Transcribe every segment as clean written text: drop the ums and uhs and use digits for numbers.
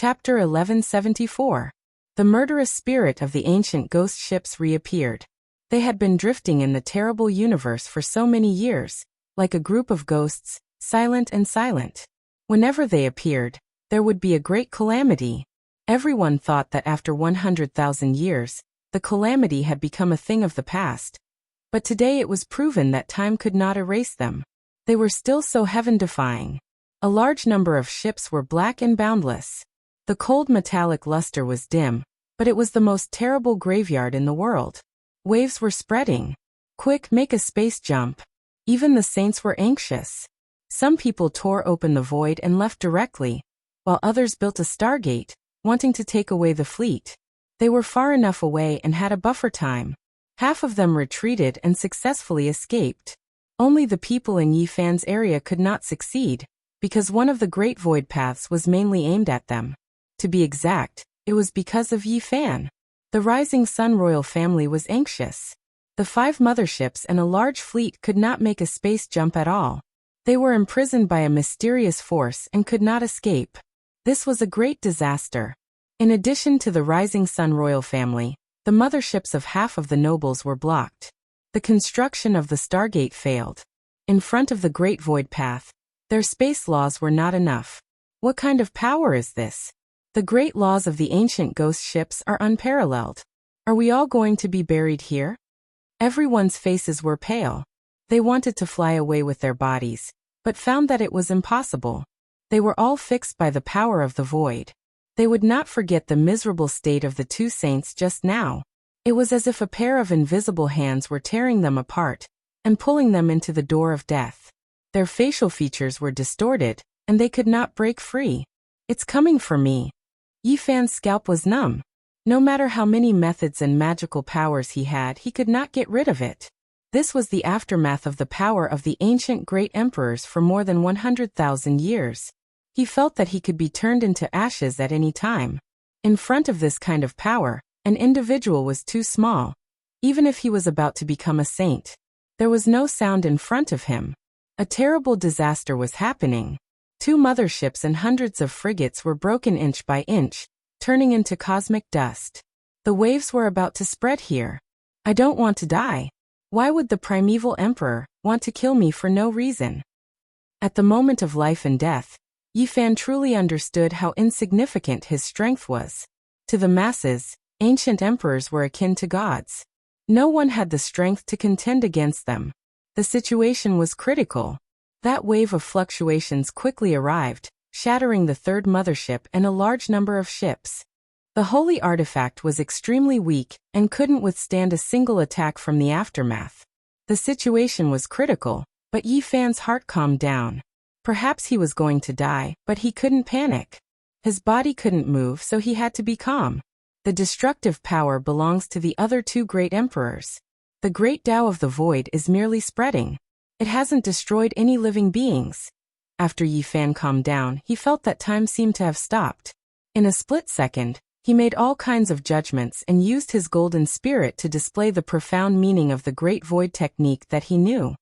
Chapter 1174. The murderous spirit of the ancient ghost ships reappeared. They had been drifting in the terrible universe for so many years, like a group of ghosts, silent and silent. Whenever they appeared, there would be a great calamity. Everyone thought that after 100,000 years, the calamity had become a thing of the past. But today it was proven that time could not erase them. They were still so heaven-defying. A large number of ships were black and boundless. The cold metallic luster was dim, but it was the most terrible graveyard in the world. Waves were spreading. Quick, make a space jump. Even the saints were anxious. Some people tore open the void and left directly, while others built a stargate, wanting to take away the fleet. They were far enough away and had a buffer time. Half of them retreated and successfully escaped. Only the people in Yifan's area could not succeed, because one of the great void paths was mainly aimed at them. To be exact, it was because of Yifan. The Rising Sun royal family was anxious. The 5 motherships and a large fleet could not make a space jump at all. They were imprisoned by a mysterious force and could not escape. This was a great disaster. In addition to the Rising Sun royal family, the motherships of half of the nobles were blocked. The construction of the Stargate failed. In front of the Great Void Path, their space laws were not enough. What kind of power is this? The great laws of the ancient ghost ships are unparalleled. Are we all going to be buried here? Everyone's faces were pale. They wanted to fly away with their bodies, but found that it was impossible. They were all fixed by the power of the void. They would not forget the miserable state of the 2 saints just now. It was as if a pair of invisible hands were tearing them apart and pulling them into the door of death. Their facial features were distorted, and they could not break free. It's coming for me. Yifan's scalp was numb. No matter how many methods and magical powers he had, he could not get rid of it. This was the aftermath of the power of the ancient great emperors for more than 100,000 years. He felt that he could be turned into ashes at any time. In front of this kind of power, an individual was too small. Even if he was about to become a saint, there was no sound in front of him. A terrible disaster was happening. 2 motherships and hundreds of frigates were broken inch by inch, turning into cosmic dust. The waves were about to spread here. I don't want to die. Why would the primeval emperor want to kill me for no reason? At the moment of life and death, Yifan truly understood how insignificant his strength was. To the masses, ancient emperors were akin to gods. No one had the strength to contend against them. The situation was critical. That wave of fluctuations quickly arrived, shattering the 3rd mothership and a large number of ships. The holy artifact was extremely weak and couldn't withstand a single attack from the aftermath. The situation was critical, but Yifan's heart calmed down. Perhaps he was going to die, but he couldn't panic. His body couldn't move, so he had to be calm. The destructive power belongs to the other 2 great emperors. The great Tao of the void is merely spreading. It hasn't destroyed any living beings. After Yifan calmed down, he felt that time seemed to have stopped. In a split second, he made all kinds of judgments and used his golden spirit to display the profound meaning of the great void technique that he knew.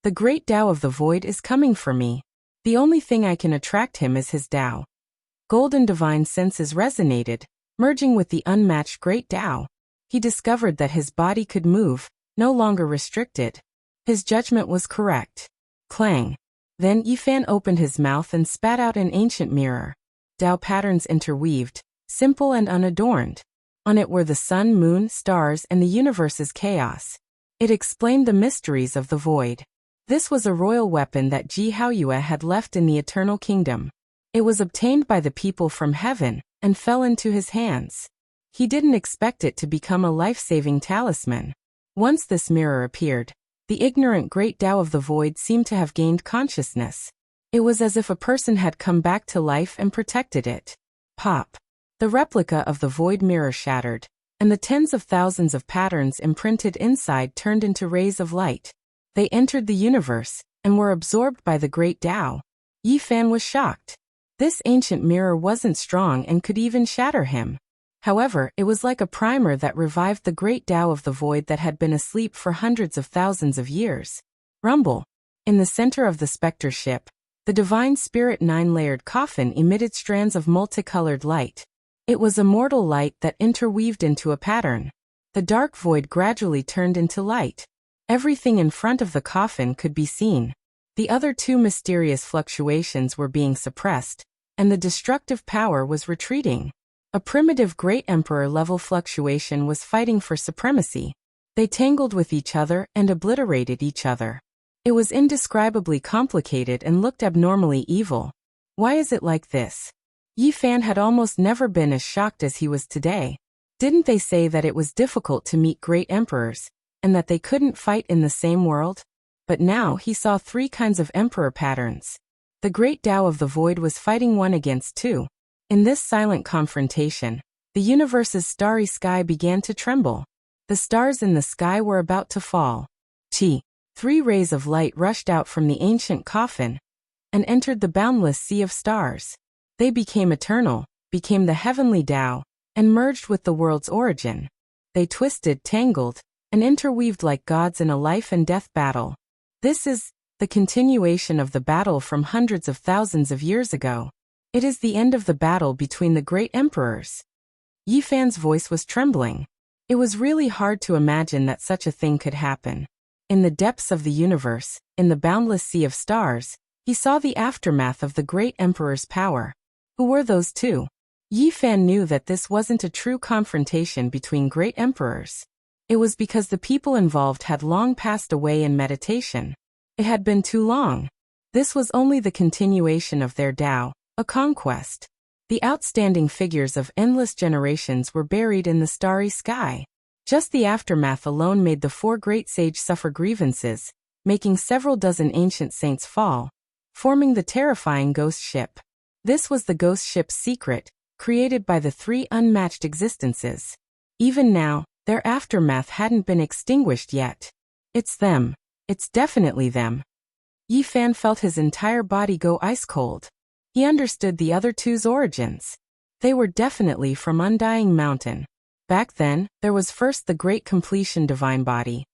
The great Tao of the void is coming for me. The only thing I can attract him is his Tao. Golden divine senses resonated, merging with the unmatched great Tao. He discovered that his body could move, no longer restricted. His judgment was correct. Clang. Then Yifan opened his mouth and spat out an ancient mirror. Tao patterns interweaved, simple and unadorned. On it were the sun, moon, stars, and the universe's chaos. It explained the mysteries of the void. This was a royal weapon that Ji Haoyue had left in the Eternal Kingdom. It was obtained by the people from heaven and fell into his hands. He didn't expect it to become a life-saving talisman. Once this mirror appeared, the ignorant great Tao of the void seemed to have gained consciousness. It was as if a person had come back to life and protected it. Pop. The replica of the void mirror shattered, and the tens of thousands of patterns imprinted inside turned into rays of light. They entered the universe, and were absorbed by the great Tao. Yifan was shocked. This ancient mirror wasn't strong and could even shatter him. However, it was like a primer that revived the great Tao of the void that had been asleep for hundreds of thousands of years. Rumble. In the center of the specter ship, The divine spirit nine-layered coffin emitted strands of multicolored light. It was immortal light that interweaved into a pattern. The dark void gradually turned into light. Everything in front of the coffin could be seen. The other two mysterious fluctuations were being suppressed, and the destructive power was retreating. A primitive Great Emperor-level fluctuation was fighting for supremacy. They tangled with each other and obliterated each other. It was indescribably complicated and looked abnormally evil. Why is it like this? Yi Fan had almost never been as shocked as he was today. Didn't they say that it was difficult to meet great emperors, and that they couldn't fight in the same world? But now he saw three kinds of emperor patterns. The great Tao of the void was fighting one against two. In this silent confrontation, the universe's starry sky began to tremble. The stars in the sky were about to fall. Three rays of light rushed out from the ancient coffin and entered the boundless sea of stars. They became eternal, became the heavenly Tao, and merged with the world's origin. They twisted, tangled, and interweaved like gods in a life and death battle. This is the continuation of the battle from hundreds of thousands of years ago. It is the end of the battle between the great emperors. Yi Fan's voice was trembling. It was really hard to imagine that such a thing could happen. In the depths of the universe, in the boundless sea of stars, he saw the aftermath of the great emperor's power. Who were those two? Yi Fan knew that this wasn't a true confrontation between great emperors. It was because the people involved had long passed away in meditation. It had been too long. This was only the continuation of their Tao, a conquest. The outstanding figures of endless generations were buried in the starry sky. Just the aftermath alone made the four great sages suffer grievances, making several dozen ancient saints fall, forming the terrifying ghost ship. This was the ghost ship's secret, created by the three unmatched existences. Even now, their aftermath hadn't been extinguished yet. It's them. It's definitely them. Yi Fan felt his entire body go ice cold. He understood the other two's origins. They were definitely from Undying Mountain. Back then, there was first the Great Completion Divine Body.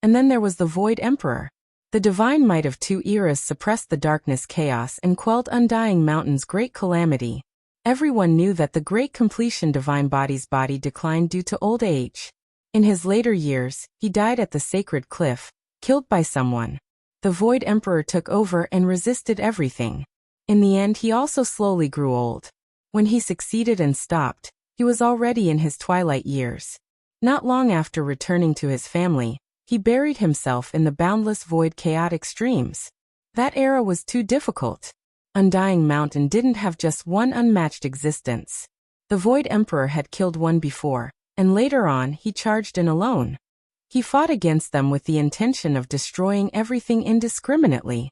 And then there was the Void Emperor. The divine might of two eras suppressed the darkness chaos and quelled Undying Mountain's great calamity. Everyone knew that the Great Completion Divine Body's body declined due to old age. In his later years, he died at the sacred cliff, killed by someone. The Void Emperor took over and resisted everything. In the end, he also slowly grew old. When he succeeded and stopped, he was already in his twilight years. Not long after returning to his family, he buried himself in the boundless void chaotic streams. That era was too difficult. Undying Mountain didn't have just one unmatched existence. The Void Emperor had killed one before, and later on he charged in alone. He fought against them with the intention of destroying everything indiscriminately.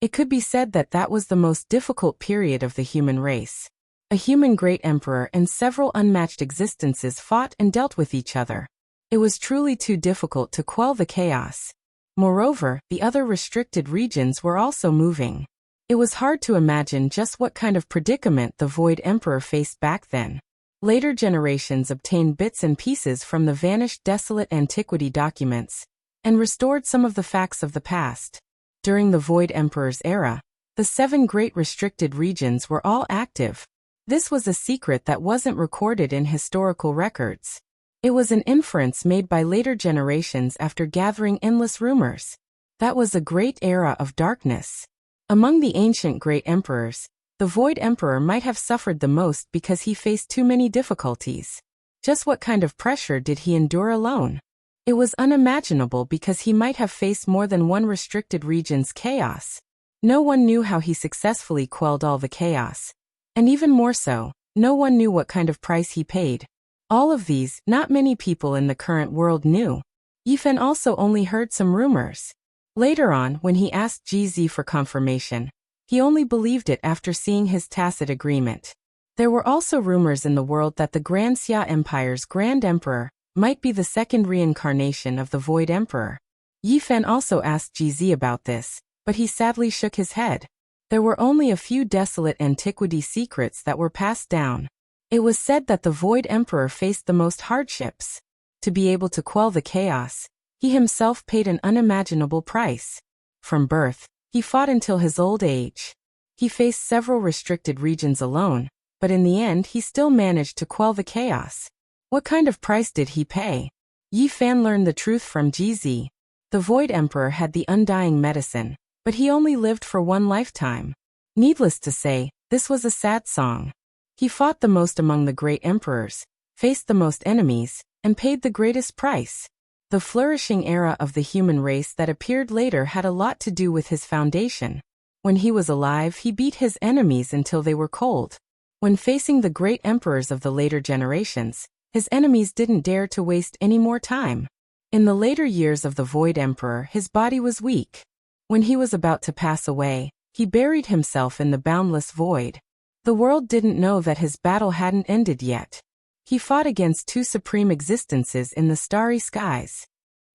It could be said that that was the most difficult period of the human race. A human great emperor and several unmatched existences fought and dealt with each other. It was truly too difficult to quell the chaos. Moreover, the other restricted regions were also moving. It was hard to imagine just what kind of predicament the Void Emperor faced back then. Later generations obtained bits and pieces from the vanished desolate antiquity documents, and restored some of the facts of the past. During the Void Emperor's era, the 7 great restricted regions were all active. This was a secret that wasn't recorded in historical records. It was an inference made by later generations after gathering endless rumors. That was a great era of darkness. Among the ancient great emperors, the Void Emperor might have suffered the most because he faced too many difficulties. Just what kind of pressure did he endure alone? It was unimaginable because he might have faced more than one restricted region's chaos. No one knew how he successfully quelled all the chaos. And even more so, no one knew what kind of price he paid. All of these, not many people in the current world knew. Yi Fan also only heard some rumors. Later on, when he asked GZ for confirmation, he only believed it after seeing his tacit agreement. There were also rumors in the world that the Grand Xia Empire's Grand Emperor might be the second reincarnation of the Void Emperor. Yi Fan also asked GZ about this, but he sadly shook his head. There were only a few desolate antiquity secrets that were passed down. It was said that the Void Emperor faced the most hardships. To be able to quell the chaos, he himself paid an unimaginable price. From birth, he fought until his old age. He faced several restricted regions alone, but in the end he still managed to quell the chaos. What kind of price did he pay? Yi Fan learned the truth from GZ. The Void Emperor had the undying medicine, but he only lived for one lifetime. Needless to say, this was a sad song. He fought the most among the great emperors, faced the most enemies, and paid the greatest price. The flourishing era of the human race that appeared later had a lot to do with his foundation. When he was alive, he beat his enemies until they were cold. When facing the great emperors of the later generations, his enemies didn't dare to waste any more time. In the later years of the Void Emperor, his body was weak. When he was about to pass away, he buried himself in the boundless void. The world didn't know that his battle hadn't ended yet. He fought against two supreme existences in the starry skies.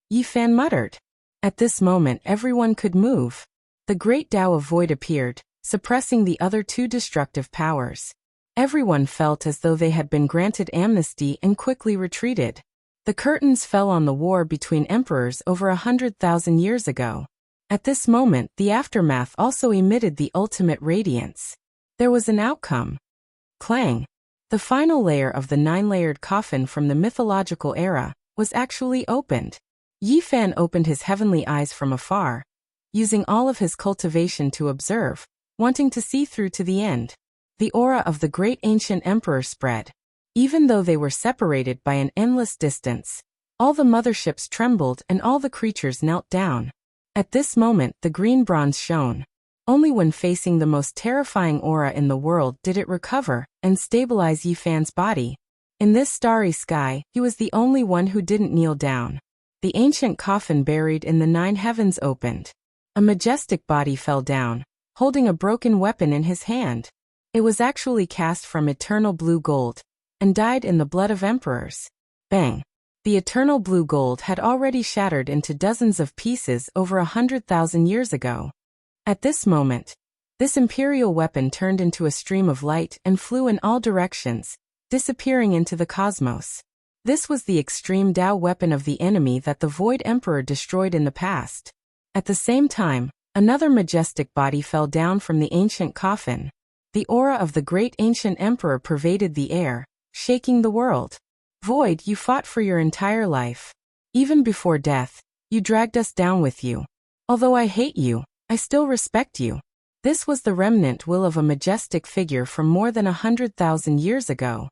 Yi Fan muttered. At this moment everyone could move. The great Tao of Void appeared, suppressing the other two destructive powers. Everyone felt as though they had been granted amnesty and quickly retreated. The curtains fell on the war between emperors over 100,000 years ago. At this moment, the aftermath also emitted the ultimate radiance. There was an outcome. Clang. The final layer of the 9-layered coffin from the mythological era was actually opened. Yi Fan opened his heavenly eyes from afar, using all of his cultivation to observe, wanting to see through to the end. The aura of the great ancient emperor spread. Even though they were separated by an endless distance, all the motherships trembled and all the creatures knelt down. At this moment the green bronze shone. Only when facing the most terrifying aura in the world did it recover and stabilize Yi Fan's body. In this starry sky, he was the only one who didn't kneel down. The ancient coffin buried in the 9 heavens opened. A majestic body fell down, holding a broken weapon in his hand. It was actually cast from eternal blue gold, and dyed in the blood of emperors. Bang! The eternal blue gold had already shattered into dozens of pieces over 100,000 years ago. At this moment, this imperial weapon turned into a stream of light and flew in all directions, disappearing into the cosmos. This was the extreme Tao weapon of the enemy that the Void Emperor destroyed in the past. At the same time, another majestic body fell down from the ancient coffin. The aura of the great ancient emperor pervaded the air, shaking the world. Void, you fought for your entire life. Even before death, you dragged us down with you. Although I hate you, I still respect you. This was the remnant will of a majestic figure from more than 100,000 years ago.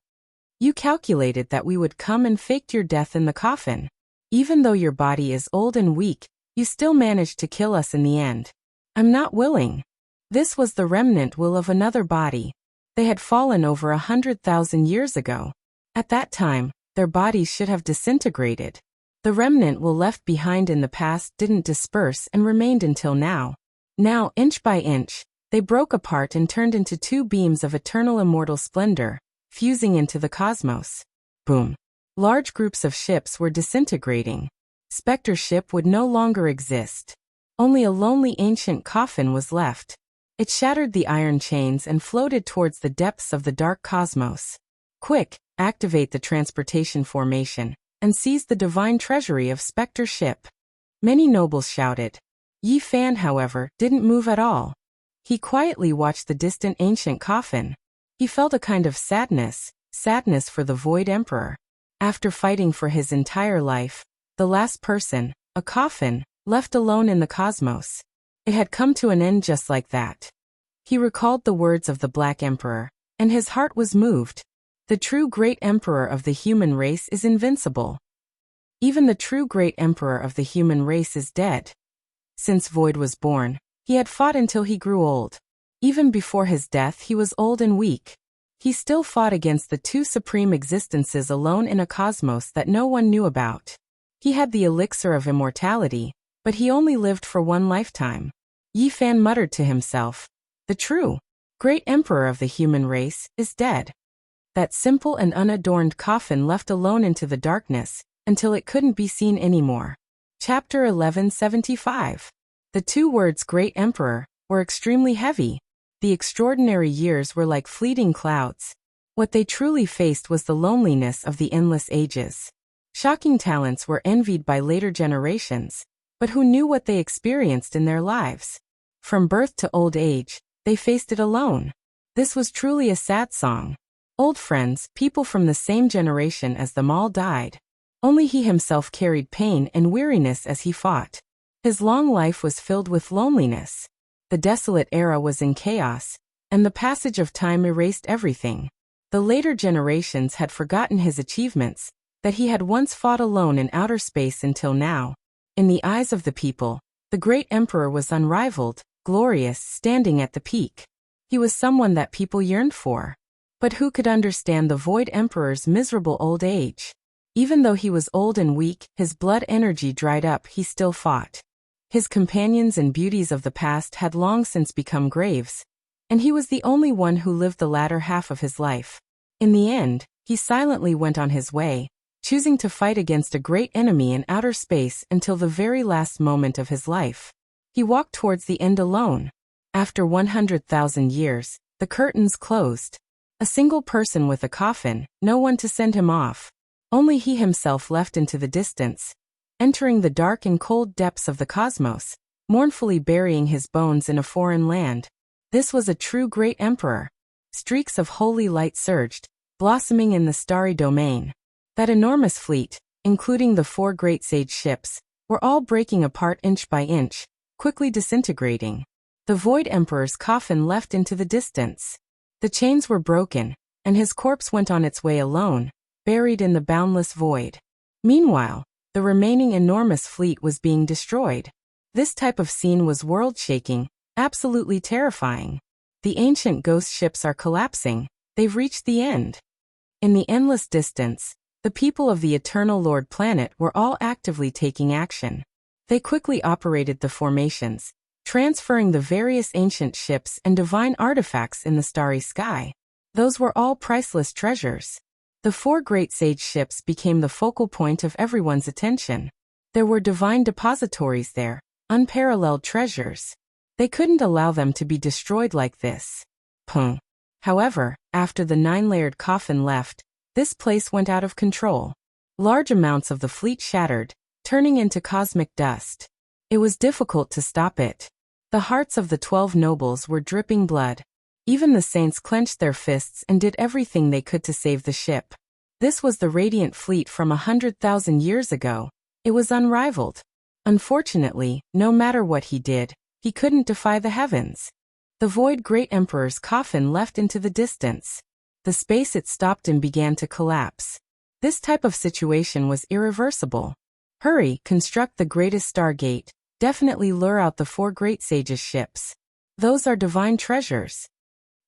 You calculated that we would come and faked your death in the coffin. Even though your body is old and weak, you still managed to kill us in the end. I'm not willing. This was the remnant will of another body. They had fallen over 100,000 years ago. At that time, their bodies should have disintegrated. The remnant will left behind in the past didn't disperse and remained until now. Now, inch by inch, they broke apart and turned into 2 beams of eternal immortal splendor, fusing into the cosmos. Boom. Large groups of ships were disintegrating. Spectre ship would no longer exist. Only a lonely ancient coffin was left. It shattered the iron chains and floated towards the depths of the dark cosmos. Quick, activate the transportation formation, and seize the divine treasury of Spectre ship. Many nobles shouted. Yi Fan, however, didn't move at all. He quietly watched the distant ancient coffin. He felt a kind of sadness for the Void Emperor. After fighting for his entire life, the last person, a coffin, left alone in the cosmos. It had come to an end just like that. He recalled the words of the Black Emperor, and his heart was moved. The true great emperor of the human race is invincible. Even the true great emperor of the human race is dead. Since Void was born, he had fought until he grew old. Even before his death he was old and weak. He still fought against the 2 supreme existences alone in a cosmos that no one knew about. He had the elixir of immortality, but he only lived for one lifetime. Yi Fan muttered to himself, the true great emperor of the human race is dead. That simple and unadorned coffin left alone into the darkness, until it couldn't be seen anymore. Chapter 1175. The 2 words Great Emperor were extremely heavy. The extraordinary years were like fleeting clouds. What they truly faced was the loneliness of the endless ages. Shocking talents were envied by later generations, but who knew what they experienced in their lives? From birth to old age, They faced it alone. This was truly a sad song. Old friends, people from the same generation as them all died. Only he himself carried pain and weariness as he fought. His long life was filled with loneliness. The desolate era was in chaos, and the passage of time erased everything. The later generations had forgotten his achievements, that he had once fought alone in outer space until now. In the eyes of the people, the great emperor was unrivaled, glorious, standing at the peak. He was someone that people yearned for. But who could understand the Void Emperor's miserable old age? Even though he was old and weak, his blood energy dried up, he still fought. His companions and beauties of the past had long since become graves, and he was the only one who lived the latter half of his life. In the end, he silently went on his way, choosing to fight against a great enemy in outer space until the very last moment of his life. He walked towards the end alone. After 100,000 years, the curtains closed. A single person with a coffin, no one to send him off. Only he himself left into the distance, entering the dark and cold depths of the cosmos, mournfully burying his bones in a foreign land. This was a true great emperor. Streaks of holy light surged, blossoming in the starry domain. That enormous fleet, including the 4 great sage ships, were all breaking apart inch by inch, quickly disintegrating. The Void Emperor's coffin left into the distance. The chains were broken, and his corpse went on its way alone, buried in the boundless void. Meanwhile, the remaining enormous fleet was being destroyed. This type of scene was world-shaking, absolutely terrifying. The ancient ghost ships are collapsing, they've reached the end. In the endless distance, the people of the Eternal Lord planet were all actively taking action. They quickly operated the formations, transferring the various ancient ships and divine artifacts in the starry sky. Those were all priceless treasures. The 4 great sage ships became the focal point of everyone's attention. There were divine depositories there, unparalleled treasures. They couldn't allow them to be destroyed like this. However, after the 9-layered coffin left, this place went out of control. Large amounts of the fleet shattered, turning into cosmic dust. It was difficult to stop it. The hearts of the 12 nobles were dripping blood. Even the saints clenched their fists and did everything they could to save the ship. This was the radiant fleet from 100,000 years ago. It was unrivaled. Unfortunately, no matter what he did, he couldn't defy the heavens. The Void Great Emperor's coffin left into the distance. The space it stopped in began to collapse. This type of situation was irreversible. Hurry, construct the greatest stargate. Definitely lure out the 4 great sages' ships. Those are divine treasures.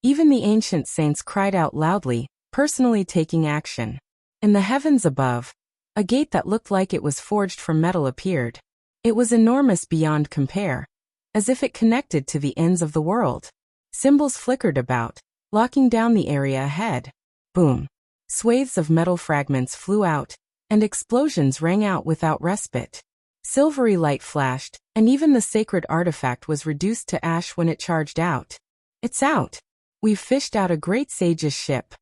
Even the ancient saints cried out loudly, personally taking action. In the heavens above, a gate that looked like it was forged from metal appeared. It was enormous beyond compare, as if it connected to the ends of the world. Symbols flickered about, locking down the area ahead. Boom! Swathes of metal fragments flew out, and explosions rang out without respite. Silvery light flashed, and even the sacred artifact was reduced to ash when it charged out. It's out! We've fished out a great sage's ship.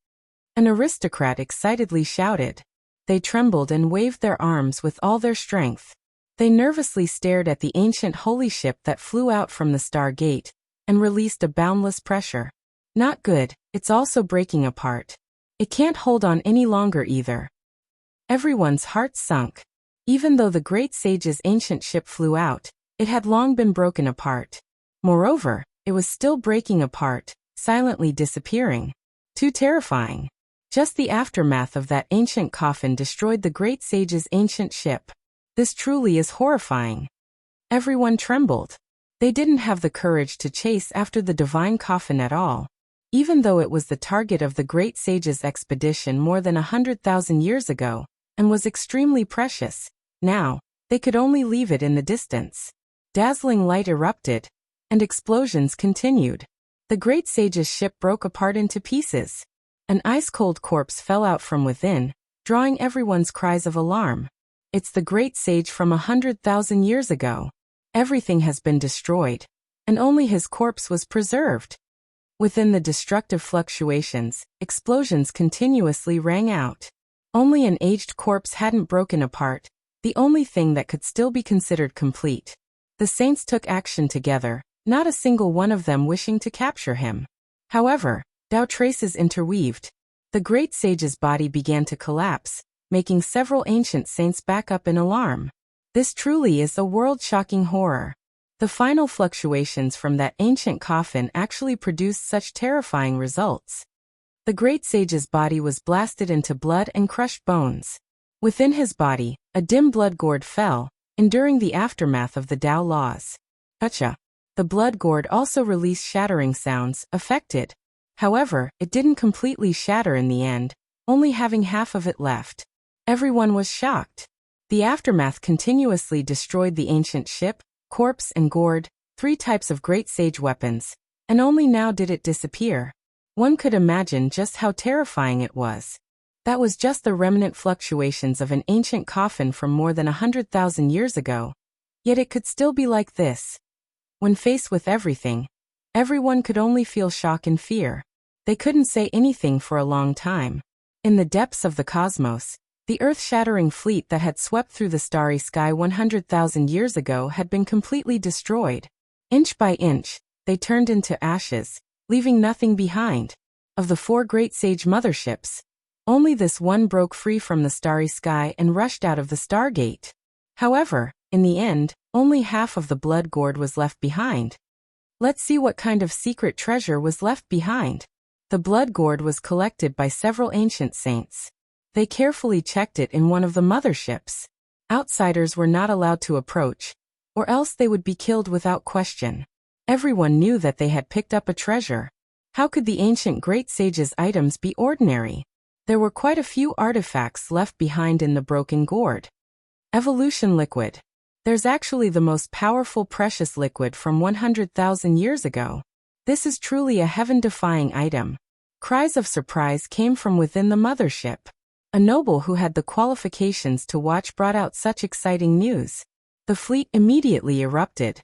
An aristocrat excitedly shouted. They trembled and waved their arms with all their strength. They nervously stared at the ancient holy ship that flew out from the star gate, and released a boundless pressure. Not good, it's also breaking apart. It can't hold on any longer either. Everyone's hearts sunk. Even though the great sage's ancient ship flew out, it had long been broken apart. Moreover, it was still breaking apart, silently disappearing. Too terrifying. Just the aftermath of that ancient coffin destroyed the great sage's ancient ship. This truly is horrifying. Everyone trembled. They didn't have the courage to chase after the divine coffin at all. Even though it was the target of the great sage's expedition more than 100,000 years ago, and was extremely precious, now, they could only leave it in the distance. Dazzling light erupted, and explosions continued. The great sage's ship broke apart into pieces. An ice-cold corpse fell out from within, drawing everyone's cries of alarm. It's the great sage from 100,000 years ago. Everything has been destroyed, and only his corpse was preserved. Within the destructive fluctuations, explosions continuously rang out. Only an aged corpse hadn't broken apart, the only thing that could still be considered complete. The saints took action together, not a single one of them wishing to capture him. However, Tao traces interweaved. The great sage's body began to collapse, making several ancient saints back up in alarm. This truly is a world-shocking horror. The final fluctuations from that ancient coffin actually produced such terrifying results. The great sage's body was blasted into blood and crushed bones. Within his body, a dim blood gourd fell, enduring the aftermath of the Tao laws. Wuxia. The blood gourd also released shattering sounds, affected. However, it didn't completely shatter in the end, only having half of it left. Everyone was shocked. The aftermath continuously destroyed the ancient ship, corpse and gourd, 3 types of great sage weapons, and only now did it disappear. One could imagine just how terrifying it was. That was just the remnant fluctuations of an ancient coffin from more than 100,000 years ago. Yet it could still be like this. When faced with everything, everyone could only feel shock and fear. They couldn't say anything for a long time. In the depths of the cosmos, the earth-shattering fleet that had swept through the starry sky 100,000 years ago had been completely destroyed. Inch by inch, they turned into ashes, leaving nothing behind. Of the 4 great sage motherships, only this one broke free from the starry sky and rushed out of the Stargate. However, in the end, only half of the blood gourd was left behind. Let's see what kind of secret treasure was left behind. The blood gourd was collected by several ancient saints. They carefully checked it in one of the motherships. Outsiders were not allowed to approach, or else they would be killed without question. Everyone knew that they had picked up a treasure. How could the ancient great sage's items be ordinary? There were quite a few artifacts left behind in the broken gourd. Evolution liquid. There's actually the most powerful precious liquid from 100,000 years ago. This is truly a heaven-defying item. Cries of surprise came from within the mothership. A noble who had the qualifications to watch brought out such exciting news. The fleet immediately erupted.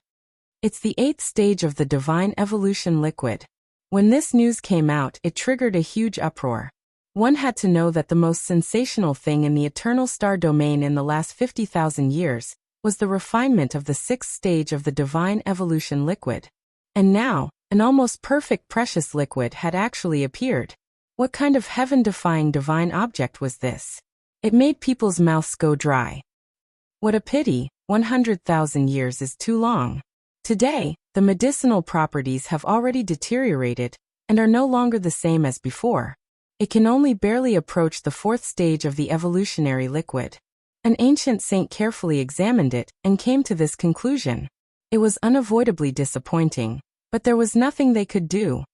It's the 8th stage of the divine evolution liquid. When this news came out, it triggered a huge uproar. One had to know that the most sensational thing in the eternal star domain in the last 50,000 years was the refinement of the 6th stage of the divine evolution liquid. And now, an almost perfect precious liquid had actually appeared. What kind of heaven-defying divine object was this? It made people's mouths go dry. What a pity, 100,000 years is too long. Today, the medicinal properties have already deteriorated and are no longer the same as before. It can only barely approach the 4th stage of the evolutionary liquid. An ancient saint carefully examined it and came to this conclusion. It was unavoidably disappointing, but there was nothing they could do.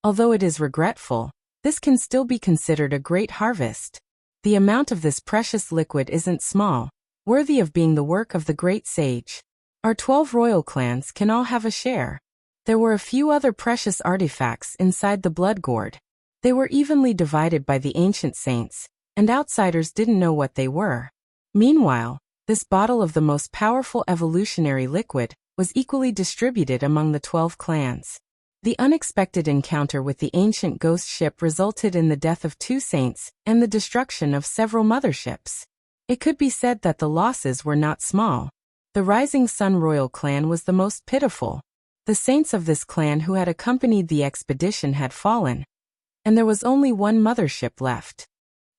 Although it is regretful, this can still be considered a great harvest. The amount of this precious liquid isn't small, worthy of being the work of the great sage. Our 12 royal clans can all have a share. There were a few other precious artifacts inside the blood gourd. They were evenly divided by the ancient saints, and outsiders didn't know what they were. Meanwhile, this bottle of the most powerful evolutionary liquid was equally distributed among the 12 clans. The unexpected encounter with the ancient ghost ship resulted in the death of 2 saints and the destruction of several motherships. It could be said that the losses were not small. The Rising Sun royal clan was the most pitiful. The saints of this clan who had accompanied the expedition had fallen, and there was only one mothership left.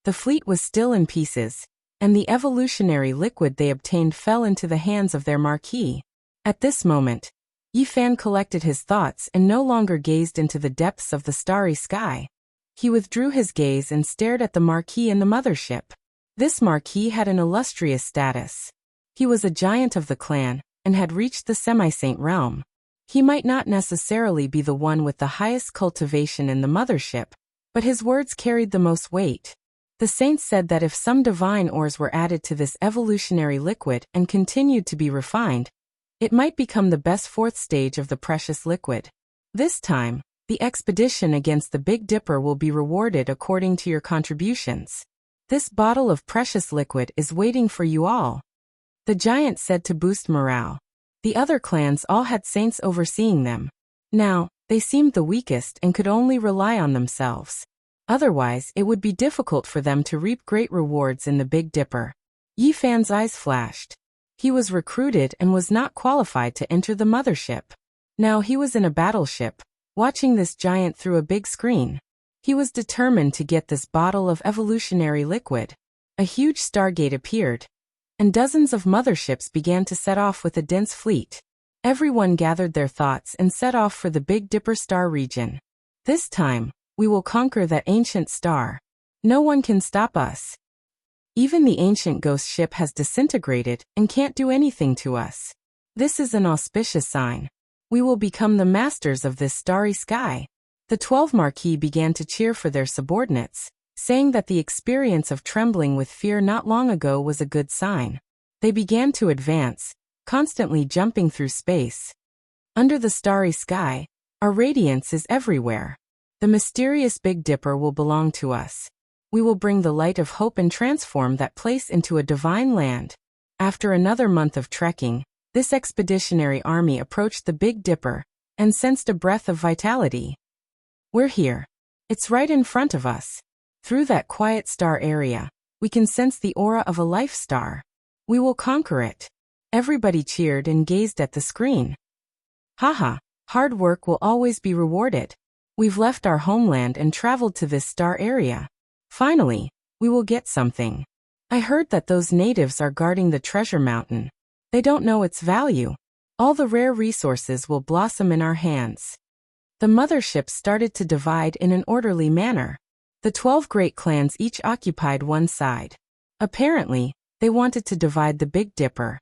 The fleet was still in pieces, and the evolutionary liquid they obtained fell into the hands of their marquis. At this moment, Yi Fan collected his thoughts and no longer gazed into the depths of the starry sky. He withdrew his gaze and stared at the marquis in the mothership. This marquis had an illustrious status. He was a giant of the clan, and had reached the semi-saint realm. He might not necessarily be the one with the highest cultivation in the mothership, but his words carried the most weight. The saints said that if some divine ores were added to this evolutionary liquid and continued to be refined, it might become the best 4th stage of the precious liquid. This time, the expedition against the Big Dipper will be rewarded according to your contributions. This bottle of precious liquid is waiting for you all. The giant said to boost morale. The other clans all had saints overseeing them. Now, they seemed the weakest and could only rely on themselves. Otherwise, it would be difficult for them to reap great rewards in the Big Dipper. Yi Fan's eyes flashed. He was recruited and was not qualified to enter the mothership. Now he was in a battleship, watching this giant through a big screen. He was determined to get this bottle of evolutionary liquid. A huge stargate appeared, and dozens of motherships began to set off with a dense fleet. Everyone gathered their thoughts and set off for the Big Dipper star region. This time, we will conquer that ancient star. No one can stop us. Even the ancient ghost ship has disintegrated and can't do anything to us. This is an auspicious sign. We will become the masters of this starry sky. The 12 Marquis began to cheer for their subordinates, saying that the experience of trembling with fear not long ago was a good sign. They began to advance, constantly jumping through space. Under the starry sky, our radiance is everywhere. The mysterious Big Dipper will belong to us. We will bring the light of hope and transform that place into a divine land. After another month of trekking, this expeditionary army approached the Big Dipper and sensed a breath of vitality. We're here. It's right in front of us. Through that quiet star area, we can sense the aura of a life star. We will conquer it. Everybody cheered and gazed at the screen. Haha, hard work will always be rewarded. We've left our homeland and traveled to this star area. Finally, we will get something. I heard that those natives are guarding the treasure mountain. They don't know its value. All the rare resources will blossom in our hands. The motherships started to divide in an orderly manner. The 12 great clans each occupied one side. Apparently, they wanted to divide the Big Dipper.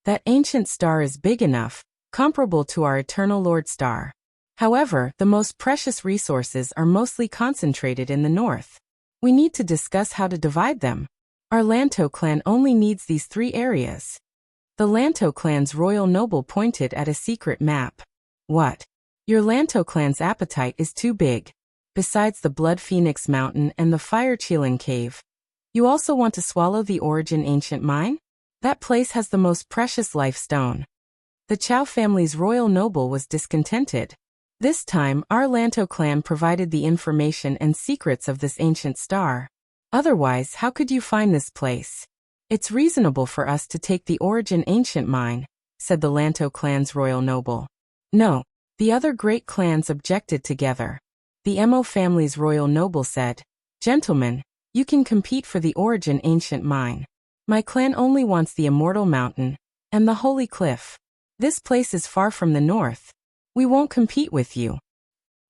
That ancient star is big enough, comparable to our eternal Lord Star. However, the most precious resources are mostly concentrated in the north. We need to discuss how to divide them. Our Lanto clan only needs these 3 areas. The Lanto clan's royal noble pointed at a secret map. What? Your Lanto clan's appetite is too big. Besides the Blood Phoenix Mountain and the Fire Chilin Cave, you also want to swallow the Origin Ancient Mine? That place has the most precious life stone. The Chow family's royal noble was discontented. This time, our Lanto clan provided the information and secrets of this ancient star. Otherwise, how could you find this place? It's reasonable for us to take the Origin Ancient Mine, said the Lanto clan's royal noble. No, the other great clans objected together. The Mo family's royal noble said, Gentlemen, you can compete for the Origin Ancient Mine. My clan only wants the Immortal Mountain and the Holy Cliff. This place is far from the north. We won't compete with you.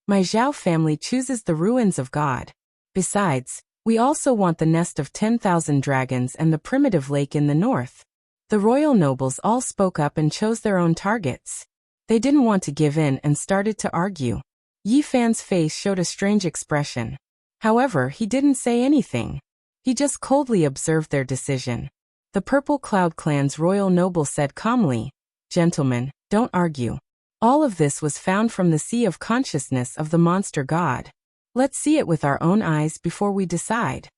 My Zhao family chooses the ruins of God. Besides, we also want the nest of 10,000 dragons and the primitive lake in the north. The royal nobles all spoke up and chose their own targets. They didn't want to give in and started to argue. Yi Fan's face showed a strange expression. However, he didn't say anything. He just coldly observed their decision. The Purple Cloud clan's royal noble said calmly, Gentlemen, don't argue. All of this was found from the sea of consciousness of the monster god. Let's see it with our own eyes before we decide.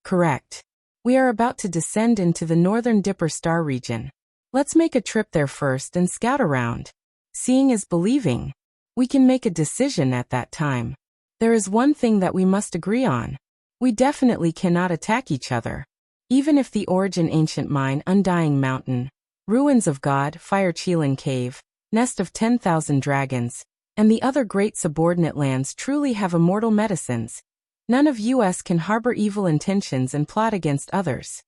Correct. We are about to descend into the northern Dipper star region. Let's make a trip there first and scout around. Seeing is believing. We can make a decision at that time. There is one thing that we must agree on. We definitely cannot attack each other. Even if the Origin Ancient Mine, Undying Mountain, Ruins of God, Fire Chilin Cave, Nest of 10,000 Dragons, and the other great subordinate lands truly have immortal medicines, none of us can harbor evil intentions and plot against others.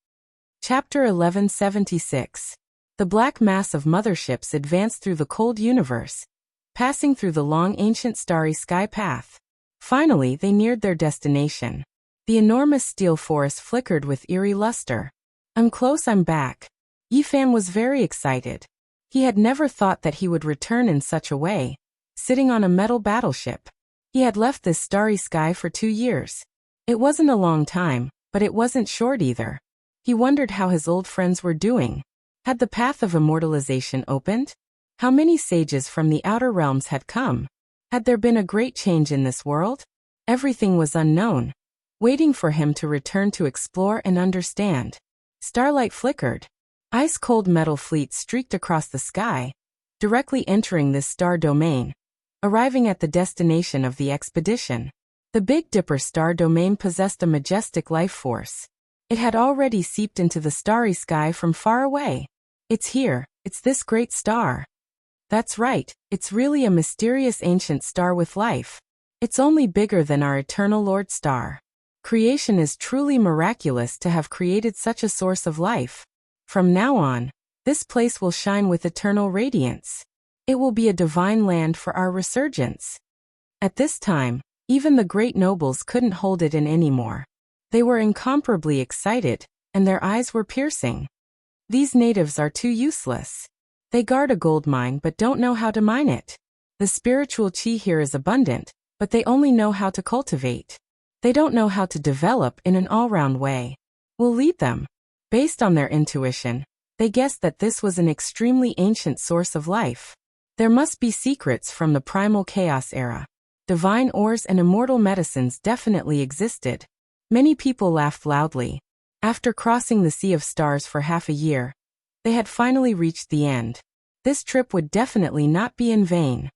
Chapter 1176. The black mass of motherships advanced through the cold universe, passing through the long ancient starry sky path. Finally, they neared their destination. The enormous steel forest flickered with eerie luster. I'm close, I'm back. Yifan was very excited. He had never thought that he would return in such a way, sitting on a metal battleship. He had left this starry sky for 2 years. It wasn't a long time, but it wasn't short either. He wondered how his old friends were doing. Had the path of immortalization opened? How many sages from the outer realms had come? Had there been a great change in this world? Everything was unknown, waiting for him to return to explore and understand. Starlight flickered. Ice-cold metal fleets streaked across the sky, directly entering this star domain, arriving at the destination of the expedition. The Big Dipper star domain possessed a majestic life force. It had already seeped into the starry sky from far away. It's here, it's this great star. That's right, it's really a mysterious ancient star with life. It's only bigger than our eternal Lord star. Creation is truly miraculous to have created such a source of life. From now on, this place will shine with eternal radiance. It will be a divine land for our resurgence. At this time, even the great nobles couldn't hold it in anymore. They were incomparably excited, and their eyes were piercing. These natives are too useless. They guard a gold mine but don't know how to mine it. The spiritual chi here is abundant, but they only know how to cultivate. They don't know how to develop in an all-round way. We'll lead them. Based on their intuition, they guessed that this was an extremely ancient source of life. There must be secrets from the primal chaos era. Divine ores and immortal medicines definitely existed. Many people laughed loudly. After crossing the Sea of Stars for half a year, they had finally reached the end. This trip would definitely not be in vain.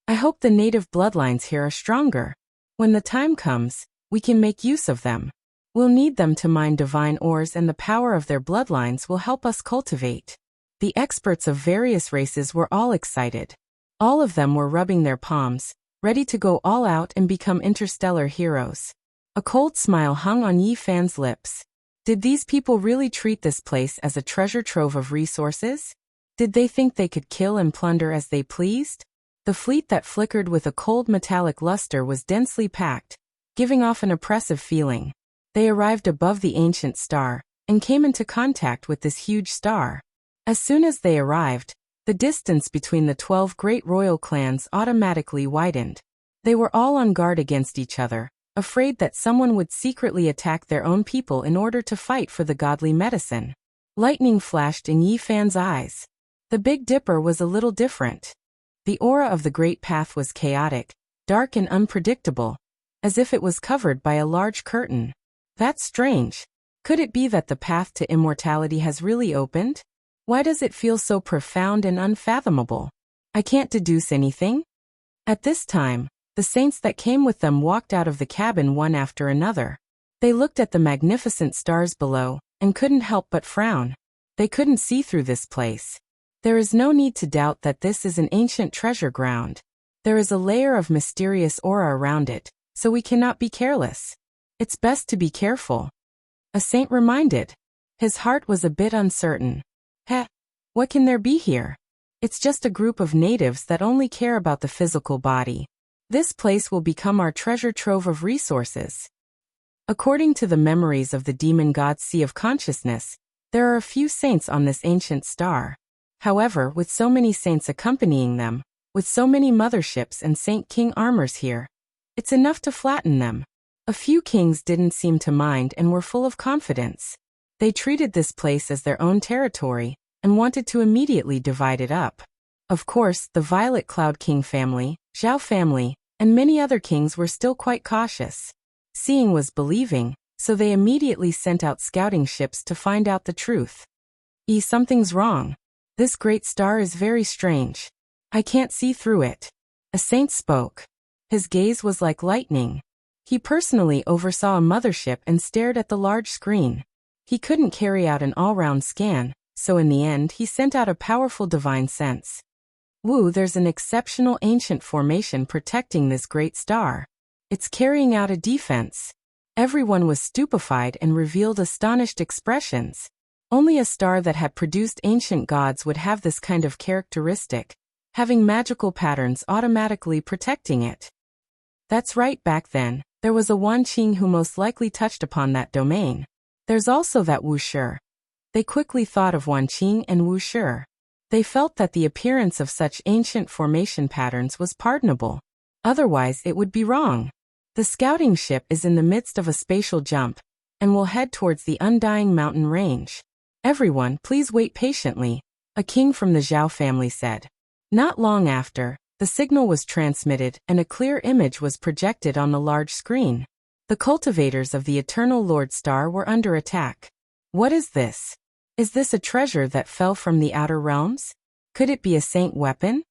I hope the native bloodlines here are stronger. When the time comes, we can make use of them. We'll need them to mine divine ores, and the power of their bloodlines will help us cultivate. The experts of various races were all excited. All of them were rubbing their palms, ready to go all out and become interstellar heroes. A cold smile hung on Yi Fan's lips. Did these people really treat this place as a treasure trove of resources? Did they think they could kill and plunder as they pleased? The fleet that flickered with a cold metallic luster was densely packed, giving off an oppressive feeling. They arrived above the ancient star, and came into contact with this huge star. As soon as they arrived, the distance between the 12 great royal clans automatically widened. They were all on guard against each other, afraid that someone would secretly attack their own people in order to fight for the godly medicine. Lightning flashed in Yi Fan's eyes. The Big Dipper was a little different. The aura of the Great Path was chaotic, dark and unpredictable, as if it was covered by a large curtain. That's strange. Could it be that the path to immortality has really opened? Why does it feel so profound and unfathomable? I can't deduce anything. At this time, the saints that came with them walked out of the cabin one after another. They looked at the magnificent stars below, and couldn't help but frown. They couldn't see through this place. There is no need to doubt that this is an ancient treasure ground. There is a layer of mysterious aura around it, so we cannot be careless. It's best to be careful. A saint reminded. His heart was a bit uncertain. What can there be here? It's just a group of natives that only care about the physical body. This place will become our treasure trove of resources. According to the memories of the demon god's Sea of Consciousness, there are a few saints on this ancient star. However, with so many saints accompanying them, with so many motherships and Saint King armors here, it's enough to flatten them. A few kings didn't seem to mind and were full of confidence. They treated this place as their own territory, and wanted to immediately divide it up. Of course, the Violet Cloud King family, Zhao family, and many other kings were still quite cautious. Seeing was believing, so they immediately sent out scouting ships to find out the truth. Something's wrong. This great star is very strange. I can't see through it. A saint spoke. His gaze was like lightning. He personally oversaw a mothership and stared at the large screen. He couldn't carry out an all-round scan, so in the end he sent out a powerful divine sense. There's an exceptional ancient formation protecting this great star. It's carrying out a defense. Everyone was stupefied and revealed astonished expressions. Only a star that had produced ancient gods would have this kind of characteristic, having magical patterns automatically protecting it. That's right, back then, there was a Wan Qing who most likely touched upon that domain. There's also that Wuxia. They quickly thought of Wan Qing and Wuxia. They felt that the appearance of such ancient formation patterns was pardonable. Otherwise it would be wrong. The scouting ship is in the midst of a spatial jump, and will head towards the Undying Mountain Range. Everyone, please wait patiently, a king from the Zhao family said. Not long after, the signal was transmitted and a clear image was projected on the large screen. The cultivators of the Eternal Lord Star were under attack. What is this? Is this a treasure that fell from the outer realms? Could it be a saint weapon?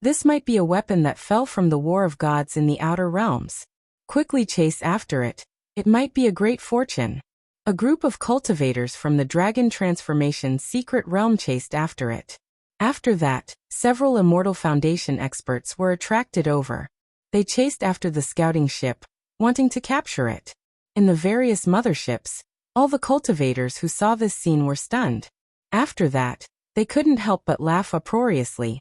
This might be a weapon that fell from the War of Gods in the outer realms. Quickly chase after it. It might be a great fortune. A group of cultivators from the Dragon Transformation's secret realm chased after it. After that, several Immortal Foundation experts were attracted over. They chased after the scouting ship, wanting to capture it. In the various motherships, all the cultivators who saw this scene were stunned. After that, they couldn't help but laugh uproariously,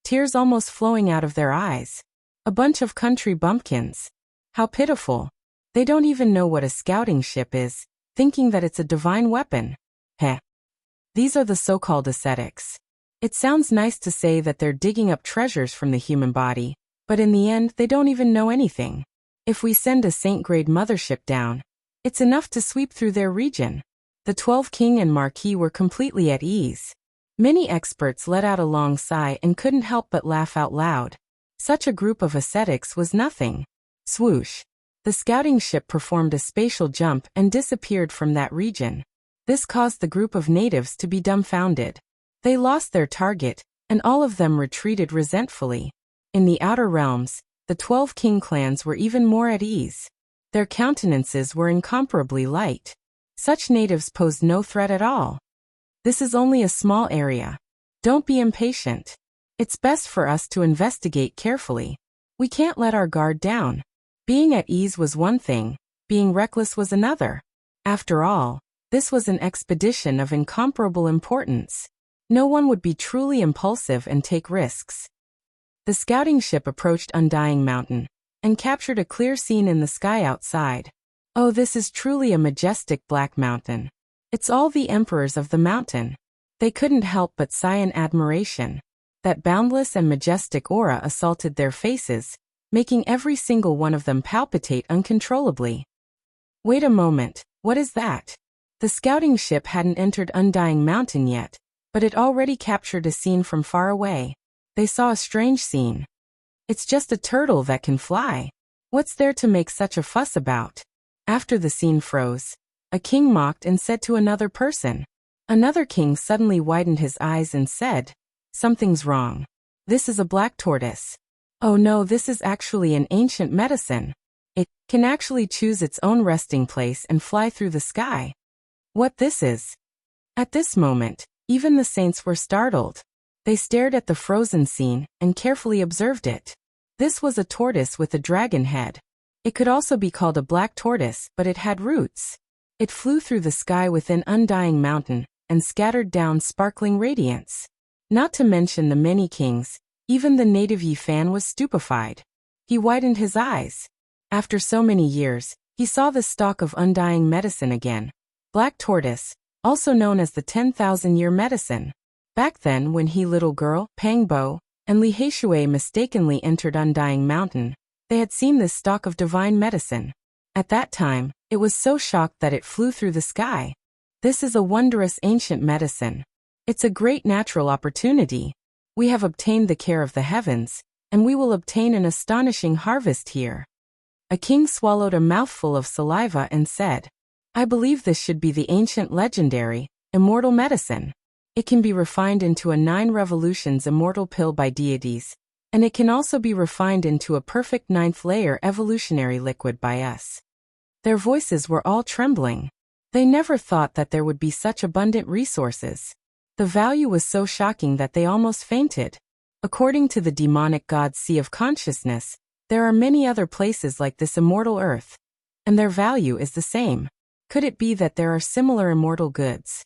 tears almost flowing out of their eyes. A bunch of country bumpkins. How pitiful. They don't even know what a scouting ship is, thinking that it's a divine weapon. Heh. These are the so-called ascetics. It sounds nice to say that they're digging up treasures from the human body, but in the end they don't even know anything. If we send a saint-grade mothership down, it's enough to sweep through their region. The 12 king and marquis were completely at ease. Many experts let out a long sigh and couldn't help but laugh out loud. Such a group of ascetics was nothing. Swoosh. The scouting ship performed a spatial jump and disappeared from that region. This caused the group of natives to be dumbfounded. They lost their target, and all of them retreated resentfully. In the outer realms, the 12 king clans were even more at ease. Their countenances were incomparably light. Such natives posed no threat at all. This is only a small area. Don't be impatient. It's best for us to investigate carefully. We can't let our guard down. Being at ease was one thing, being reckless was another. After all, this was an expedition of incomparable importance. No one would be truly impulsive and take risks. The scouting ship approached Undying Mountain and captured a clear scene in the sky outside. Oh, this is truly a majestic black mountain. It's all the emperors of the mountain. They couldn't help but sigh in admiration. That boundless and majestic aura assaulted their faces, making every single one of them palpitate uncontrollably. Wait a moment, what is that? The scouting ship hadn't entered Undying Mountain yet, but it already captured a scene from far away. They saw a strange scene. It's just a turtle that can fly. What's there to make such a fuss about? After the scene froze, a king mocked and said to another person. Another king suddenly widened his eyes and said, "Something's wrong. This is a black tortoise. Oh no, this is actually an ancient medicine. It can actually choose its own resting place and fly through the sky. What this is?" At this moment, even the saints were startled. They stared at the frozen scene and carefully observed it. This was a tortoise with a dragon head. It could also be called a black tortoise, but it had roots. It flew through the sky within Undying Mountain and scattered down sparkling radiance. Not to mention the many kings, even the native Yi Fan was stupefied. He widened his eyes. After so many years, he saw the stalk of undying medicine again. Black tortoise, also known as the 10,000-year medicine. Back then when he little girl, Pangbo, and Li Heishui mistakenly entered Undying Mountain, they had seen this stalk of divine medicine. At that time, it was so shocked that it flew through the sky. This is a wondrous ancient medicine. It's a great natural opportunity. We have obtained the care of the heavens, and we will obtain an astonishing harvest here. A king swallowed a mouthful of saliva and said, "I believe this should be the ancient legendary, immortal medicine. It can be refined into a 9 revolutions immortal pill by deities, and it can also be refined into a perfect 9th layer evolutionary liquid by us." Their voices were all trembling. They never thought that there would be such abundant resources. The value was so shocking that they almost fainted. According to the demonic god Sea of Consciousness, there are many other places like this immortal earth, and their value is the same. Could it be that there are similar immortal goods?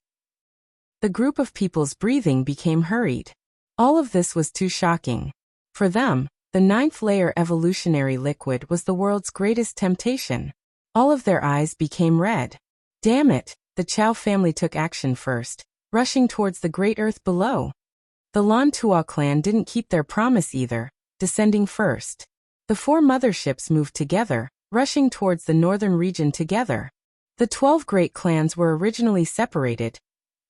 The group of people's breathing became hurried. All of this was too shocking. For them, the 9th layer evolutionary liquid was the world's greatest temptation. All of their eyes became red. Damn it, the Chow family took action first, rushing towards the great earth below. The Lan Tua clan didn't keep their promise either, descending first. The 4 motherships moved together, rushing towards the northern region together. The 12 great clans were originally separated,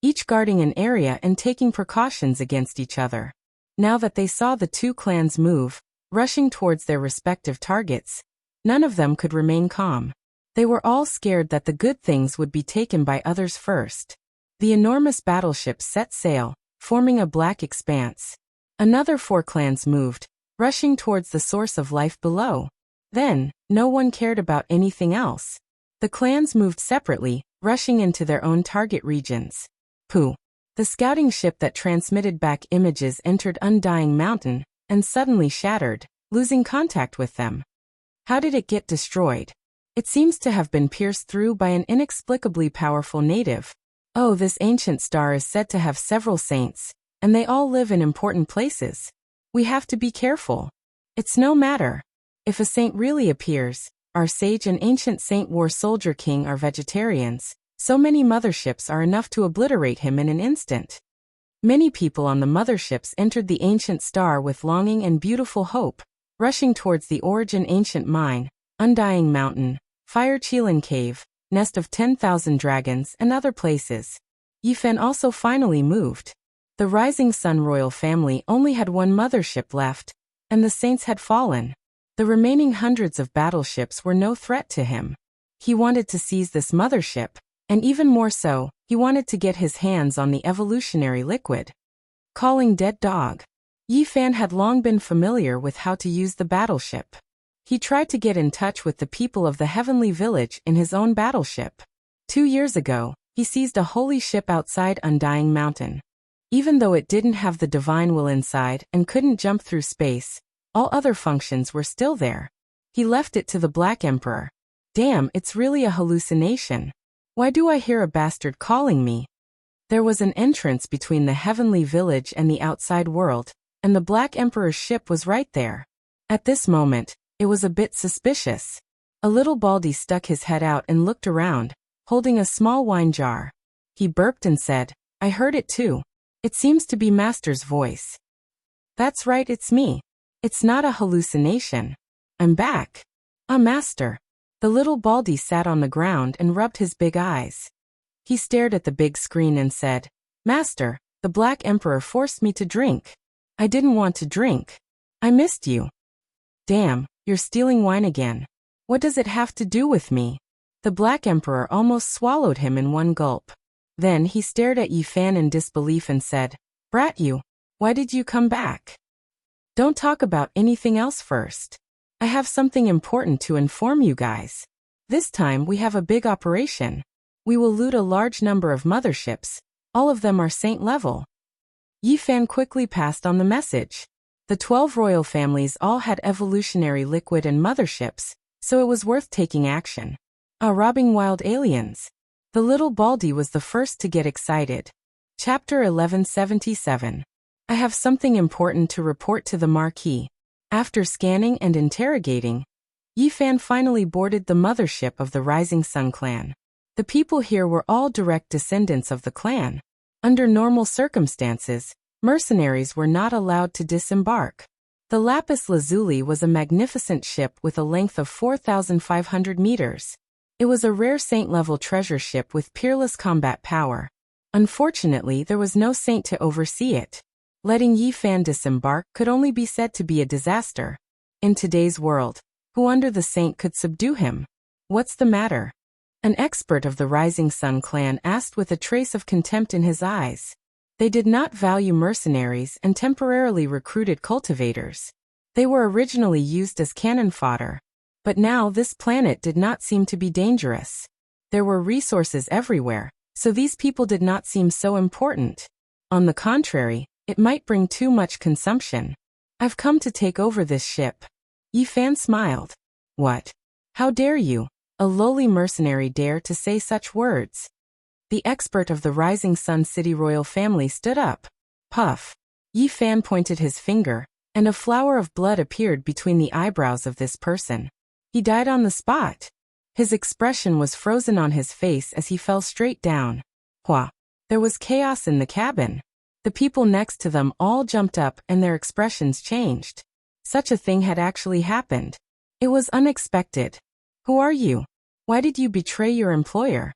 each guarding an area and taking precautions against each other. Now that they saw the 2 clans move, rushing towards their respective targets, none of them could remain calm. They were all scared that the good things would be taken by others first. The enormous battleship set sail, forming a black expanse. Another 4 clans moved, rushing towards the source of life below. Then, no one cared about anything else. The clans moved separately, rushing into their own target regions. Pooh. The scouting ship that transmitted back images entered Undying Mountain, and suddenly shattered, losing contact with them. How did it get destroyed? It seems to have been pierced through by an inexplicably powerful native. Oh, this ancient star is said to have several saints, and they all live in important places. We have to be careful. It's no matter. If a saint really appears, our sage and ancient Saint War Soldier King are vegetarians, so many motherships are enough to obliterate him in an instant. Many people on the motherships entered the ancient star with longing and beautiful hope, rushing towards the Origin Ancient Mine, Undying Mountain, Fire Qilin Cave, Nest of 10,000 Dragons, and other places. Yifan also finally moved. The Rising Sun royal family only had one mothership left, and the saints had fallen. The remaining hundreds of battleships were no threat to him. He wanted to seize this mothership, and even more so, he wanted to get his hands on the evolutionary liquid. Calling dead dog. Yifan had long been familiar with how to use the battleship. He tried to get in touch with the people of the Heavenly Village in his own battleship. 2 years ago, he seized a holy ship outside Undying Mountain. Even though it didn't have the divine will inside and couldn't jump through space, all other functions were still there. He left it to the Black Emperor. Damn, it's really a hallucination. Why do I hear a bastard calling me? There was an entrance between the Heavenly Village and the outside world, and the Black Emperor's ship was right there. At this moment, it was a bit suspicious. A little baldy stuck his head out and looked around, holding a small wine jar. He burped and said, "I heard it too. It seems to be Master's voice." "That's right, it's me. It's not a hallucination. I'm back. Ah, Master." The little baldy sat on the ground and rubbed his big eyes. He stared at the big screen and said, "Master, the Black Emperor forced me to drink. I didn't want to drink. I missed you." "Damn, you're stealing wine again. What does it have to do with me?" The Black Emperor almost swallowed him in one gulp. Then he stared at Yifan in disbelief and said, "Brat you, why did you come back? Don't talk about anything else first. I have something important to inform you guys. This time we have a big operation. We will loot a large number of motherships. All of them are saint level." Yifan quickly passed on the message. The 12 royal families all had evolutionary liquid and motherships, so it was worth taking action. Robbing wild aliens. The little baldy was the first to get excited. Chapter 1177. I have something important to report to the Marquis. After scanning and interrogating, Yifan finally boarded the mothership of the Rising Sun clan. The people here were all direct descendants of the clan. Under normal circumstances, mercenaries were not allowed to disembark. The Lapis Lazuli was a magnificent ship with a length of 4,500 meters. It was a rare saint-level treasure ship with peerless combat power. Unfortunately, there was no saint to oversee it. Letting Yifan disembark could only be said to be a disaster. In today's world, who under the saint could subdue him? What's the matter? An expert of the Rising Sun clan asked with a trace of contempt in his eyes. They did not value mercenaries and temporarily recruited cultivators. They were originally used as cannon fodder. But now this planet did not seem to be dangerous. There were resources everywhere, so these people did not seem so important. On the contrary, it might bring too much consumption. I've come to take over this ship. Yifan smiled. What? How dare you, a lowly mercenary, dare to say such words? The expert of the Rising Sun City royal family stood up. Puff. Yifan pointed his finger, and a flower of blood appeared between the eyebrows of this person. He died on the spot. His expression was frozen on his face as he fell straight down. Hua. There was chaos in the cabin. The people next to them all jumped up and their expressions changed. Such a thing had actually happened. It was unexpected. Who are you? Why did you betray your employer?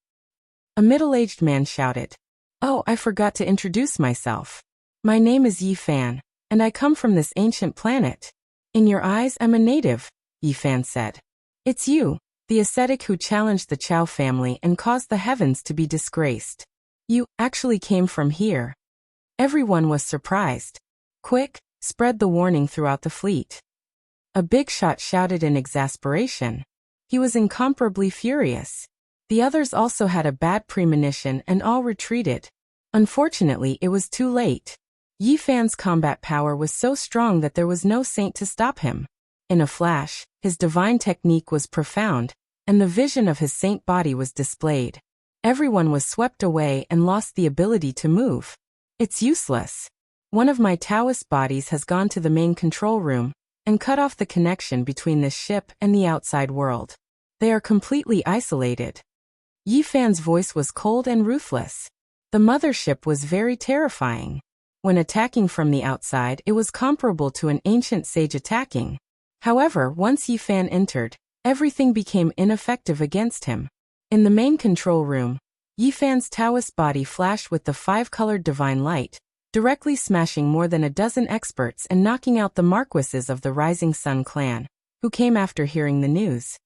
A middle-aged man shouted. Oh, I forgot to introduce myself. My name is Yifan, and I come from this ancient planet. In your eyes, I'm a native, Yifan said. It's you, the ascetic who challenged the Chao family and caused the heavens to be disgraced. You actually came from here. Everyone was surprised. Quick, spread the warning throughout the fleet. A big shot shouted in exasperation. He was incomparably furious. The others also had a bad premonition and all retreated. Unfortunately, it was too late. Yi Fan's combat power was so strong that there was no saint to stop him. In a flash, his divine technique was profound, and the vision of his saint body was displayed. Everyone was swept away and lost the ability to move. It's useless. One of my Taoist bodies has gone to the main control room and cut off the connection between this ship and the outside world. They are completely isolated. Yi Fan's voice was cold and ruthless. The mothership was very terrifying. When attacking from the outside, it was comparable to an ancient sage attacking. However, once Yi Fan entered, everything became ineffective against him. In the main control room, Yi Fan's Taoist body flashed with the 5-colored divine light, directly smashing more than a dozen experts and knocking out the marquises of the Rising Sun clan, who came after hearing the news.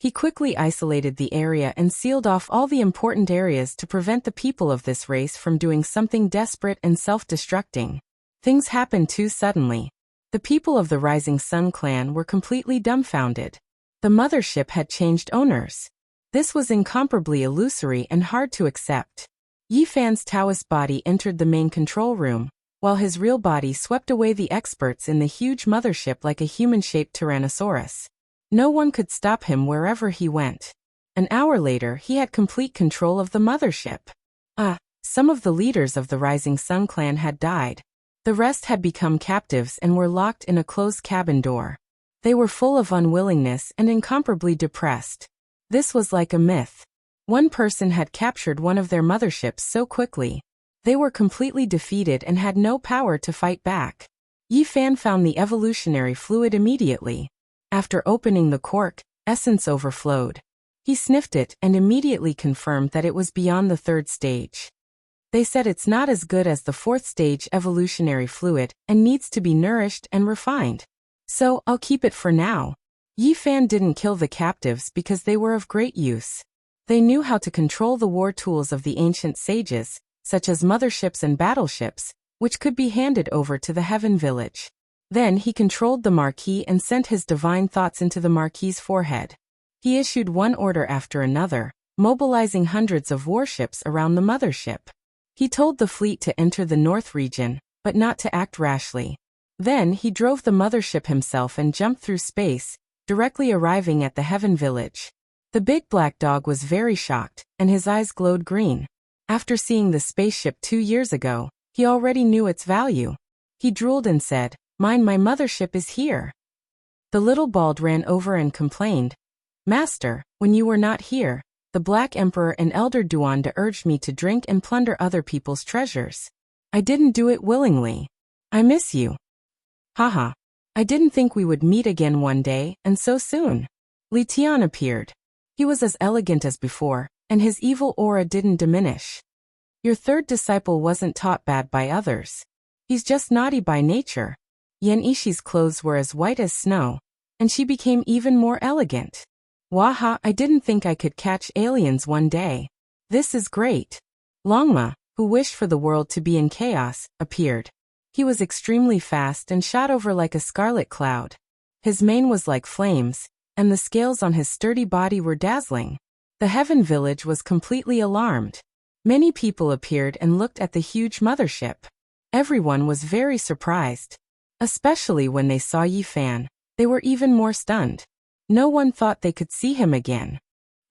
He quickly isolated the area and sealed off all the important areas to prevent the people of this race from doing something desperate and self-destructing. Things happened too suddenly. The people of the Rising Sun clan were completely dumbfounded. The mothership had changed owners. This was incomparably illusory and hard to accept. Yi Fan's Taoist body entered the main control room, while his real body swept away the experts in the huge mothership like a human-shaped Tyrannosaurus. No one could stop him wherever he went. An hour later, he had complete control of the mothership. Some of the leaders of the Rising Sun clan had died. The rest had become captives and were locked in a closed cabin door. They were full of unwillingness and incomparably depressed. This was like a myth. One person had captured one of their motherships so quickly. They were completely defeated and had no power to fight back. Yi Fan found the evolutionary fluid immediately. After opening the cork, essence overflowed. He sniffed it and immediately confirmed that it was beyond the 3rd stage. They said it's not as good as the 4th stage evolutionary fluid and needs to be nourished and refined. So, I'll keep it for now. Yi Fan didn't kill the captives because they were of great use. They knew how to control the war tools of the ancient sages, such as motherships and battleships, which could be handed over to the Heaven Village. Then he controlled the Marquis and sent his divine thoughts into the Marquis's forehead. He issued one order after another, mobilizing hundreds of warships around the mothership. He told the fleet to enter the North region, but not to act rashly. Then he drove the mothership himself and jumped through space, directly arriving at the Heaven Village. The big black dog was very shocked, and his eyes glowed green. After seeing the spaceship 2 years ago, he already knew its value. He drooled and said, my mothership is here." The little bald ran over and complained, "Master, when you were not here, the Black Emperor and Elder Duanda urged me to drink and plunder other people's treasures. I didn't do it willingly. I miss you." "Haha. I didn't think we would meet again one day, and so soon." Li Tian appeared. He was as elegant as before, and his evil aura didn't diminish. "Your 3rd disciple wasn't taught bad by others. He's just naughty by nature." Yan Ishi's clothes were as white as snow, and she became even more elegant. "Waha, I didn't think I could catch aliens one day. This is great." Longma, who wished for the world to be in chaos, appeared. He was extremely fast and shot over like a scarlet cloud. His mane was like flames, and the scales on his sturdy body were dazzling. The Heaven Village was completely alarmed. Many people appeared and looked at the huge mothership. Everyone was very surprised. Especially when they saw Yi Fan, they were even more stunned. No one thought they could see him again.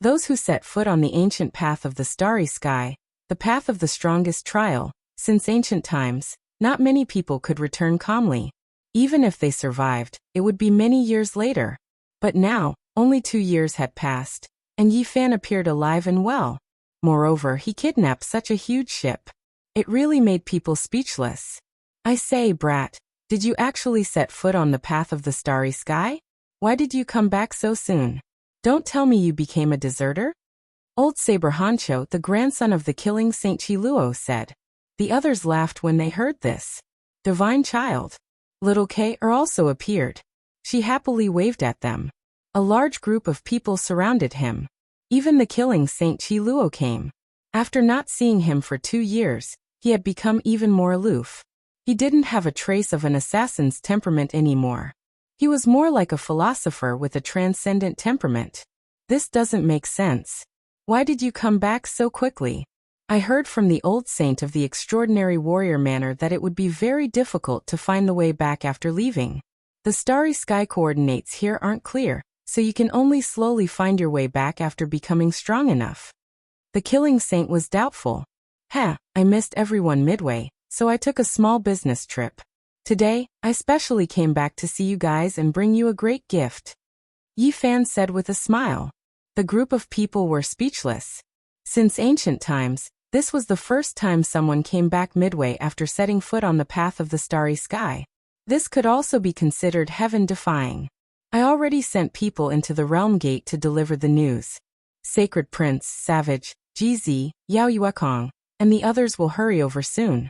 Those who set foot on the ancient path of the starry sky, the path of the strongest trial, since ancient times, not many people could return calmly. Even if they survived, it would be many years later. But now, only 2 years had passed, and Yi Fan appeared alive and well. Moreover, he kidnapped such a huge ship. It really made people speechless. "I say, brat, did you actually set foot on the path of the starry sky? Why did you come back so soon? Don't tell me you became a deserter?" Old Saber Hancho, the grandson of the killing Saint Chiluo, said. The others laughed when they heard this. Divine Child. Little K also appeared. She happily waved at them. A large group of people surrounded him. Even the killing Saint Chiluo came. After not seeing him for 2 years, he had become even more aloof. He didn't have a trace of an assassin's temperament anymore. He was more like a philosopher with a transcendent temperament. "This doesn't make sense. Why did you come back so quickly?" I heard from the old saint of the extraordinary warrior manor that it would be very difficult to find the way back after leaving. The starry sky coordinates here aren't clear, so you can only slowly find your way back after becoming strong enough. The killing saint was doubtful. I missed everyone midway, so I took a small business trip. Today, I specially came back to see you guys and bring you a great gift. Yi Fan said with a smile. The group of people were speechless. Since ancient times, this was the first time someone came back midway after setting foot on the path of the starry sky. This could also be considered heaven-defying. I already sent people into the realm gate to deliver the news. Sacred Prince, Savage, GZ, Yao Yuekong, and the others will hurry over soon.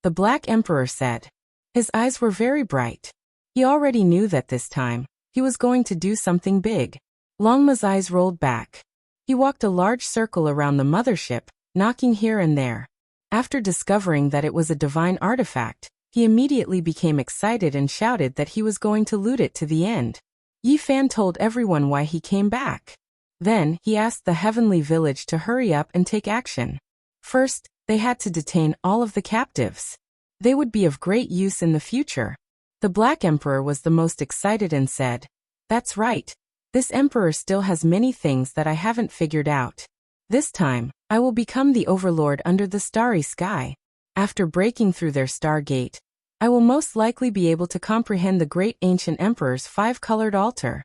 The Black Emperor said. His eyes were very bright. He already knew that this time, he was going to do something big. Longma's eyes rolled back. He walked a large circle around the mothership, knocking here and there. After discovering that it was a divine artifact, he immediately became excited and shouted that he was going to loot it to the end. Yi Fan told everyone why he came back. Then, he asked the heavenly village to hurry up and take action. First, they had to detain all of the captives. They would be of great use in the future. The Black Emperor was the most excited and said, "That's right. This emperor still has many things that I haven't figured out. This time, I will become the overlord under the starry sky. After breaking through their star gate, I will most likely be able to comprehend the great ancient emperor's five-colored altar."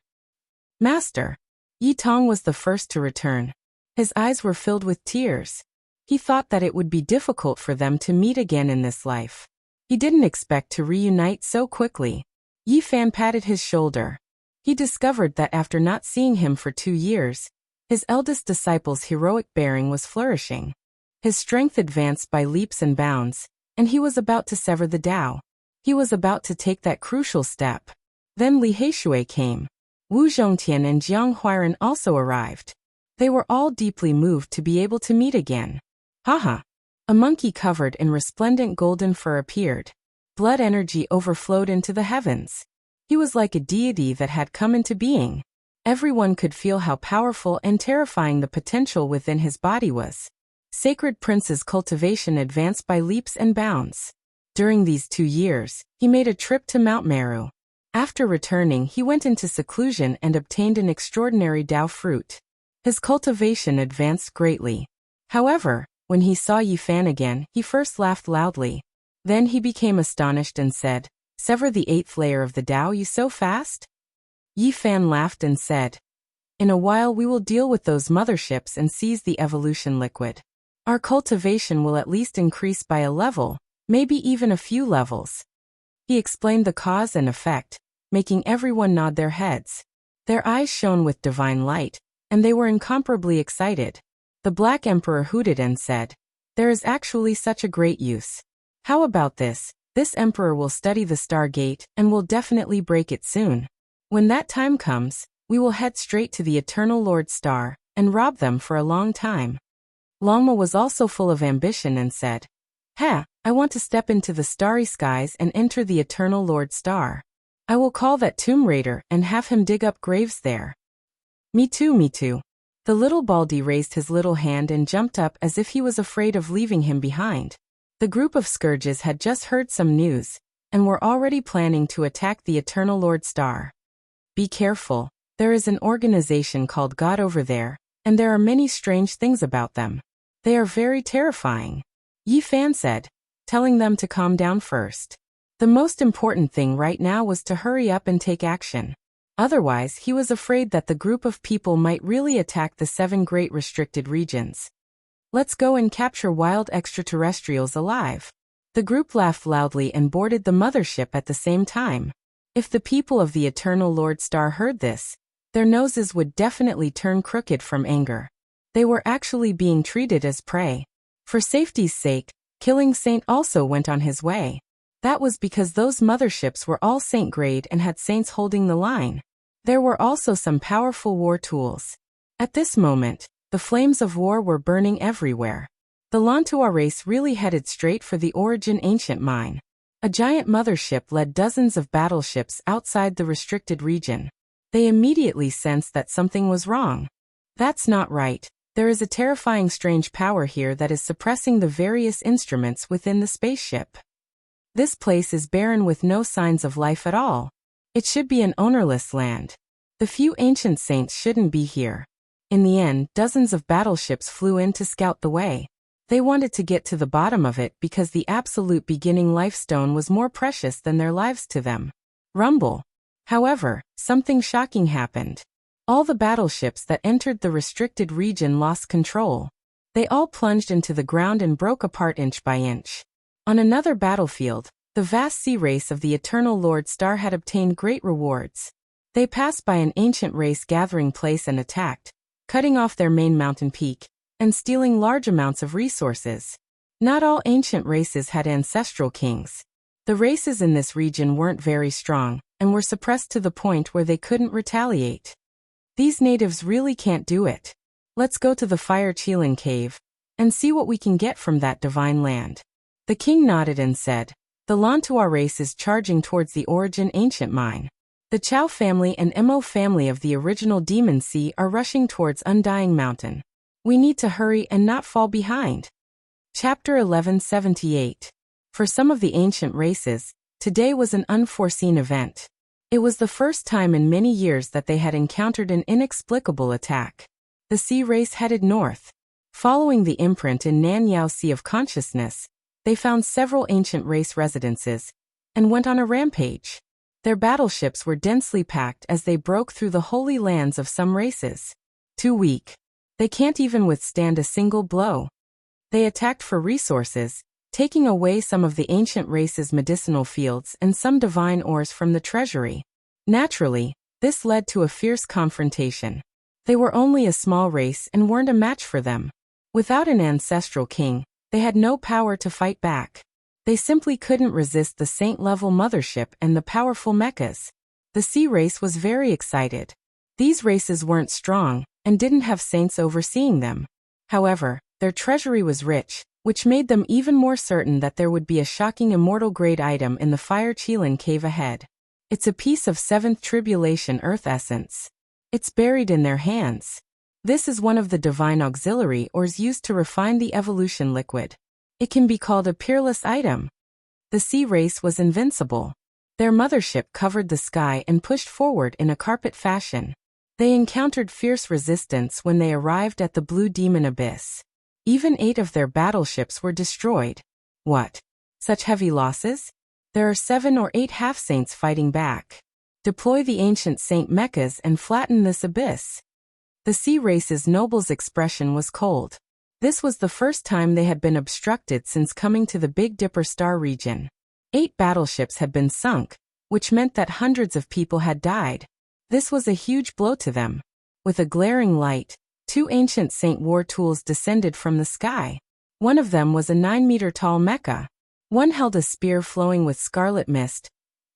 Master. Yi Tong was the first to return. His eyes were filled with tears. He thought that it would be difficult for them to meet again in this life. He didn't expect to reunite so quickly. Yi Fan patted his shoulder. He discovered that after not seeing him for 2 years, his eldest disciple's heroic bearing was flourishing. His strength advanced by leaps and bounds, and he was about to sever the Tao. He was about to take that crucial step. Then Li Heishui came. Wu Zhongtian and Jiang Huairan also arrived. They were all deeply moved to be able to meet again. Haha! A monkey covered in resplendent golden fur appeared. Blood energy overflowed into the heavens. He was like a deity that had come into being. Everyone could feel how powerful and terrifying the potential within his body was. Sacred Prince's cultivation advanced by leaps and bounds. During these 2 years, he made a trip to Mount Meru. After returning, he went into seclusion and obtained an extraordinary Tao fruit. His cultivation advanced greatly. However, when he saw Yi Fan again, he first laughed loudly. Then he became astonished and said, "Sever the 8th layer of the Tao you so fast?" Yi Fan laughed and said, "In a while we will deal with those motherships and seize the evolution liquid. Our cultivation will at least increase by a level, maybe even a few levels." He explained the cause and effect, making everyone nod their heads. Their eyes shone with divine light, and they were incomparably excited. The Black Emperor hooted and said, "There is actually such a great use. How about this? This emperor will study the Star Gate and will definitely break it soon. When that time comes, we will head straight to the Eternal Lord Star and rob them for a long time." Longma was also full of ambition and said, I want to step into the starry skies and enter the Eternal Lord Star. I will call that Tomb Raider and have him dig up graves there." Me too, me too. The little Baldy raised his little hand and jumped up as if he was afraid of leaving him behind. The group of scourges had just heard some news, and were already planning to attack the Eternal Lord Star. "Be careful, there is an organization called God over there, and there are many strange things about them. They are very terrifying," Yi Fan said, telling them to calm down first. The most important thing right now was to hurry up and take action. Otherwise, he was afraid that the group of people might really attack the 7 great restricted regions. "Let's go and capture wild extraterrestrials alive." The group laughed loudly and boarded the mothership at the same time. If the people of the Eternal Lord Star heard this, their noses would definitely turn crooked from anger. They were actually being treated as prey. For safety's sake, Killing Saint also went on his way. That was because those motherships were all saint grade and had saints holding the line. There were also some powerful war tools. At this moment, the flames of war were burning everywhere. The Lantua race really headed straight for the Origin Ancient Mine. A giant mothership led dozens of battleships outside the restricted region. They immediately sensed that something was wrong. That's not right. There is a terrifying strange power here that is suppressing the various instruments within the spaceship. This place is barren with no signs of life at all. It should be an ownerless land. The few ancient saints shouldn't be here. In the end, dozens of battleships flew in to scout the way. They wanted to get to the bottom of it because the absolute beginning lifestone was more precious than their lives to them. Rumble. However, something shocking happened. All the battleships that entered the restricted region lost control. They all plunged into the ground and broke apart inch by inch. On another battlefield, the vast sea race of the Eternal Lord Star had obtained great rewards. They passed by an ancient race gathering place and attacked, cutting off their main mountain peak, and stealing large amounts of resources. Not all ancient races had ancestral kings. The races in this region weren't very strong, and were suppressed to the point where they couldn't retaliate. These natives really can't do it. Let's go to the Fire Qilin cave, and see what we can get from that divine land. The king nodded and said, the Lantua race is charging towards the Origin ancient mine. The Chao family and Mo family of the original Demon Sea are rushing towards Undying Mountain. We need to hurry and not fall behind. Chapter 1178. For some of the ancient races, today was an unforeseen event. It was the first time in many years that they had encountered an inexplicable attack. The sea race headed north. Following the imprint in Nanyao Sea of Consciousness, they found several ancient race residences, and went on a rampage. Their battleships were densely packed as they broke through the holy lands of some races. Too weak. They can't even withstand a single blow. They attacked for resources, taking away some of the ancient race's medicinal fields and some divine ores from the treasury. Naturally, this led to a fierce confrontation. They were only a small race and weren't a match for them. Without an ancestral king, they had no power to fight back. They simply couldn't resist the saint-level mothership and the powerful mechas. The sea race was very excited. These races weren't strong, and didn't have saints overseeing them. However, their treasury was rich, which made them even more certain that there would be a shocking immortal-grade item in the Fire Qilin cave ahead. It's a piece of 7th Tribulation Earth essence. It's buried in their hands. This is one of the divine auxiliary ores used to refine the evolution liquid. It can be called a peerless item. The sea race was invincible. Their mothership covered the sky and pushed forward in a carpet fashion. They encountered fierce resistance when they arrived at the Blue Demon Abyss. Even 8 of their battleships were destroyed. What? Such heavy losses? There are 7 or 8 half-saints fighting back. Deploy the ancient saint mechas and flatten this abyss. The sea race's noble's expression was cold. This was the first time they had been obstructed since coming to the Big Dipper star region. 8 battleships had been sunk, which meant that hundreds of people had died. This was a huge blow to them. With a glaring light, 2 ancient saint war tools descended from the sky. One of them was a 9-meter-tall mecha. One held a spear flowing with scarlet mist,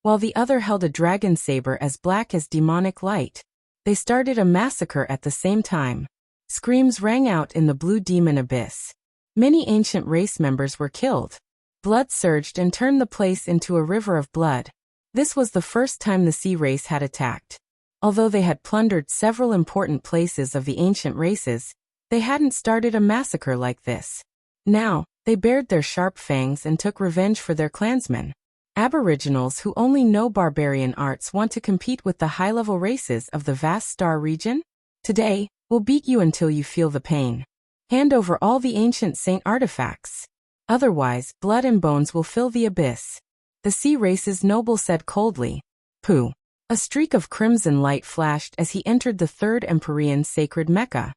while the other held a dragon saber as black as demonic light. They started a massacre at the same time. Screams rang out in the Blue Demon Abyss. Many ancient race members were killed. Blood surged and turned the place into a river of blood. This was the first time the sea race had attacked. Although they had plundered several important places of the ancient races, they hadn't started a massacre like this. Now, they bared their sharp fangs and took revenge for their clansmen. Aboriginals who only know barbarian arts want to compete with the high-level races of the vast star region? Today, we'll beat you until you feel the pain. Hand over all the ancient saint artifacts. Otherwise, blood and bones will fill the abyss. The sea race's noble said coldly. Pooh. A streak of crimson light flashed as he entered the 3rd Empyrean sacred Mecha.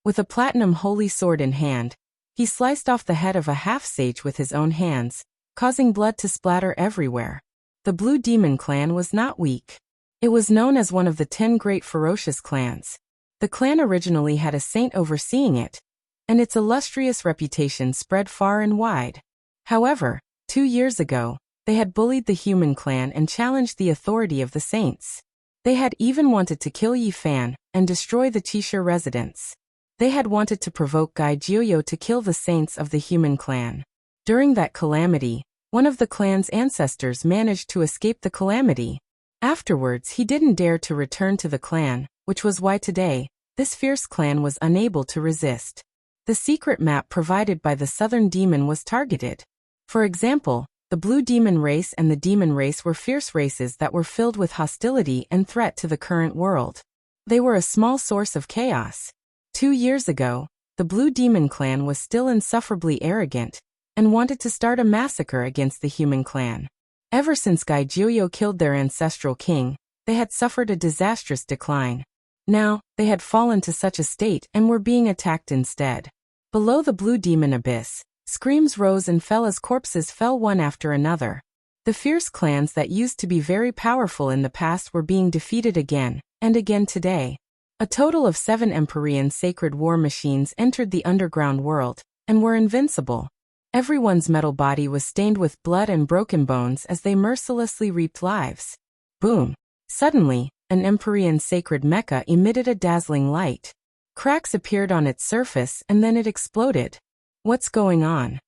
With a platinum holy sword in hand, he sliced off the head of a half-sage with his own hands, causing blood to splatter everywhere. The Blue Demon clan was not weak. It was known as one of the 10 great ferocious clans. The clan originally had a saint overseeing it, and its illustrious reputation spread far and wide. However, 2 years ago, they had bullied the human clan and challenged the authority of the saints. They had even wanted to kill Yi Fan and destroy the Qishir residence. They had wanted to provoke Gai Jiuyo to kill the saints of the human clan. During that calamity, one of the clan's ancestors managed to escape the calamity. Afterwards, he didn't dare to return to the clan, which was why today, This fierce clan was unable to resist. The secret map provided by the Southern Demon was targeted. For example, the Blue Demon race and the Demon race were fierce races that were filled with hostility and threat to the current world. They were a small source of chaos. 2 years ago, the Blue Demon clan was still insufferably arrogant and wanted to start a massacre against the human clan. Ever since Gaijioyo killed their ancestral king, they had suffered a disastrous decline. Now, they had fallen to such a state and were being attacked instead. Below the Blue Demon abyss, screams rose and fell as corpses fell one after another. The fierce clans that used to be very powerful in the past were being defeated again and again today. A total of 7 Empyrean sacred war machines entered the underground world and were invincible. Everyone's metal body was stained with blood and broken bones as they mercilessly reaped lives. Boom! Suddenly, an Empyrean sacred mecha emitted a dazzling light. Cracks appeared on its surface and then it exploded. What's going on?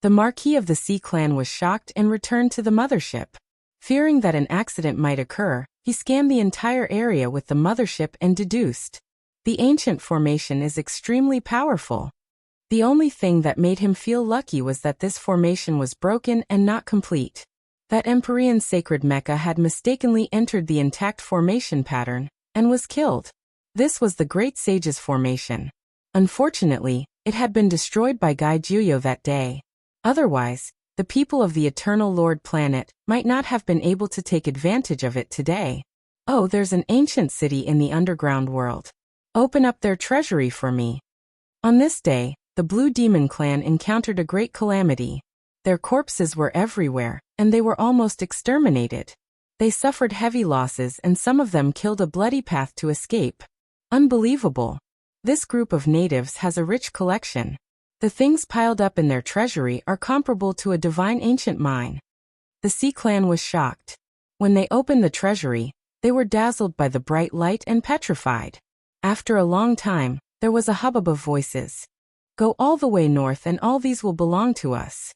The Marquis of the Sea clan was shocked and returned to the mothership. Fearing that an accident might occur, he scanned the entire area with the mothership and deduced. The ancient formation is extremely powerful. The only thing that made him feel lucky was that this formation was broken and not complete. That Empyrean sacred mecha had mistakenly entered the intact formation pattern and was killed. This was the Great Sage's formation. Unfortunately, it had been destroyed by Gaijioyo that day. Otherwise, the people of the Eternal Lord planet might not have been able to take advantage of it today. Oh, there's an ancient city in the underground world. Open up their treasury for me. On this day, the Blue Demon clan encountered a great calamity. Their corpses were everywhere, and they were almost exterminated. They suffered heavy losses and some of them killed a bloody path to escape. Unbelievable. This group of natives has a rich collection. The things piled up in their treasury are comparable to a divine ancient mine. The Sea clan was shocked. When they opened the treasury, they were dazzled by the bright light and petrified. After a long time, there was a hubbub of voices. Go all the way north and all these will belong to us.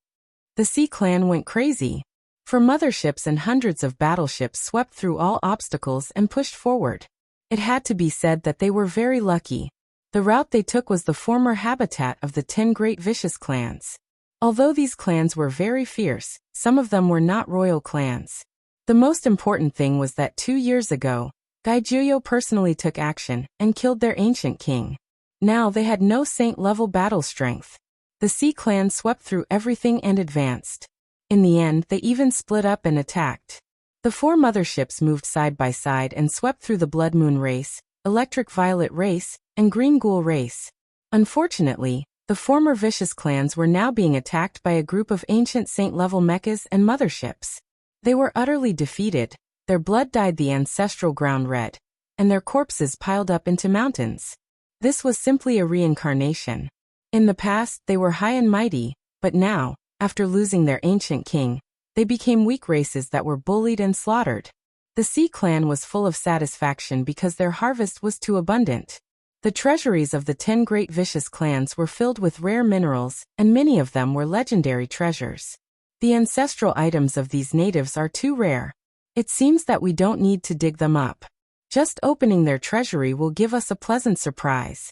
The Sea clan went crazy. For motherships and hundreds of battleships swept through all obstacles and pushed forward. It had to be said that they were very lucky. The route they took was the former habitat of the 10 great vicious clans. Although these clans were very fierce, some of them were not royal clans. The most important thing was that 2 years ago, Gaijioyo personally took action and killed their ancient king. Now they had no saint-level battle strength. The Sea clan swept through everything and advanced. In the end, they even split up and attacked. The 4 motherships moved side by side and swept through the Blood Moon race, Electric Violet race, and Green Ghoul race. Unfortunately, the former vicious clans were now being attacked by a group of ancient saint-level mechas and motherships. They were utterly defeated, their blood dyed the ancestral ground red, and their corpses piled up into mountains. This was simply a reincarnation. In the past, they were high and mighty, but now, after losing their ancient king, they became weak races that were bullied and slaughtered. The Sea clan was full of satisfaction because their harvest was too abundant. The treasuries of the 10 great vicious clans were filled with rare minerals, and many of them were legendary treasures. The ancestral items of these natives are too rare. It seems that we don't need to dig them up. Just opening their treasury will give us a pleasant surprise.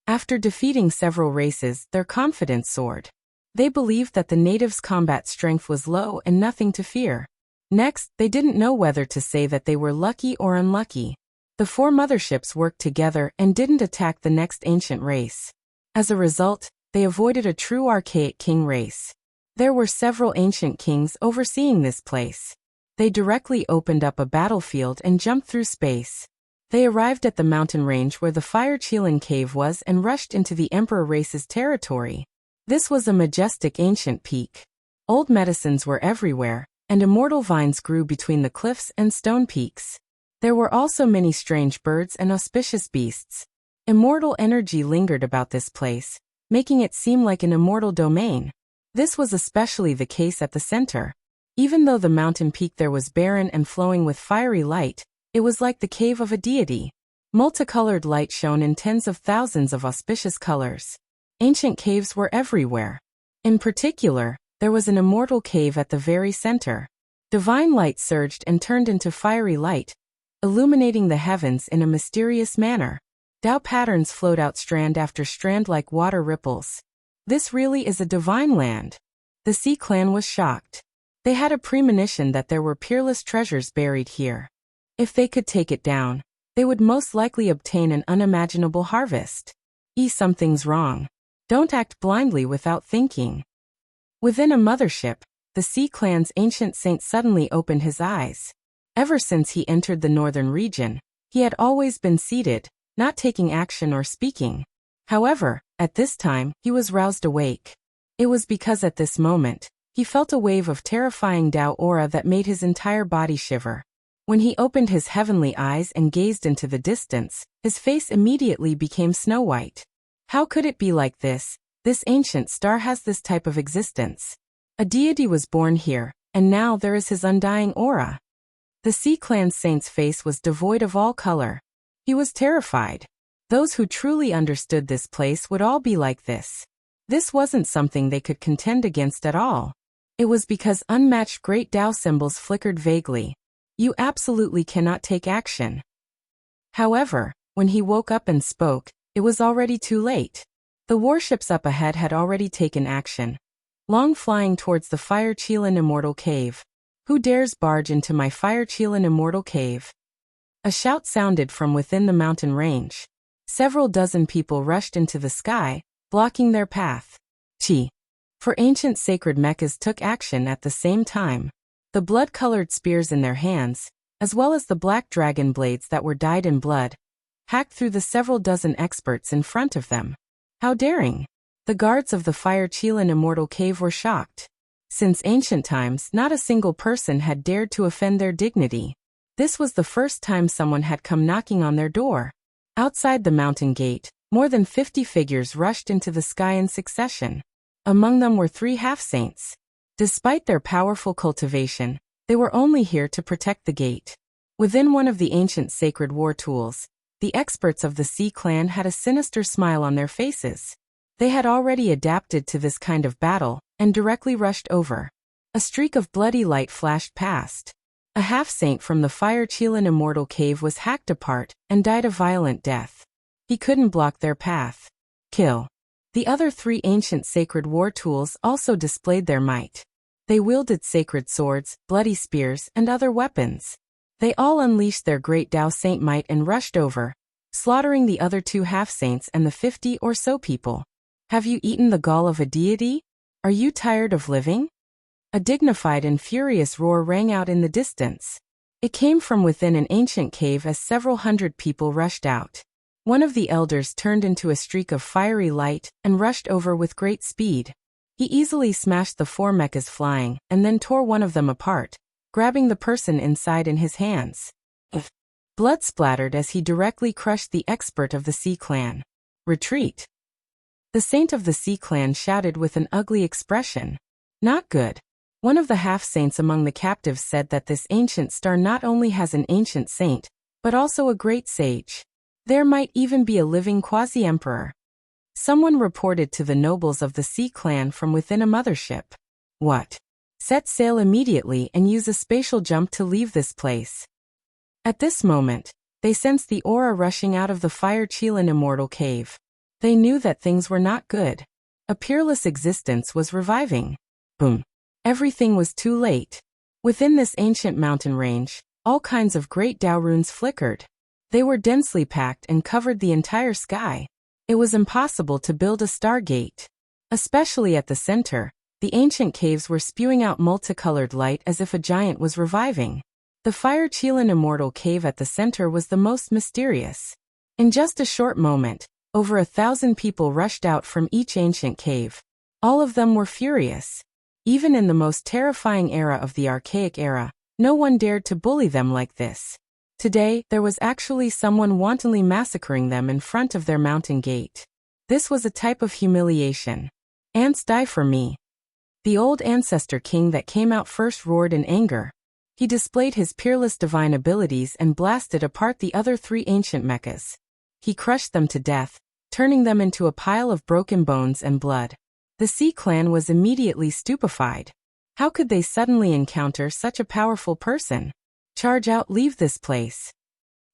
After defeating several races, their confidence soared. They believed that the natives' combat strength was low and nothing to fear. Next, they didn't know whether to say that they were lucky or unlucky. The 4 motherships worked together and didn't attack the next ancient race. As a result, they avoided a true archaic king race. There were several ancient kings overseeing this place. They directly opened up a battlefield and jumped through space. They arrived at the mountain range where the Fire Chelan cave was and rushed into the Emperor race's territory. This was a majestic ancient peak. Old medicines were everywhere, and immortal vines grew between the cliffs and stone peaks. There were also many strange birds and auspicious beasts. Immortal energy lingered about this place, making it seem like an immortal domain. This was especially the case at the center. Even though the mountain peak there was barren and flowing with fiery light, it was like the cave of a deity. Multicolored light shone in tens of thousands of auspicious colors. Ancient caves were everywhere. In particular, there was an immortal cave at the very center. Divine light surged and turned into fiery light, illuminating the heavens in a mysterious manner. Dao patterns flowed out strand after strand like water ripples. This really is a divine land. The Sea Clan was shocked. They had a premonition that there were peerless treasures buried here. If they could take it down, they would most likely obtain an unimaginable harvest. Something's wrong. Don't act blindly without thinking. Within a mothership, the Sea Clan's ancient saint suddenly opened his eyes. Ever since he entered the northern region, he had always been seated, not taking action or speaking. However, at this time, he was roused awake. It was because at this moment, he felt a wave of terrifying Dao aura that made his entire body shiver. When he opened his heavenly eyes and gazed into the distance, his face immediately became snow-white. How could it be like this? This ancient star has this type of existence. A deity was born here, and now there is his undying aura. The Sea Clan saint's face was devoid of all color. He was terrified. Those who truly understood this place would all be like this. This wasn't something they could contend against at all. It was because unmatched great Tao symbols flickered vaguely. You absolutely cannot take action. However, when he woke up and spoke, it was already too late. The warships up ahead had already taken action, long flying towards the Fire Qilin Immortal Cave. Who dares barge into my Fire Qilin Immortal Cave? A shout sounded from within the mountain range. Several dozen people rushed into the sky, blocking their path. For ancient sacred mechas took action at the same time. The blood-colored spears in their hands, as well as the black dragon blades that were dyed in blood, hacked through the several dozen experts in front of them. How daring! The guards of the Fire Qilin Immortal Cave were shocked. Since ancient times, not a single person had dared to offend their dignity. This was the first time someone had come knocking on their door. Outside the mountain gate, more than 50 figures rushed into the sky in succession. Among them were 3 half-saints. Despite their powerful cultivation, they were only here to protect the gate. Within one of the ancient sacred war tools, the experts of the Sea Clan had a sinister smile on their faces. They had already adapted to this kind of battle, and directly rushed over. A streak of bloody light flashed past. A half-saint from the Fire Qilin Immortal Cave was hacked apart, and died a violent death. He couldn't block their path. Kill. The other 3 ancient sacred war tools also displayed their might. They wielded sacred swords, bloody spears, and other weapons. They all unleashed their great Tao Saint might and rushed over, slaughtering the other 2 half-saints and the 50 or so people. Have you eaten the gall of a deity? Are you tired of living? A dignified and furious roar rang out in the distance. It came from within an ancient cave as several hundred people rushed out. One of the elders turned into a streak of fiery light and rushed over with great speed. He easily smashed the 4 mechas flying and then tore one of them apart, grabbing the person inside in his hands. Blood splattered as he directly crushed the expert of the Sea Clan. Retreat. The saint of the Sea Clan shouted with an ugly expression. Not good. One of the half-saints among the captives said that this ancient star not only has an ancient saint, but also a great sage. There might even be a living quasi-emperor. Someone reported to the nobles of the Sea Clan from within a mothership. What? Set sail immediately and use a spatial jump to leave this place. At this moment, they sensed the aura rushing out of the Fire Qilin Immortal Cave. They knew that things were not good. A peerless existence was reviving. Boom. Everything was too late. Within this ancient mountain range, all kinds of great Tao runes flickered. They were densely packed and covered the entire sky. It was impossible to build a stargate. Especially at the center, the ancient caves were spewing out multicolored light as if a giant was reviving. The Fire Qilin Immortal Cave at the center was the most mysterious. In just a short moment, over 1,000 people rushed out from each ancient cave. All of them were furious. Even in the most terrifying era of the Archaic era, no one dared to bully them like this. Today, there was actually someone wantonly massacring them in front of their mountain gate. This was a type of humiliation. Ants die for me. The old ancestor king that came out first roared in anger. He displayed his peerless divine abilities and blasted apart the other 3 ancient mechas. He crushed them to death, turning them into a pile of broken bones and blood. The Sea Clan was immediately stupefied. How could they suddenly encounter such a powerful person? Charge out, leave this place.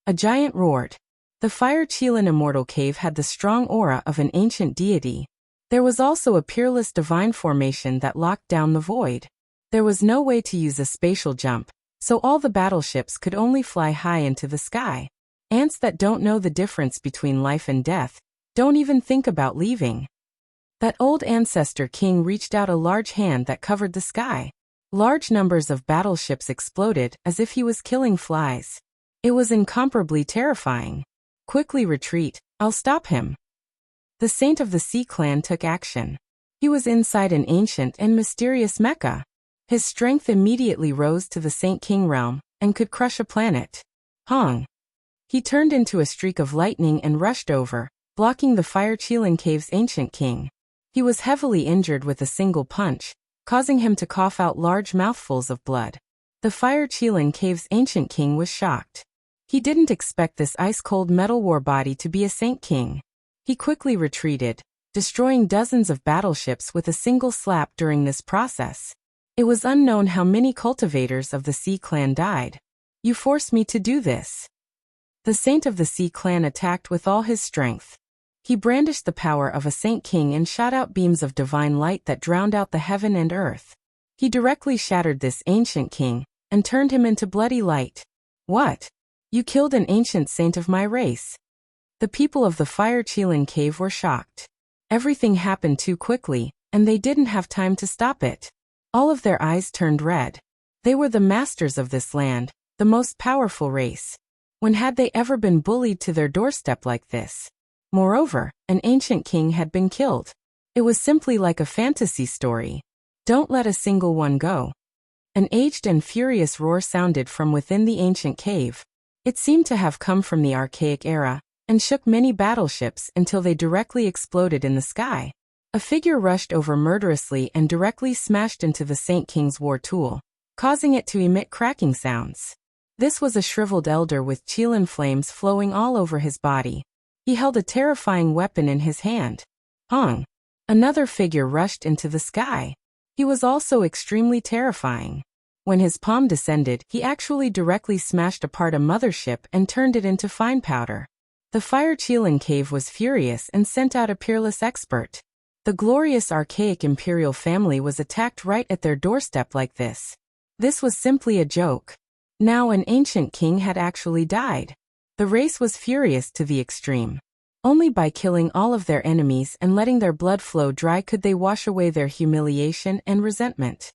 A giant roared. The Fire Qilin Immortal Cave had the strong aura of an ancient deity. There was also a peerless divine formation that locked down the void. There was no way to use a spatial jump, so all the battleships could only fly high into the sky. Ants that don't know the difference between life and death don't even think about leaving. That old ancestor king reached out a large hand that covered the sky. Large numbers of battleships exploded as if he was killing flies. It was incomparably terrifying. Quickly retreat, I'll stop him. The Saint of the Sea clan took action. He was inside an ancient and mysterious mecha. His strength immediately rose to the Saint King realm and could crush a planet. Hong. He turned into a streak of lightning and rushed over, blocking the Fire Qilin Cave's ancient king. He was heavily injured with a single punch, causing him to cough out large mouthfuls of blood. The Fire Qilin Cave's ancient king was shocked. He didn't expect this ice-cold metal war body to be a Saint King. He quickly retreated, destroying dozens of battleships with a single slap during this process. It was unknown how many cultivators of the Sea clan died. You forced me to do this. The Saint of the Sea clan attacked with all his strength. He brandished the power of a Saint King and shot out beams of divine light that drowned out the heaven and earth. He directly shattered this ancient king and turned him into bloody light. What? You killed an ancient saint of my race. The people of the Fire Qilin Cave were shocked. Everything happened too quickly, and they didn't have time to stop it. All of their eyes turned red. They were the masters of this land, the most powerful race. When had they ever been bullied to their doorstep like this? Moreover, an ancient king had been killed. It was simply like a fantasy story. Don't let a single one go. An aged and furious roar sounded from within the ancient cave. It seemed to have come from the archaic era, and shook many battleships until they directly exploded in the sky. A figure rushed over murderously and directly smashed into the Saint King's war tool, causing it to emit cracking sounds. This was a shriveled elder with Qilin flames flowing all over his body. He held a terrifying weapon in his hand. Hong. Another figure rushed into the sky. He was also extremely terrifying. When his palm descended, he actually directly smashed apart a mothership and turned it into fine powder. The Fire Qilin Cave was furious and sent out a peerless expert. The glorious archaic imperial family was attacked right at their doorstep like this. This was simply a joke. Now an ancient king had actually died. The race was furious to the extreme. Only by killing all of their enemies and letting their blood flow dry could they wash away their humiliation and resentment.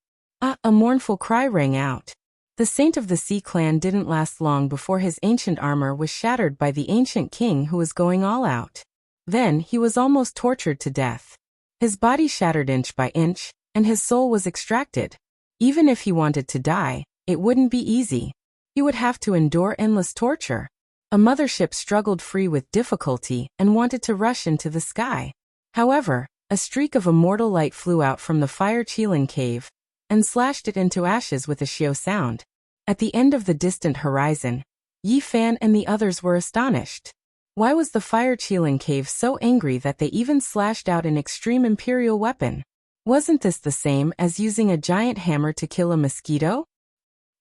A mournful cry rang out. The Saint of the Sea clan didn't last long before his ancient armor was shattered by the ancient king who was going all out. Then he was almost tortured to death. His body shattered inch by inch, and his soul was extracted. Even if he wanted to die, it wouldn't be easy. He would have to endure endless torture. A mothership struggled free with difficulty and wanted to rush into the sky. However, a streak of immortal light flew out from the Fire Qilin Cave and slashed it into ashes with a shio sound. At the end of the distant horizon, Yi Fan and the others were astonished. Why was the Fire Qilin Cave so angry that they even slashed out an extreme imperial weapon? Wasn't this the same as using a giant hammer to kill a mosquito?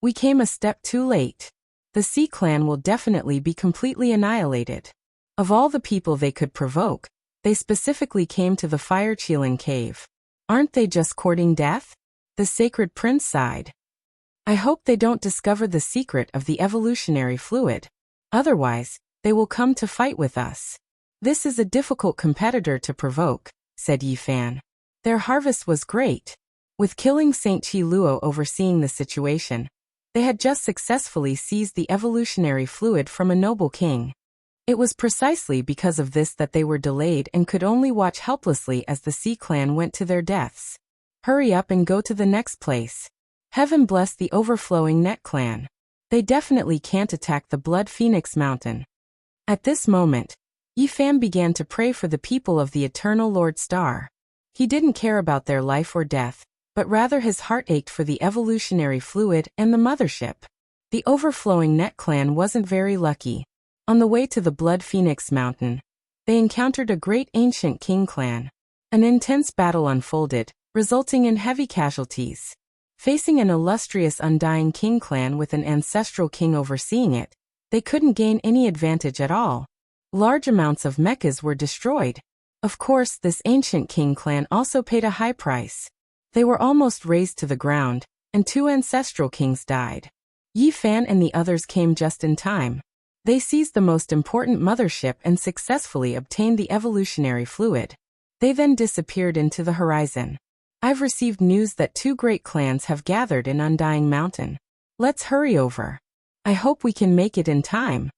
We came a step too late. The Sea clan will definitely be completely annihilated. Of all the people they could provoke, they specifically came to the Fire Qilin Cave. Aren't they just courting death? The Sacred Prince sighed. I hope they don't discover the secret of the evolutionary fluid. Otherwise, they will come to fight with us. This is a difficult competitor to provoke, said Yi Fan. Their harvest was great. With killing Saint Qi Luo overseeing the situation, they had just successfully seized the evolutionary fluid from a noble king. It was precisely because of this that they were delayed and could only watch helplessly as the Sea clan went to their deaths. Hurry up and go to the next place. Heaven bless the overflowing Net clan. They definitely can't attack the Blood Phoenix Mountain. At this moment, Yi Fan began to pray for the people of the Eternal Lord Star. He didn't care about their life or death, but rather his heart ached for the evolutionary fluid and the mothership. The overflowing Net clan wasn't very lucky. On the way to the Blood Phoenix Mountain, they encountered a great ancient king clan. An intense battle unfolded, resulting in heavy casualties. Facing an illustrious undying king clan with an ancestral king overseeing it, they couldn't gain any advantage at all. Large amounts of mechas were destroyed. Of course, this ancient king clan also paid a high price. They were almost razed to the ground, and 2 ancestral kings died. Yi Fan and the others came just in time. They seized the most important mothership and successfully obtained the evolutionary fluid. They then disappeared into the horizon. I've received news that 2 great clans have gathered in Undying Mountain. Let's hurry over. I hope we can make it in time.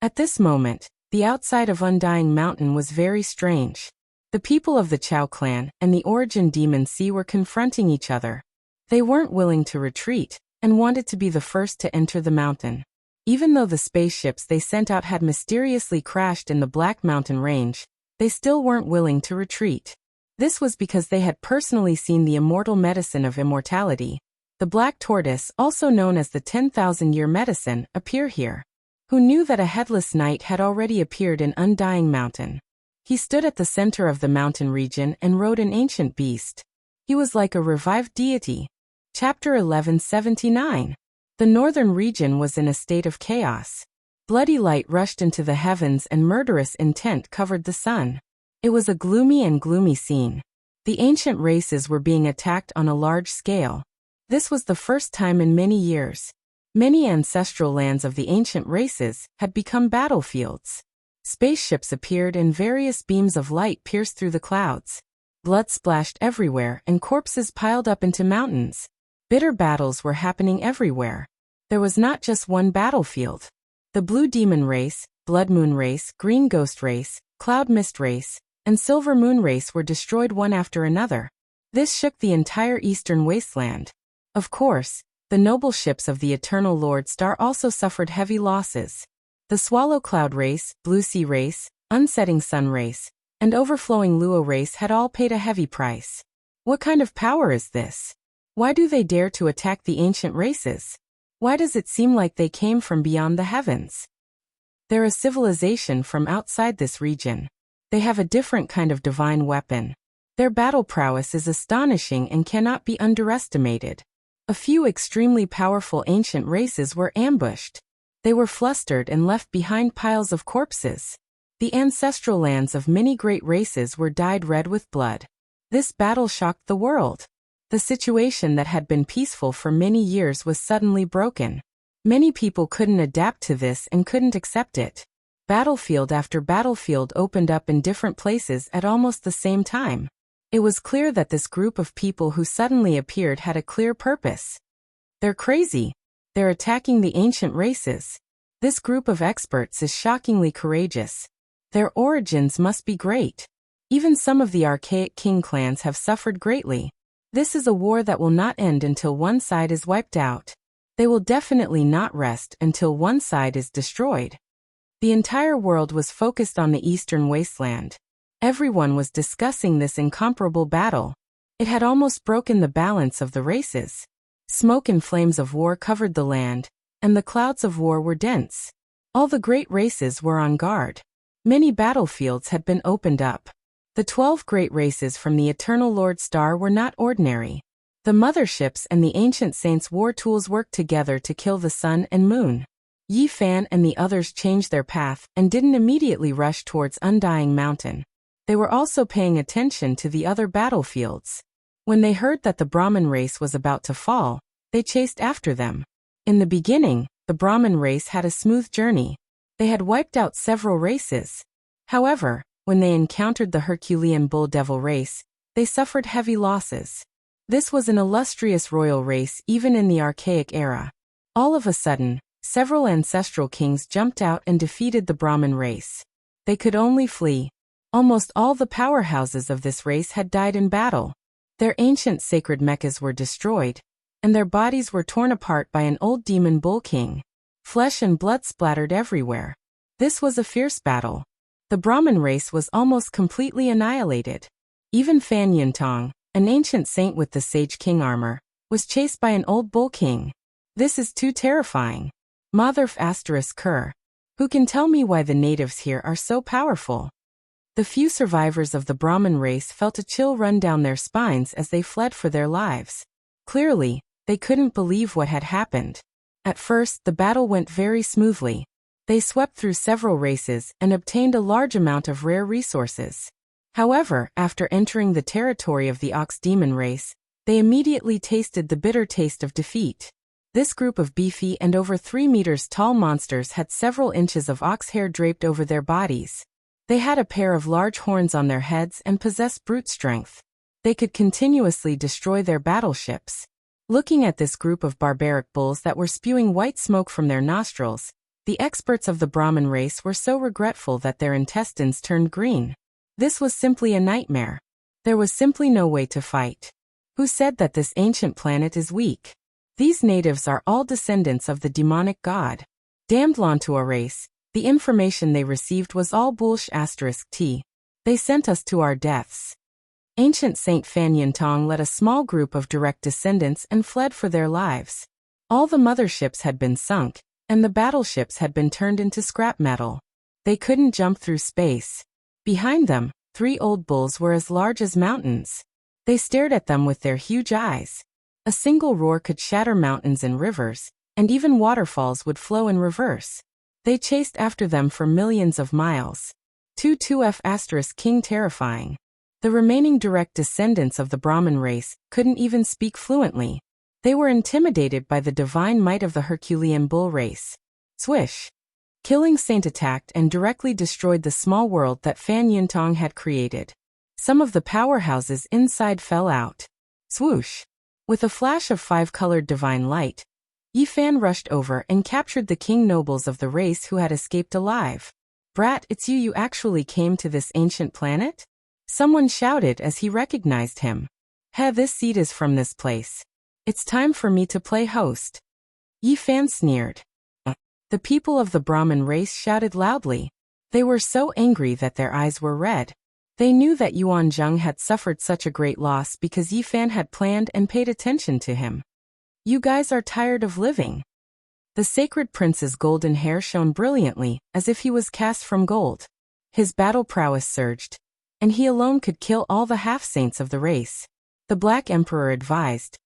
At this moment, the outside of Undying Mountain was very strange. The people of the Chao clan and the Origin Demon Sea were confronting each other. They weren't willing to retreat, and wanted to be the first to enter the mountain. Even though the spaceships they sent out had mysteriously crashed in the Black Mountain Range, they still weren't willing to retreat. This was because they had personally seen the immortal medicine of immortality, the Black Tortoise, also known as the 10,000-year medicine, appear here. Who knew that a headless knight had already appeared in Undying Mountain? He stood at the center of the mountain region and rode an ancient beast. He was like a revived deity. Chapter 1179. The northern region was in a state of chaos. Bloody light rushed into the heavens and murderous intent covered the sun. It was a gloomy scene. The ancient races were being attacked on a large scale. This was the first time in many years. Many ancestral lands of the ancient races had become battlefields. Spaceships appeared and various beams of light pierced through the clouds. Blood splashed everywhere and corpses piled up into mountains. Bitter battles were happening everywhere. There was not just one battlefield. The Blue Demon Race, Blood Moon Race, Green Ghost Race, Cloud Mist Race, and Silver Moon Race were destroyed one after another. This shook the entire eastern wasteland. Of course, the noble ships of the Eternal Lord Star also suffered heavy losses. The Swallow Cloud Race, Blue Sea Race, Unsetting Sun Race, and Overflowing Luo Race had all paid a heavy price. What kind of power is this? Why do they dare to attack the ancient races? Why does it seem like they came from beyond the heavens? They're a civilization from outside this region. They have a different kind of divine weapon. Their battle prowess is astonishing and cannot be underestimated. A few extremely powerful ancient races were ambushed. They were flustered and left behind piles of corpses. The ancestral lands of many great races were dyed red with blood. This battle shocked the world. The situation that had been peaceful for many years was suddenly broken. Many people couldn't adapt to this and couldn't accept it. Battlefield after battlefield opened up in different places at almost the same time. It was clear that this group of people who suddenly appeared had a clear purpose. They're crazy. They're attacking the ancient races. This group of experts is shockingly courageous. Their origins must be great. Even some of the archaic king clans have suffered greatly. This is a war that will not end until one side is wiped out. They will definitely not rest until one side is destroyed. The entire world was focused on the eastern wasteland. Everyone was discussing this incomparable battle. It had almost broken the balance of the races. Smoke and flames of war covered the land, and the clouds of war were dense. All the great races were on guard. Many battlefields had been opened up. The 12 great races from the Eternal Lord Star were not ordinary. The motherships and the ancient saints' war tools worked together to kill the sun and moon. Yi Fan and the others changed their path and didn't immediately rush towards Undying Mountain. They were also paying attention to the other battlefields. When they heard that the Brahmin race was about to fall, they chased after them. In the beginning, the Brahmin race had a smooth journey. They had wiped out several races. However, when they encountered the Herculean Bull Devil race, they suffered heavy losses. This was an illustrious royal race even in the archaic era. All of a sudden, several ancestral kings jumped out and defeated the Brahmin race. They could only flee. Almost all the powerhouses of this race had died in battle. Their ancient sacred mechas were destroyed, and their bodies were torn apart by an old demon bull king. Flesh and blood splattered everywhere. This was a fierce battle. The Brahmin race was almost completely annihilated. Even Fan Yuntong, an ancient saint with the Sage King armor, was chased by an old bull king. This is too terrifying. Motherf ****. Who can tell me why the natives here are so powerful? The few survivors of the Brahmin race felt a chill run down their spines as they fled for their lives. Clearly, they couldn't believe what had happened. At first, the battle went very smoothly. They swept through several races and obtained a large amount of rare resources. However, after entering the territory of the Ox Demon race, they immediately tasted the bitter taste of defeat. This group of beefy and over 3 meters tall monsters had several inches of ox hair draped over their bodies. They had a pair of large horns on their heads and possessed brute strength. They could continuously destroy their battleships. Looking at this group of barbaric bulls that were spewing white smoke from their nostrils, the experts of the Brahmin race were so regretful that their intestines turned green. This was simply a nightmare. There was simply no way to fight. Who said that this ancient planet is weak? These natives are all descendants of the demonic god. Damned Lantua race, the information they received was all bullsh*t. They sent us to our deaths. Ancient Saint Fan Yintong led a small group of direct descendants and fled for their lives. All the motherships had been sunk, and the battleships had been turned into scrap metal. They couldn't jump through space. Behind them, 3 old bulls were as large as mountains. They stared at them with their huge eyes. A single roar could shatter mountains and rivers, and even waterfalls would flow in reverse. They chased after them for millions of miles. 2F** King terrifying. The remaining direct descendants of the Brahmin race couldn't even speak fluently. They were intimidated by the divine might of the Herculean bull race. Swish! Killing Saint attacked and directly destroyed the small world that Fan Yintong had created. Some of the powerhouses inside fell out. Swoosh! With a flash of 5-colored divine light, Yi Fan rushed over and captured the king nobles of the race who had escaped alive. Brat, it's you actually came to this ancient planet? Someone shouted as he recognized him. This seed is from this place. It's time for me to play host. Yi Fan sneered. The people of the Brahmin race shouted loudly. They were so angry that their eyes were red. They knew that Yuan Zheng had suffered such a great loss because Yi Fan had planned and paid attention to him. You guys are tired of living. The sacred prince's golden hair shone brilliantly, as if he was cast from gold. His battle prowess surged, and he alone could kill all the half-saints of the race. The Black Emperor advised,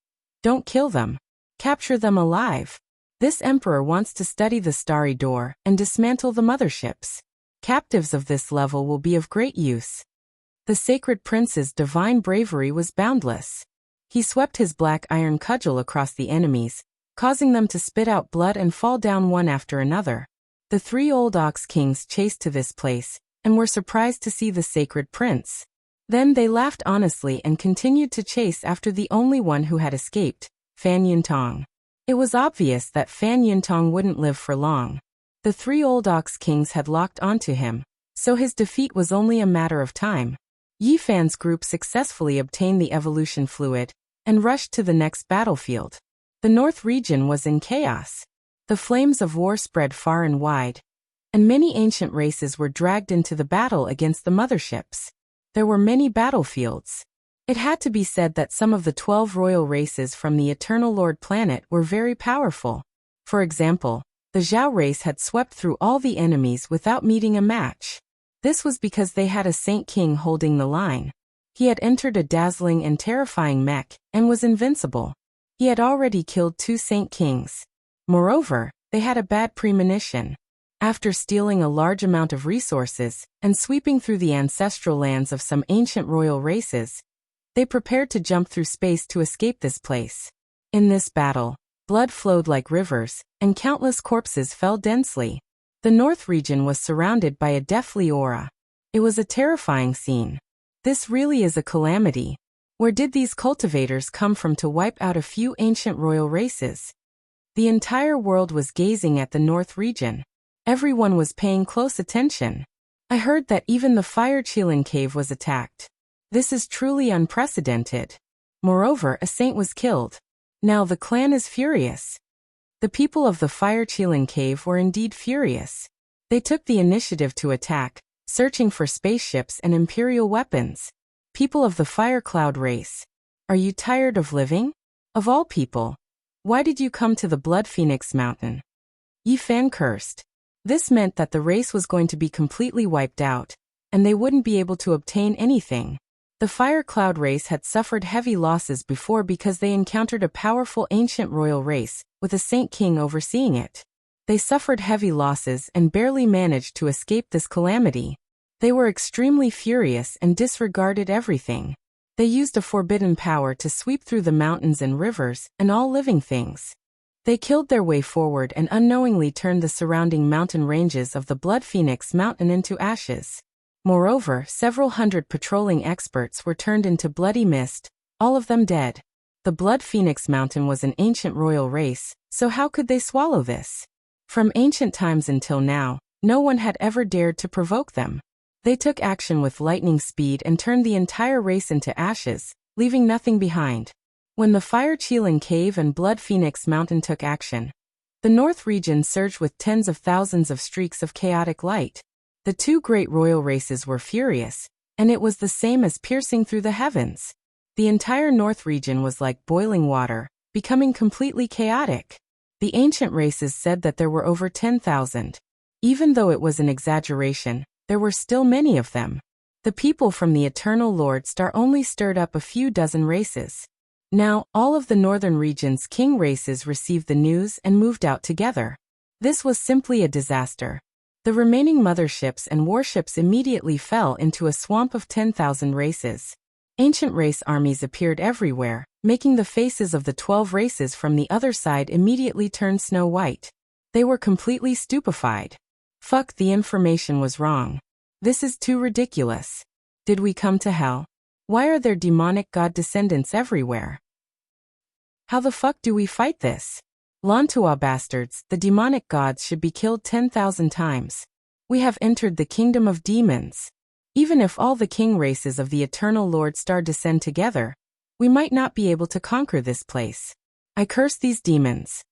"Don't kill them. Capture them alive. This emperor wants to study the starry door and dismantle the motherships. Captives of this level will be of great use." The sacred prince's divine bravery was boundless. He swept his black iron cudgel across the enemies, causing them to spit out blood and fall down one after another. The 3 old ox kings chased to this place, and were surprised to see the sacred prince. Then they laughed honestly and continued to chase after the only one who had escaped, Fan Yintong. It was obvious that Fan Yintong wouldn't live for long. The 3 old ox kings had locked onto him, so his defeat was only a matter of time. Yi Fan's group successfully obtained the evolution fluid, and rushed to the next battlefield. The north region was in chaos. The flames of war spread far and wide, and many ancient races were dragged into the battle against the motherships. There were many battlefields. It had to be said that some of the 12 royal races from the Eternal Lord planet were very powerful. For example, the Zhao race had swept through all the enemies without meeting a match. This was because they had a Saint King holding the line. He had entered a dazzling and terrifying mech, and was invincible. He had already killed 2 Saint Kings. Moreover, they had a bad premonition. After stealing a large amount of resources, and sweeping through the ancestral lands of some ancient royal races, they prepared to jump through space to escape this place. In this battle, blood flowed like rivers, and countless corpses fell densely. The north region was surrounded by a deathly aura. It was a terrifying scene. This really is a calamity. Where did these cultivators come from to wipe out a few ancient royal races? The entire world was gazing at the north region. Everyone was paying close attention. I heard that even the Fire Qilin cave was attacked. This is truly unprecedented. Moreover, a saint was killed. Now the clan is furious. The people of the Fire Qilin cave were indeed furious. They took the initiative to attack, searching for spaceships and imperial weapons. People of the Fire Cloud race, are you tired of living? Of all people, why did you come to the Blood Phoenix Mountain? Yi Fan cursed. This meant that the race was going to be completely wiped out, and they wouldn't be able to obtain anything. The Fire Cloud race had suffered heavy losses before because they encountered a powerful ancient royal race, with a Saint King overseeing it. They suffered heavy losses and barely managed to escape this calamity. They were extremely furious and disregarded everything. They used a forbidden power to sweep through the mountains and rivers and all living things. They killed their way forward and unknowingly turned the surrounding mountain ranges of the Blood Phoenix Mountain into ashes. Moreover, several hundred patrolling experts were turned into bloody mist, all of them dead. The Blood Phoenix Mountain was an ancient royal race, so how could they swallow this? From ancient times until now, no one had ever dared to provoke them. They took action with lightning speed and turned the entire race into ashes, leaving nothing behind. When the Fire Qilin Cave and Blood Phoenix Mountain took action, the north region surged with tens of thousands of streaks of chaotic light. The two great royal races were furious, and it was the same as piercing through the heavens. The entire north region was like boiling water, becoming completely chaotic. The ancient races said that there were over 10,000. Even though it was an exaggeration, there were still many of them. The people from the Eternal Lord Star only stirred up a few dozen races. Now, all of the northern region's king races received the news and moved out together. This was simply a disaster. The remaining motherships and warships immediately fell into a swamp of 10,000 races. Ancient race armies appeared everywhere, making the faces of the 12 races from the other side immediately turn snow white. They were completely stupefied. Fuck, the information was wrong. This is too ridiculous. Did we come to hell? Why are there demonic god descendants everywhere? How the fuck do we fight this? Lantua bastards, the demonic gods should be killed 10,000 times. We have entered the kingdom of demons. Even if all the king races of the Eternal Lord Star descend together, we might not be able to conquer this place. I curse these demons.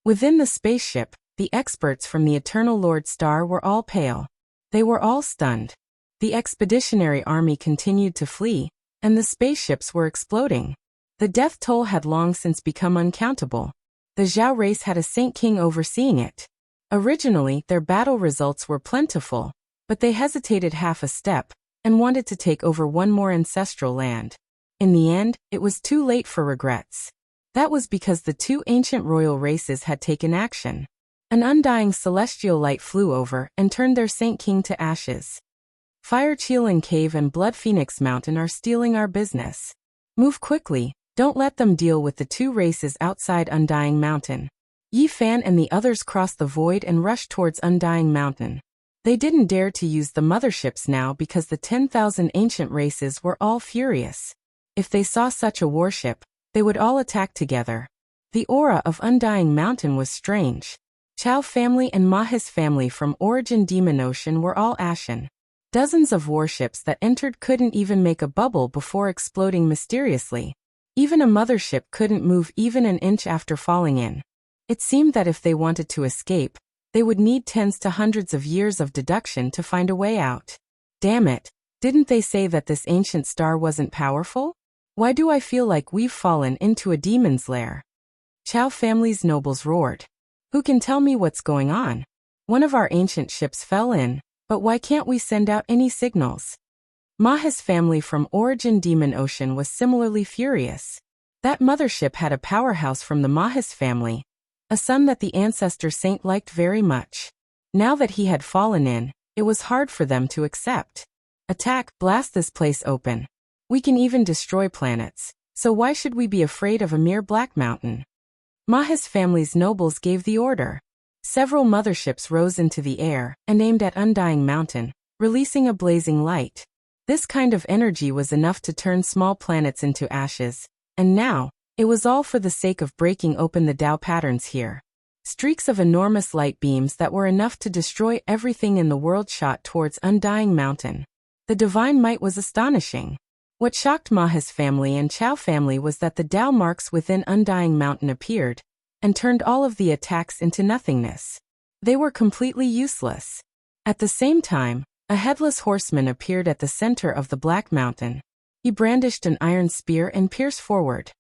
Within the spaceship, the experts from the Eternal Lord Star were all pale. They were all stunned. The expeditionary army continued to flee, and the spaceships were exploding. The death toll had long since become uncountable. The Zhao race had a Saint King overseeing it. Originally, their battle results were plentiful, but they hesitated half a step and wanted to take over one more ancestral land. In the end, it was too late for regrets. That was because the two ancient royal races had taken action. An undying celestial light flew over and turned their Saint King to ashes. Fire Qilin Cave and Blood Phoenix Mountain are stealing our business. Move quickly, don't let them deal with the two races outside Undying Mountain. Yi Fan and the others crossed the void and rushed towards Undying Mountain. They didn't dare to use the motherships now because the 10,000 ancient races were all furious. If they saw such a warship, they would all attack together. The aura of Undying Mountain was strange. Chao family and Mahis family from Origin Demon Ocean were all ashen. Dozens of warships that entered couldn't even make a bubble before exploding mysteriously. Even a mothership couldn't move even an inch after falling in. It seemed that if they wanted to escape, they would need tens to hundreds of years of deduction to find a way out. Damn it, didn't they say that this ancient star wasn't powerful? Why do I feel like we've fallen into a demon's lair? Chao family's nobles roared. Who can tell me what's going on? One of our ancient ships fell in, but why can't we send out any signals? Mahis family from Origin Demon Ocean was similarly furious. That mothership had a powerhouse from the Mahis family, a son that the ancestor saint liked very much. Now that he had fallen in, it was hard for them to accept. Attack, blast this place open. We can even destroy planets, so why should we be afraid of a mere black mountain? Mahis family's nobles gave the order. Several motherships rose into the air and aimed at Undying Mountain, releasing a blazing light. This kind of energy was enough to turn small planets into ashes, and now, it was all for the sake of breaking open the Tao patterns here. Streaks of enormous light beams that were enough to destroy everything in the world shot towards Undying Mountain. The divine might was astonishing. What shocked Mahis family and Chao family was that the Tao marks within Undying Mountain appeared, and turned all of the attacks into nothingness. They were completely useless. At the same time, a headless horseman appeared at the center of the Black Mountain. He brandished an iron spear and pierced forward.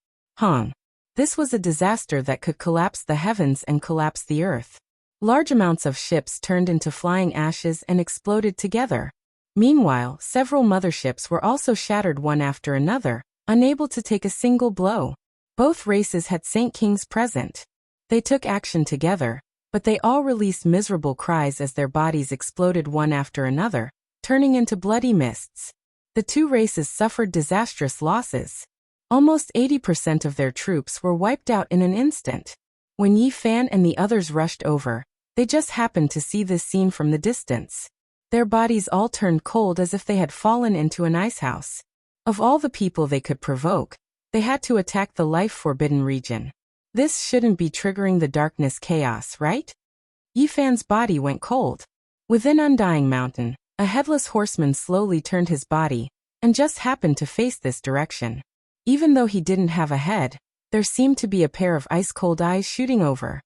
This was a disaster that could collapse the heavens and collapse the earth. Large amounts of ships turned into flying ashes and exploded together. Meanwhile, several motherships were also shattered one after another, unable to take a single blow. Both races had Saint Kings present. They took action together, but they all released miserable cries as their bodies exploded one after another, turning into bloody mists. The two races suffered disastrous losses. Almost 80% of their troops were wiped out in an instant. When Yi Fan and the others rushed over, they just happened to see this scene from the distance. Their bodies all turned cold as if they had fallen into an icehouse. Of all the people they could provoke, they had to attack the life-forbidden region. This shouldn't be triggering the darkness chaos, right? Yi Fan's body went cold. Within Undying Mountain, a headless horseman slowly turned his body, and just happened to face this direction. Even though he didn't have a head, there seemed to be a pair of ice-cold eyes shooting over.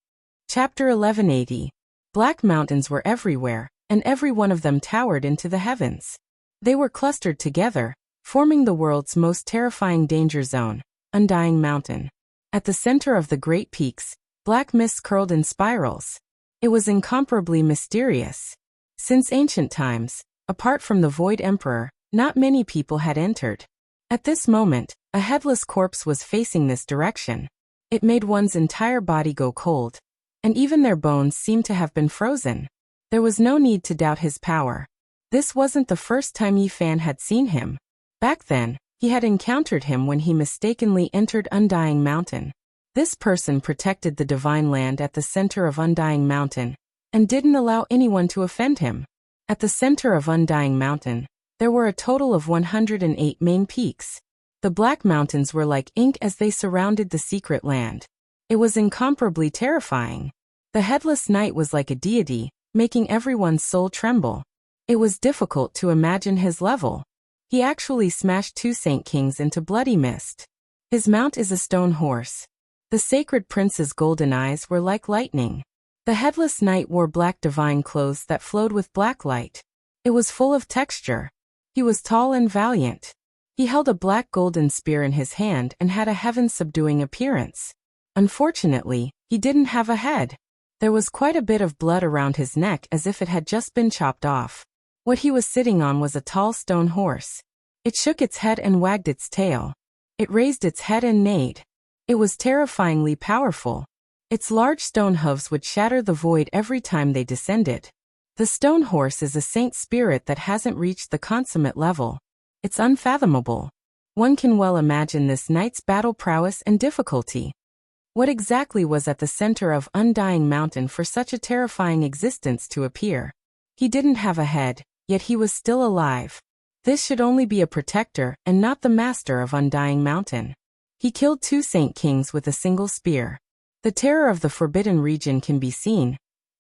Chapter 1180. Black mountains were everywhere, and every one of them towered into the heavens. They were clustered together, forming the world's most terrifying danger zone, Undying Mountain. At the center of the great peaks, black mists curled in spirals. It was incomparably mysterious. Since ancient times, apart from the Void Emperor, not many people had entered. At this moment, a headless corpse was facing this direction. It made one's entire body go cold, and even their bones seemed to have been frozen. There was no need to doubt his power. This wasn't the first time Yi Fan had seen him. Back then, he had encountered him when he mistakenly entered Undying Mountain. This person protected the divine land at the center of Undying Mountain, and didn't allow anyone to offend him. At the center of Undying Mountain, there were a total of 108 main peaks. The Black Mountains were like ink as they surrounded the secret land. It was incomparably terrifying. The Headless Knight was like a deity, making everyone's soul tremble. It was difficult to imagine his level. He actually smashed 2 Saint Kings into bloody mist. His mount is a stone horse. The Sacred Prince's golden eyes were like lightning. The Headless Knight wore black divine clothes that flowed with black light. It was full of texture. He was tall and valiant. He held a black golden spear in his hand and had a heaven-subduing appearance. Unfortunately, he didn't have a head. There was quite a bit of blood around his neck as if it had just been chopped off. What he was sitting on was a tall stone horse. It shook its head and wagged its tail. It raised its head and neighed. It was terrifyingly powerful. Its large stone hooves would shatter the void every time they descended. The stone horse is a saint spirit that hasn't reached the consummate level. It's unfathomable. One can well imagine this knight's battle prowess and difficulty. What exactly was at the center of Undying Mountain for such a terrifying existence to appear? He didn't have a head, yet he was still alive. This should only be a protector and not the master of Undying Mountain. He killed 2 Saint Kings with a single spear. The terror of the forbidden region can be seen,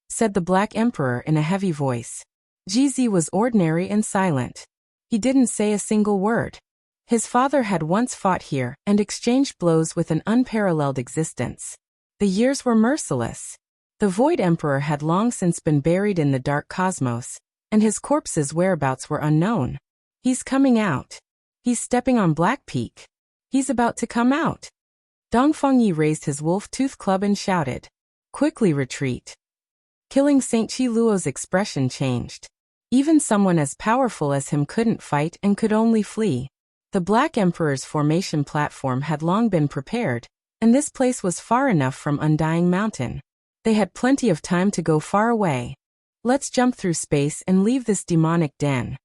said the Black Emperor in a heavy voice. GZ was ordinary and silent. He didn't say a single word. His father had once fought here and exchanged blows with an unparalleled existence. The years were merciless. The Void Emperor had long since been buried in the dark cosmos, and his corpse's whereabouts were unknown. He's coming out. He's stepping on Black Peak. He's about to come out. Dongfeng Yi raised his wolf-tooth club and shouted, "Quickly retreat." Killing Saint Chi Luo's expression changed. Even someone as powerful as him couldn't fight and could only flee. The Black Emperor's formation platform had long been prepared, and this place was far enough from Undying Mountain. They had plenty of time to go far away. Let's jump through space and leave this demonic den.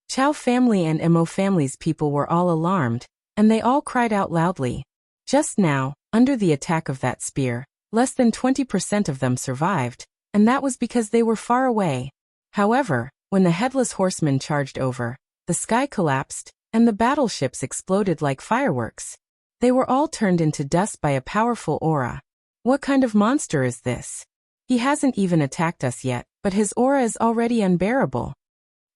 Chao family and Mo family's people were all alarmed, and they all cried out loudly. Just now, under the attack of that spear, less than 20% of them survived, and that was because they were far away. However, when the Headless Horseman charged over, the sky collapsed, and the battleships exploded like fireworks. They were all turned into dust by a powerful aura. What kind of monster is this? He hasn't even attacked us yet, but his aura is already unbearable.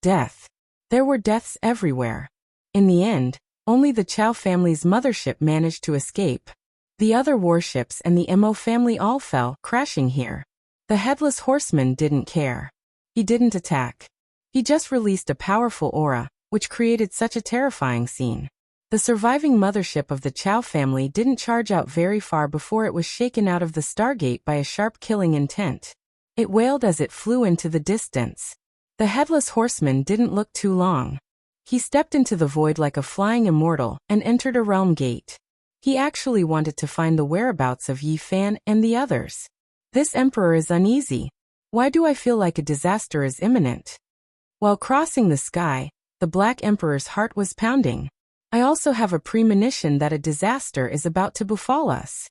Death. There were deaths everywhere. In the end, only the Chao family's mothership managed to escape. The other warships and the Mo family all fell, crashing here. The Headless Horseman didn't care. He didn't attack. He just released a powerful aura, which created such a terrifying scene. The surviving mothership of the Chao family didn't charge out very far before it was shaken out of the Stargate by a sharp killing intent. It wailed as it flew into the distance. The Headless Horseman didn't look too long. He stepped into the void like a flying immortal and entered a realm gate. He actually wanted to find the whereabouts of Yi Fan and the others. This emperor is uneasy. Why do I feel like a disaster is imminent? While crossing the sky, the Black Emperor's heart was pounding. I also have a premonition that a disaster is about to befall us.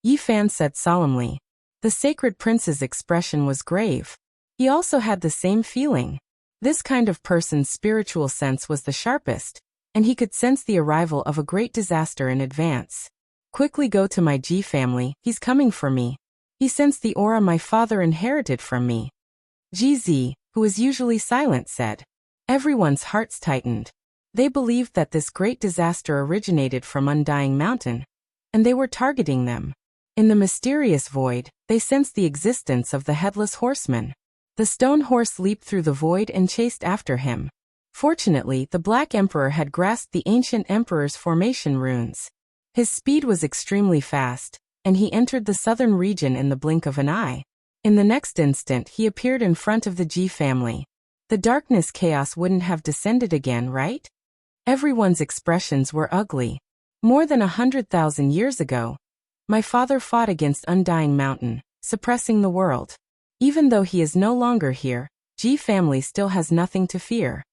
Yi Fan said solemnly. The sacred prince's expression was grave. He also had the same feeling. This kind of person's spiritual sense was the sharpest, and he could sense the arrival of a great disaster in advance. Quickly go to my Ji family, he's coming for me. He sensed the aura my father inherited from me. Ji Zi, who is usually silent, said. Everyone's hearts tightened. They believed that this great disaster originated from Undying Mountain, and they were targeting them. In the mysterious void, they sensed the existence of the Headless Horseman. The stone horse leaped through the void and chased after him. Fortunately, the Black Emperor had grasped the ancient emperor's formation runes. His speed was extremely fast, and he entered the southern region in the blink of an eye. In the next instant, he appeared in front of the Ji family. The darkness chaos wouldn't have descended again, right? Everyone's expressions were ugly. More than 100,000 years ago, my father fought against Undying Mountain, suppressing the world. Even though he is no longer here, Ji family still has nothing to fear.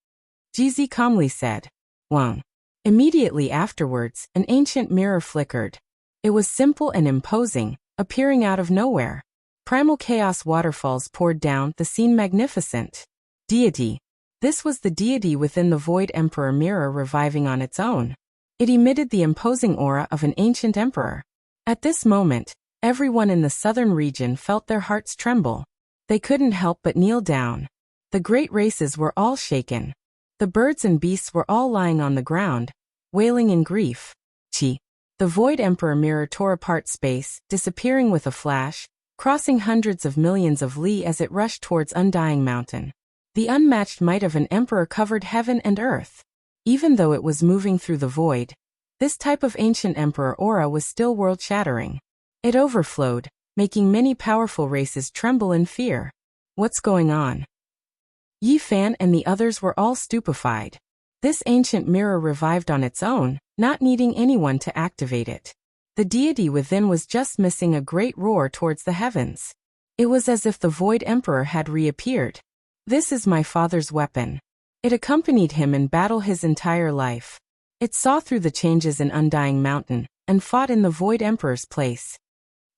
Ji Zi calmly said. Wang. Immediately afterwards, an ancient mirror flickered. It was simple and imposing, appearing out of nowhere. Primal chaos waterfalls poured down, the scene magnificent. Deity. This was the deity within the Void Emperor mirror reviving on its own. It emitted the imposing aura of an ancient emperor. At this moment, everyone in the southern region felt their hearts tremble. They couldn't help but kneel down. The great races were all shaken. The birds and beasts were all lying on the ground, wailing in grief. Chi. The Void Emperor mirror tore apart space, disappearing with a flash, crossing hundreds of millions of li as it rushed towards Undying Mountain. The unmatched might of an emperor covered heaven and earth. Even though it was moving through the void, this type of ancient emperor aura was still world-shattering. It overflowed, making many powerful races tremble in fear. What's going on? Yi Fan and the others were all stupefied. This ancient mirror revived on its own, not needing anyone to activate it. The deity within was just missing a great roar towards the heavens. It was as if the Void Emperor had reappeared. This is my father's weapon. It accompanied him in battle his entire life. It saw through the changes in Undying Mountain, and fought in the Void Emperor's place.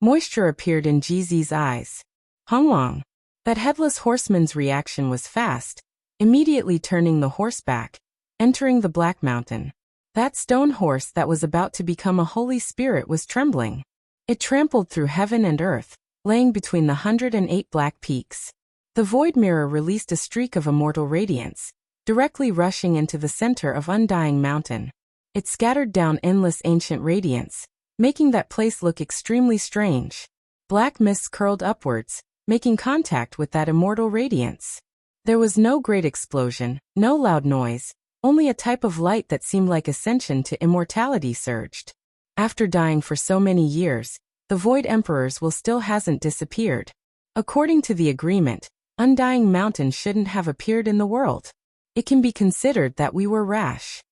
Moisture appeared in Ji Zi's eyes. Wang. That Headless Horseman's reaction was fast, immediately turning the horse back, entering the Black Mountain. That stone horse that was about to become a holy spirit was trembling. It trampled through heaven and earth, laying between the 108 black peaks. The Void Mirror released a streak of immortal radiance, directly rushing into the center of Undying Mountain. It scattered down endless ancient radiance, making that place look extremely strange. Black mists curled upwards, making contact with that immortal radiance. There was no great explosion, no loud noise, only a type of light that seemed like ascension to immortality surged. After dying for so many years, the Void Emperor's will still hasn't disappeared. According to the agreement, Undying Mountain shouldn't have appeared in the world. It can be considered that we were rash.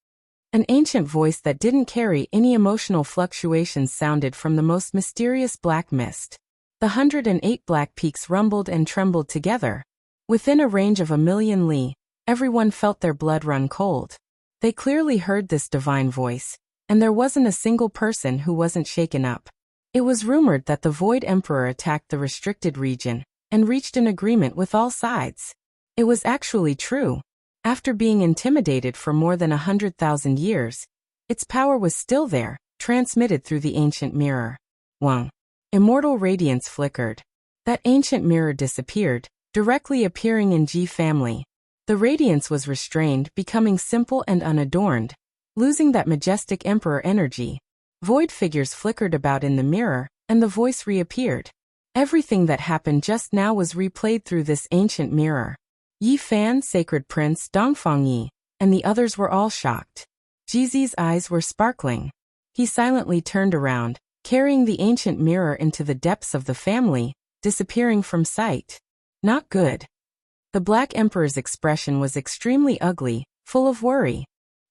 An ancient voice that didn't carry any emotional fluctuations sounded from the most mysterious black mist. The 108 black peaks rumbled and trembled together. Within a range of 1,000,000 li, everyone felt their blood run cold. They clearly heard this divine voice, and there wasn't a single person who wasn't shaken up. It was rumored that the Void Emperor attacked the restricted region, and reached an agreement with all sides. It was actually true. After being intimidated for more than 100,000 years, its power was still there, transmitted through the ancient mirror. Wang. Immortal radiance flickered. That ancient mirror disappeared, directly appearing in Ji family. The radiance was restrained, becoming simple and unadorned, losing that majestic emperor energy. Void figures flickered about in the mirror, and the voice reappeared. Everything that happened just now was replayed through this ancient mirror. Yi Fan, Sacred Prince, Dongfang Yi, and the others were all shocked. Ji Zi's eyes were sparkling. He silently turned around, carrying the ancient mirror into the depths of the family, disappearing from sight. Not good. The Black Emperor's expression was extremely ugly, full of worry.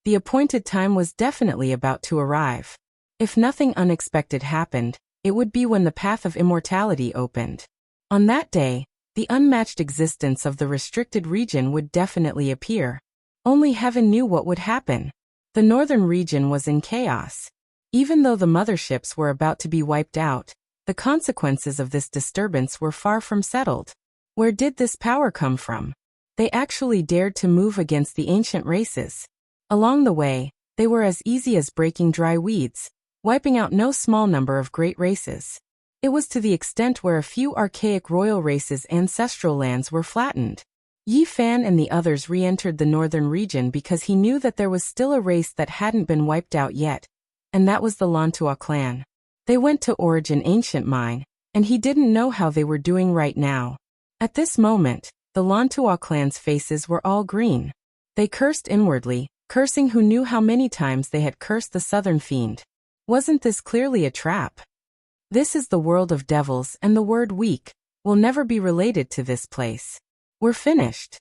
The appointed time was definitely about to arrive. If nothing unexpected happened, it would be when the path of immortality opened. On that day, the unmatched existence of the restricted region would definitely appear. Only heaven knew what would happen. The northern region was in chaos. Even though the motherships were about to be wiped out, the consequences of this disturbance were far from settled. Where did this power come from? They actually dared to move against the ancient races. Along the way, they were as easy as breaking dry weeds, wiping out no small number of great races. It was to the extent where a few archaic royal races' ancestral lands were flattened. Yi Fan and the others re-entered the northern region because he knew that there was still a race that hadn't been wiped out yet, and that was the Lantua clan. They went to Origin Ancient Mine, and he didn't know how they were doing right now. At this moment, the Lantua clan's faces were all green. They cursed inwardly, cursing who knew how many times they had cursed the southern fiend. Wasn't this clearly a trap? This is the world of devils, and the word weak will never be related to this place. We're finished.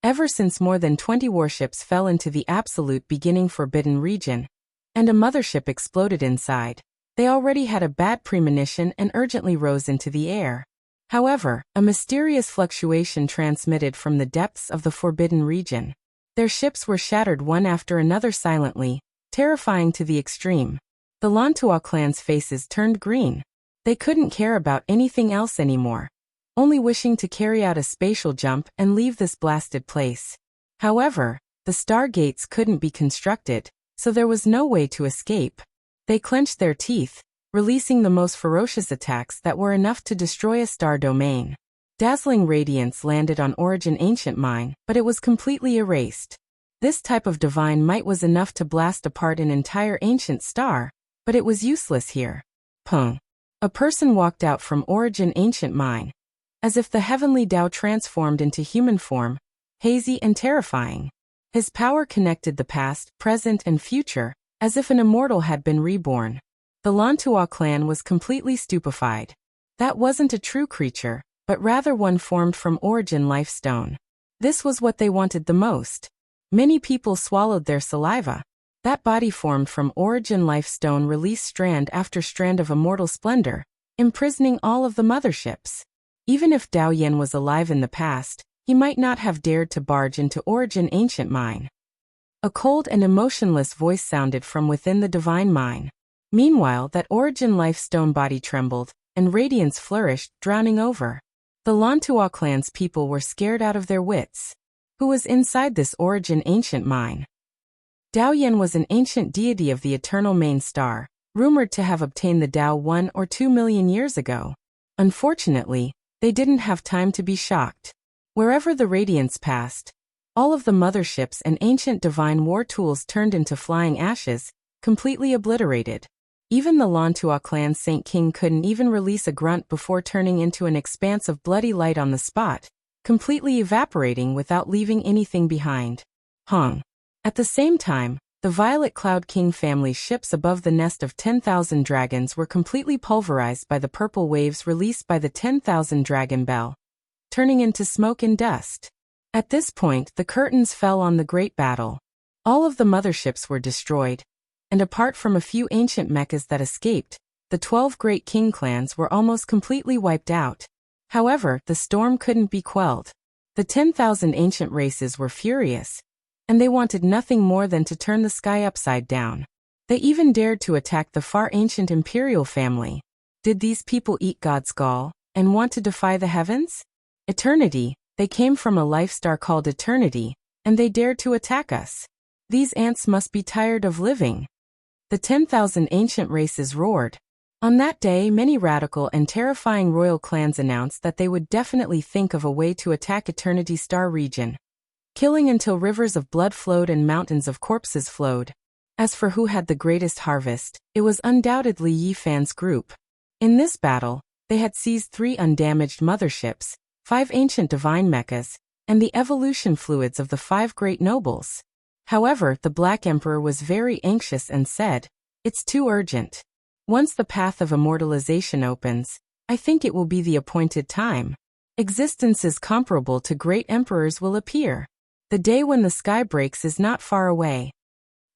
Ever since more than 20 warships fell into the absolute beginning forbidden region, and a mothership exploded inside, they already had a bad premonition and urgently rose into the air. However, a mysterious fluctuation transmitted from the depths of the forbidden region. Their ships were shattered one after another silently, terrifying to the extreme. The Lantua clan's faces turned green. They couldn't care about anything else anymore, only wishing to carry out a spatial jump and leave this blasted place. However, the stargates couldn't be constructed, so there was no way to escape. They clenched their teeth, releasing the most ferocious attacks that were enough to destroy a star domain. Dazzling radiance landed on Origin Ancient Mine, but it was completely erased. This type of divine might was enough to blast apart an entire ancient star, but it was useless here. Pung. A person walked out from Origin Ancient Mine, as if the heavenly Tao transformed into human form, hazy and terrifying. His power connected the past, present, and future, as if an immortal had been reborn. The Lantua clan was completely stupefied. That wasn't a true creature, but rather one formed from Origin Lifestone. This was what they wanted the most. Many people swallowed their saliva. That body formed from Origin Lifestone released strand after strand of immortal splendor, imprisoning all of the motherships. Even if Dao Yan was alive in the past, he might not have dared to barge into Origin Ancient Mine. A cold and emotionless voice sounded from within the divine mine. Meanwhile, that Origin Lifestone body trembled, and radiance flourished, drowning over. The Lantua clan's people were scared out of their wits. Who was inside this Origin Ancient Mine? Dao Yan was an ancient deity of the eternal main star, rumored to have obtained the Tao 1 or 2 million years ago. Unfortunately, they didn't have time to be shocked. Wherever the radiance passed, all of the motherships and ancient divine war tools turned into flying ashes, completely obliterated. Even the Lantua clan's Saint King couldn't even release a grunt before turning into an expanse of bloody light on the spot, completely evaporating without leaving anything behind. Hong. At the same time, the Violet Cloud King family's ships above the nest of 10,000 dragons were completely pulverized by the purple waves released by the 10,000 dragon bell, turning into smoke and dust. At this point, the curtains fell on the great battle. All of the motherships were destroyed, and apart from a few ancient mechas that escaped, the 12 great king clans were almost completely wiped out. However, the storm couldn't be quelled. The 10,000 ancient races were furious, and they wanted nothing more than to turn the sky upside down. They even dared to attack the far ancient imperial family. Did these people eat God's gall, and want to defy the heavens? Eternity, they came from a life star called Eternity, and they dared to attack us. These ants must be tired of living. The 10,000 ancient races roared. On that day, many radical and terrifying royal clans announced that they would definitely think of a way to attack Eternity Star region, killing until rivers of blood flowed and mountains of corpses flowed. As for who had the greatest harvest, it was undoubtedly Yi Fan's group. In this battle, they had seized 3 undamaged motherships, 5 ancient divine mechas, and the evolution fluids of the 5 great nobles. However, the Black Emperor was very anxious and said, "It's too urgent. Once the path of immortalization opens, I think it will be the appointed time. Existences comparable to great emperors will appear. The day when the sky breaks is not far away."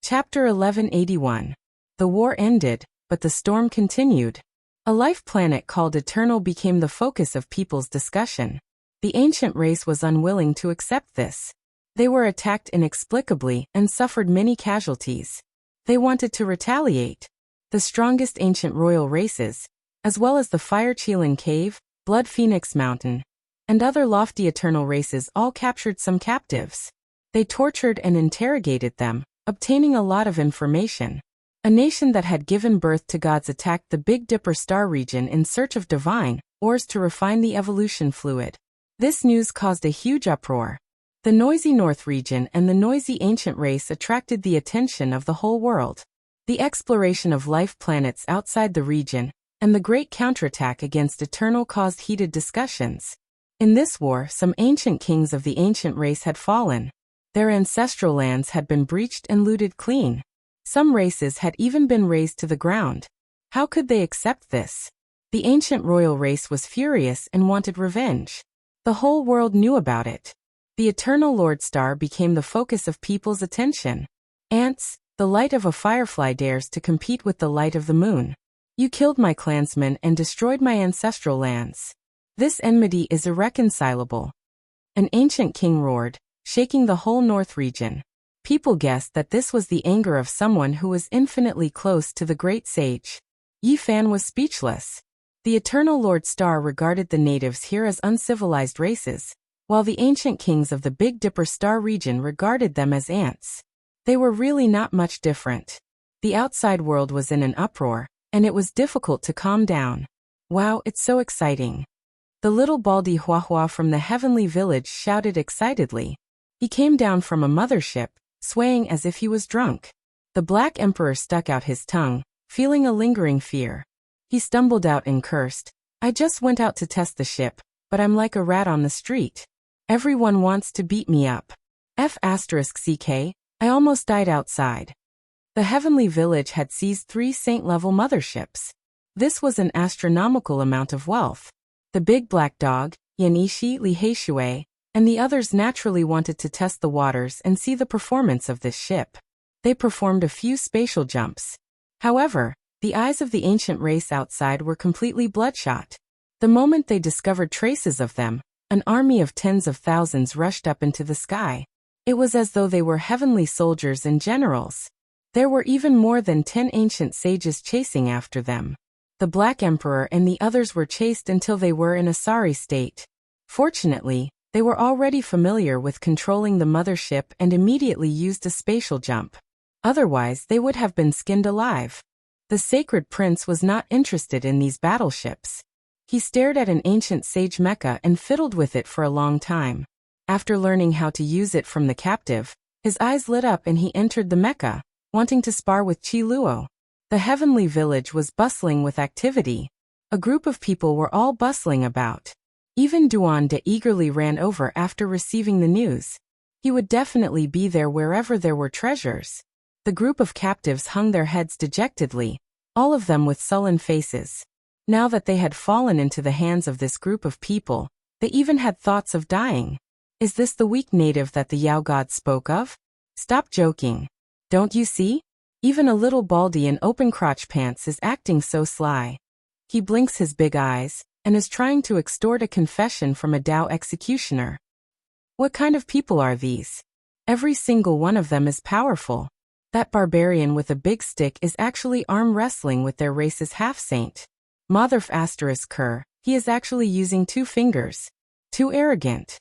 Chapter 1181. The war ended, but the storm continued. A life planet called Eternal became the focus of people's discussion. The ancient race was unwilling to accept this. They were attacked inexplicably and suffered many casualties. They wanted to retaliate. The strongest ancient royal races, as well as the Fire Qilin Cave, Blood Phoenix Mountain, and other lofty eternal races all captured some captives. They tortured and interrogated them, obtaining a lot of information. A nation that had given birth to gods attacked the Big Dipper star region in search of divine ores to refine the evolution fluid. This news caused a huge uproar. The noisy North region and the noisy ancient race attracted the attention of the whole world. The exploration of life planets outside the region and the great counterattack against Eternal caused heated discussions. In this war, some ancient kings of the ancient race had fallen. Their ancestral lands had been breached and looted clean. Some races had even been razed to the ground. How could they accept this? The ancient royal race was furious and wanted revenge. The whole world knew about it. The eternal Lord Star became the focus of people's attention. Ants, the light of a firefly dares to compete with the light of the moon. You killed my clansmen and destroyed my ancestral lands. This enmity is irreconcilable. An ancient king roared, shaking the whole north region. People guessed that this was the anger of someone who was infinitely close to the great sage. Yi Fan was speechless. The eternal Lord Star regarded the natives here as uncivilized races, while the ancient kings of the Big Dipper star region regarded them as ants. They were really not much different. The outside world was in an uproar, and it was difficult to calm down. Wow, it's so exciting. The little baldy Huahua from the heavenly village shouted excitedly. He came down from a mothership, swaying as if he was drunk. The Black Emperor stuck out his tongue, feeling a lingering fear. He stumbled out and cursed. I just went out to test the ship, but I'm like a rat on the street. Everyone wants to beat me up. F***ck, I almost died outside. The heavenly village had seized 3 saint-level motherships. This was an astronomical amount of wealth. The big black dog, Yanishi Li Heishui, and the others naturally wanted to test the waters and see the performance of this ship. They performed a few spatial jumps. However, the eyes of the ancient race outside were completely bloodshot. The moment they discovered traces of them, an army of tens of thousands rushed up into the sky. It was as though they were heavenly soldiers and generals. There were even more than 10 ancient sages chasing after them. The Black Emperor and the others were chased until they were in a sorry state. Fortunately, they were already familiar with controlling the mothership and immediately used a spatial jump. Otherwise, they would have been skinned alive. The sacred prince was not interested in these battleships. He stared at an ancient sage mecha and fiddled with it for a long time. After learning how to use it from the captive, his eyes lit up and he entered the mecha, wanting to spar with Chi Luo. The heavenly village was bustling with activity. A group of people were all bustling about. Even Duan De eagerly ran over after receiving the news. He would definitely be there wherever there were treasures. The group of captives hung their heads dejectedly, all of them with sullen faces. Now that they had fallen into the hands of this group of people, they even had thoughts of dying. Is this the weak native that the Yao god spoke of? Stop joking. Don't you see? Even a little baldy in open crotch pants is acting so sly. He blinks his big eyes, and is trying to extort a confession from a Dao executioner. What kind of people are these? Every single one of them is powerful. That barbarian with a big stick is actually arm wrestling with their race's half-saint. Motherf asterisk Kerr, he is actually using 2 fingers. Too arrogant.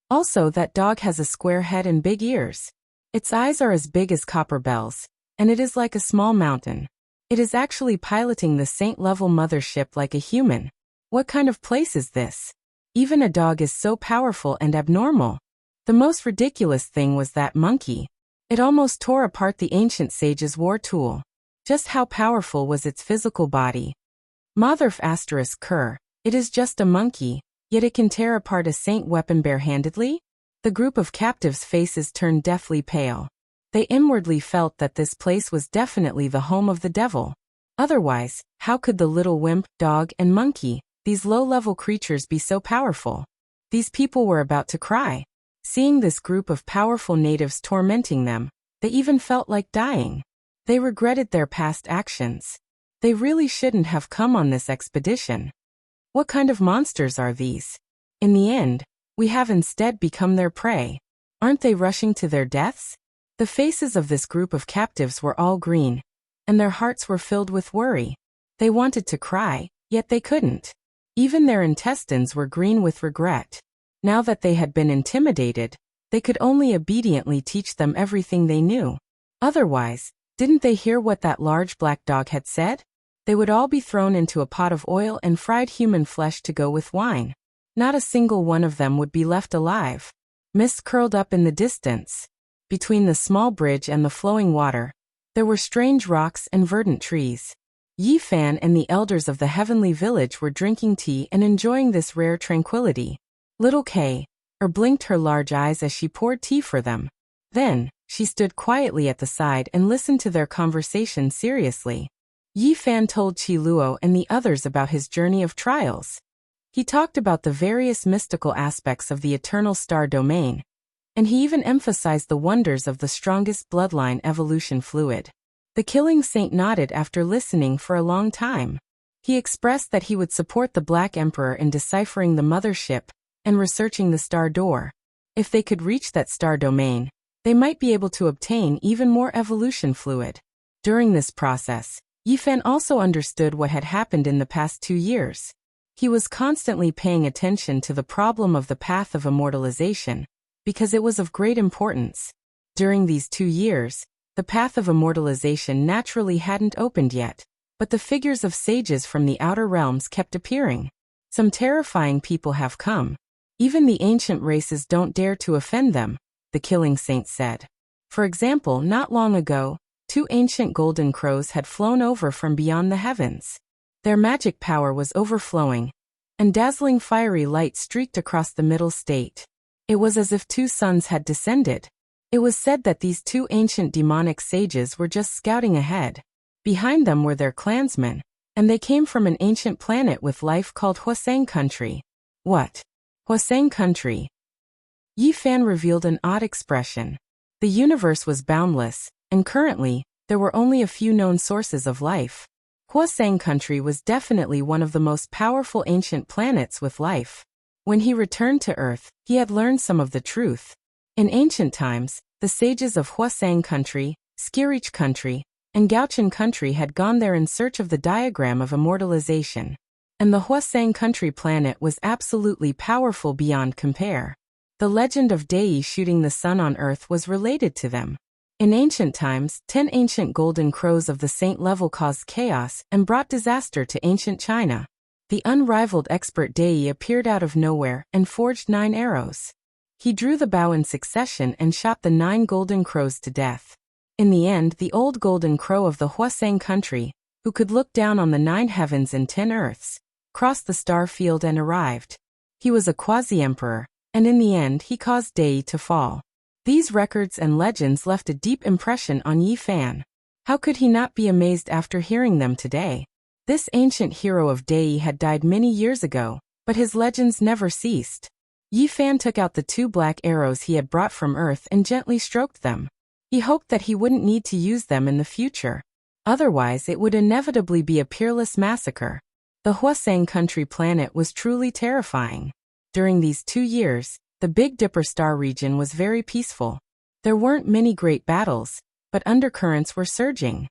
Also, that dog has a square head and big ears. Its eyes are as big as copper bells, and it is like a small mountain. It is actually piloting the saint-level mothership like a human. What kind of place is this? Even a dog is so powerful and abnormal. The most ridiculous thing was that monkey. It almost tore apart the ancient sage's war tool. Just how powerful was its physical body? Motherf asterisk Kerr, it is just a monkey, yet it can tear apart a saint weapon barehandedly? The group of captives' faces turned deathly pale. They inwardly felt that this place was definitely the home of the devil. Otherwise, how could the little wimp, dog, and monkey, these low-level creatures, be so powerful? These people were about to cry. Seeing this group of powerful natives tormenting them, they even felt like dying. They regretted their past actions. They really shouldn't have come on this expedition. What kind of monsters are these? In the end, we have instead become their prey. Aren't they rushing to their deaths? The faces of this group of captives were all green, and their hearts were filled with worry. They wanted to cry, yet they couldn't. Even their intestines were green with regret. Now that they had been intimidated, they could only obediently teach them everything they knew. Otherwise, didn't they hear what that large black dog had said? They would all be thrown into a pot of oil and fried human flesh to go with wine. Not a single one of them would be left alive. Mist curled up in the distance. Between the small bridge and the flowing water, there were strange rocks and verdant trees. Yi Fan and the elders of the heavenly village were drinking tea and enjoying this rare tranquility. Little Kay blinked her large eyes as she poured tea for them. Then, she stood quietly at the side and listened to their conversation seriously. Yi Fan told Qi Luo and the others about his journey of trials. He talked about the various mystical aspects of the eternal star domain, and he even emphasized the wonders of the strongest bloodline evolution fluid. The Killing Saint nodded after listening for a long time. He expressed that he would support the Black Emperor in deciphering the mothership and researching the star door. If they could reach that star domain, they might be able to obtain even more evolution fluid. During this process, Yi Fan also understood what had happened in the past 2 years. He was constantly paying attention to the problem of the path of immortalization, because it was of great importance. During these 2 years, the path of immortalization naturally hadn't opened yet, but the figures of sages from the outer realms kept appearing. Some terrifying people have come. Even the ancient races don't dare to offend them, the Killing Saint said. For example, not long ago, 2 ancient golden crows had flown over from beyond the heavens. Their magic power was overflowing, and dazzling fiery light streaked across the middle state. It was as if 2 suns had descended. It was said that these 2 ancient demonic sages were just scouting ahead. Behind them were their clansmen, and they came from an ancient planet with life called Huasang Country. What? Huasang Country? Yi Fan revealed an odd expression. The universe was boundless, and currently, there were only a few known sources of life. Huasang Country was definitely one of the most powerful ancient planets with life. When he returned to Earth, he had learned some of the truth. In ancient times, the sages of Huasang Country, Skirich Country, and Gaochen Country had gone there in search of the diagram of immortalization. And the Huasang Country planet was absolutely powerful beyond compare. The legend of Dei shooting the sun on Earth was related to them. In ancient times, 10 ancient golden crows of the saint level caused chaos and brought disaster to ancient China. The unrivaled expert Dei appeared out of nowhere and forged 9 arrows. He drew the bow in succession and shot the 9 golden crows to death. In the end, the old golden crow of the Huasang Country, who could look down on the 9 heavens and 10 earths, crossed the star field and arrived. He was a quasi-emperor, and in the end he caused Dei to fall. These records and legends left a deep impression on Yi Fan. How could he not be amazed after hearing them today? This ancient hero of Dei had died many years ago, but his legends never ceased. Yi Fan took out the 2 black arrows he had brought from Earth and gently stroked them. He hoped that he wouldn't need to use them in the future. Otherwise, it would inevitably be a peerless massacre. The Huasang Country planet was truly terrifying. During these 2 years, the Big Dipper star region was very peaceful. There weren't many great battles, but undercurrents were surging.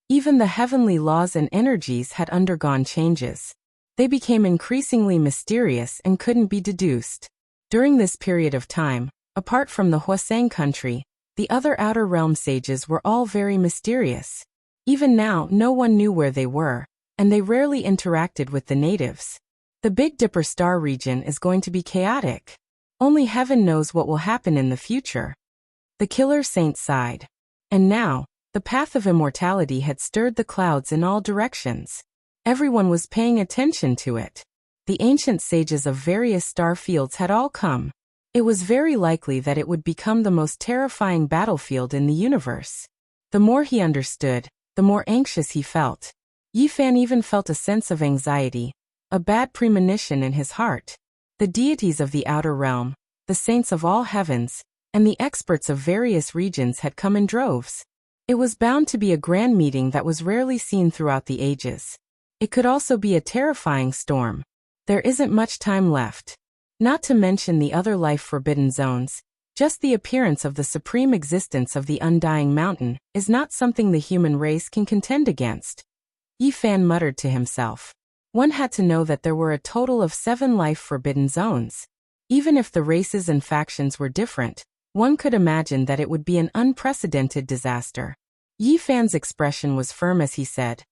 Even the heavenly laws and energies had undergone changes. They became increasingly mysterious and couldn't be deduced. During this period of time, apart from the Huasang Country, the other outer realm sages were all very mysterious. Even now, no one knew where they were, and they rarely interacted with the natives. The Big Dipper star region is going to be chaotic. Only heaven knows what will happen in the future. The Killer Saint sighed. And now, the path of immortality had stirred the clouds in all directions. Everyone was paying attention to it. The ancient sages of various star fields had all come. It was very likely that it would become the most terrifying battlefield in the universe. The more he understood, the more anxious he felt. Yi Fan even felt a sense of anxiety, a bad premonition in his heart. The deities of the outer realm, the saints of all heavens, and the experts of various regions had come in droves. It was bound to be a grand meeting that was rarely seen throughout the ages. It could also be a terrifying storm. There isn't much time left. Not to mention the other life-forbidden zones, just the appearance of the supreme existence of the undying mountain is not something the human race can contend against. Yi Fan muttered to himself. One had to know that there were a total of 7 life-forbidden zones. Even if the races and factions were different, one could imagine that it would be an unprecedented disaster. Yi Fan's expression was firm as he said,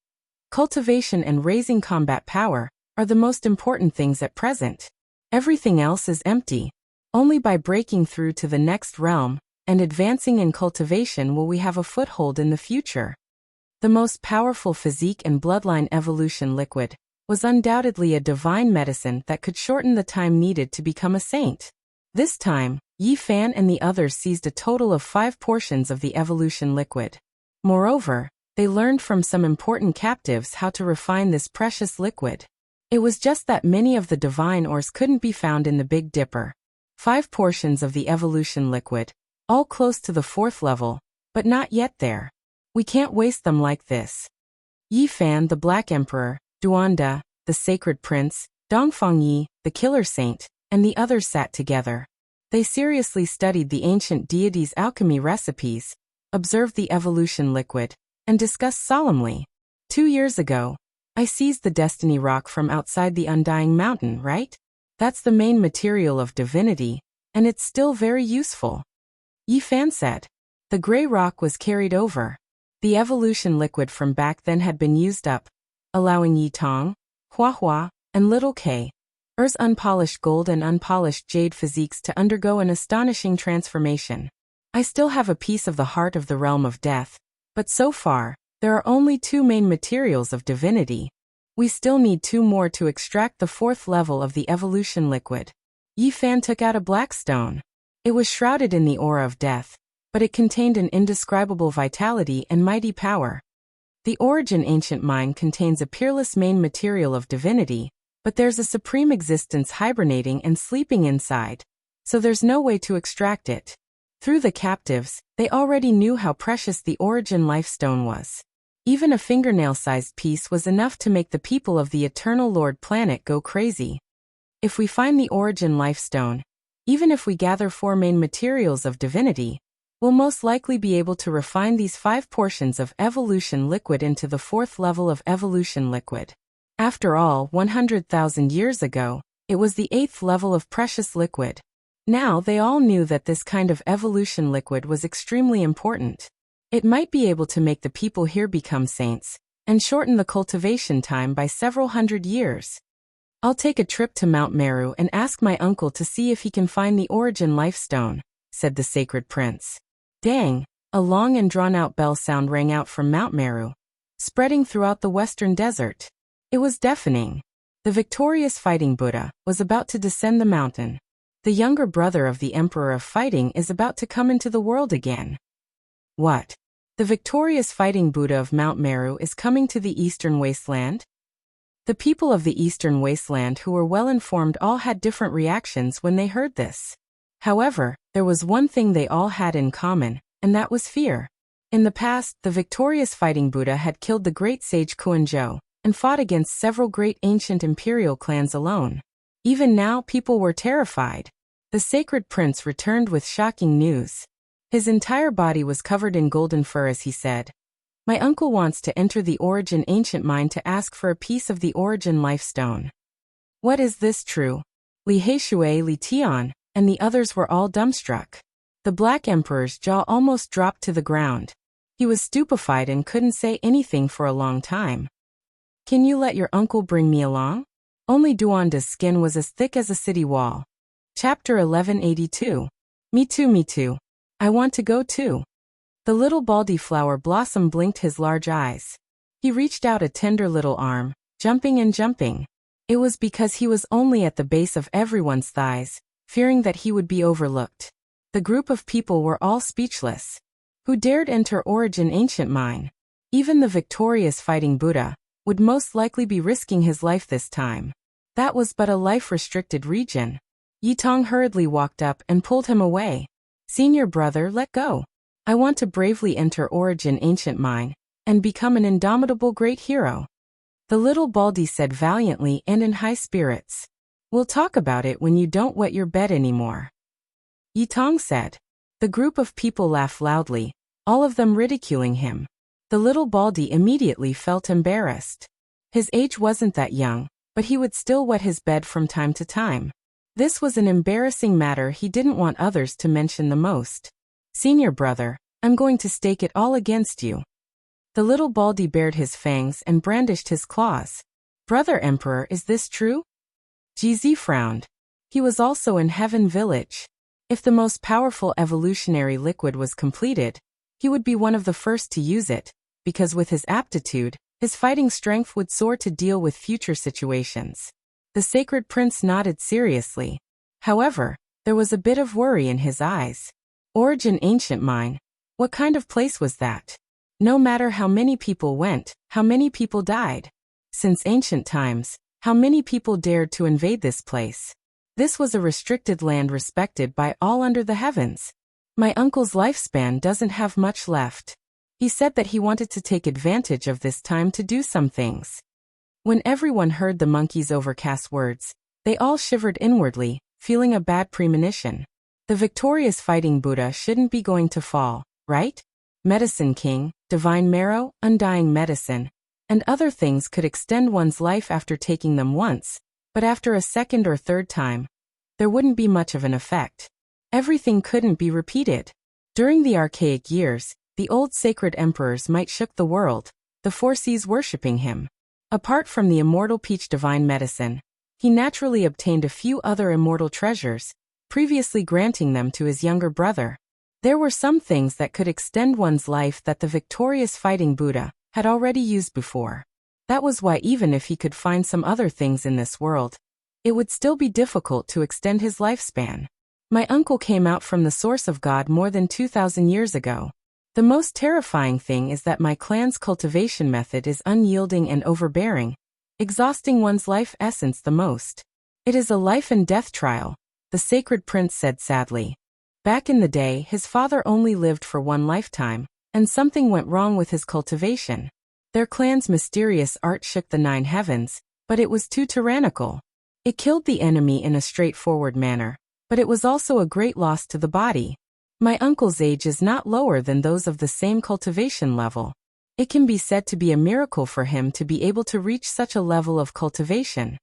"Cultivation and raising combat power are the most important things at present. Everything else is empty. Only by breaking through to the next realm and advancing in cultivation will we have a foothold in the future." The most powerful physique and bloodline evolution liquid was undoubtedly a divine medicine that could shorten the time needed to become a saint. This time, Yi Fan and the others seized a total of 5 portions of the evolution liquid. Moreover, they learned from some important captives how to refine this precious liquid. It was just that many of the divine ores couldn't be found in the Big Dipper. 5 portions of the evolution liquid, all close to the 4th level, but not yet there. We can't waste them like this. Yi Fan, the Black Emperor, Duanda, the Sacred Prince, Dongfang Yi, the Killer Saint, and the others sat together. They seriously studied the ancient deity's alchemy recipes, observed the evolution liquid, and discussed solemnly. 2 years ago, I seized the Destiny Rock from outside the Undying Mountain, right? That's the main material of divinity, and it's still very useful. Yi Fan said. The gray rock was carried over. The evolution liquid from back then had been used up, allowing Yi Tong, Hua Hua, and Little K's unpolished gold and unpolished jade physiques to undergo an astonishing transformation. I still have a piece of the heart of the realm of death, but so far, there are only 2 main materials of divinity. We still need 2 more to extract the 4th level of the evolution liquid. Yi Fan took out a black stone. It was shrouded in the aura of death, but it contained an indescribable vitality and mighty power. The origin ancient mine contains a peerless main material of divinity, but there's a supreme existence hibernating and sleeping inside, so there's no way to extract it. Through the captives, they already knew how precious the origin lifestone was. Even a fingernail-sized piece was enough to make the people of the Eternal Lord planet go crazy. If we find the origin lifestone, even if we gather 4 main materials of divinity, we'll most likely be able to refine these 5 portions of evolution liquid into the 4th level of evolution liquid. After all, 100,000 years ago, it was the 8th level of precious liquid. Now they all knew that this kind of evolution liquid was extremely important. It might be able to make the people here become saints, and shorten the cultivation time by several hundred years. I'll take a trip to Mount Meru and ask my uncle to see if he can find the origin lifestone, said the Sacred Prince. Dang! A long and drawn-out bell sound rang out from Mount Meru, spreading throughout the western desert. It was deafening. The victorious fighting Buddha was about to descend the mountain. The younger brother of the Emperor of Fighting is about to come into the world again. What? The victorious fighting Buddha of Mount Meru is coming to the Eastern Wasteland? The people of the Eastern Wasteland who were well informed all had different reactions when they heard this. However, there was one thing they all had in common, and that was fear. In the past, the victorious fighting Buddha had killed the great sage Kuan-zhou, and fought against several great ancient imperial clans alone. Even now people were terrified. The Sacred Prince returned with shocking news. His entire body was covered in golden fur as he said, "My uncle wants to enter the origin ancient mine to ask for a piece of the origin lifestone." What is this true? Li Heishui, Li Tian, and the others were all dumbstruck. The Black Emperor's jaw almost dropped to the ground. He was stupefied and couldn't say anything for a long time. Can you let your uncle bring me along? Only Duanda's skin was as thick as a city wall. Chapter 1182. Me too, me too. I want to go too. The little baldy flower blossom blinked his large eyes. He reached out a tender little arm, jumping and jumping. It was because he was only at the base of everyone's thighs, fearing that he would be overlooked. The group of people were all speechless. Who dared enter Origin Ancient Mine? Even the victorious fighting Buddha would most likely be risking his life this time. That was but a life-restricted region. Yi Tong hurriedly walked up and pulled him away. Senior brother, let go. I want to bravely enter Origin Ancient Mine and become an indomitable great hero. The little Baldy said valiantly and in high spirits. We'll talk about it when you don't wet your bed anymore. Yitong said. The group of people laughed loudly, all of them ridiculing him. The little Baldy immediately felt embarrassed. His age wasn't that young, but he would still wet his bed from time to time. This was an embarrassing matter he didn't want others to mention the most. Senior brother, I'm going to stake it all against you. The little Baldy bared his fangs and brandished his claws. Brother Emperor, is this true? GZ frowned. He was also in Heaven Village. If the most powerful evolutionary liquid was completed, he would be one of the first to use it, because with his aptitude, his fighting strength would soar to deal with future situations. The sacred prince nodded seriously. However, there was a bit of worry in his eyes. Origin Ancient Mine. What kind of place was that? No matter how many people went, how many people died. Since ancient times, how many people dared to invade this place? This was a restricted land respected by all under the heavens. My uncle's lifespan doesn't have much left. He said that he wanted to take advantage of this time to do some things. When everyone heard the monkey's overcast words, they all shivered inwardly, feeling a bad premonition. The victorious fighting Buddha shouldn't be going to fall, right? Medicine King, divine marrow, undying medicine, and other things could extend one's life after taking them once, but after a second or third time, there wouldn't be much of an effect. Everything couldn't be repeated. During the archaic years, the old sacred emperors might shook the world, the four seas worshipping him. Apart from the immortal peach divine medicine, he naturally obtained a few other immortal treasures, previously granting them to his younger brother. There were some things that could extend one's life that the victorious fighting Buddha had already used before. That was why even if he could find some other things in this world, it would still be difficult to extend his lifespan. My uncle came out from the source of God more than 2,000 years ago. The most terrifying thing is that my clan's cultivation method is unyielding and overbearing, exhausting one's life essence the most. It is a life and death trial, the sacred prince said sadly. Back in the day, his father only lived for one lifetime, and something went wrong with his cultivation. Their clan's mysterious art shook the 9 heavens, but it was too tyrannical. It killed the enemy in a straightforward manner, but it was also a great loss to the body. My uncle's age is not lower than those of the same cultivation level. It can be said to be a miracle for him to be able to reach such a level of cultivation.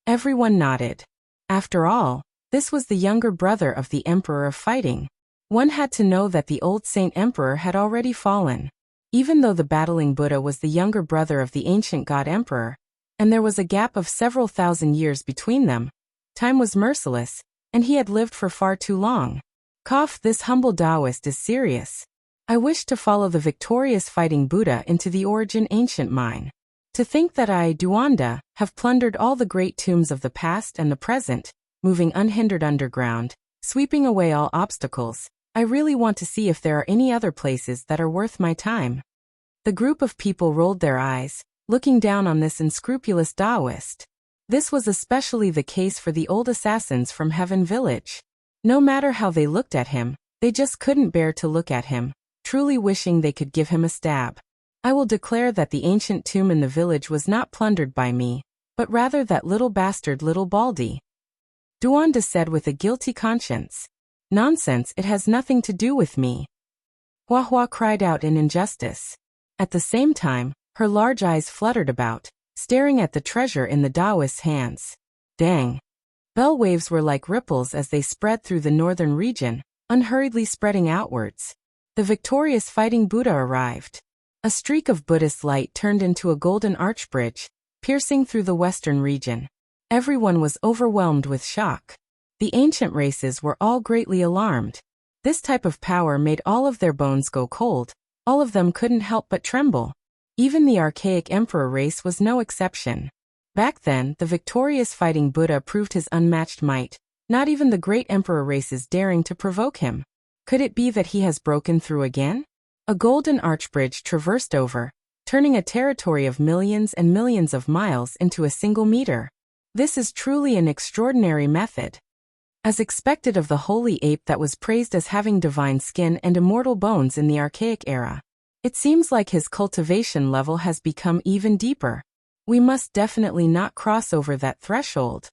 Everyone nodded. After all, this was the younger brother of the Emperor of Fighting. One had to know that the old Saint Emperor had already fallen. Even though the battling Buddha was the younger brother of the ancient God Emperor, and there was a gap of several thousand years between them, time was merciless, and he had lived for far too long. This humble Taoist is serious. I wish to follow the victorious fighting Buddha into the Origin Ancient Mine. To think that I, Duanda, have plundered all the great tombs of the past and the present, moving unhindered underground, sweeping away all obstacles, I really want to see if there are any other places that are worth my time. The group of people rolled their eyes, looking down on this unscrupulous Taoist. This was especially the case for the old assassins from Heaven Village. No matter how they looked at him, they just couldn't bear to look at him, truly wishing they could give him a stab. I will declare that the ancient tomb in the village was not plundered by me, but rather that little bastard little Baldy. Duanda said with a guilty conscience. Nonsense, it has nothing to do with me. Hua Hua cried out in injustice. At the same time, her large eyes fluttered about, staring at the treasure in the Taoist's hands. Dang! Bell waves were like ripples as they spread through the northern region, unhurriedly spreading outwards. The victorious fighting Buddha arrived. A streak of Buddhist light turned into a golden archbridge, piercing through the western region. Everyone was overwhelmed with shock. The ancient races were all greatly alarmed. This type of power made all of their bones go cold. All of them couldn't help but tremble. Even the archaic emperor race was no exception. Back then, the victorious fighting Buddha proved his unmatched might, not even the great emperor races daring to provoke him. Could it be that he has broken through again? A golden archbridge traversed over, turning a territory of millions and millions of miles into a single meter. This is truly an extraordinary method. as expected of the holy ape that was praised as having divine skin and immortal bones in the archaic era. It seems like his cultivation level has become even deeper. We must definitely not cross over that threshold.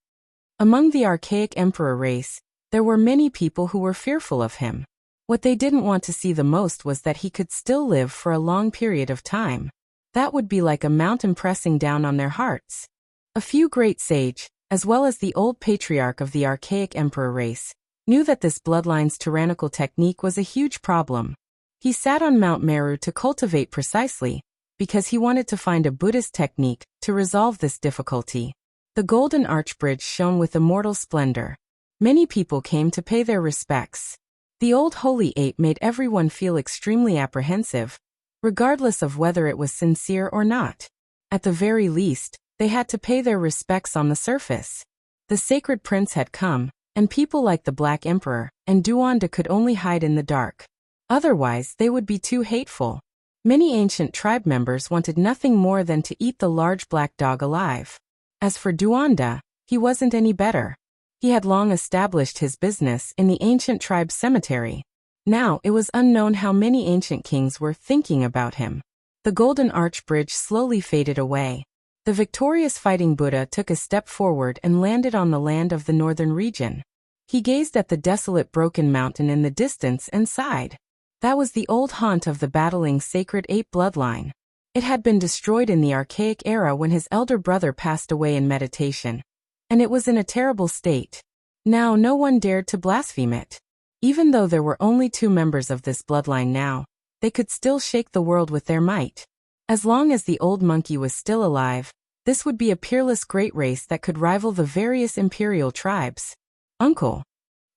Among the archaic emperor race, there were many people who were fearful of him. What they didn't want to see the most was that he could still live for a long period of time. That would be like a mountain pressing down on their hearts. A few great sage, as well as the old patriarch of the archaic emperor race, knew that this bloodline's tyrannical technique was a huge problem. He sat on Mount Meru to cultivate precisely, because he wanted to find a Buddhist technique to resolve this difficulty. The golden arch bridge shone with immortal splendor. Many people came to pay their respects. The old holy ape made everyone feel extremely apprehensive, regardless of whether it was sincere or not. At the very least, they had to pay their respects on the surface. The sacred prince had come, and people like the Black Emperor and Duanda could only hide in the dark. Otherwise, they would be too hateful. Many ancient tribe members wanted nothing more than to eat the large black dog alive. As for Duanda, he wasn't any better. He had long established his business in the ancient tribe cemetery. Now it was unknown how many ancient kings were thinking about him. The golden arch bridge slowly faded away. The victorious fighting Buddha took a step forward and landed on the land of the northern region. He gazed at the desolate broken mountain in the distance and sighed. That was the old haunt of the battling sacred ape bloodline. It had been destroyed in the archaic era when his elder brother passed away in meditation, and it was in a terrible state. Now no one dared to blaspheme it. Even though there were only 2 members of this bloodline now, they could still shake the world with their might. As long as the old monkey was still alive, this would be a peerless great race that could rival the various imperial tribes. "Uncle."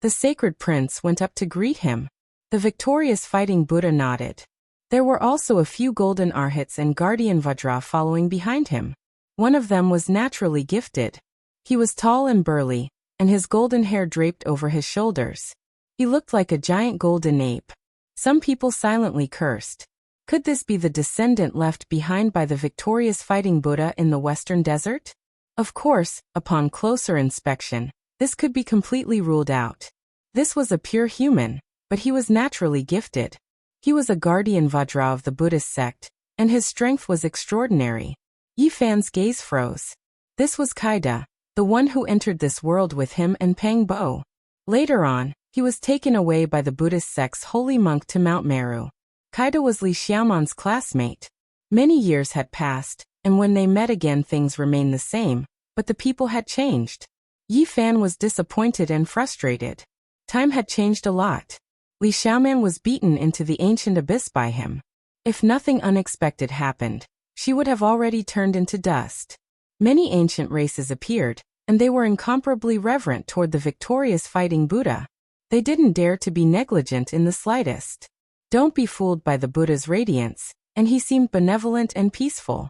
The sacred prince went up to greet him. The victorious fighting Buddha nodded. There were also a few golden arhats and guardian Vajra following behind him. One of them was naturally gifted. He was tall and burly, and his golden hair draped over his shoulders. He looked like a giant golden ape. Some people silently cursed. Could this be the descendant left behind by the victorious fighting Buddha in the western desert? Of course, upon closer inspection, this could be completely ruled out. This was a pure human, but he was naturally gifted. He was a guardian Vajra of the Buddhist sect, and his strength was extraordinary. Yi Fan's gaze froze. This was Kaida, the one who entered this world with him and Pang Bo. Later on, he was taken away by the Buddhist sect's holy monk to Mount Meru. Kaida was Li Xiaoman's classmate. Many years had passed, and when they met again things remained the same, but the people had changed. Yi Fan was disappointed and frustrated. Time had changed a lot. Li Xiaoman was beaten into the ancient abyss by him. If nothing unexpected happened, she would have already turned into dust. Many ancient races appeared, and they were incomparably reverent toward the victorious fighting Buddha. They didn't dare to be negligent in the slightest. Don't be fooled by the Buddha's radiance, and he seemed benevolent and peaceful.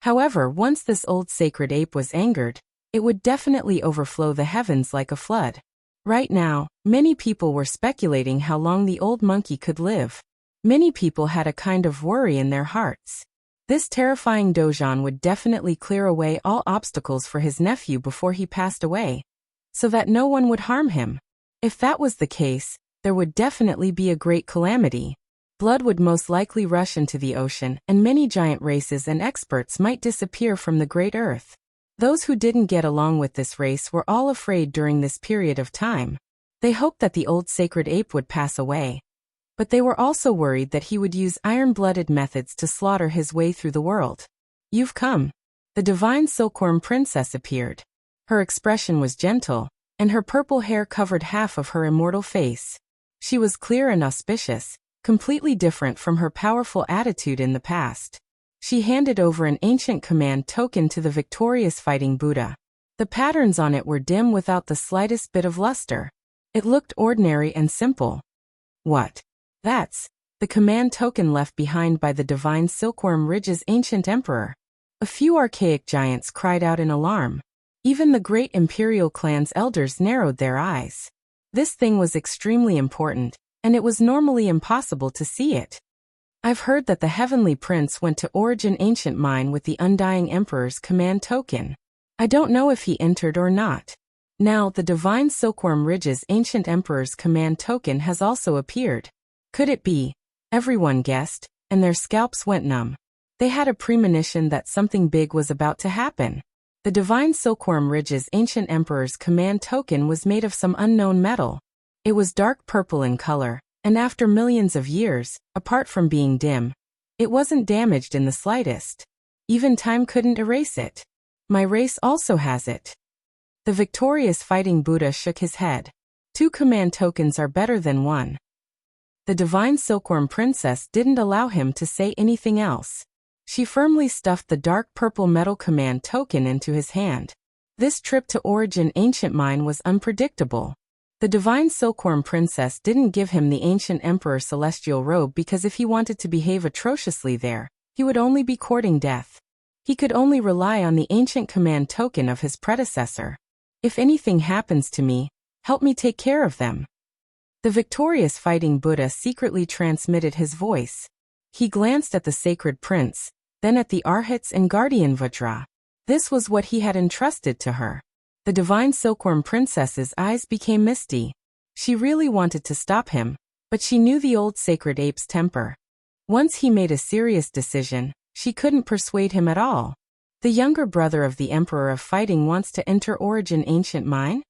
However, once this old sacred ape was angered, it would definitely overflow the heavens like a flood. Right now, many people were speculating how long the old monkey could live. Many people had a kind of worry in their hearts. This terrifying Dojan would definitely clear away all obstacles for his nephew before he passed away, so that no one would harm him. If that was the case, there would definitely be a great calamity. Blood would most likely rush into the ocean, and many giant races and experts might disappear from the great earth. Those who didn't get along with this race were all afraid during this period of time. They hoped that the old sacred ape would pass away. But they were also worried that he would use iron-blooded methods to slaughter his way through the world. "You've come." The divine silkworm princess appeared. Her expression was gentle, and her purple hair covered half of her immortal face. She was clear and auspicious, completely different from her powerful attitude in the past. She handed over an ancient command token to the victorious fighting Buddha. The patterns on it were dim without the slightest bit of luster. It looked ordinary and simple. "What?" "That's the command token left behind by the divine Silkworm Ridge's ancient emperor." A few archaic giants cried out in alarm. Even the great imperial clan's elders narrowed their eyes. This thing was extremely important, and it was normally impossible to see it. "I've heard that the Heavenly Prince went to Origin Ancient Mine with the Undying Emperor's command token. I don't know if he entered or not." Now, the divine silkworm ridge's ancient emperor's command token has also appeared. Could it be? Everyone guessed, and their scalps went numb. They had a premonition that something big was about to happen. The divine silkworm ridge's ancient emperor's command token was made of some unknown metal. It was dark purple in color, and after millions of years, apart from being dim, it wasn't damaged in the slightest. Even time couldn't erase it. My race also has it. The victorious fighting Buddha shook his head. 2 command tokens are better than 1. The divine silkworm princess didn't allow him to say anything else. She firmly stuffed the dark purple metal command token into his hand. This trip to Origin Ancient Mine was unpredictable. The divine silkworm princess didn't give him the ancient emperor celestial robe because if he wanted to behave atrociously there, he would only be courting death. He could only rely on the ancient command token of his predecessor. If anything happens to me, help me take care of them. The victorious fighting Buddha secretly transmitted his voice. He glanced at the sacred prince, then at the Arhats and guardian Vajra. This was what he had entrusted to her. The divine silkworm princess's eyes became misty. She really wanted to stop him, but she knew the old sacred ape's temper. Once he made a serious decision, she couldn't persuade him at all. The younger brother of the Emperor of Fighting wants to enter Origin Ancient Mine?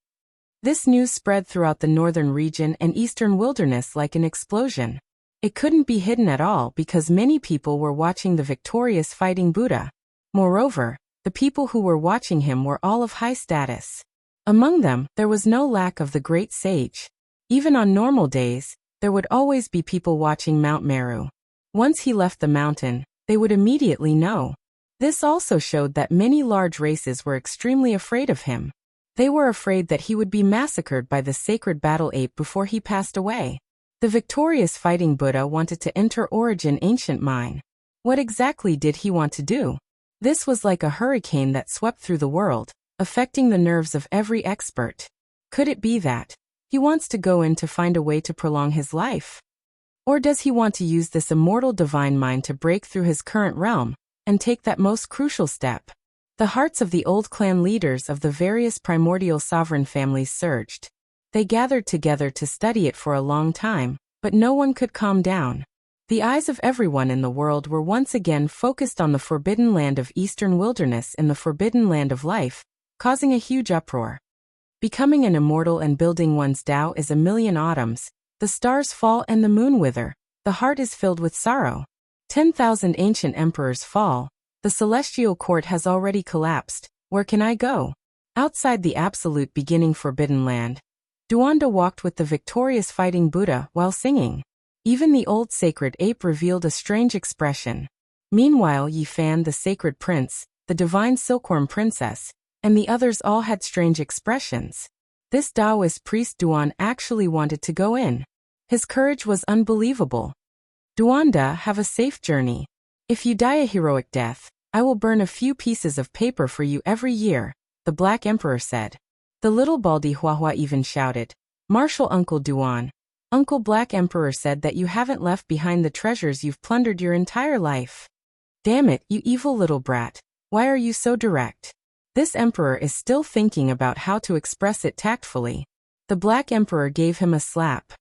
This news spread throughout the northern region and eastern wilderness like an explosion. It couldn't be hidden at all because many people were watching the victorious fighting Buddha. Moreover, the people who were watching him were all of high status. Among them, there was no lack of the great sage. Even on normal days, there would always be people watching Mount Meru. Once he left the mountain, they would immediately know. This also showed that many large races were extremely afraid of him. They were afraid that he would be massacred by the sacred battle ape before he passed away. The victorious fighting Buddha wanted to enter Origin Ancient Mine. What exactly did he want to do? This was like a hurricane that swept through the world, affecting the nerves of every expert. Could it be that he wants to go in to find a way to prolong his life? Or does he want to use this immortal divine mind to break through his current realm and take that most crucial step? The hearts of the old clan leaders of the various primordial sovereign families surged. They gathered together to study it for a long time, but no one could calm down. The eyes of everyone in the world were once again focused on the forbidden land of eastern wilderness in the forbidden land of life, causing a huge uproar. Becoming an immortal and building one's Tao is a million autumns. The stars fall and the moon wither. The heart is filled with sorrow. 10,000 ancient emperors fall. The celestial court has already collapsed. Where can I go? Outside the absolute beginning forbidden land, Duanda walked with the victorious fighting Buddha while singing. Even the old sacred ape revealed a strange expression. Meanwhile, Yifan, the sacred prince, the divine silkworm princess, and the others all had strange expressions. This Taoist priest Duan actually wanted to go in. His courage was unbelievable. Duanda, have a safe journey. If you die a heroic death, I will burn a few pieces of paper for you every year, the Black Emperor said. The little baldy Huahua even shouted, Martial Uncle Duan. Uncle Black Emperor said that you haven't left behind the treasures you've plundered your entire life. Damn it, you evil little brat. Why are you so direct? This emperor is still thinking about how to express it tactfully. The Black Emperor gave him a slap.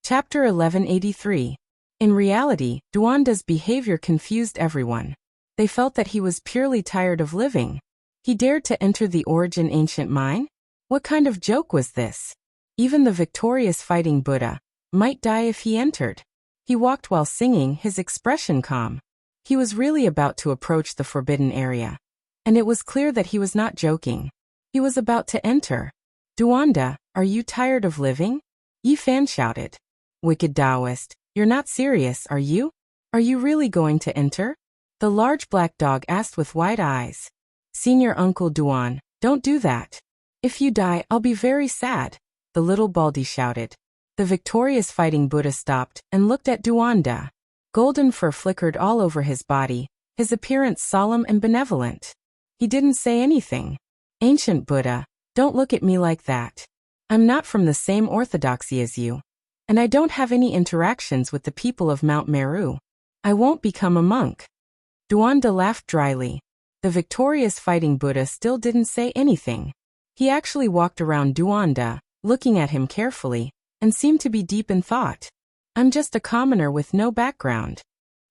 Chapter 1183. In reality, Duanda's behavior confused everyone. They felt that he was purely tired of living. He dared to enter the Origin Ancient Mine? What kind of joke was this? Even the victorious fighting Buddha might die if he entered. He walked while singing, his expression calm. He was really about to approach the forbidden area. And it was clear that he was not joking. He was about to enter. Duanda, are you tired of living? Yifan shouted. Wicked Taoist, you're not serious, are you? Are you really going to enter? The large black dog asked with wide eyes. Senior Uncle Duan, don't do that. If you die, I'll be very sad, the little baldy shouted. The victorious fighting Buddha stopped and looked at Duanda. Golden fur flickered all over his body, his appearance solemn and benevolent. He didn't say anything. Ancient Buddha, don't look at me like that. I'm not from the same orthodoxy as you. And I don't have any interactions with the people of Mount Meru. I won't become a monk. Duanda laughed dryly. The victorious fighting Buddha still didn't say anything. He actually walked around Duanda, looking at him carefully, and seemed to be deep in thought. I'm just a commoner with no background.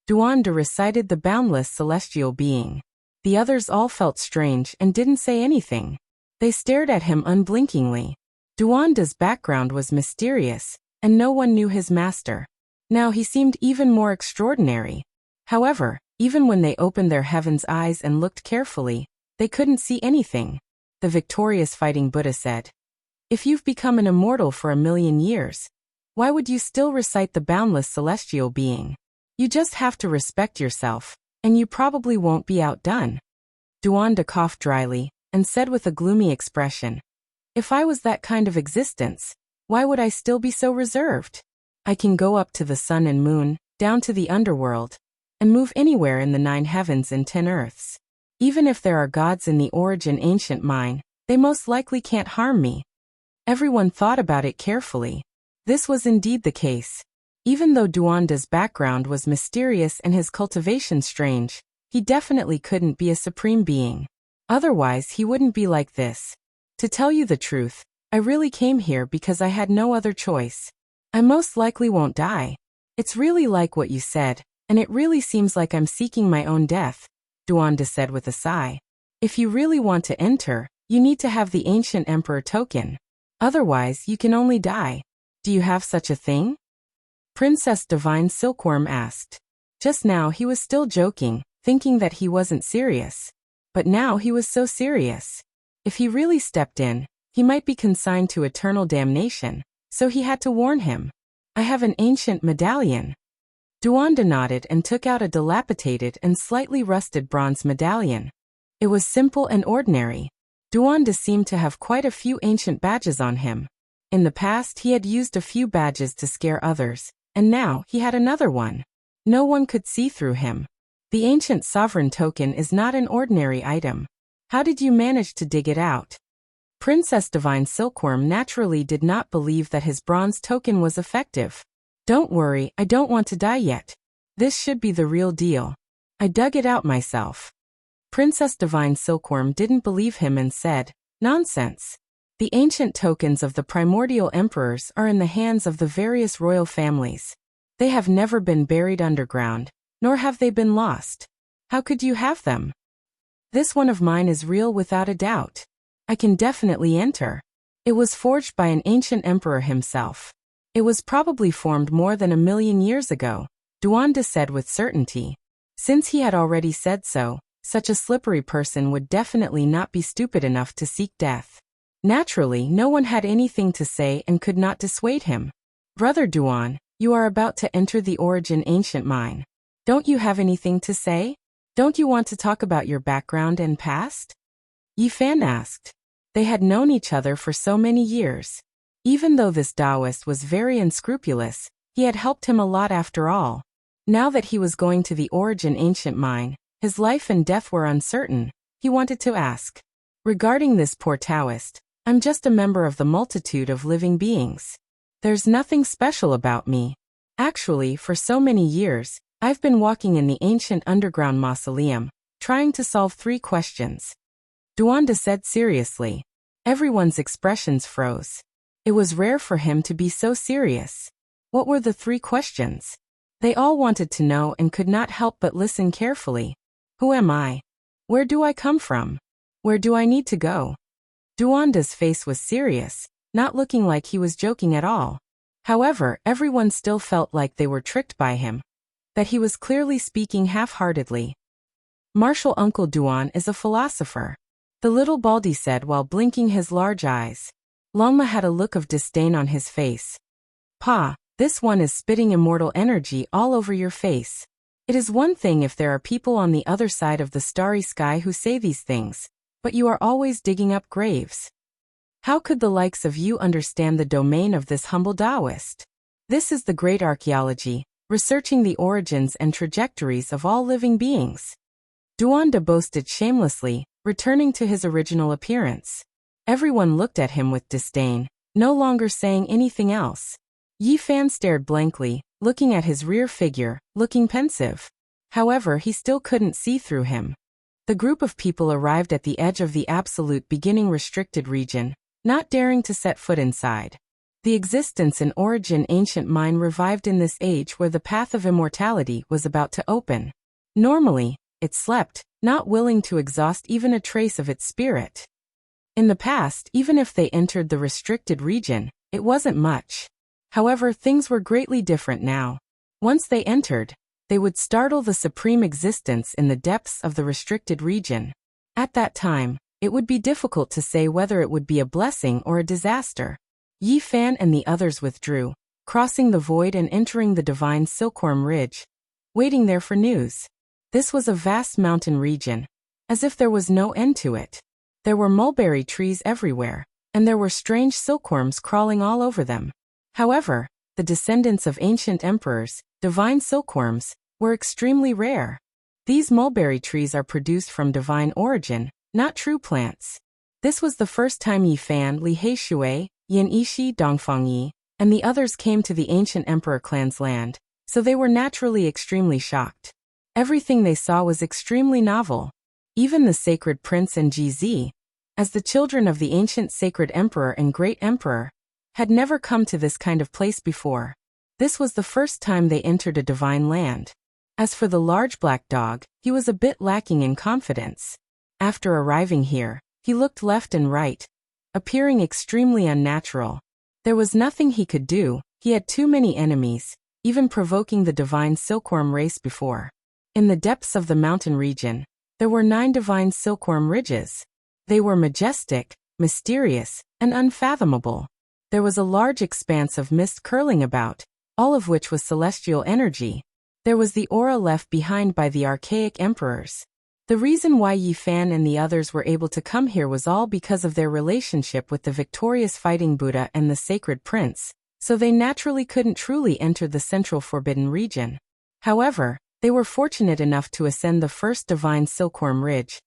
Duanda recited the boundless celestial being. The others all felt strange and didn't say anything. They stared at him unblinkingly. Duanda's background was mysterious, and no one knew his master. Now he seemed even more extraordinary. However, even when they opened their heaven's eyes and looked carefully, they couldn't see anything. The victorious fighting Buddha said, "If you've become an immortal for 1,000,000 years, why would you still recite the boundless celestial being? You just have to respect yourself, and you probably won't be outdone." Duanda coughed dryly, and said with a gloomy expression, "If I was that kind of existence, why would I still be so reserved? I can go up to the sun and moon, down to the underworld, and move anywhere in the 9 heavens and 10 earths. Even if there are gods in the origin ancient mine, they most likely can't harm me." Everyone thought about it carefully. This was indeed the case. Even though Duanda's background was mysterious and his cultivation strange, he definitely couldn't be a supreme being. Otherwise he wouldn't be like this. To tell you the truth, I really came here because I had no other choice. I most likely won't die. It's really like what you said, and it really seems like I'm seeking my own death, Duanda said with a sigh. If you really want to enter, you need to have the ancient emperor token. Otherwise, you can only die. Do you have such a thing? Princess Divine Silkworm asked. Just now he was still joking, thinking that he wasn't serious. But now he was so serious. If he really stepped in, he might be consigned to eternal damnation, so he had to warn him. I have an ancient medallion. Duanda nodded and took out a dilapidated and slightly rusted bronze medallion. It was simple and ordinary. Duanda seemed to have quite a few ancient badges on him. In the past he had used a few badges to scare others, and now he had another one. No one could see through him. The ancient sovereign token is not an ordinary item. How did you manage to dig it out? Princess Divine Silkworm naturally did not believe that his bronze token was effective. Don't worry, I don't want to die yet. This should be the real deal. I dug it out myself. Princess Divine Silkworm didn't believe him and said, "Nonsense. The ancient tokens of the primordial emperors are in the hands of the various royal families. They have never been buried underground, nor have they been lost. How could you have them? This one of mine is real without a doubt. I can definitely enter. It was forged by an ancient emperor himself. It was probably formed more than 1,000,000 years ago," Duanda said with certainty. Since he had already said so, such a slippery person would definitely not be stupid enough to seek death. Naturally, no one had anything to say and could not dissuade him. "Brother Duan, you are about to enter the origin ancient mine. Don't you have anything to say? Don't you want to talk about your background and past?" Yifan asked. They had known each other for so many years. Even though this Taoist was very unscrupulous, he had helped him a lot after all. Now that he was going to the origin ancient mine, his life and death were uncertain. He wanted to ask. "Regarding this poor Taoist, I'm just a member of the multitude of living beings. There's nothing special about me. Actually, for so many years, I've been walking in the ancient underground mausoleum, trying to solve 3 questions. Duanda said seriously. Everyone's expressions froze. It was rare for him to be so serious. What were the 3 questions? They all wanted to know and could not help but listen carefully. Who am I? Where do I come from? Where do I need to go? Duanda's face was serious, not looking like he was joking at all. However, everyone still felt like they were tricked by him, that he was clearly speaking half-heartedly. Martial Uncle Duan is a philosopher, the little Baldy said while blinking his large eyes. Longma had a look of disdain on his face. "Pa, this one is spitting immortal energy all over your face. It is one thing if there are people on the other side of the starry sky who say these things, but you are always digging up graves. How could the likes of you understand the domain of this humble Taoist? This is the great archaeology, researching the origins and trajectories of all living beings." Duanda boasted shamelessly, returning to his original appearance. Everyone looked at him with disdain, no longer saying anything else. Yifan stared blankly, looking at his rear figure, looking pensive. However, he still couldn't see through him. The group of people arrived at the edge of the absolute beginning restricted region, not daring to set foot inside. The existence and origin ancient mind revived in this age where the path of immortality was about to open. Normally, it slept, not willing to exhaust even a trace of its spirit. In the past, even if they entered the restricted region, it wasn't much. However, things were greatly different now. Once they entered, they would startle the supreme existence in the depths of the restricted region. At that time, it would be difficult to say whether it would be a blessing or a disaster. Yi Fan and the others withdrew, crossing the void and entering the divine Silkworm Ridge, waiting there for news. This was a vast mountain region, as if there was no end to it. There were mulberry trees everywhere, and there were strange silkworms crawling all over them. However, the descendants of ancient emperors, divine silkworms, were extremely rare. These mulberry trees are produced from divine origin, not true plants. This was the first time Yi Fan, Li Heishui, Yin Yishi, Dongfang Yi, and the others came to the ancient emperor clan's land, so they were naturally extremely shocked. Everything they saw was extremely novel. Even the sacred prince and GZ, as the children of the ancient sacred emperor and great emperor, had never come to this kind of place before. This was the first time they entered a divine land. As for the large black dog, he was a bit lacking in confidence. After arriving here, he looked left and right, appearing extremely unnatural. There was nothing he could do, he had too many enemies, even provoking the divine silkworm race before. In the depths of the mountain region, there were 9 divine silkworm ridges. They were majestic, mysterious, and unfathomable. There was a large expanse of mist curling about, all of which was celestial energy. There was the aura left behind by the archaic emperors. The reason why Yi Fan and the others were able to come here was all because of their relationship with the victorious fighting Buddha and the sacred prince, so they naturally couldn't truly enter the central forbidden region. However, they were fortunate enough to ascend the first divine Silkworm Ridge,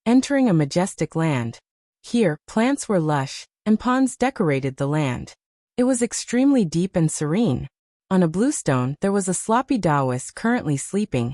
entering a majestic land. Here, plants were lush, and ponds decorated the land. It was extremely deep and serene. On a blue stone, there was a sloppy Taoist currently sleeping,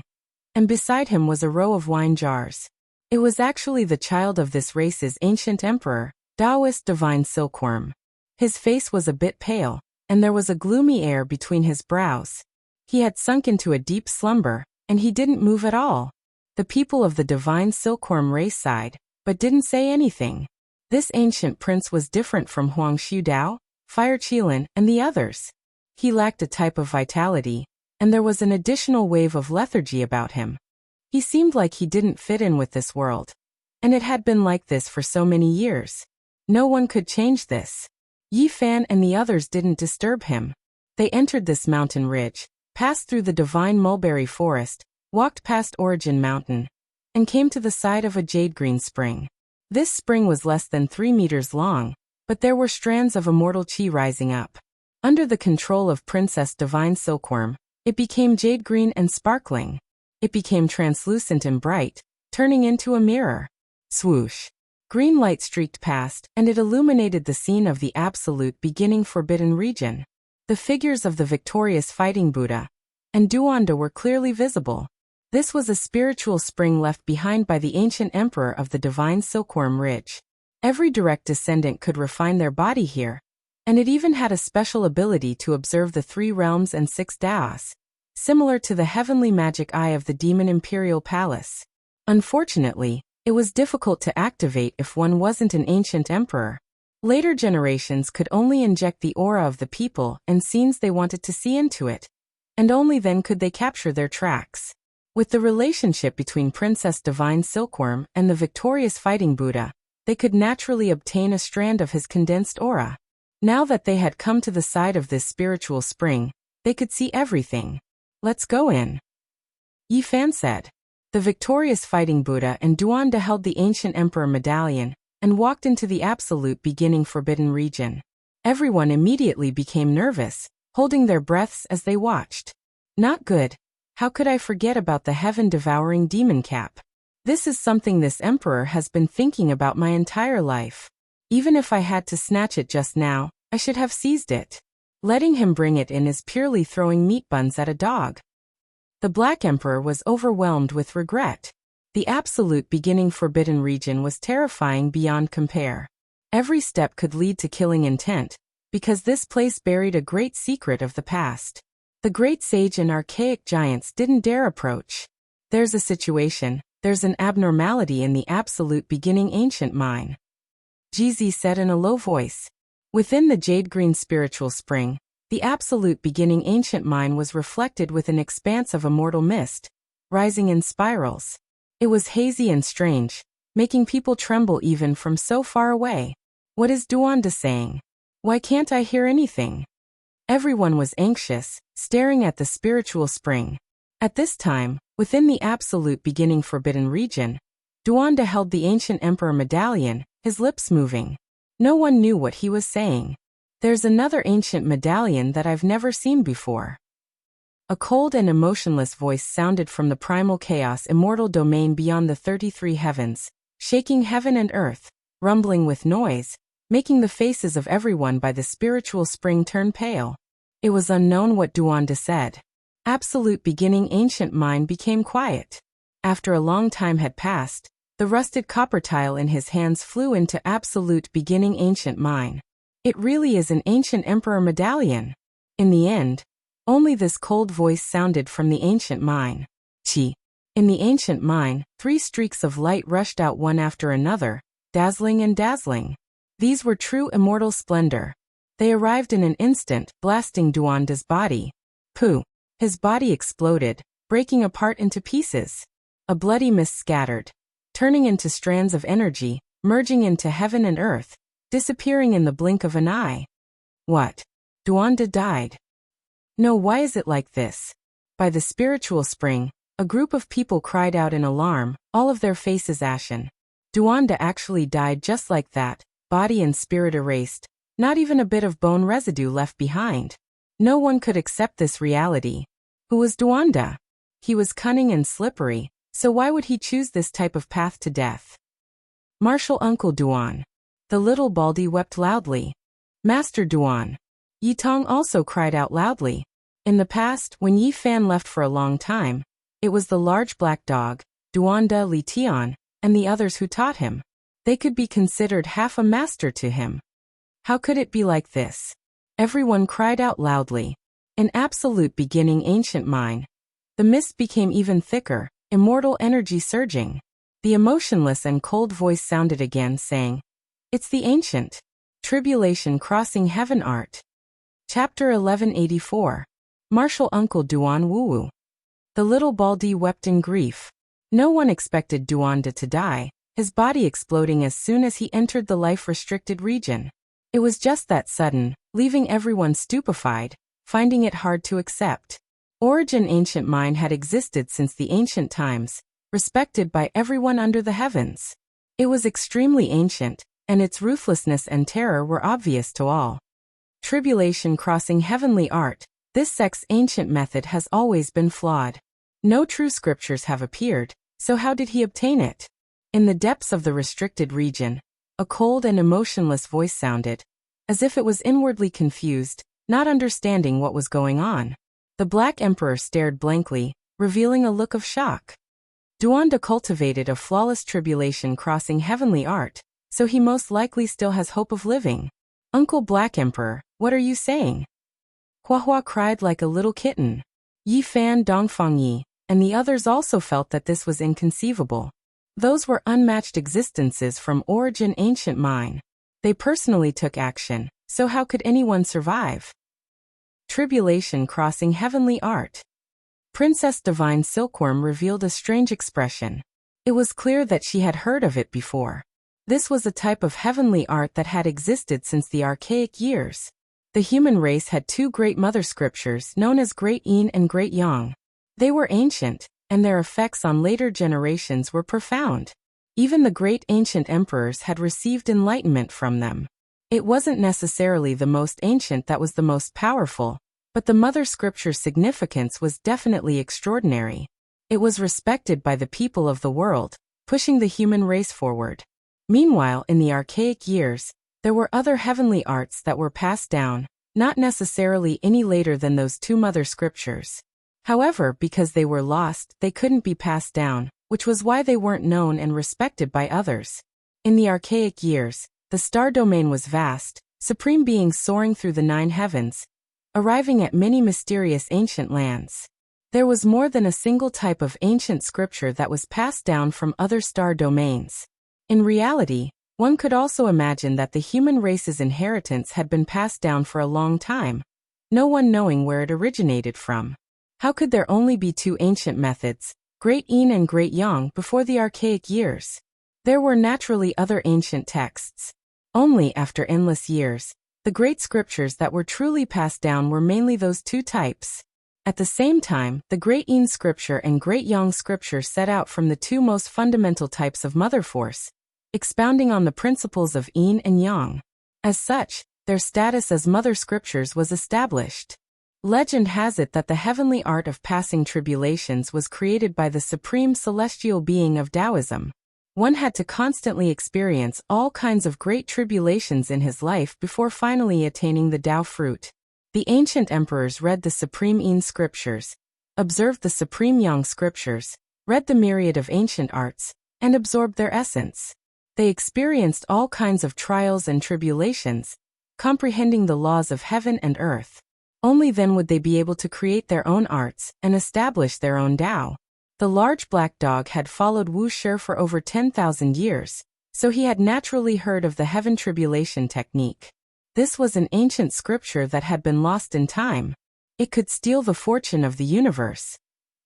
and beside him was a row of wine jars. It was actually the child of this race's ancient emperor, Taoist divine Silkworm. His face was a bit pale, and there was a gloomy air between his brows. He had sunk into a deep slumber, and he didn't move at all. The people of the divine Silkworm race sighed, but didn't say anything. This ancient prince was different from Huang Xiudao, Fire Qilin, and the others. He lacked a type of vitality, and there was an additional wave of lethargy about him. He seemed like he didn't fit in with this world. And it had been like this for so many years. No one could change this. Yi Fan and the others didn't disturb him. They entered this mountain ridge, passed through the divine mulberry forest, walked past Origin Mountain, and came to the side of a jade-green spring. This spring was less than 3 meters long, but there were strands of immortal qi rising up. Under the control of Princess Divine Silkworm, it became jade-green and sparkling. It became translucent and bright, turning into a mirror. Swoosh! Green light streaked past, and it illuminated the scene of the absolute beginning forbidden region. The figures of the victorious fighting Buddha and Duanda were clearly visible. This was a spiritual spring left behind by the ancient emperor of the divine Silkworm Ridge. Every direct descendant could refine their body here, and it even had a special ability to observe the 3 realms and 6 Daos, similar to the heavenly magic eye of the demon imperial palace. Unfortunately, it was difficult to activate if one wasn't an ancient emperor. Later generations could only inject the aura of the people and scenes they wanted to see into it, and only then could they capture their tracks. With the relationship between Princess Divine Silkworm and the victorious fighting Buddha, they could naturally obtain a strand of his condensed aura. Now that they had come to the side of this spiritual spring, they could see everything. Let's go in. Yi Fan said. The victorious fighting Buddha and Duanda held the ancient emperor medallion and walked into the absolute beginning forbidden region. Everyone immediately became nervous, holding their breaths as they watched. Not good. How could I forget about the heaven-devouring demon cap? This is something this emperor has been thinking about my entire life. Even if I had to snatch it just now, I should have seized it. Letting him bring it in is purely throwing meat buns at a dog. The Black Emperor was overwhelmed with regret. The absolute beginning forbidden region was terrifying beyond compare. Every step could lead to killing intent, because this place buried a great secret of the past. The great sage and archaic giants didn't dare approach. There's a situation, there's an abnormality in the absolute beginning ancient mine. Jizi said in a low voice. Within the jade-green spiritual spring, the absolute beginning ancient mine was reflected with an expanse of immortal mist, rising in spirals. It was hazy and strange, making people tremble even from so far away. What is Duanda saying? Why can't I hear anything? Everyone was anxious, staring at the spiritual spring. At this time, within the absolute beginning forbidden region, Duanda held the ancient emperor medallion, his lips moving. No one knew what he was saying. There's another ancient medallion that I've never seen before. A cold and emotionless voice sounded from the primal chaos immortal domain beyond the 33 heavens, shaking heaven and earth, rumbling with noise, making the faces of everyone by the spiritual spring turn pale. It was unknown what Duanda said. Absolute beginning ancient mine became quiet. After a long time had passed, the rusted copper tile in his hands flew into absolute beginning ancient mine. It really is an ancient emperor medallion. In the end, only this cold voice sounded from the ancient mine. Chi. In the ancient mine, 3 streaks of light rushed out one after another, dazzling and dazzling. These were true immortal splendor. They arrived in an instant, blasting Duanda's body. Pooh! His body exploded, breaking apart into pieces. A bloody mist scattered, turning into strands of energy, merging into heaven and earth, disappearing in the blink of an eye. What? Duanda died. No, why is it like this? By the spiritual spring, a group of people cried out in alarm, all of their faces ashen. Duanda actually died just like that, body and spirit erased, not even a bit of bone residue left behind. No one could accept this reality. Who was Duanda? He was cunning and slippery, so why would he choose this type of path to death? Martial Uncle Duan. The little Baldy wept loudly. Master Duan. Yi Tong also cried out loudly. In the past, when Yi Fan left for a long time, it was the large black dog, Duanda Li Tian, and the others who taught him. They could be considered half a master to him. How could it be like this? Everyone cried out loudly. An absolute beginning ancient mine. The mist became even thicker, immortal energy surging. The emotionless and cold voice sounded again, saying, "It's the ancient tribulation crossing heaven art." Chapter 1184. Martial Uncle Duan Wuwu. The little Baldy wept in grief. No one expected Duanda to die, his body exploding as soon as he entered the life-restricted region. It was just that sudden, leaving everyone stupefied, finding it hard to accept. Origin ancient mine had existed since the ancient times, respected by everyone under the heavens. It was extremely ancient, and its ruthlessness and terror were obvious to all. Tribulation crossing heavenly art, this sect's ancient method has always been flawed. No true scriptures have appeared, so how did he obtain it? In the depths of the restricted region, a cold and emotionless voice sounded, as if it was inwardly confused, not understanding what was going on. The Black Emperor stared blankly, revealing a look of shock. Duanda cultivated a flawless tribulation crossing heavenly art, so he most likely still has hope of living. Uncle Black Emperor, what are you saying? Huahua cried like a little kitten. Yi Fan, Dongfang Yi, and the others also felt that this was inconceivable. Those were unmatched existences from Origin ancient mine. They personally took action, so how could anyone survive? Tribulation crossing heavenly art. Princess Divine Silkworm revealed a strange expression. It was clear that she had heard of it before. This was a type of heavenly art that had existed since the archaic years. The human race had 2 great mother scriptures known as Great Yin and Great Yang. They were ancient, and their effects on later generations were profound. Even the great ancient emperors had received enlightenment from them. It wasn't necessarily the most ancient that was the most powerful, but the mother scripture's significance was definitely extraordinary. It was respected by the people of the world, pushing the human race forward. Meanwhile, in the archaic years, there were other heavenly arts that were passed down, not necessarily any later than those 2 mother scriptures. However, because they were lost, they couldn't be passed down, which was why they weren't known and respected by others. In the archaic years, the star domain was vast, supreme beings soaring through the 9 heavens, arriving at many mysterious ancient lands. There was more than a single type of ancient scripture that was passed down from other star domains. In reality, one could also imagine that the human race's inheritance had been passed down for a long time, no one knowing where it originated from. How could there only be 2 ancient methods, Great Yin and Great Yang, before the archaic years? There were naturally other ancient texts. Only after endless years, the great scriptures that were truly passed down were mainly those 2 types. At the same time, the Great Yin scripture and Great Yang scripture set out from the 2 most fundamental types of mother force, expounding on the principles of Yin and Yang. As such, their status as mother scriptures was established. Legend has it that the heavenly art of passing tribulations was created by the supreme celestial being of Taoism. One had to constantly experience all kinds of great tribulations in his life before finally attaining the Tao fruit. The ancient emperors read the supreme Yin scriptures, observed the supreme Yang scriptures, read the myriad of ancient arts, and absorbed their essence. They experienced all kinds of trials and tribulations, comprehending the laws of heaven and earth. Only then would they be able to create their own arts and establish their own Tao. The large black dog had followed Wuxia for over 10,000 years, so he had naturally heard of the heaven tribulation technique. This was an ancient scripture that had been lost in time. It could steal the fortune of the universe.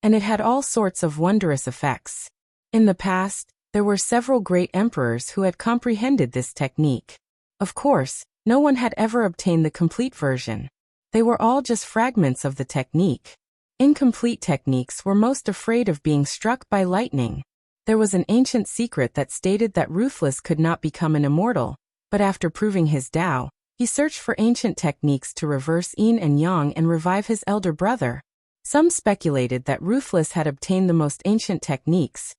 And it had all sorts of wondrous effects. In the past, there were several great emperors who had comprehended this technique. Of course, no one had ever obtained the complete version. They were all just fragments of the technique. Incomplete techniques were most afraid of being struck by lightning. There was an ancient secret that stated that Ruthless could not become an immortal, but after proving his Tao, he searched for ancient techniques to reverse Yin and Yang and revive his elder brother. Some speculated that Ruthless had obtained the most ancient techniques,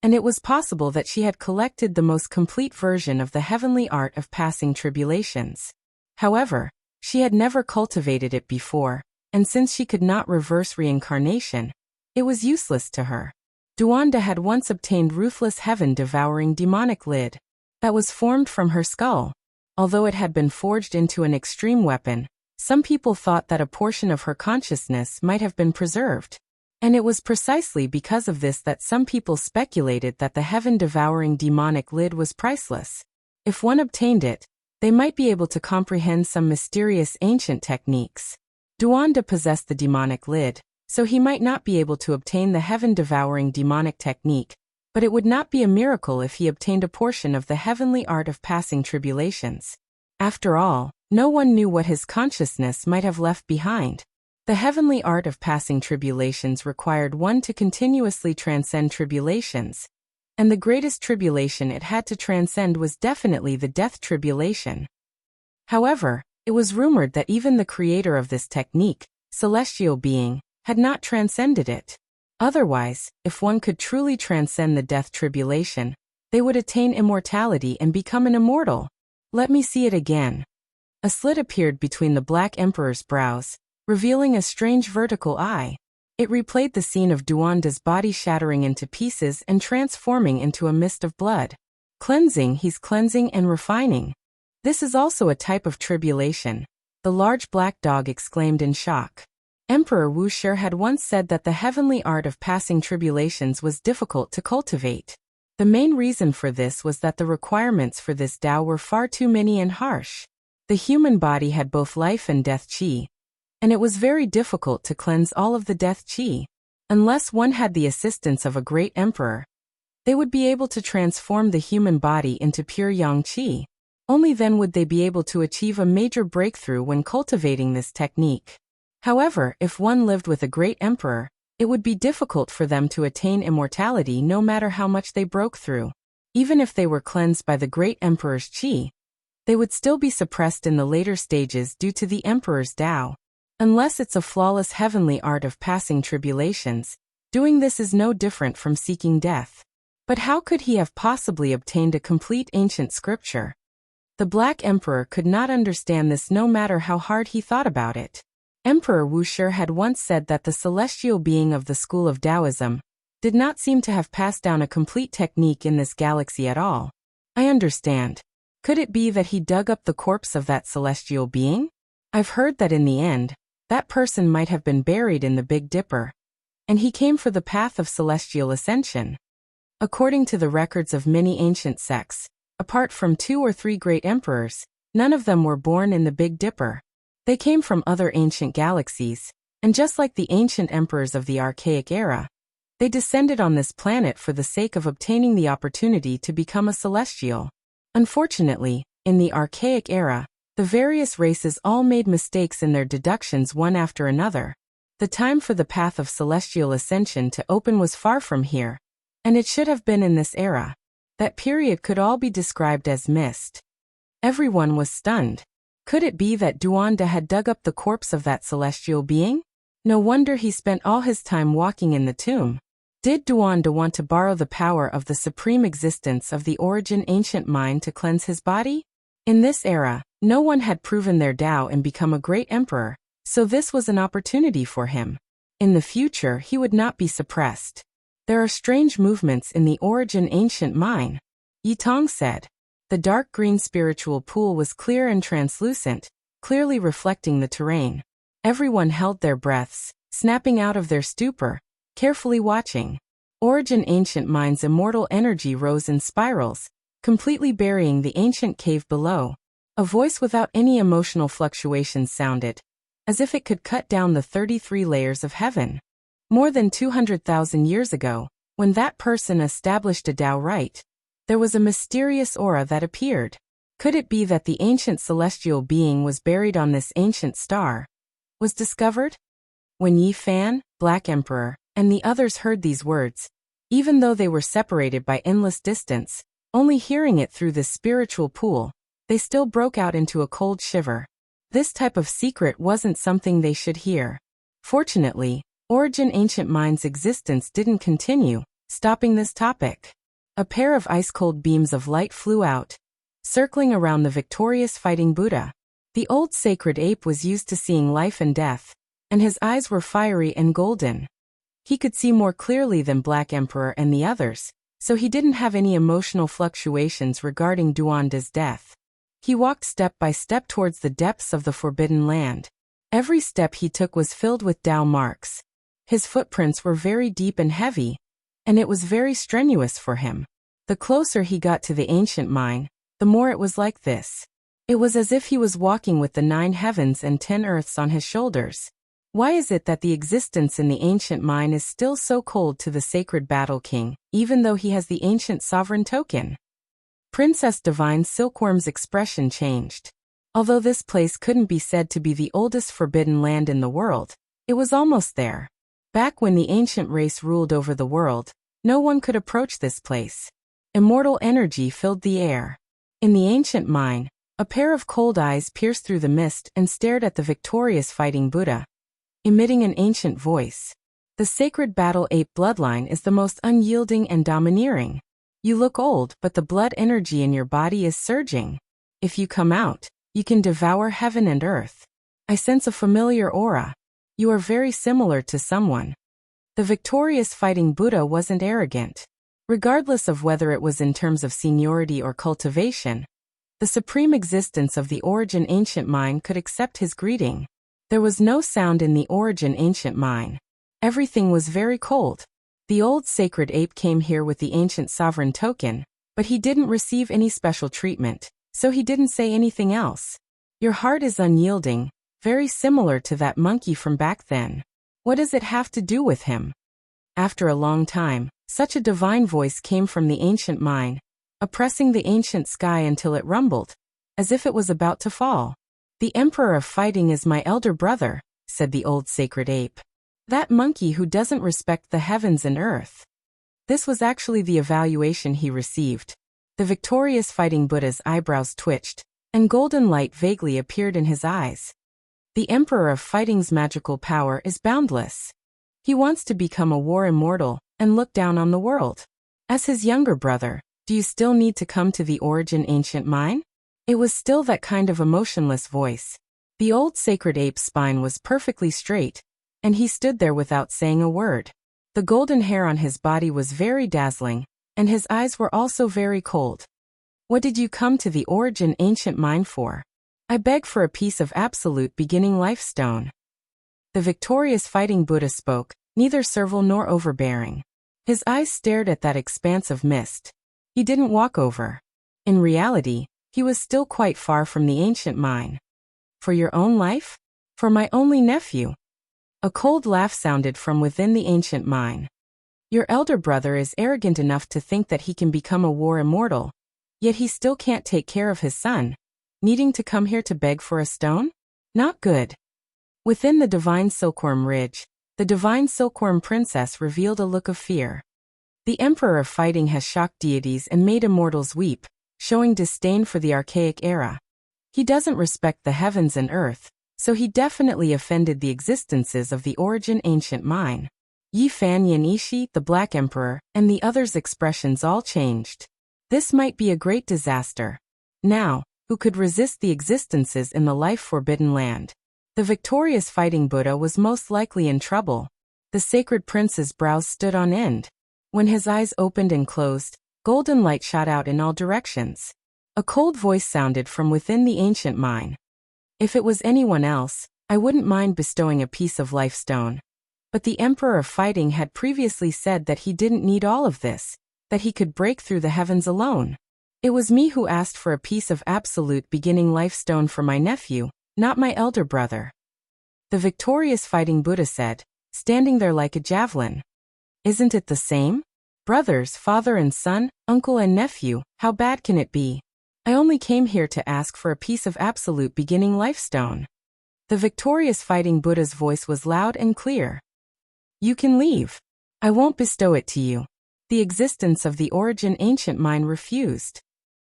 and it was possible that she had collected the most complete version of the heavenly art of passing tribulations. However, she had never cultivated it before, and since she could not reverse reincarnation, it was useless to her. Duanda had once obtained Ruthless heaven-devouring demonic lid that was formed from her skull. Although it had been forged into an extreme weapon, some people thought that a portion of her consciousness might have been preserved. And it was precisely because of this that some people speculated that the heaven-devouring demonic lid was priceless. If one obtained it, they might be able to comprehend some mysterious ancient techniques. Duanda possessed the demonic lid, so he might not be able to obtain the heaven-devouring demonic technique, but it would not be a miracle if he obtained a portion of the heavenly art of passing tribulations. After all, no one knew what his consciousness might have left behind. The heavenly art of passing tribulations required one to continuously transcend tribulations, and the greatest tribulation it had to transcend was definitely the death tribulation. However, it was rumored that even the creator of this technique, celestial being, had not transcended it. Otherwise, if one could truly transcend the death tribulation, they would attain immortality and become an immortal. Let me see it again. A slit appeared between the Black Emperor's brows, revealing a strange vertical eye. It replayed the scene of Duanda's body shattering into pieces and transforming into a mist of blood. Cleansing, he's cleansing and refining. This is also a type of tribulation, the large black dog exclaimed in shock. Emperor Wuxia had once said that the heavenly art of passing tribulations was difficult to cultivate. The main reason for this was that the requirements for this Tao were far too many and harsh. The human body had both life and death qi, and it was very difficult to cleanse all of the death qi. Unless one had the assistance of a great emperor, they would be able to transform the human body into pure yang qi. Only then would they be able to achieve a major breakthrough when cultivating this technique. However, if one lived with a great emperor, it would be difficult for them to attain immortality no matter how much they broke through. Even if they were cleansed by the great emperor's qi, they would still be suppressed in the later stages due to the emperor's Tao. Unless it's a flawless heavenly art of passing tribulations, doing this is no different from seeking death. But how could he have possibly obtained a complete ancient scripture? The Black Emperor could not understand this no matter how hard he thought about it. Emperor Wuxia had once said that the celestial being of the school of Taoism, did not seem to have passed down a complete technique in this galaxy at all. I understand. Could it be that he dug up the corpse of that celestial being? I've heard that in the end, that person might have been buried in the Big Dipper, and he came for the path of celestial ascension. According to the records of many ancient sects, apart from 2 or 3 great emperors, none of them were born in the Big Dipper. They came from other ancient galaxies, and just like the ancient emperors of the Archaic era, they descended on this planet for the sake of obtaining the opportunity to become a celestial. Unfortunately, in the Archaic era, the various races all made mistakes in their deductions one after another. The time for the path of celestial ascension to open was far from here, and it should have been in this era. That period could all be described as missed. Everyone was stunned. Could it be that Duanda had dug up the corpse of that celestial being? No wonder he spent all his time walking in the tomb. Did Duanda want to borrow the power of the supreme existence of the origin ancient mind to cleanse his body? In this era, no one had proven their Tao and become a great emperor, so this was an opportunity for him. In the future he would not be suppressed. There are strange movements in the origin ancient mind, Yitong said. The dark green spiritual pool was clear and translucent, clearly reflecting the terrain. Everyone held their breaths, snapping out of their stupor, carefully watching. Origin ancient mind's immortal energy rose in spirals, completely burying the ancient cave below. A voice without any emotional fluctuations sounded, as if it could cut down the 33 layers of heaven. More than 200,000 years ago, when that person established a Tao right, there was a mysterious aura that appeared. Could it be that the ancient celestial being was buried on this ancient star? Was discovered? When Yi Fan, Black Emperor, and the others heard these words, even though they were separated by endless distance, only hearing it through this spiritual pool, they still broke out into a cold shiver. This type of secret wasn't something they should hear. Fortunately, Origin Ancient Mind's existence didn't continue, stopping this topic. A pair of ice-cold beams of light flew out, circling around the victorious fighting Buddha. The old sacred ape was used to seeing life and death, and his eyes were fiery and golden. He could see more clearly than Black Emperor and the others, so he didn't have any emotional fluctuations regarding Duanda's death. He walked step by step towards the depths of the Forbidden Land. Every step he took was filled with Tao marks. His footprints were very deep and heavy, and it was very strenuous for him. The closer he got to the ancient mine, the more it was like this. It was as if he was walking with the 9 heavens and 10 earths on his shoulders. Why is it that the existence in the ancient mine is still so cold to the sacred battle king, even though he has the ancient sovereign token? Princess Divine Silkworm's expression changed. Although this place couldn't be said to be the oldest forbidden land in the world, it was almost there. Back when the ancient race ruled over the world, no one could approach this place. Immortal energy filled the air. In the ancient mine, a pair of cold eyes pierced through the mist and stared at the victorious fighting Buddha, emitting an ancient voice. The sacred battle ape bloodline is the most unyielding and domineering. You look old, but the blood energy in your body is surging. If you come out, you can devour heaven and earth. I sense a familiar aura. You are very similar to someone. The victorious fighting Buddha wasn't arrogant. Regardless of whether it was in terms of seniority or cultivation, the supreme existence of the origin ancient mind could accept his greeting. There was no sound in the origin ancient mine. Everything was very cold. The old sacred ape came here with the ancient sovereign token, but he didn't receive any special treatment, so he didn't say anything else. Your heart is unyielding, very similar to that monkey from back then. What does it have to do with him? After a long time, such a divine voice came from the ancient mine, oppressing the ancient sky until it rumbled, as if it was about to fall. The Emperor of Fighting is my elder brother, said the old sacred ape. That monkey who doesn't respect the heavens and earth. This was actually the evaluation he received. The victorious fighting Buddha's eyebrows twitched, and golden light vaguely appeared in his eyes. The Emperor of Fighting's magical power is boundless. He wants to become a war immortal and look down on the world. As his younger brother, do you still need to come to the origin ancient mine? It was still that kind of emotionless voice. The old sacred ape's spine was perfectly straight, and he stood there without saying a word. The golden hair on his body was very dazzling, and his eyes were also very cold. What did you come to the origin ancient mine for? I beg for a piece of absolute beginning life stone. The victorious fighting Buddha spoke, neither servile nor overbearing. His eyes stared at that expanse of mist. He didn't walk over. In reality, he was still quite far from the ancient mine. For your own life? For my only nephew? A cold laugh sounded from within the ancient mine. Your elder brother is arrogant enough to think that he can become a war immortal, yet he still can't take care of his son, needing to come here to beg for a stone? Not good. Within the divine silkworm ridge, the divine silkworm princess revealed a look of fear. The emperor of fighting has shocked deities and made immortals weep, showing disdain for the archaic era. He doesn't respect the heavens and earth, so he definitely offended the existences of the origin ancient mine. Yi Fan Yin Ishi, the Black Emperor, and the others' expressions all changed. This might be a great disaster. Now, who could resist the existences in the life-forbidden land? The victorious fighting Buddha was most likely in trouble. The sacred prince's brows stood on end. When his eyes opened and closed, golden light shot out in all directions. A cold voice sounded from within the ancient mine. If it was anyone else, I wouldn't mind bestowing a piece of life stone. But the Emperor of Fighting had previously said that he didn't need all of this, that he could break through the heavens alone. It was me who asked for a piece of absolute beginning life stone for my nephew, not my elder brother. The victorious fighting Buddha said, standing there like a javelin. Isn't it the same? Brothers, father and son, uncle and nephew, how bad can it be? I only came here to ask for a piece of absolute beginning life stone. The victorious fighting Buddha's voice was loud and clear. You can leave. I won't bestow it to you. The existence of the origin ancient mine refused.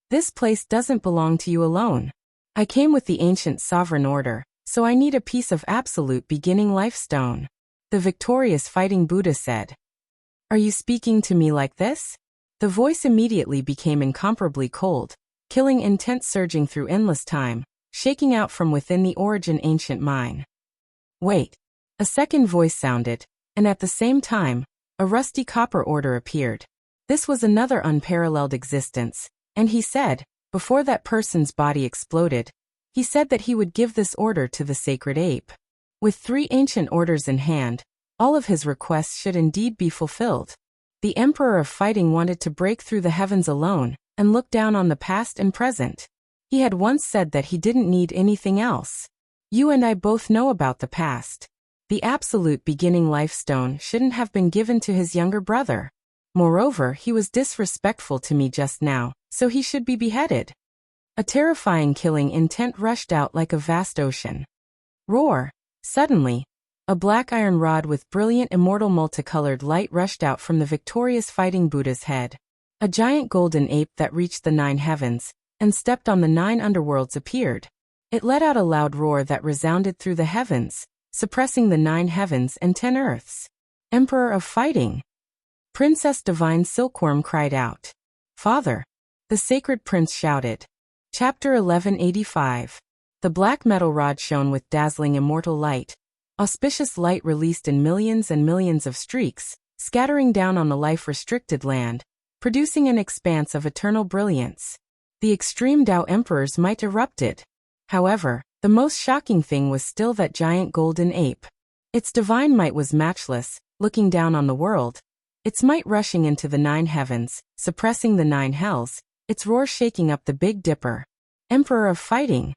This place doesn't belong to you alone. I came with the ancient sovereign order, so I need a piece of absolute beginning life stone. The victorious fighting Buddha said. Are you speaking to me like this? The voice immediately became incomparably cold, killing intent surging through endless time, shaking out from within the origin ancient mine. Wait. A second voice sounded, and at the same time, a rusty copper order appeared. This was another unparalleled existence, and he said, before that person's body exploded, he said that he would give this order to the sacred ape. With 3 ancient orders in hand, all of his requests should indeed be fulfilled. The Emperor of Fighting wanted to break through the heavens alone, and look down on the past and present. He had once said that he didn't need anything else. You and I both know about the past. The absolute beginning life stone shouldn't have been given to his younger brother. Moreover, he was disrespectful to me just now, so he should be beheaded. A terrifying killing intent rushed out like a vast ocean. Roar! Suddenly, a black iron rod with brilliant immortal multicolored light rushed out from the victorious fighting Buddha's head. A giant golden ape that reached the 9 heavens, and stepped on the 9 underworlds appeared. It let out a loud roar that resounded through the heavens, suppressing the 9 heavens and 10 earths. Emperor of Fighting! Princess Divine Silkworm cried out. Father! The sacred prince shouted. Chapter 1185. The black metal rod shone with dazzling immortal light. Auspicious light released in millions and millions of streaks, scattering down on the life-restricted land, producing an expanse of eternal brilliance. The extreme Tao emperor's might erupted. However, the most shocking thing was still that giant golden ape. Its divine might was matchless, looking down on the world. Its might rushing into the 9 heavens, suppressing the 9 hells, its roar shaking up the Big Dipper. Emperor of Fighting!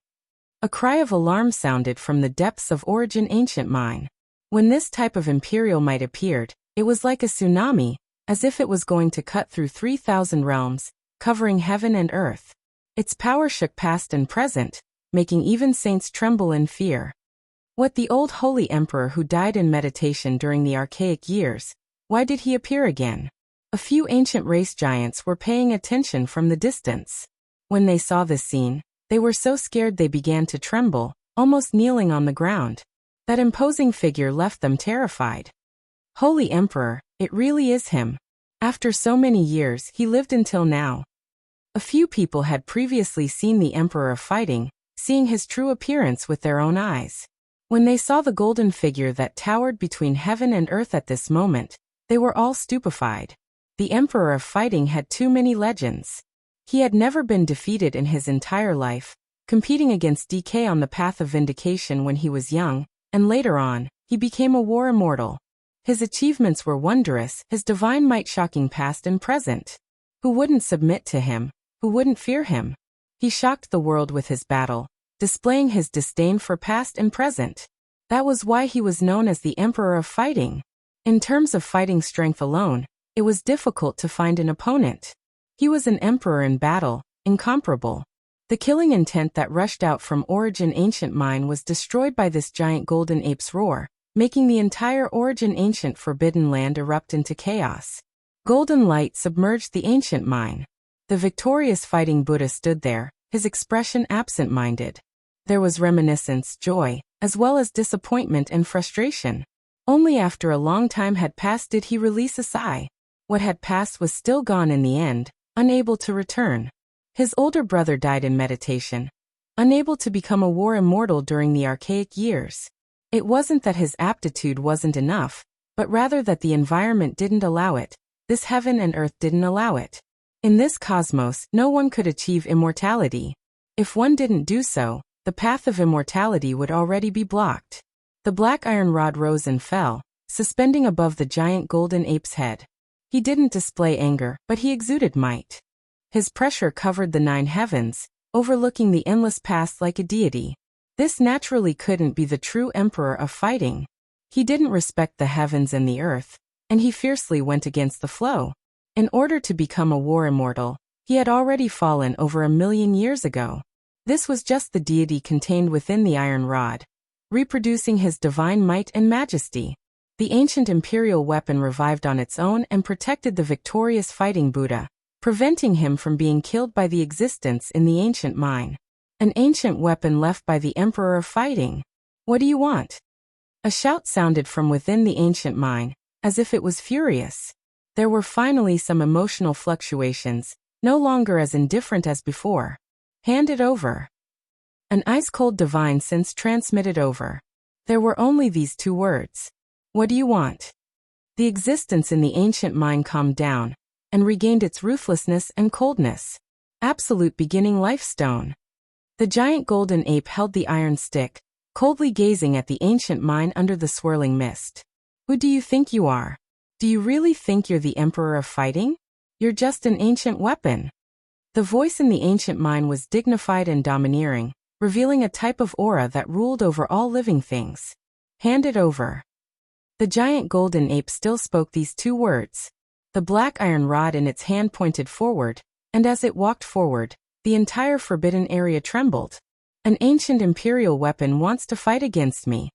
A cry of alarm sounded from the depths of origin ancient mine. When this type of imperial might appeared, it was like a tsunami, as if it was going to cut through 3,000 realms, covering heaven and earth. Its power shook past and present, making even saints tremble in fear. What the old holy emperor who died in meditation during the archaic years, why did he appear again? A few ancient race giants were paying attention from the distance. When they saw this scene, they were so scared they began to tremble, almost kneeling on the ground. That imposing figure left them terrified. Holy Emperor, it really is him. After so many years, he lived until now. A few people had previously seen the Emperor of Fighting, seeing his true appearance with their own eyes. When they saw the golden figure that towered between heaven and earth at this moment, They were all stupefied. The Emperor of Fighting had too many legends. He had never been defeated in his entire life, competing against DK on the path of vindication when he was young, and later on, he became a war immortal. His achievements were wondrous, his divine might shocking past and present. Who wouldn't submit to him? Who wouldn't fear him? He shocked the world with his battle, displaying his disdain for past and present. That was why he was known as the Emperor of Fighting. In terms of fighting strength alone, it was difficult to find an opponent. He was an emperor in battle, incomparable. The killing intent that rushed out from Origin Ancient Mine was destroyed by this giant golden ape's roar, making the entire Origin Ancient Forbidden Land erupt into chaos. Golden light submerged the ancient mine. The victorious fighting Buddha stood there, his expression absent-minded. There was reminiscence, joy, as well as disappointment and frustration. Only after a long time had passed did he release a sigh. What had passed was still gone in the end, unable to return. His older brother died in meditation, unable to become a war immortal during the archaic years. It wasn't that his aptitude wasn't enough, but rather that the environment didn't allow it. This heaven and earth didn't allow it. In this cosmos, no one could achieve immortality. If one didn't do so, the path of immortality would already be blocked. The black iron rod rose and fell, suspending above the giant golden ape's head. He didn't display anger, but he exuded might. His pressure covered the 9 heavens, overlooking the endless past like a deity. This naturally couldn't be the true Emperor of Fighting. He didn't respect the heavens and the earth, and he fiercely went against the flow. In order to become a war immortal, he had already fallen over 1,000,000 years ago. This was just the deity contained within the iron rod, reproducing his divine might and majesty. The ancient imperial weapon revived on its own and protected the victorious fighting Buddha, preventing him from being killed by the existence in the ancient mine. An ancient weapon left by the Emperor of Fighting. What do you want? A shout sounded from within the ancient mine, as if it was furious. There were finally some emotional fluctuations, no longer as indifferent as before. Hand it over. An ice-cold divine sense transmitted over. There were only these 2 words. What do you want? The existence in the ancient mine calmed down, and regained its ruthlessness and coldness. Absolute beginning life stone. The giant golden ape held the iron stick, coldly gazing at the ancient mine under the swirling mist. Who do you think you are? Do you really think you're the Emperor of Fighting? You're just an ancient weapon. The voice in the ancient mine was dignified and domineering, revealing a type of aura that ruled over all living things. Hand it over. The giant golden ape still spoke these 2 words. The black iron rod in its hand pointed forward, and as it walked forward, the entire forbidden area trembled. An ancient imperial weapon wants to fight against me.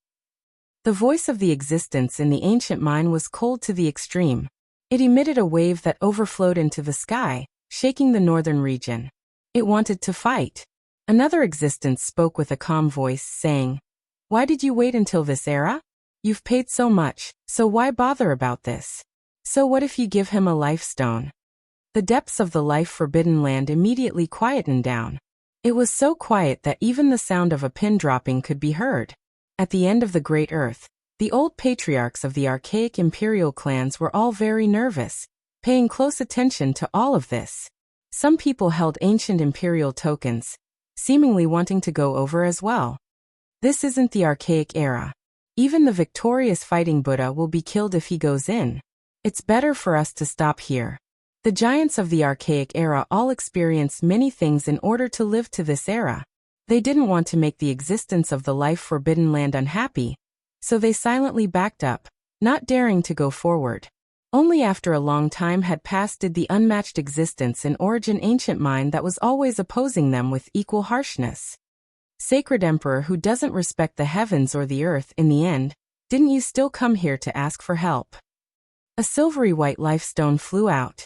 The voice of the existence in the ancient mine was cold to the extreme. It emitted a wave that overflowed into the sky, shaking the northern region. It wanted to fight. Another existence spoke with a calm voice, saying, "Why did you wait until this era? You've paid so much, so why bother about this? So what if you give him a life stone?" The depths of the life-forbidden land immediately quietened down. It was so quiet that even the sound of a pin dropping could be heard. At the end of the Great Earth, the old patriarchs of the archaic imperial clans were all very nervous, paying close attention to all of this. Some people held ancient imperial tokens, seemingly wanting to go over as well. This isn't the archaic era. Even the victorious fighting Buddha will be killed if he goes in. It's better for us to stop here. The giants of the archaic era all experienced many things in order to live to this era. They didn't want to make the existence of the life-forbidden land unhappy, so they silently backed up, not daring to go forward. Only after a long time had passed did the unmatched existence in Origin Ancient Mine that was always opposing them with equal harshness. Sacred Emperor who doesn't respect the heavens or the earth in the end, didn't you still come here to ask for help? A silvery white life stone flew out.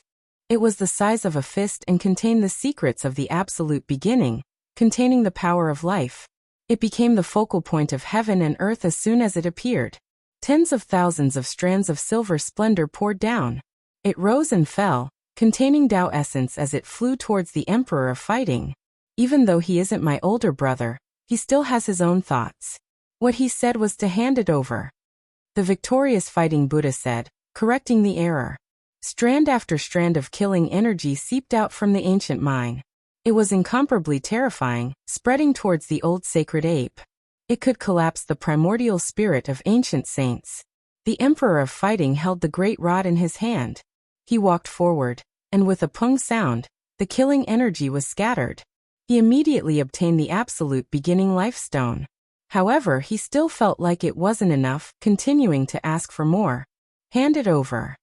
It was the size of a fist and contained the secrets of the absolute beginning, containing the power of life. It became the focal point of heaven and earth as soon as it appeared. Tens of thousands of strands of silver splendor poured down. It rose and fell, containing Tao essence as it flew towards the Emperor of Fighting. Even though he isn't my older brother, he still has his own thoughts. What he said was to hand it over. The victorious fighting Buddha said, correcting the error. Strand after strand of killing energy seeped out from the ancient mind. It was incomparably terrifying, spreading towards the old sacred ape. It could collapse the primordial spirit of ancient saints. The Emperor of Fighting held the great rod in his hand. He walked forward, and with a pung sound, the killing energy was scattered. He immediately obtained the absolute beginning life stone. However, he still felt like it wasn't enough, continuing to ask for more. Hand it over.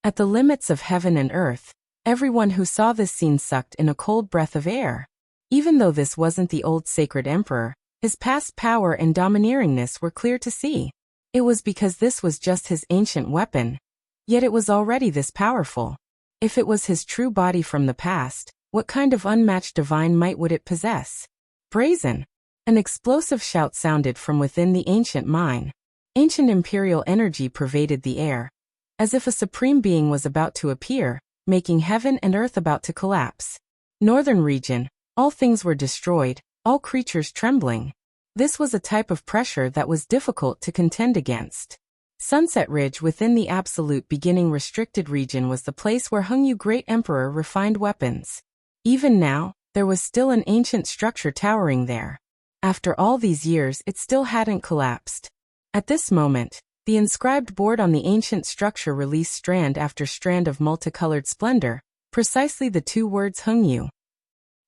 At the limits of heaven and earth, everyone who saw this scene sucked in a cold breath of air. Even though this wasn't the old sacred emperor, his past power and domineeringness were clear to see. It was because this was just his ancient weapon. Yet it was already this powerful. If it was his true body from the past, what kind of unmatched divine might would it possess? Brazen. An explosive shout sounded from within the ancient mine. Ancient imperial energy pervaded the air, as if a supreme being was about to appear, making heaven and earth about to collapse. Northern region, all things were destroyed, all creatures trembling. This was a type of pressure that was difficult to contend against. Sunset Ridge within the absolute beginning restricted region was the place where Hung Yu Great Emperor refined weapons. Even now, there was still an ancient structure towering there. After all these years, it still hadn't collapsed. At this moment, the inscribed board on the ancient structure released strand after strand of multicolored splendor, precisely the two words Hung Yu.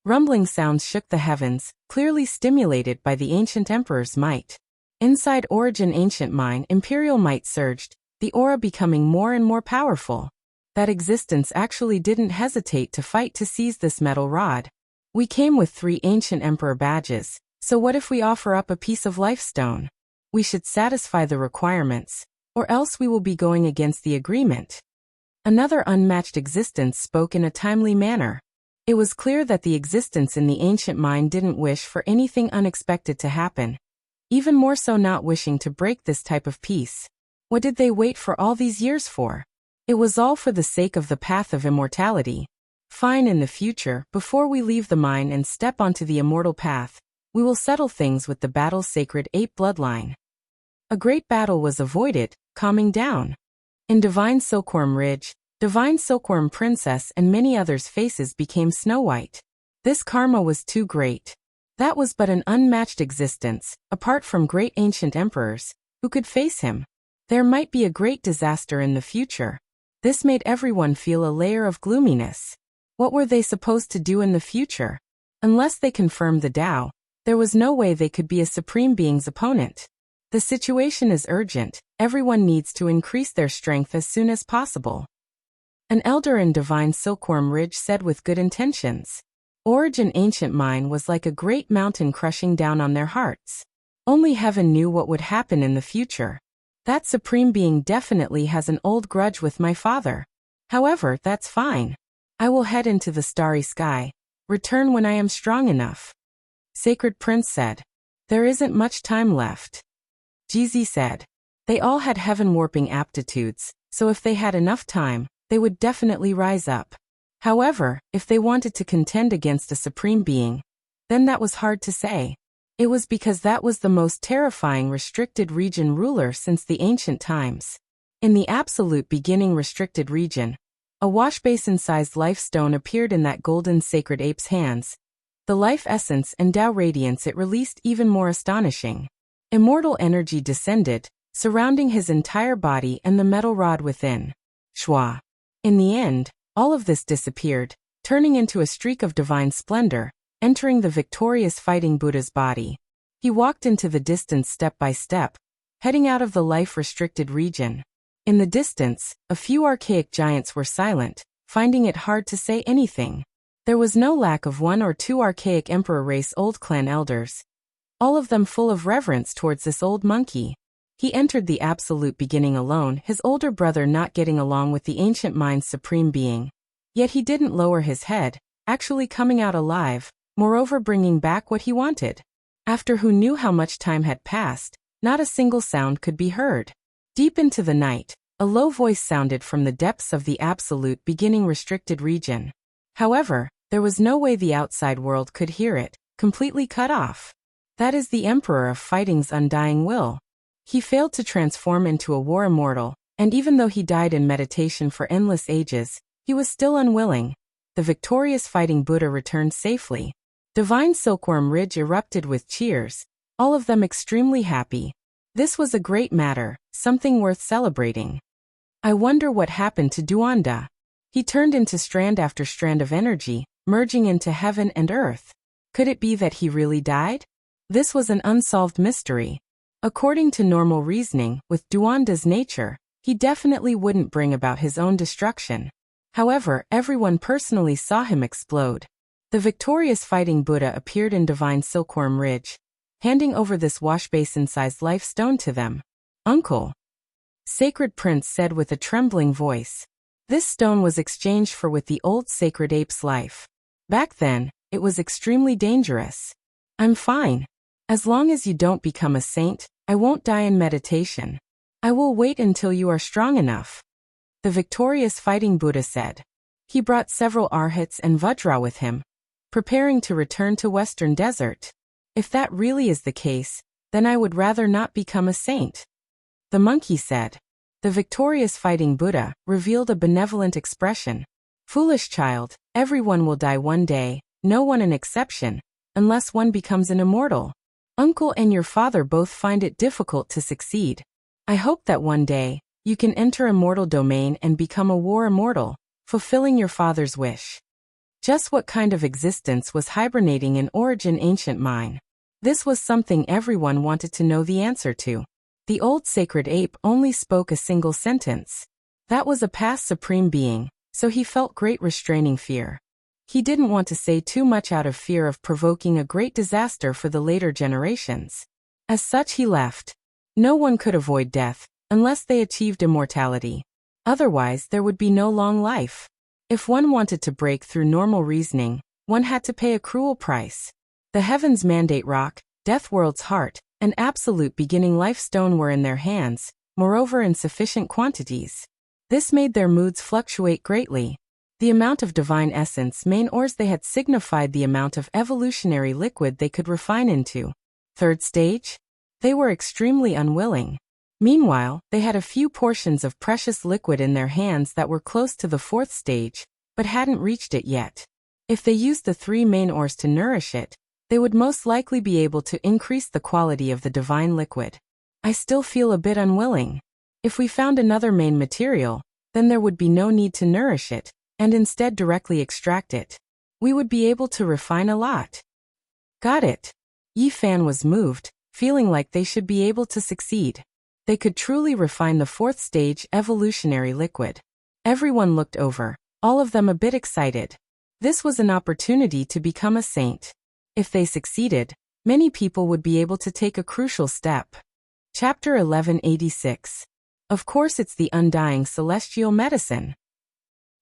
Rumbling sounds shook the heavens, clearly stimulated by the ancient emperor's might. Inside Origin Ancient Mine, imperial might surged, the aura becoming more and more powerful. That existence actually didn't hesitate to fight to seize this metal rod. We came with 3 ancient emperor badges, so what if we offer up a piece of life stone? We should satisfy the requirements, or else we will be going against the agreement. Another unmatched existence spoke in a timely manner. It was clear that the existence in the ancient mine didn't wish for anything unexpected to happen. Even more so not wishing to break this type of peace. What did they wait for all these years for? It was all for the sake of the path of immortality. Fine, in the future, before we leave the mine and step onto the immortal path, we will settle things with the battle's sacred ape bloodline. A great battle was avoided, calming down. In Divine Silkworm Ridge, Divine Silkworm Princess and many others' faces became snow white. This karma was too great. That was but an unmatched existence, apart from great ancient emperors, who could face him. There might be a great disaster in the future. This made everyone feel a layer of gloominess. What were they supposed to do in the future? Unless they confirmed the Tao, there was no way they could be a supreme being's opponent. The situation is urgent, everyone needs to increase their strength as soon as possible. An elder in Divine Silkworm Ridge said with good intentions. Origin Ancient Mine was like a great mountain crushing down on their hearts. Only heaven knew what would happen in the future. That supreme being definitely has an old grudge with my father. However, that's fine. I will head into the starry sky, return when I am strong enough. Sacred Prince said. There isn't much time left. Jizi said. They all had heaven-warping aptitudes, so if they had enough time, they would definitely rise up. However, if they wanted to contend against a supreme being, then that was hard to say. It was because that was the most terrifying restricted region ruler since the ancient times. In the absolute beginning restricted region, a washbasin-sized life stone appeared in that golden sacred ape's hands. The life essence and Tao radiance it released even more astonishing. Immortal energy descended, surrounding his entire body and the metal rod within. Shwa. In the end, all of this disappeared, turning into a streak of divine splendor, entering the victorious fighting Buddha's body. He walked into the distance step by step, heading out of the life-restricted region. In the distance, a few archaic giants were silent, finding it hard to say anything. There was no lack of 1 or 2 archaic emperor race old clan elders, all of them full of reverence towards this old monkey. He entered the absolute beginning alone, his older brother not getting along with the ancient mind's supreme being. Yet he didn't lower his head, actually coming out alive, moreover bringing back what he wanted. After who knew how much time had passed, not a single sound could be heard. Deep into the night, a low voice sounded from the depths of the absolute beginning restricted region. However, there was no way the outside world could hear it, completely cut off. That is the Emperor of Fighting's undying will. He failed to transform into a war immortal, And even though he died in meditation for endless ages, he was still unwilling. The victorious fighting Buddha returned safely. Divine Silkworm Ridge erupted with cheers, all of them extremely happy. This was a great matter, something worth celebrating. I wonder what happened to Duanda. He turned into strand after strand of energy, merging into heaven and earth. Could it be that he really died? This was an unsolved mystery. According to normal reasoning, with Duanda's nature, he definitely wouldn't bring about his own destruction. However, everyone personally saw him explode. The victorious fighting Buddha appeared in Divine Silkworm Ridge, handing over this washbasin-sized life stone to them. "Uncle," Sacred Prince said with a trembling voice. This stone was exchanged for with the old sacred ape's life. Back then, it was extremely dangerous. "I'm fine. As long as you don't become a saint, I won't die in meditation. I will wait until you are strong enough," the victorious fighting Buddha said. He brought several arhats and vajra with him, preparing to return to Western Desert. "If that really is the case, then I would rather not become a saint," the monkey said. The victorious fighting Buddha revealed a benevolent expression. "Foolish child, everyone will die one day, no one an exception, unless one becomes an immortal. Uncle and your father both find it difficult to succeed. I hope that one day, you can enter immortal domain and become a war immortal, fulfilling your father's wish." Just what kind of existence was hibernating in Origin Ancient Mine? This was something everyone wanted to know the answer to. The old sacred ape only spoke a single sentence. That was a past supreme being, so he felt great restraining fear. He didn't want to say too much out of fear of provoking a great disaster for the later generations. As such, he left. No one could avoid death, unless they achieved immortality. Otherwise, there would be no long life. If one wanted to break through normal reasoning, one had to pay a cruel price. The Heaven's Mandate Rock, Deathworld's Heart, and Absolute Beginning Life Stone were in their hands, moreover in sufficient quantities. This made their moods fluctuate greatly. The amount of divine essence main ores they had signified the amount of evolutionary liquid they could refine into. Third stage? They were extremely unwilling. Meanwhile, they had a few portions of precious liquid in their hands that were close to the fourth stage, but hadn't reached it yet. If they used the 3 main ores to nourish it, they would most likely be able to increase the quality of the divine liquid. I still feel a bit unwilling. If we found another main material, then there would be no need to nourish it, and instead directly extract it. We would be able to refine a lot. Got it. Yi Fan was moved, feeling like they should be able to succeed. They could truly refine the 4th stage evolutionary liquid. Everyone looked over, all of them a bit excited. This was an opportunity to become a saint. If they succeeded, many people would be able to take a crucial step. Chapter 1186. Of course it's the undying celestial medicine.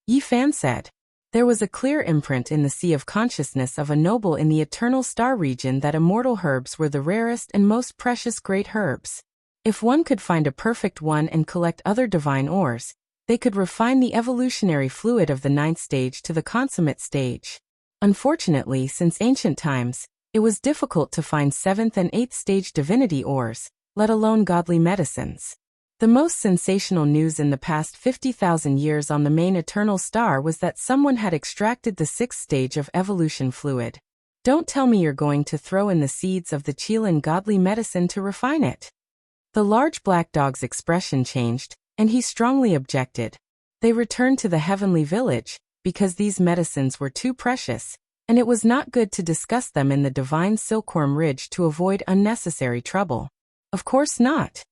Yi Fan said. There was a clear imprint in the sea of consciousness of a noble in the eternal star region that immortal herbs were the rarest and most precious great herbs. If one could find a perfect one and collect other divine ores, they could refine the evolutionary fluid of the 9th stage to the consummate stage. Unfortunately, since ancient times, it was difficult to find 7th and 8th stage divinity ores, let alone godly medicines. The most sensational news in the past 50,000 years on the main eternal star was that someone had extracted the 6th stage of evolution fluid. Don't tell me you're going to throw in the seeds of the Qilin godly medicine to refine it. The large black dog's expression changed, and he strongly objected. They returned to the heavenly village, because these medicines were too precious, and it was not good to discuss them in the divine Silkworm Ridge to avoid unnecessary trouble. Of course not.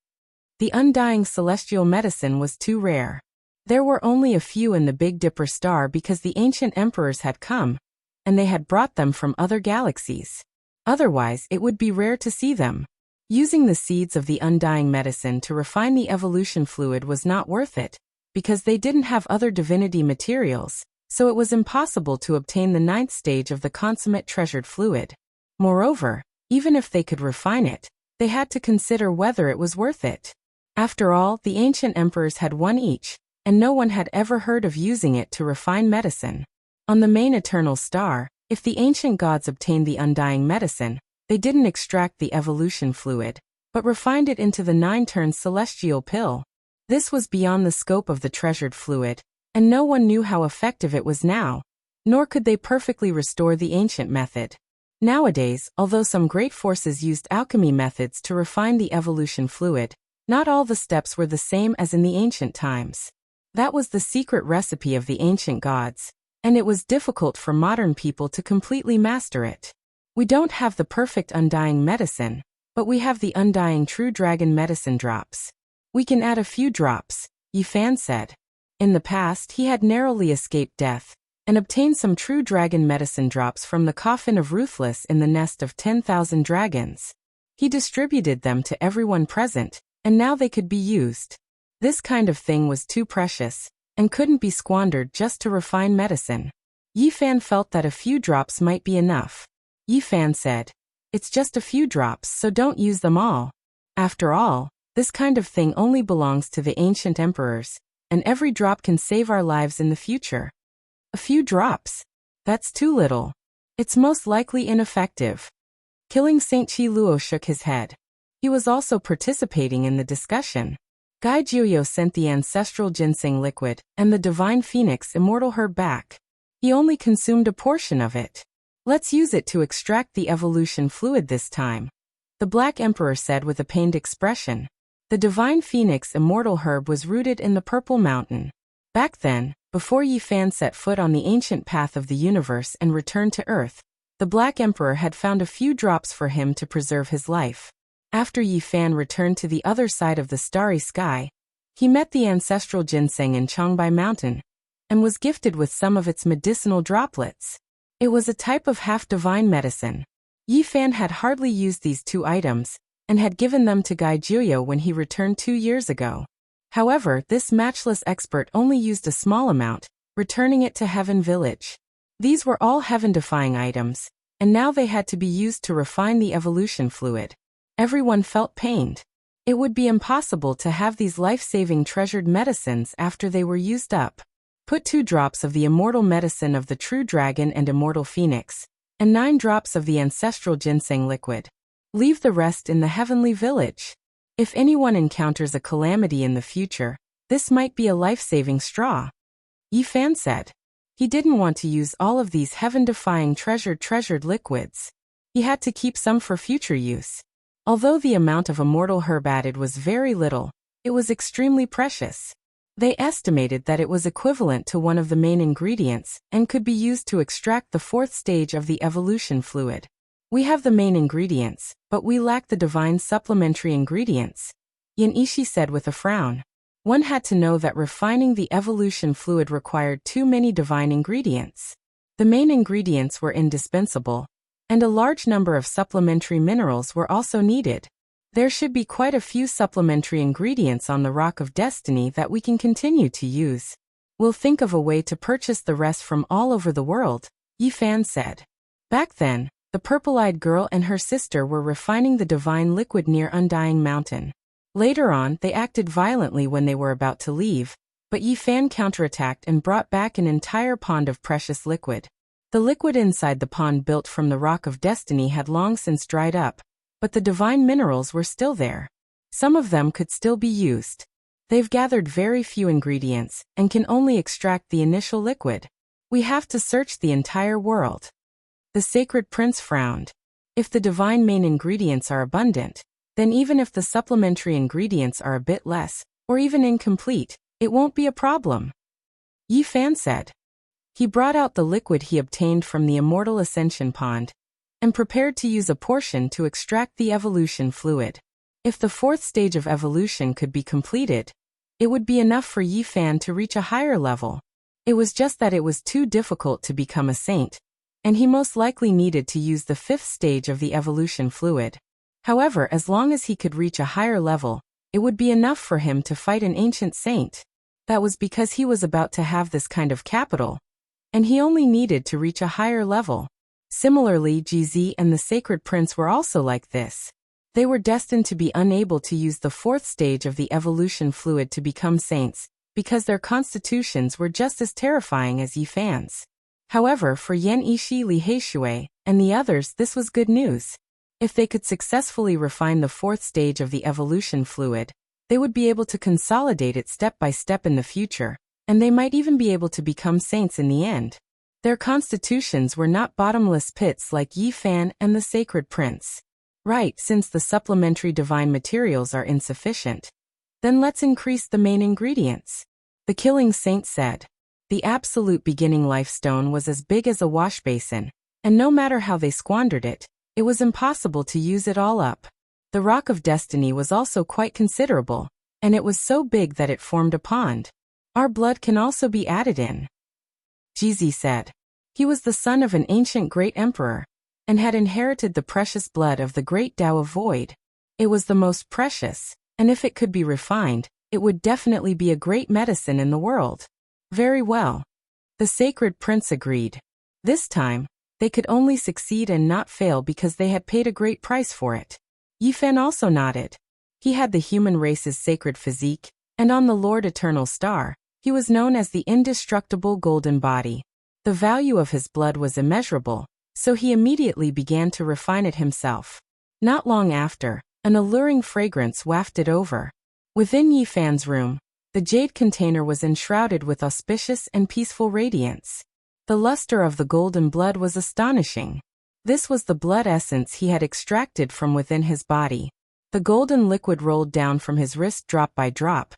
The undying celestial medicine was too rare. There were only a few in the Big Dipper star because the ancient emperors had come, and they had brought them from other galaxies. Otherwise, it would be rare to see them. Using the seeds of the undying medicine to refine the evolution fluid was not worth it, because they didn't have other divinity materials, so it was impossible to obtain the 9th stage of the consummate treasured fluid. Moreover, even if they could refine it, they had to consider whether it was worth it. After all, the ancient emperors had one each, and no one had ever heard of using it to refine medicine. On the main eternal star, if the ancient gods obtained the undying medicine, they didn't extract the evolution fluid, but refined it into the 9 turns celestial pill. This was beyond the scope of the treasured fluid, and no one knew how effective it was now, nor could they perfectly restore the ancient method. Nowadays, although some great forces used alchemy methods to refine the evolution fluid, not all the steps were the same as in the ancient times. That was the secret recipe of the ancient gods, and it was difficult for modern people to completely master it. We don't have the perfect undying medicine, but we have the undying true dragon medicine drops. We can add a few drops, Yi Fan said. In the past, he had narrowly escaped death, and obtained some true dragon medicine drops from the coffin of Ruthless in the nest of 10,000 dragons. He distributed them to everyone present, and now they could be used. This kind of thing was too precious, and couldn't be squandered just to refine medicine. Yi Fan felt that a few drops might be enough. Yi Fan said, "It's just a few drops, so don't use them all. After all, this kind of thing only belongs to the ancient emperors, and every drop can save our lives in the future." A few drops? That's too little. It's most likely ineffective. Killing Saint Chi Luo shook his head. He was also participating in the discussion. Gai Jiuyo sent the ancestral ginseng liquid and the divine phoenix immortal herb back. He only consumed a portion of it. Let's use it to extract the evolution fluid this time, the Black Emperor said with a pained expression. The divine phoenix immortal herb was rooted in the Purple Mountain. Back then, before Yi Fan set foot on the ancient path of the universe and returned to Earth, the Black Emperor had found a few drops for him to preserve his life. After Yi Fan returned to the other side of the starry sky, he met the ancestral ginseng in Changbai Mountain, and was gifted with some of its medicinal droplets. It was a type of half-divine medicine. Yi Fan had hardly used these two items, and had given them to Gai Jiuyo when he returned 2 years ago. However, this matchless expert only used a small amount, returning it to Heaven Village. These were all heaven-defying items, and now they had to be used to refine the evolution fluid. Everyone felt pained. It would be impossible to have these life-saving treasured medicines after they were used up. Put 2 drops of the immortal medicine of the true dragon and immortal phoenix, and 9 drops of the ancestral ginseng liquid. Leave the rest in the heavenly village. If anyone encounters a calamity in the future, this might be a life-saving straw. Yi Fan said. He didn't want to use all of these heaven-defying treasured liquids. He had to keep some for future use. Although the amount of immortal herb added was very little, it was extremely precious. They estimated that it was equivalent to one of the main ingredients and could be used to extract the 4th stage of the evolution fluid. We have the main ingredients, but we lack the divine supplementary ingredients, Yin Ishi said with a frown. One had to know that refining the evolution fluid required too many divine ingredients. The main ingredients were indispensable, and a large number of supplementary minerals were also needed. There should be quite a few supplementary ingredients on the Rock of Destiny that we can continue to use. We'll think of a way to purchase the rest from all over the world, Yi Fan said. Back then, the purple-eyed girl and her sister were refining the divine liquid near Undying Mountain. Later on, they acted violently when they were about to leave, but Yi Fan counterattacked and brought back an entire pond of precious liquid. The liquid inside the pond built from the Rock of Destiny had long since dried up, but the divine minerals were still there. Some of them could still be used. They've gathered very few ingredients and can only extract the initial liquid. We have to search the entire world. The sacred prince frowned. If the divine main ingredients are abundant, then even if the supplementary ingredients are a bit less, or even incomplete, it won't be a problem. Yi Fan said. He brought out the liquid he obtained from the immortal ascension pond, and prepared to use a portion to extract the evolution fluid. If the 4th stage of evolution could be completed, it would be enough for Yi Fan to reach a higher level. It was just that it was too difficult to become a saint, and he most likely needed to use the 5th stage of the evolution fluid. However, as long as he could reach a higher level, it would be enough for him to fight an ancient saint. That was because he was about to have this kind of capital, and he only needed to reach a higher level. Similarly, GZ and the Sacred Prince were also like this. They were destined to be unable to use the 4th stage of the evolution fluid to become saints, because their constitutions were just as terrifying as Yi Fan's. However, for Yan Ishi, Li Heishui, and the others, this was good news. If they could successfully refine the 4th stage of the evolution fluid, They would be able to consolidate it step by step in the future, and they might even be able to become saints in the end. Their constitutions were not bottomless pits like Yi Fan and the Sacred Prince. Right, since the supplementary divine materials are insufficient. Then let's increase the main ingredients. The Killing Saint said. The absolute beginning life stone was as big as a wash basin, and no matter how they squandered it, it was impossible to use it all up. The Rock of Destiny was also quite considerable, and it was so big that it formed a pond. Our blood can also be added in. Jizi said. He was the son of an ancient great emperor, and had inherited the precious blood of the great Tao of Void. It was the most precious, and if it could be refined, it would definitely be a great medicine in the world. Very well. The Sacred Prince agreed. This time, they could only succeed and not fail because they had paid a great price for it. Yi Fan also nodded. He had the human race's sacred physique, and on the Lord Eternal Star, he was known as the indestructible golden body. The value of his blood was immeasurable, so he immediately began to refine it himself. Not long after, an alluring fragrance wafted over. Within Yi Fan's room, the jade container was enshrouded with auspicious and peaceful radiance. The luster of the golden blood was astonishing. This was the blood essence he had extracted from within his body. The golden liquid rolled down from his wrist drop by drop,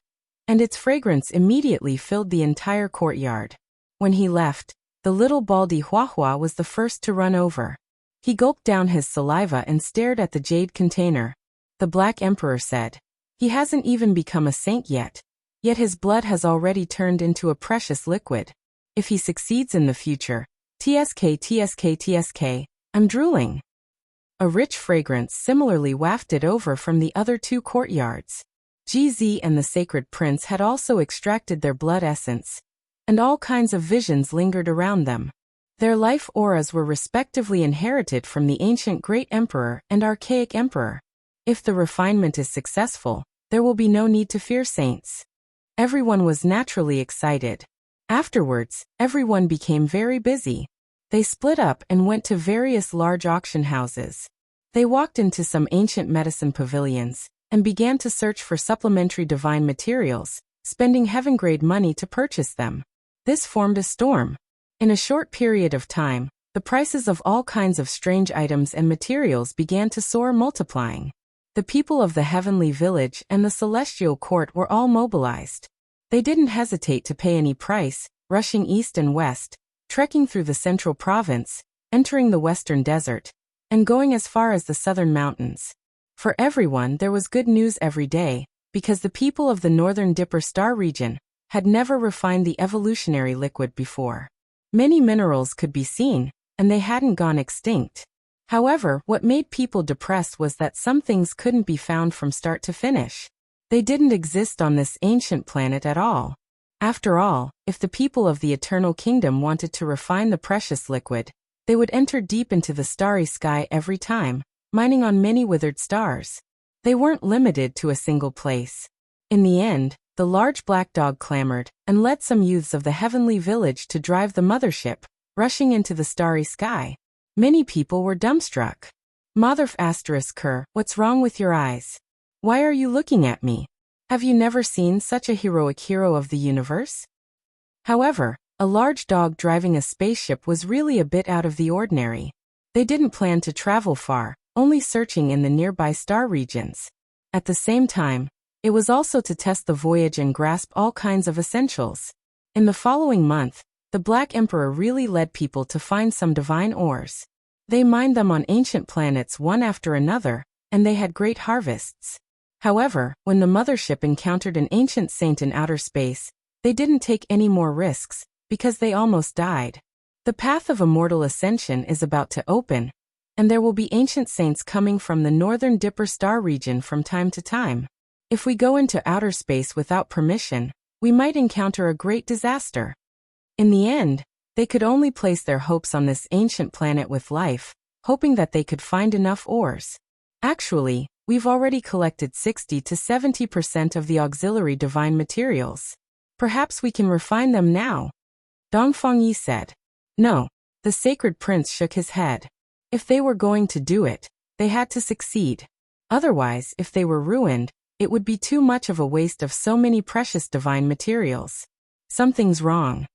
and its fragrance immediately filled the entire courtyard. When he left, the little baldy Huahua was the first to run over. He gulped down his saliva and stared at the jade container. The Black Emperor said, "He hasn't even become a saint yet his blood has already turned into a precious liquid. If he succeeds in the future, TSK, I'm drooling." A rich fragrance similarly wafted over from the other two courtyards. GZ and the Sacred Prince had also extracted their blood essence, and all kinds of visions lingered around them. Their life auras were respectively inherited from the ancient Great Emperor and Archaic Emperor. If the refinement is successful, there will be no need to fear saints. Everyone was naturally excited. Afterwards, everyone became very busy. They split up and went to various large auction houses. They walked into some ancient medicine pavilions, and began to search for supplementary divine materials, spending heaven-grade money to purchase them. This formed a storm. In a short period of time, the prices of all kinds of strange items and materials began to soar, multiplying. The people of the Heavenly Village and the Celestial Court were all mobilized. They didn't hesitate to pay any price, rushing east and west, trekking through the central province, entering the western desert, and going as far as the southern mountains. For everyone there was good news every day, because the people of the northern Dipper Star region had never refined the evolutionary liquid before. Many minerals could be seen, and they hadn't gone extinct. However, what made people depressed was that some things couldn't be found from start to finish. They didn't exist on this ancient planet at all. After all, if the people of the Eternal Kingdom wanted to refine the precious liquid, they would enter deep into the starry sky every time, mining on many withered stars. They weren't limited to a single place. In the end, the large black dog clamored and led some youths of the Heavenly Village to drive the mothership, rushing into the starry sky. Many people were dumbstruck. Motherf *Ker, what's wrong with your eyes? Why are you looking at me? Have you never seen such a heroic hero of the universe? However, a large dog driving a spaceship was really a bit out of the ordinary. They didn't plan to travel far, only searching in the nearby star regions. At the same time, it was also to test the voyage and grasp all kinds of essentials. In the following month, the Black Emperor really led people to find some divine ores. They mined them on ancient planets one after another, and they had great harvests. However, when the mothership encountered an ancient saint in outer space, they didn't take any more risks, because they almost died. The path of immortal ascension is about to open, and there will be ancient saints coming from the northern Dipper Star region from time to time. If we go into outer space without permission, we might encounter a great disaster. In the end, they could only place their hopes on this ancient planet with life, hoping that they could find enough ores. Actually, we've already collected 60 to 70% of the auxiliary divine materials. Perhaps we can refine them now. Dongfeng Yi said. No, the Sacred Prince shook his head. If they were going to do it, they had to succeed. Otherwise, if they were ruined, It would be too much of a waste of so many precious divine materials. Something's wrong.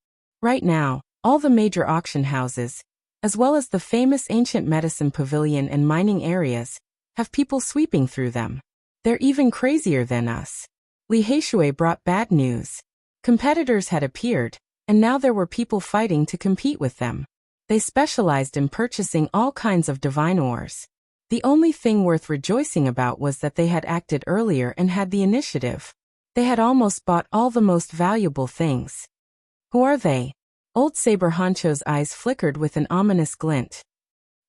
Right now, all the major auction houses, as well as the famous ancient medicine pavilion and mining areas, have people sweeping through them. They're even crazier than us. Li Heishui brought bad news. Competitors had appeared, and now there were people fighting to compete with them. They specialized in purchasing all kinds of divine ores. The only thing worth rejoicing about was that they had acted earlier and had the initiative. They had almost bought all the most valuable things. Who are they? Old Saber Honcho's eyes flickered with an ominous glint.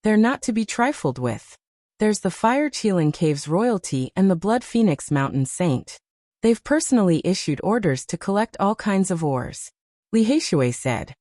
They're not to be trifled with. There's the Fire Qilin Caves royalty and the Blood Phoenix Mountain Saint. They've personally issued orders to collect all kinds of ores. Li Heishui said.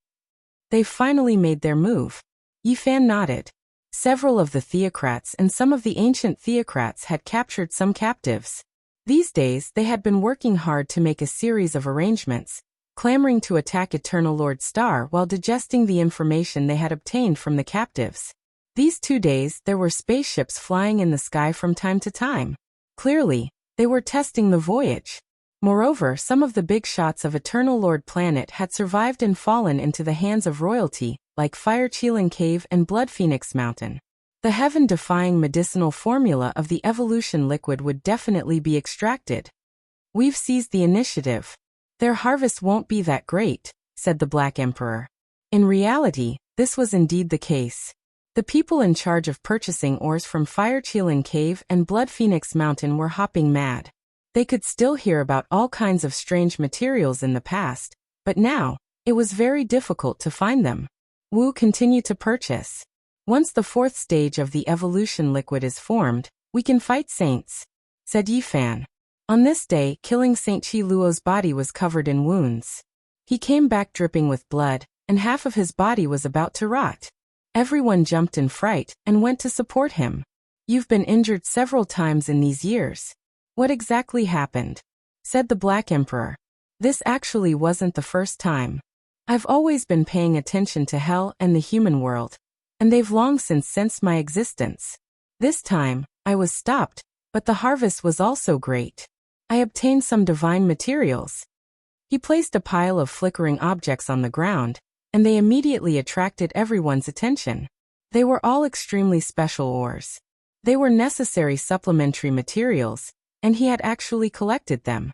They've finally made their move. Yi Fan nodded. Several of the theocrats and some of the ancient theocrats had captured some captives. These days they had been working hard to make a series of arrangements, clamoring to attack Eternal Lord Star while digesting the information they had obtained from the captives. These 2 days there were spaceships flying in the sky from time to time. Clearly, they were testing the voyage. Moreover, some of the big shots of Eternal Lord Planet had survived and fallen into the hands of royalty, like Fire Qilin Cave and Blood Phoenix Mountain. The heaven-defying medicinal formula of the evolution liquid would definitely be extracted. We've seized the initiative. Their harvest won't be that great, said the Black Emperor. In reality, this was indeed the case. The people in charge of purchasing ores from Fire Qilin Cave and Blood Phoenix Mountain were hopping mad. They could still hear about all kinds of strange materials in the past, but now, it was very difficult to find them. Wu continued to purchase. Once the 4th stage of the evolution liquid is formed, we can fight saints, said Yi Fan. On this day, killing Saint Qi Luo's body was covered in wounds. He came back dripping with blood, and half of his body was about to rot. Everyone jumped in fright and went to support him. You've been injured several times in these years. What exactly happened? Said the Black Emperor. This actually wasn't the first time. I've always been paying attention to hell and the human world, and they've long since sensed my existence. This time, I was stopped, but the harvest was also great. I obtained some divine materials. He placed a pile of flickering objects on the ground, and they immediately attracted everyone's attention. They were all extremely special ores. They were necessary supplementary materials, and he had actually collected them.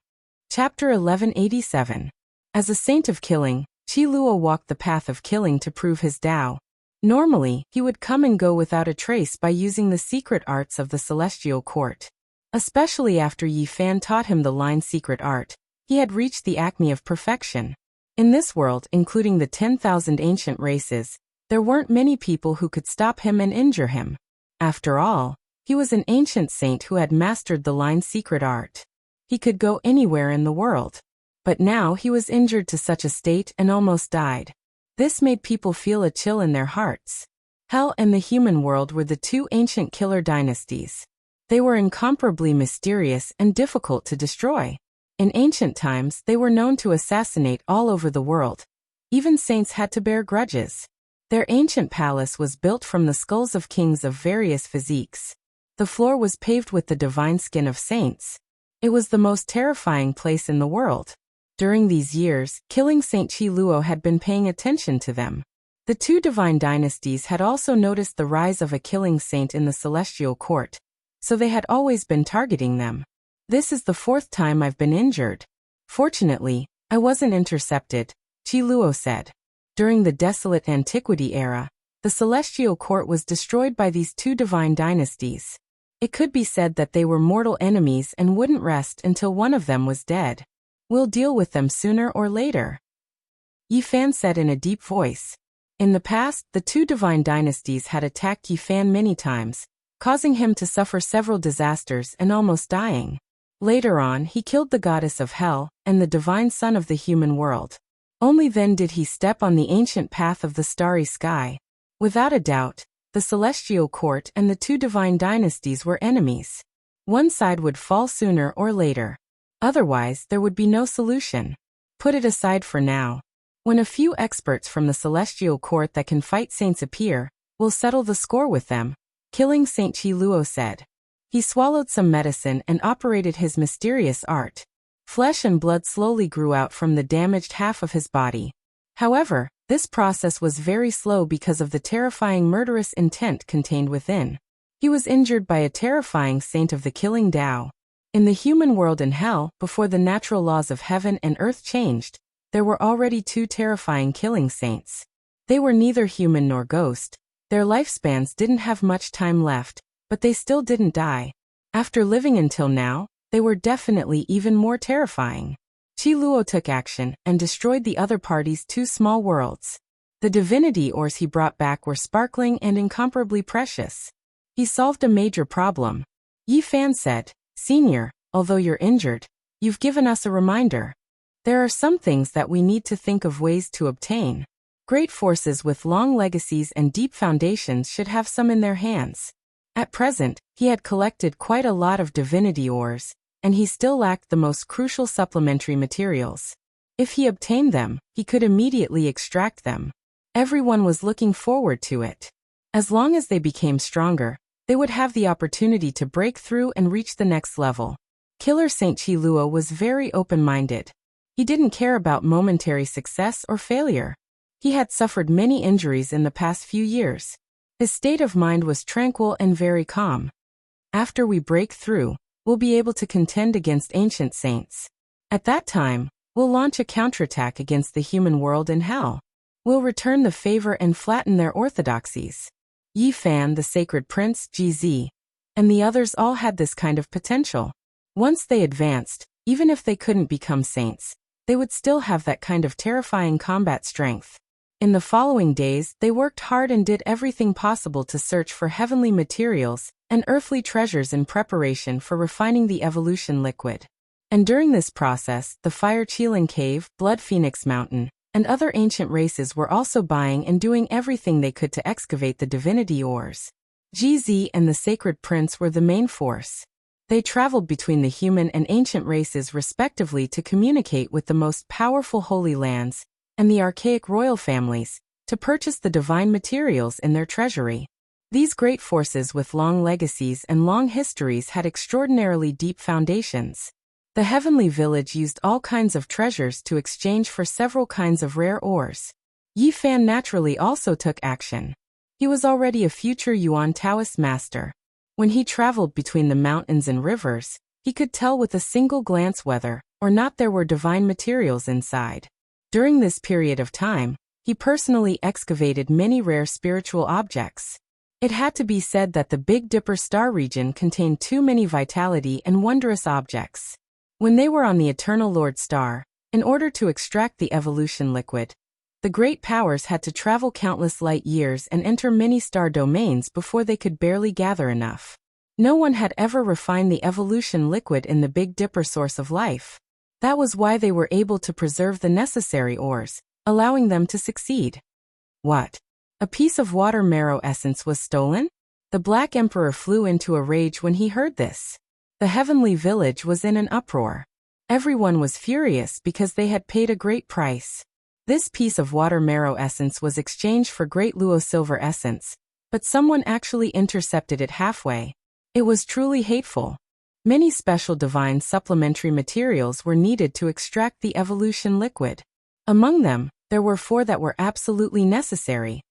Chapter 1187. As a saint of killing, Qi Luo walked the path of killing to prove his Tao. Normally, he would come and go without a trace by using the secret arts of the celestial court. Especially after Yi Fan taught him the line secret art, he had reached the acme of perfection. In this world, including the 10,000 ancient races, there weren't many people who could stop him and injure him. After all, he was an ancient saint who had mastered the line secret art. He could go anywhere in the world. But now he was injured to such a state and almost died. This made people feel a chill in their hearts. Hell and the human world were the 2 ancient killer dynasties. They were incomparably mysterious and difficult to destroy. In ancient times, they were known to assassinate all over the world. Even saints had to bear grudges. Their ancient palace was built from the skulls of kings of various physiques. The floor was paved with the divine skin of saints. It was the most terrifying place in the world. During these years, killing Saint Qi Luo had been paying attention to them. The 2 divine dynasties had also noticed the rise of a killing saint in the celestial court, so they had always been targeting them. This is the 4th time I've been injured. Fortunately, I wasn't intercepted, Qi Luo said. During the desolate antiquity era, the celestial court was destroyed by these 2 divine dynasties. It could be said that they were mortal enemies and wouldn't rest until one of them was dead. We'll deal with them sooner or later, Yi Fan said in a deep voice. In the past, the 2 divine dynasties had attacked Yi Fan many times, causing him to suffer several disasters and almost dying. Later on, he killed the goddess of hell and the divine son of the human world. Only then did he step on the ancient path of the starry sky. Without a doubt, the celestial court and the 2 divine dynasties were enemies. One side would fall sooner or later. Otherwise, there would be no solution. Put it aside for now. When a few experts from the celestial court that can fight saints appear, we'll settle the score with them, killing Saint Qi Luo said. He swallowed some medicine and operated his mysterious art. Flesh and blood slowly grew out from the damaged half of his body. However, this process was very slow because of the terrifying murderous intent contained within. He was injured by a terrifying saint of the killing Tao. In the human world and hell, before the natural laws of heaven and earth changed, there were already two terrifying killing saints. They were neither human nor ghost. Their lifespans didn't have much time left, but they still didn't die. After living until now, they were definitely even more terrifying. Qi Luo took action and destroyed the other party's two small worlds. The divinity ores he brought back were sparkling and incomparably precious. He solved a major problem. Yi Fan said, "Senior, although you're injured, you've given us a reminder. There are some things that we need to think of ways to obtain. Great forces with long legacies and deep foundations should have some in their hands." At present, he had collected quite a lot of divinity ores, and he still lacked the most crucial supplementary materials. If he obtained them, he could immediately extract them. Everyone was looking forward to it. As long as they became stronger, they would have the opportunity to break through and reach the next level. Killer Saint Qi Luo was very open-minded. He didn't care about momentary success or failure. He had suffered many injuries in the past few years. His state of mind was tranquil and very calm. After we break through, we'll be able to contend against ancient saints. At that time, we'll launch a counterattack against the human world and hell. We'll return the favor and flatten their orthodoxies. Yi Fan, the sacred prince, GZ, and the others all had this kind of potential. Once they advanced, even if they couldn't become saints, they would still have that kind of terrifying combat strength. In the following days, they worked hard and did everything possible to search for heavenly materials and earthly treasures in preparation for refining the evolution liquid. And during this process, the Fire Qilin Cave, Blood Phoenix Mountain, and other ancient races were also buying and doing everything they could to excavate the divinity ores. GZ and the Sacred Prince were the main force. They traveled between the human and ancient races respectively to communicate with the most powerful holy lands and the archaic royal families to purchase the divine materials in their treasury. These great forces with long legacies and long histories had extraordinarily deep foundations. The heavenly village used all kinds of treasures to exchange for several kinds of rare ores. Yi Fan naturally also took action. He was already a future Yuan Taoist master. When he traveled between the mountains and rivers, he could tell with a single glance whether or not there were divine materials inside. During this period of time, he personally excavated many rare spiritual objects. It had to be said that the Big Dipper star region contained too many vitality and wondrous objects. When they were on the Eternal Lord Star, in order to extract the evolution liquid, the great powers had to travel countless light years and enter many star domains before they could barely gather enough. No one had ever refined the evolution liquid in the Big Dipper source of life. That was why they were able to preserve the necessary ores, allowing them to succeed. What? A piece of water marrow essence was stolen? The Black Emperor flew into a rage when he heard this. The heavenly village was in an uproar. Everyone was furious because they had paid a great price. This piece of water marrow essence was exchanged for Great Luo silver essence, but someone actually intercepted it halfway. It was truly hateful. Many special divine supplementary materials were needed to extract the evolution liquid. Among them, there were 4 that were absolutely necessary: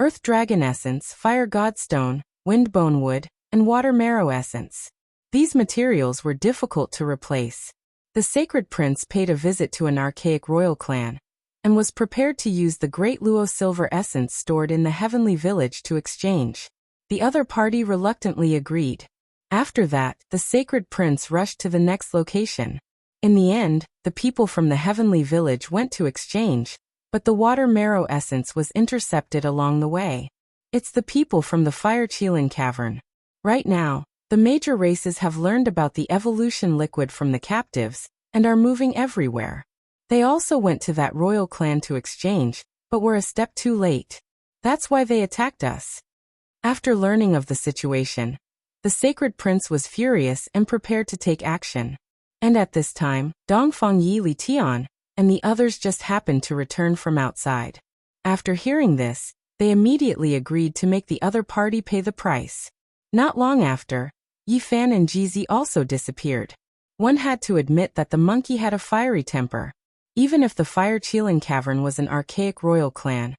Earth Dragon Essence, Fire Godstone, Wind Bone Wood, and Water Marrow Essence. These materials were difficult to replace. The Sacred Prince paid a visit to an archaic royal clan, and was prepared to use the Great Luo silver essence stored in the heavenly village to exchange. The other party reluctantly agreed. After that, the Sacred Prince rushed to the next location. In the end, the people from the heavenly village went to exchange, but the water marrow essence was intercepted along the way. It's the people from the Fire Qilin Cavern. Right now, the major races have learned about the evolution liquid from the captives, and are moving everywhere. They also went to that royal clan to exchange, but were a step too late. That's why they attacked us. After learning of the situation, the Sacred Prince was furious and prepared to take action. And at this time, Dongfang Yi Li Tian and the others just happened to return from outside. After hearing this, they immediately agreed to make the other party pay the price. Not long after, Yifan and Jizi also disappeared. One had to admit that the monkey had a fiery temper. Even if the Fire Qilin Cavern was an archaic royal clan,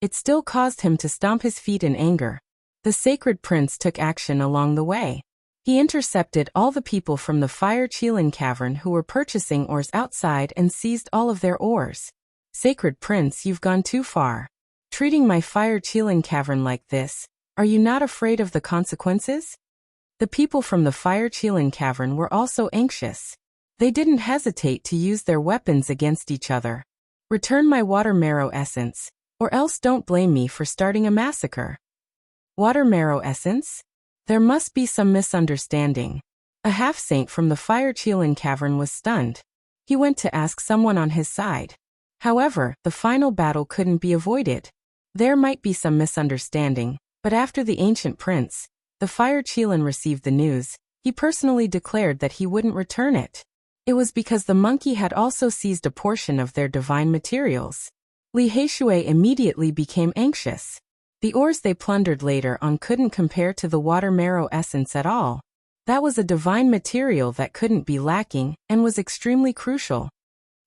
it still caused him to stomp his feet in anger. The Sacred Prince took action along the way. He intercepted all the people from the Fire Qilin Cavern who were purchasing ores outside and seized all of their ores. Sacred Prince, you've gone too far. Treating my Fire Qilin Cavern like this, are you not afraid of the consequences? The people from the Fire Qilin Cavern were also anxious. They didn't hesitate to use their weapons against each other. Return my water marrow essence, or else don't blame me for starting a massacre. Water marrow essence? There must be some misunderstanding. A half-saint from the Fire Qilin Cavern was stunned. He went to ask someone on his side. However, the final battle couldn't be avoided. There might be some misunderstanding, but after the ancient prince, the Fire Qilin received the news, he personally declared that he wouldn't return it. It was because the monkey had also seized a portion of their divine materials. Li Heishui immediately became anxious. The ores they plundered later on couldn't compare to the water marrow essence at all. That was a divine material that couldn't be lacking and was extremely crucial.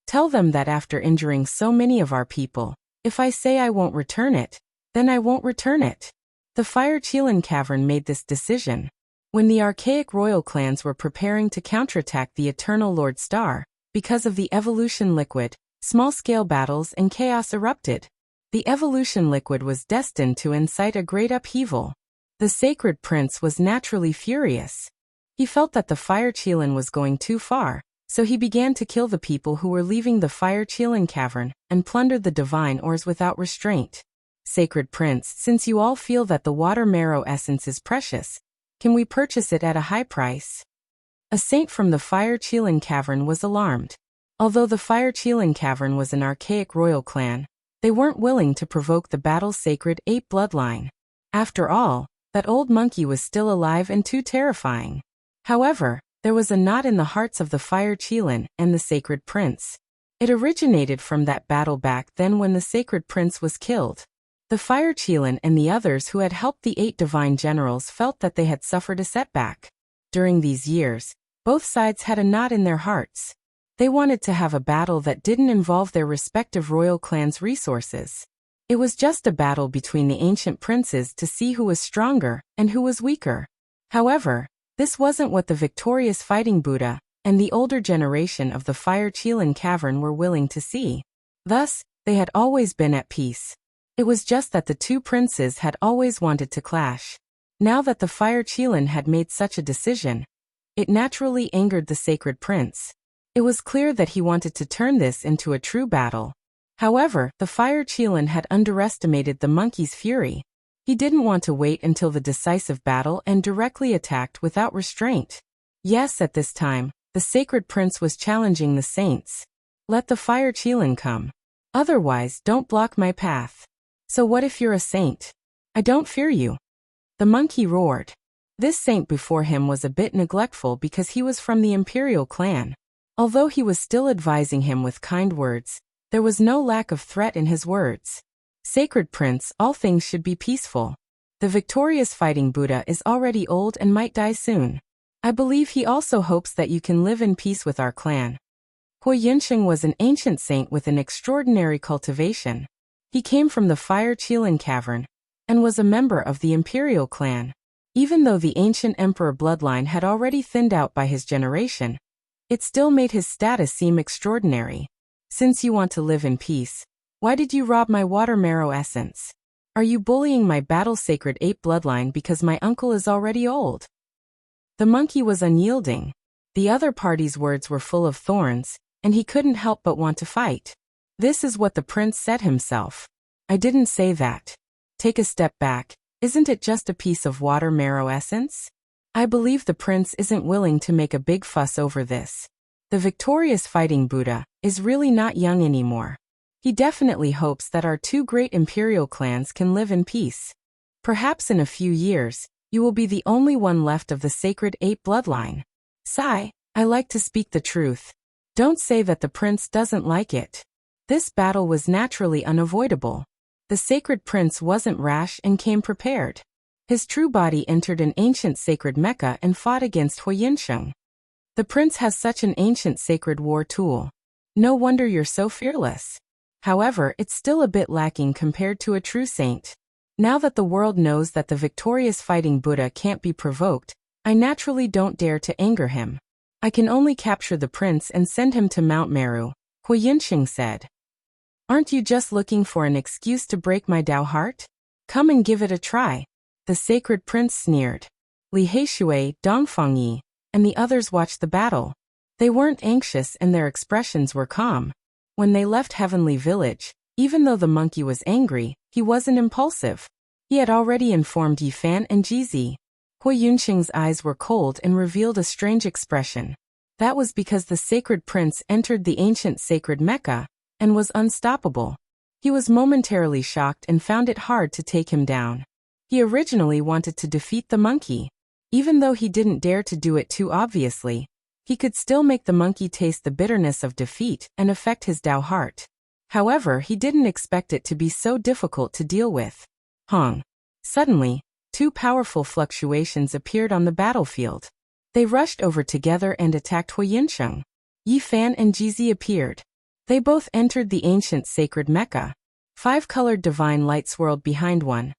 Tell them that after injuring so many of our people, if I say I won't return it, then I won't return it. The Fire Qilin Cavern made this decision. When the archaic royal clans were preparing to counterattack the Eternal Lord Star, because of the evolution liquid, small-scale battles and chaos erupted. The evolution liquid was destined to incite a great upheaval. The Sacred Prince was naturally furious. He felt that the Fire Qilin was going too far, so he began to kill the people who were leaving the Fire Qilin Cavern and plundered the divine ores without restraint. Sacred Prince, since you all feel that the water marrow essence is precious, can we purchase it at a high price? A saint from the Fire Qilin Cavern was alarmed. Although the Fire Qilin Cavern was an archaic royal clan, they weren't willing to provoke the battle's sacred ape bloodline. After all, that old monkey was still alive and too terrifying. However, there was a knot in the hearts of the Fire Qilin and the Sacred Prince. It originated from that battle back then when the Sacred Prince was killed. The Fire Qilin and the others who had helped the 8 divine generals felt that they had suffered a setback. During these years, both sides had a knot in their hearts. They wanted to have a battle that didn't involve their respective royal clans' resources. It was just a battle between the ancient princes to see who was stronger and who was weaker. However, this wasn't what the victorious fighting Buddha and the older generation of the Fire Qilin Cavern were willing to see. Thus, they had always been at peace. It was just that the two princes had always wanted to clash. Now that the Fire Qilin had made such a decision, it naturally angered the Sacred Prince. It was clear that he wanted to turn this into a true battle. However, the Fire Qilin had underestimated the monkey's fury. He didn't want to wait until the decisive battle and directly attacked without restraint. Yes, at this time, the Sacred Prince was challenging the saints. Let the Fire Qilin come. Otherwise, don't block my path. So what if you're a saint? I don't fear you. The monkey roared. This saint before him was a bit neglectful because he was from the imperial clan. Although he was still advising him with kind words, there was no lack of threat in his words. Sacred Prince, all things should be peaceful. The victorious fighting Buddha is already old and might die soon. I believe he also hopes that you can live in peace with our clan. Hui Yinsheng was an ancient saint with an extraordinary cultivation. He came from the Fire Qilin Cavern and was a member of the imperial clan. Even though the ancient emperor bloodline had already thinned out by his generation, it still made his status seem extraordinary. Since you want to live in peace, why did you rob my water marrow essence? Are you bullying my battle-sacred ape bloodline because my uncle is already old? The monkey was unyielding. The other party's words were full of thorns, and he couldn't help but want to fight. This is what the prince said himself. I didn't say that. Take a step back. Isn't it just a piece of water marrow essence? I believe the prince isn't willing to make a big fuss over this. The victorious fighting Buddha is really not young anymore. He definitely hopes that our 2 great imperial clans can live in peace. Perhaps in a few years, you will be the only one left of the sacred ape bloodline. Sigh, I like to speak the truth. Don't say that the prince doesn't like it. This battle was naturally unavoidable. The Sacred Prince wasn't rash and came prepared. His true body entered an ancient sacred Mecca and fought against Huiyansheng. The prince has such an ancient sacred war tool. No wonder you're so fearless. However, it's still a bit lacking compared to a true saint. Now that the world knows that the victorious fighting Buddha can't be provoked, I naturally don't dare to anger him. I can only capture the prince and send him to Mount Meru, Huiyansheng said. Aren't you just looking for an excuse to break my Tao heart? Come and give it a try. The sacred prince sneered. Li Heishui, Dongfangyi, and the others watched the battle. They weren't anxious and their expressions were calm. When they left Heavenly Village, even though the monkey was angry, he wasn't impulsive. He had already informed Yifan and Jizi. Huiyansheng's eyes were cold and revealed a strange expression. That was because the sacred prince entered the ancient sacred Mecca and was unstoppable. He was momentarily shocked and found it hard to take him down. He originally wanted to defeat the monkey. Even though he didn't dare to do it too obviously, he could still make the monkey taste the bitterness of defeat and affect his Tao heart. However, he didn't expect it to be so difficult to deal with. Hong. Suddenly, two powerful fluctuations appeared on the battlefield. They rushed over together and attacked Huiyansheng. Yifan and Jizi appeared. They both entered the ancient sacred Mecca. 5-colored divine light swirled behind one,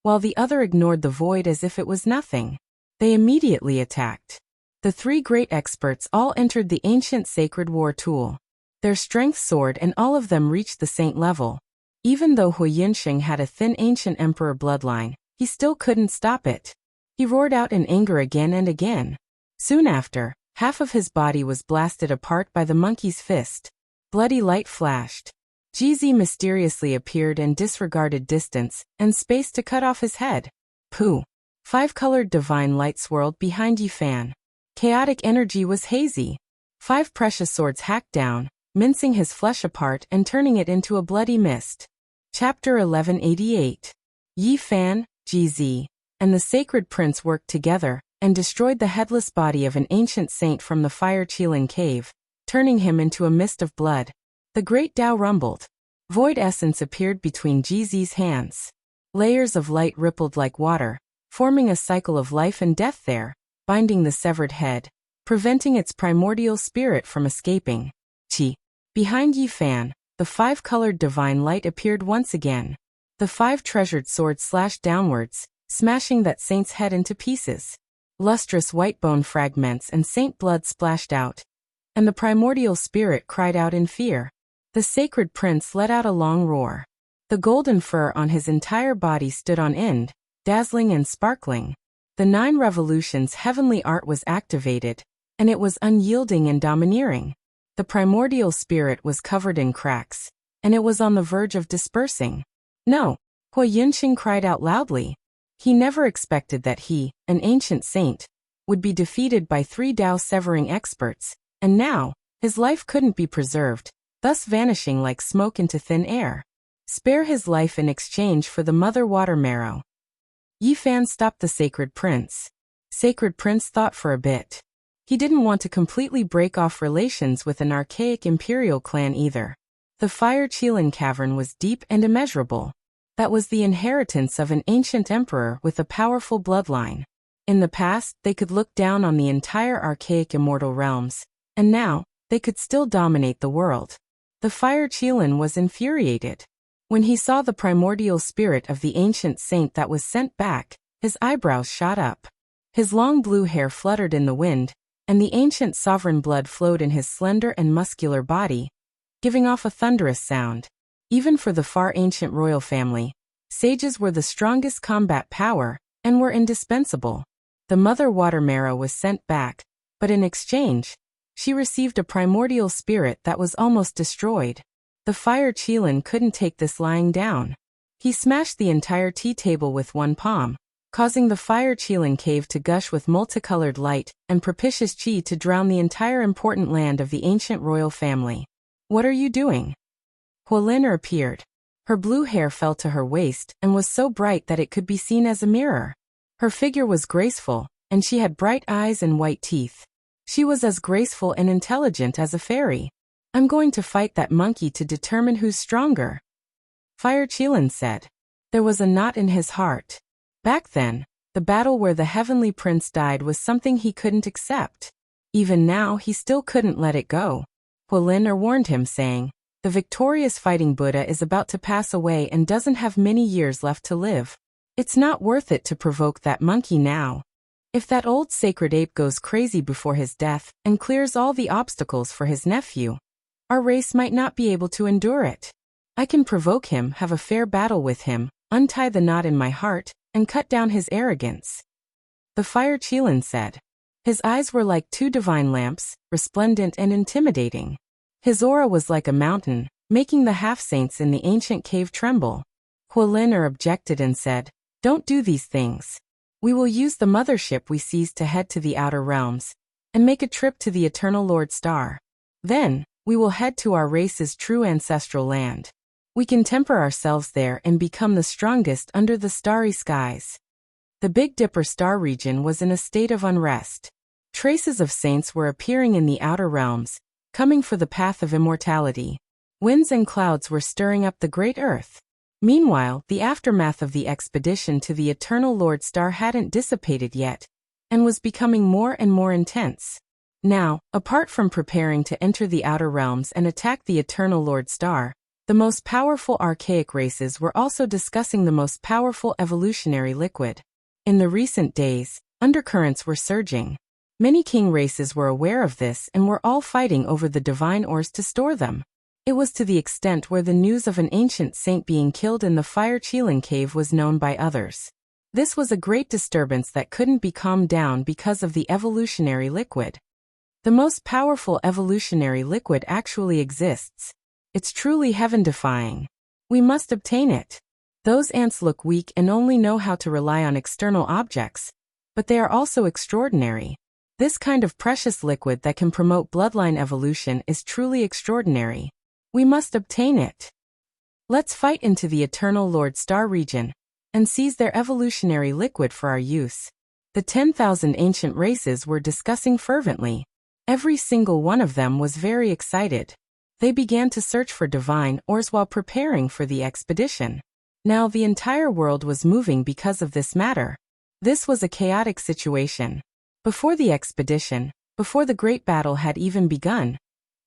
while the other ignored the void as if it was nothing. They immediately attacked. The three great experts all entered the ancient sacred war tool. Their strength soared and all of them reached the saint level. Even though Huiyansheng had a thin ancient emperor bloodline, he still couldn't stop it. He roared out in anger again and again. Soon after, half of his body was blasted apart by the monkey's fist. Bloody light flashed. Jizi mysteriously appeared and disregarded distance and space to cut off his head. Pooh! 5-colored divine light swirled behind Yifan. Chaotic energy was hazy. 5 precious swords hacked down, mincing his flesh apart and turning it into a bloody mist. Chapter 1188. Yifan, Jizi, and the sacred prince worked together and destroyed the headless body of an ancient saint from the fire Qilin cave, turning him into a mist of blood. The great Tao rumbled. Void essence appeared between Jizi's hands. Layers of light rippled like water, forming a cycle of life and death there, binding the severed head, preventing its primordial spirit from escaping. Qi. Behind Yifan, the 5-colored divine light appeared once again. The 5 treasured swords slashed downwards, smashing that saint's head into pieces. Lustrous white bone fragments and saint blood splashed out, and the primordial spirit cried out in fear. The sacred prince let out a long roar. The golden fur on his entire body stood on end, dazzling and sparkling. The 9 revolutions heavenly art was activated, and it was unyielding and domineering. The primordial spirit was covered in cracks, and it was on the verge of dispersing. No! Huiyansheng cried out loudly. He never expected that he, an ancient saint, would be defeated by 3 Tao-severing experts, and now, his life couldn't be preserved, thus vanishing like smoke into thin air. Spare his life in exchange for the mother water marrow. Yifan stopped the sacred prince. Sacred prince thought for a bit. He didn't want to completely break off relations with an archaic imperial clan either. The fire Qilin cavern was deep and immeasurable. That was the inheritance of an ancient emperor with a powerful bloodline. In the past, they could look down on the entire archaic immortal realms, and now, they could still dominate the world. The fire Qilin was infuriated. When he saw the primordial spirit of the ancient saint that was sent back, his eyebrows shot up. His long blue hair fluttered in the wind, and the ancient sovereign blood flowed in his slender and muscular body, giving off a thunderous sound. Even for the far ancient royal family, sages were the strongest combat power, and were indispensable. The mother water marrow was sent back, but in exchange, she received a primordial spirit that was almost destroyed. The fire Qilin couldn't take this lying down. He smashed the entire tea table with one palm, causing the fire Qilin cave to gush with multicolored light and propitious qi to drown the entire important land of the ancient royal family. What are you doing? Huolin appeared. Her blue hair fell to her waist and was so bright that it could be seen as a mirror. Her figure was graceful, and she had bright eyes and white teeth. She was as graceful and intelligent as a fairy. I'm going to fight that monkey to determine who's stronger. Fire Qilin said. There was a knot in his heart. Back then, The battle where the heavenly prince died was something he couldn't accept. Even now, he still couldn't let it go. Hualin warned him, saying, "The victorious fighting Buddha is about to pass away and doesn't have many years left to live. It's not worth it to provoke that monkey now. If that old sacred ape goes crazy before his death and clears all the obstacles for his nephew, our race might not be able to endure it. I can provoke him, have a fair battle with him, untie the knot in my heart, and cut down his arrogance." The fire Qilin said. His eyes were like two divine lamps, resplendent and intimidating. His aura was like a mountain, making the half-saints in the ancient cave tremble. Hualin objected and said, "Don't do these things. We will use the mothership we seized to head to the outer realms, and make a trip to the eternal Lord Star. Then, we will head to our race's true ancestral land. We can temper ourselves there and become the strongest under the starry skies." The Big Dipper star region was in a state of unrest. Traces of saints were appearing in the outer realms, coming for the path of immortality. Winds and clouds were stirring up the great earth. Meanwhile, the aftermath of the expedition to the eternal Lord Star hadn't dissipated yet, and was becoming more and more intense. Now, apart from preparing to enter the outer realms and attack the eternal Lord Star, the most powerful archaic races were also discussing the most powerful evolutionary liquid. In the recent days, undercurrents were surging. Many king races were aware of this and were all fighting over the divine ores to store them. It was to the extent where the news of an ancient saint being killed in the Fire Qilin cave was known by others. This was a great disturbance that couldn't be calmed down because of the evolutionary liquid. The most powerful evolutionary liquid actually exists. It's truly heaven-defying. We must obtain it. Those ants look weak and only know how to rely on external objects, but they are also extraordinary. This kind of precious liquid that can promote bloodline evolution is truly extraordinary. We must obtain it. Let's fight into the eternal Lord Star region and seize their evolutionary liquid for our use. The 10,000 ancient races were discussing fervently. Every single one of them was very excited. They began to search for divine ores while preparing for the expedition. Now the entire world was moving because of this matter. This was a chaotic situation. Before the expedition, before the great battle had even begun,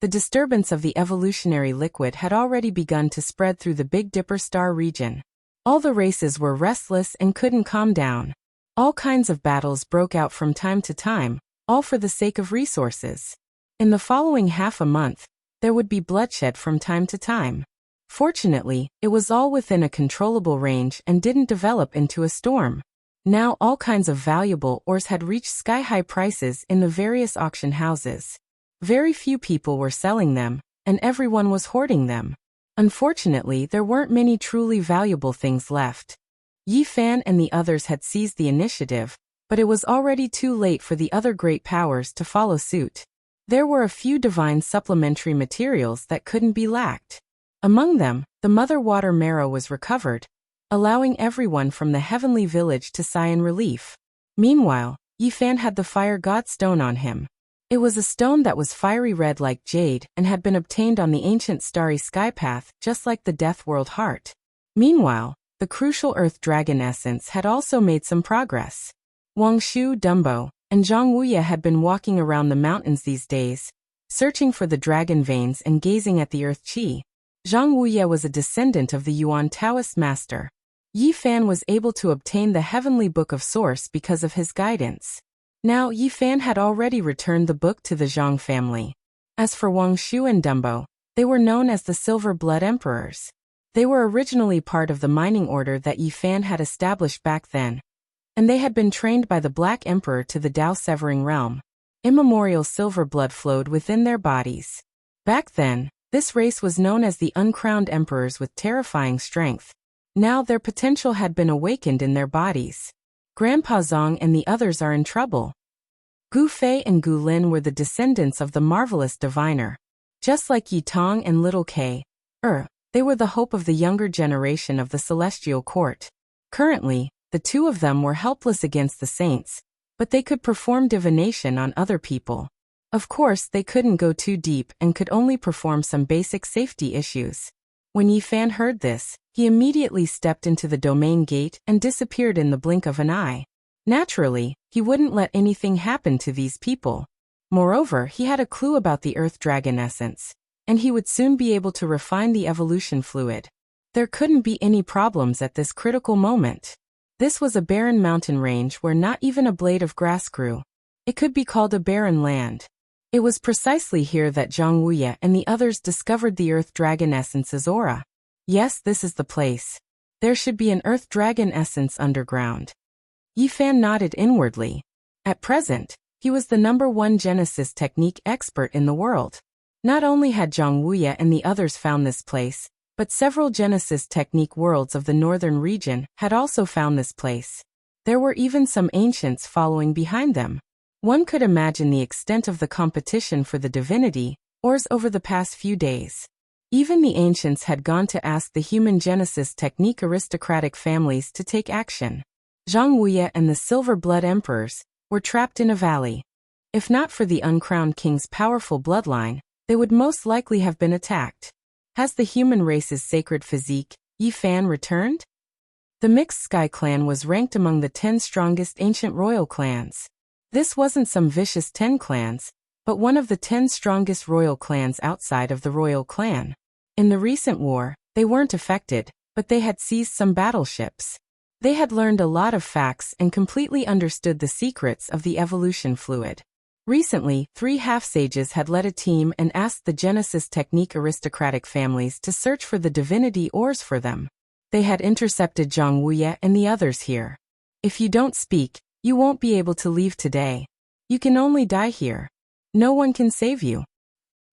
the disturbance of the evolutionary liquid had already begun to spread through the Big Dipper star region. All the races were restless and couldn't calm down. All kinds of battles broke out from time to time, all for the sake of resources. In the following half a month, there would be bloodshed from time to time. Fortunately, it was all within a controllable range and didn't develop into a storm. Now all kinds of valuable ores had reached sky-high prices in the various auction houses. Very few people were selling them, and everyone was hoarding them. Unfortunately, there weren't many truly valuable things left. Yi Fan and the others had seized the initiative, but it was already too late for the other great powers to follow suit. There were a few divine supplementary materials that couldn't be lacked. Among them, the Mother Water Marrow was recovered, allowing everyone from the heavenly village to sigh in relief. Meanwhile, Yi Fan had the Fire God Stone on him. It was a stone that was fiery red like jade and had been obtained on the ancient starry sky path, just like the Death World Heart. Meanwhile, the crucial Earth Dragon Essence had also made some progress. Wang Shu, Dumbo, and Zhang Wuya had been walking around the mountains these days, searching for the dragon veins and gazing at the Earth Qi. Zhang Wuya was a descendant of the Yuan Taoist master. Yi Fan was able to obtain the Heavenly Book of Source because of his guidance. Now Yi Fan had already returned the book to the Zhang family. As for Wang Shu and Dumbo, they were known as the Silver Blood Emperors. They were originally part of the mining order that Yi Fan had established back then, and they had been trained by the Black Emperor to the Tao-severing realm. Immemorial silver blood flowed within their bodies. Back then, this race was known as the Uncrowned Emperors with terrifying strength. Now their potential had been awakened in their bodies. Grandpa Zong and the others are in trouble. Gu Fei and Gu Lin were the descendants of the marvelous diviner. Just like Yi Tong and Little K, they were the hope of the younger generation of the celestial court. Currently, the two of them were helpless against the saints, but they could perform divination on other people. Of course, they couldn't go too deep and could only perform some basic safety issues. When Yi Fan heard this, he immediately stepped into the domain gate and disappeared in the blink of an eye. Naturally, he wouldn't let anything happen to these people. Moreover, he had a clue about the Earth Dragon essence, and he would soon be able to refine the evolution fluid. There couldn't be any problems at this critical moment. This was a barren mountain range where not even a blade of grass grew. It could be called a barren land. It was precisely here that Zhang Wuya and the others discovered the Earth Dragon Essence's aura. Yes, this is the place. There should be an Earth Dragon Essence underground. Yi Fan nodded inwardly. At present, he was the #1 Genesis technique expert in the world. Not only had Zhang Wuya and the others found this place, but several Genesis technique worlds of the northern region had also found this place. There were even some ancients following behind them. One could imagine the extent of the competition for the divinity ores over the past few days. Even the ancients had gone to ask the human Genesis technique aristocratic families to take action. Zhang Wuya and the Silver Blood Emperors were trapped in a valley. If not for the uncrowned king's powerful bloodline, they would most likely have been attacked. Has the human race's sacred physique, Yi Fan, returned? The Mixed Sky clan was ranked among the 10 strongest ancient royal clans. This wasn't some vicious 10 clans, but one of the 10 strongest royal clans outside of the royal clan. In the recent war, they weren't affected, but they had seized some battleships. They had learned a lot of facts and completely understood the secrets of the evolution fluid. Recently, 3 half-sages had led a team and asked the Genesis technique aristocratic families to search for the divinity ores for them. They had intercepted Zhang Wuya and the others here. If you don't speak, you won't be able to leave today. You can only die here. No one can save you.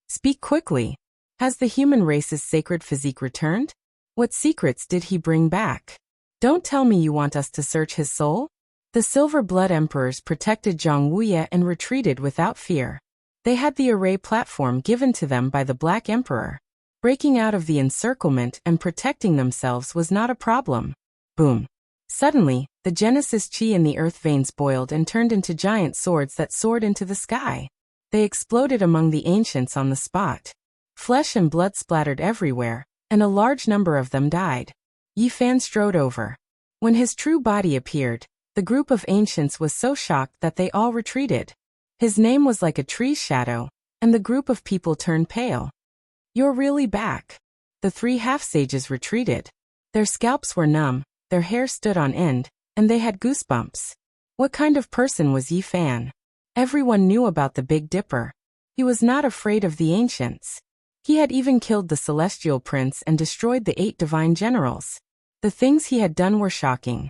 Speak quickly. Has the human race's sacred physique returned? What secrets did he bring back? Don't tell me you want us to search his soul? The Silver Blood Emperors protected Zhang Wuya and retreated without fear. They had the array platform given to them by the Black Emperor. Breaking out of the encirclement and protecting themselves was not a problem. Boom. Suddenly, the Genesis chi in the earth veins boiled and turned into giant swords that soared into the sky. They exploded among the ancients on the spot. Flesh and blood splattered everywhere, and a large number of them died. Yi Fan strode over. When his true body appeared, the group of ancients was so shocked that they all retreated. His name was like a tree's shadow, and the group of people turned pale. You're really back. The 3 half-sages retreated. Their scalps were numb, their hair stood on end, and they had goosebumps. What kind of person was Yi Fan? Everyone knew about the Big Dipper. He was not afraid of the ancients. He had even killed the Celestial Prince and destroyed the 8 divine generals. The things he had done were shocking.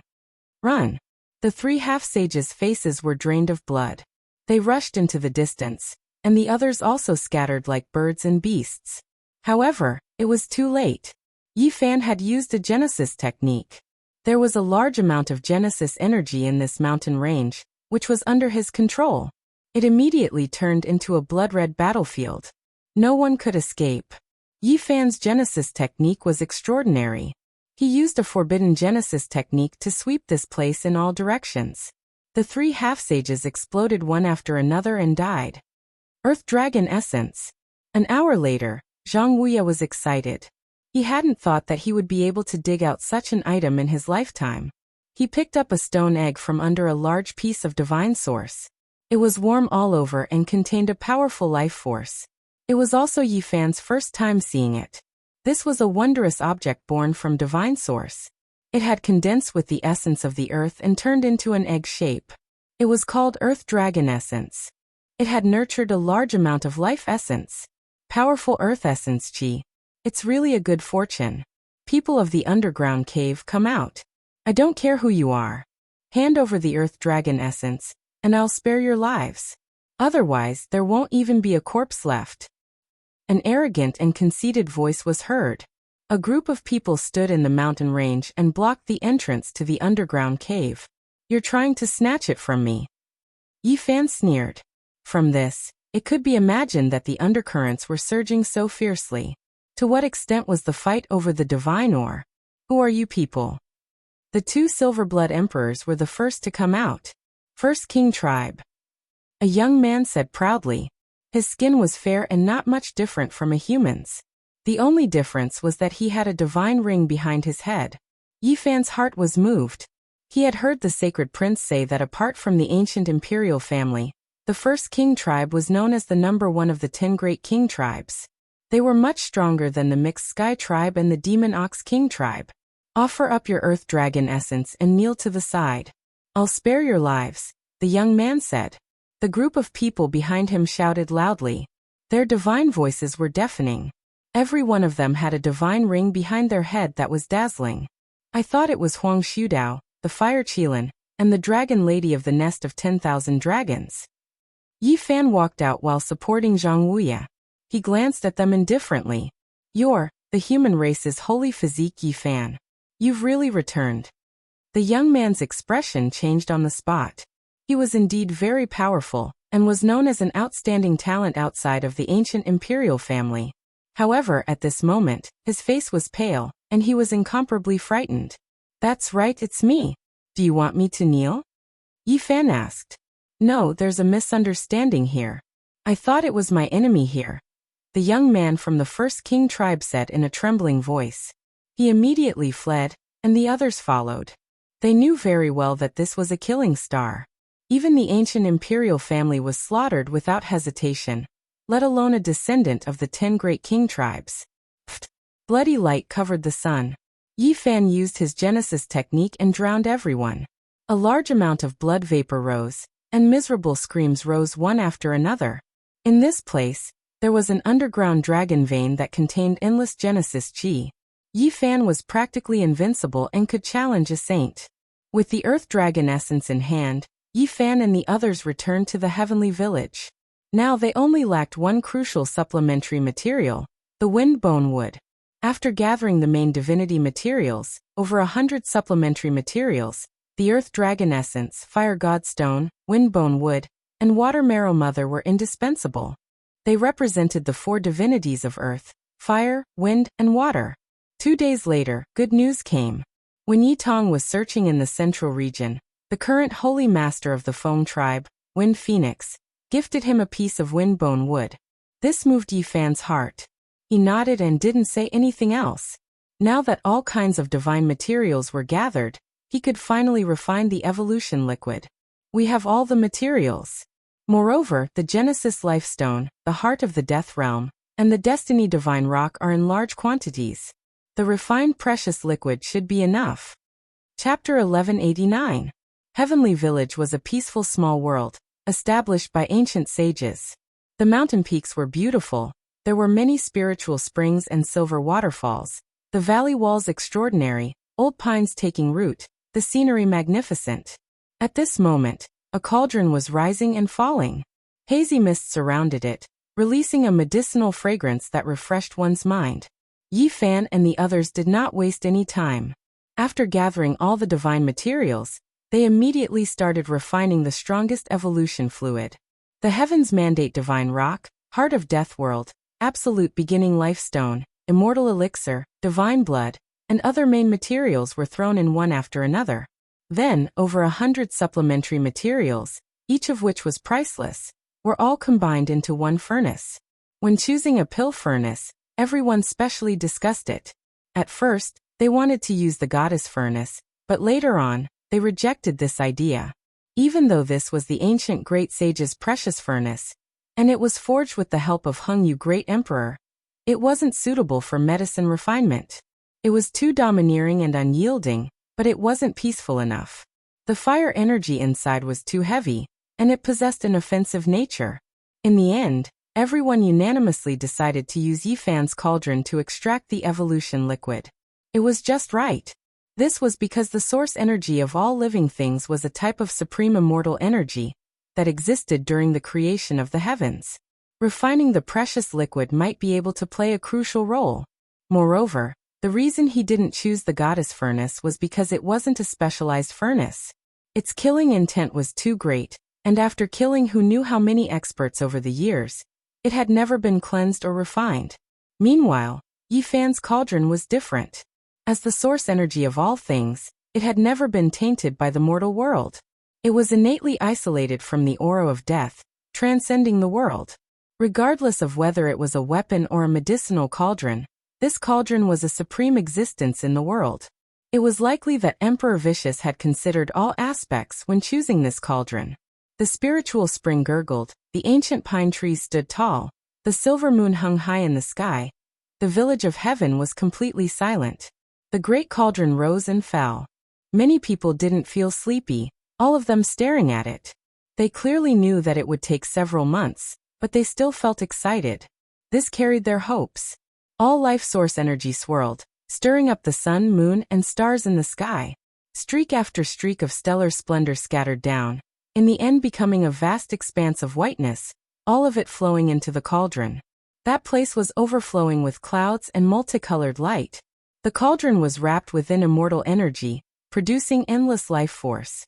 Run. The 3 half-sages' faces were drained of blood. They rushed into the distance, and the others also scattered like birds and beasts. However, it was too late. Yi Fan had used a Genesis technique. There was a large amount of Genesis energy in this mountain range, which was under his control. It immediately turned into a blood-red battlefield. No one could escape. Yi Fan's Genesis technique was extraordinary. He used a forbidden Genesis technique to sweep this place in all directions. The 3 half-sages exploded one after another and died. Earth Dragon Essence. An hour later, Zhang Wuya was excited. He hadn't thought that he would be able to dig out such an item in his lifetime. He picked up a stone egg from under a large piece of divine source. It was warm all over and contained a powerful life force. It was also Yi Fan's first time seeing it. This was a wondrous object born from divine source. It had condensed with the essence of the earth and turned into an egg shape. It was called Earth Dragon Essence. It had nurtured a large amount of life essence. Powerful earth essence chi. It's really a good fortune. People of the underground cave, come out. I don't care who you are. Hand over the Earth Dragon Essence, and I'll spare your lives. Otherwise, there won't even be a corpse left. An arrogant and conceited voice was heard. A group of people stood in the mountain range and blocked the entrance to the underground cave. You're trying to snatch it from me. Yi Fan sneered. From this, it could be imagined that the undercurrents were surging so fiercely. To what extent was the fight over the divine ore? Who are you people? The 2 Silver Blood Emperors were the first to come out. First King Tribe. A young man said proudly. His skin was fair and not much different from a human's. The only difference was that he had a divine ring behind his head. Yi Fan's heart was moved. He had heard the sacred prince say that apart from the ancient imperial family, the first king tribe was known as the number one of the 10 great king tribes. They were much stronger than the mixed sky tribe and the demon ox king tribe. Offer up your earth dragon essence and kneel to the side. I'll spare your lives, the young man said. The group of people behind him shouted loudly. Their divine voices were deafening. Every one of them had a divine ring behind their head that was dazzling. I thought it was Huang Shudao, the fire Qilin, and the dragon lady of the nest of 10,000 dragons. Yi Fan walked out while supporting Zhang Wuya. He glanced at them indifferently. You're the human race's holy physique, Yi Fan. You've really returned. The young man's expression changed on the spot. He was indeed very powerful, and was known as an outstanding talent outside of the ancient imperial family. However, at this moment, his face was pale, and he was incomparably frightened. That's right, it's me. Do you want me to kneel? Yi Fan asked. No, there's a misunderstanding here. I thought it was my enemy here. The young man from the first king tribe said in a trembling voice. He immediately fled, and the others followed. They knew very well that this was a killing star. Even the ancient imperial family was slaughtered without hesitation, let alone a descendant of the 10 great king tribes. Pfft! Bloody light covered the sun. Yi Fan used his Genesis technique and drowned everyone. A large amount of blood vapor rose, and miserable screams rose one after another. In this place, there was an underground dragon vein that contained endless Genesis chi. Yi Fan was practically invincible and could challenge a saint. With the earth dragon essence in hand, Yi Fan and the others returned to the heavenly village. Now they only lacked one crucial supplementary material, the windbone wood. After gathering the main divinity materials, over 100 supplementary materials, the earth dragon essence, fire god stone, windbone wood, and water marrow mother were indispensable. They represented the 4 divinities of earth, fire, wind, and water. 2 days later, good news came. When Yi Tong was searching in the central region, the current holy master of the Feng tribe, Wind Phoenix, gifted him a piece of windbone wood. This moved Yi Fan's heart. He nodded and didn't say anything else. Now that all kinds of divine materials were gathered, he could finally refine the evolution liquid. We have all the materials. Moreover, the Genesis Life Stone, the heart of the Death Realm, and the Destiny Divine Rock are in large quantities. The refined precious liquid should be enough. Chapter 1189. Heavenly Village was a peaceful small world, established by ancient sages. The mountain peaks were beautiful, there were many spiritual springs and silver waterfalls, the valley walls extraordinary, old pines taking root, the scenery magnificent. At this moment, a cauldron was rising and falling. Hazy mist surrounded it, releasing a medicinal fragrance that refreshed one's mind. Yi Fan and the others did not waste any time. After gathering all the divine materials, they immediately started refining the strongest evolution fluid. The Heavens Mandate Divine Rock, Heart of Death World, Absolute Beginning Life Stone, Immortal Elixir, Divine Blood, and other main materials were thrown in one after another. Then, over 100 supplementary materials, each of which was priceless, were all combined into one furnace. When choosing a pill furnace, everyone specially discussed it. At first, they wanted to use the goddess furnace, but later on, they rejected this idea. Even though this was the ancient great sage's precious furnace, and it was forged with the help of Hung Yu Great Emperor, it wasn't suitable for medicine refinement. It was too domineering and unyielding, but it wasn't peaceful enough. The fire energy inside was too heavy, and it possessed an offensive nature. In the end, everyone unanimously decided to use Yi Fan's cauldron to extract the evolution liquid. It was just right. This was because the source energy of all living things was a type of supreme immortal energy that existed during the creation of the heavens. Refining the precious liquid might be able to play a crucial role. Moreover, the reason he didn't choose the goddess furnace was because it wasn't a specialized furnace. Its killing intent was too great, and after killing who knew how many experts over the years, it had never been cleansed or refined. Meanwhile, Yi Fan's cauldron was different. As the source energy of all things, it had never been tainted by the mortal world. It was innately isolated from the aura of death, transcending the world. Regardless of whether it was a weapon or a medicinal cauldron, this cauldron was a supreme existence in the world. It was likely that Emperor Vicious had considered all aspects when choosing this cauldron. The spiritual spring gurgled, the ancient pine trees stood tall, the silver moon hung high in the sky. The village of heaven was completely silent. The great cauldron rose and fell. Many people didn't feel sleepy, all of them staring at it. They clearly knew that it would take several months, but they still felt excited. This carried their hopes. All life source energy swirled, stirring up the sun, moon, and stars in the sky. Streak after streak of stellar splendor scattered down, in the end becoming a vast expanse of whiteness, all of it flowing into the cauldron. That place was overflowing with clouds and multicolored light. The cauldron was wrapped within immortal energy, producing endless life force.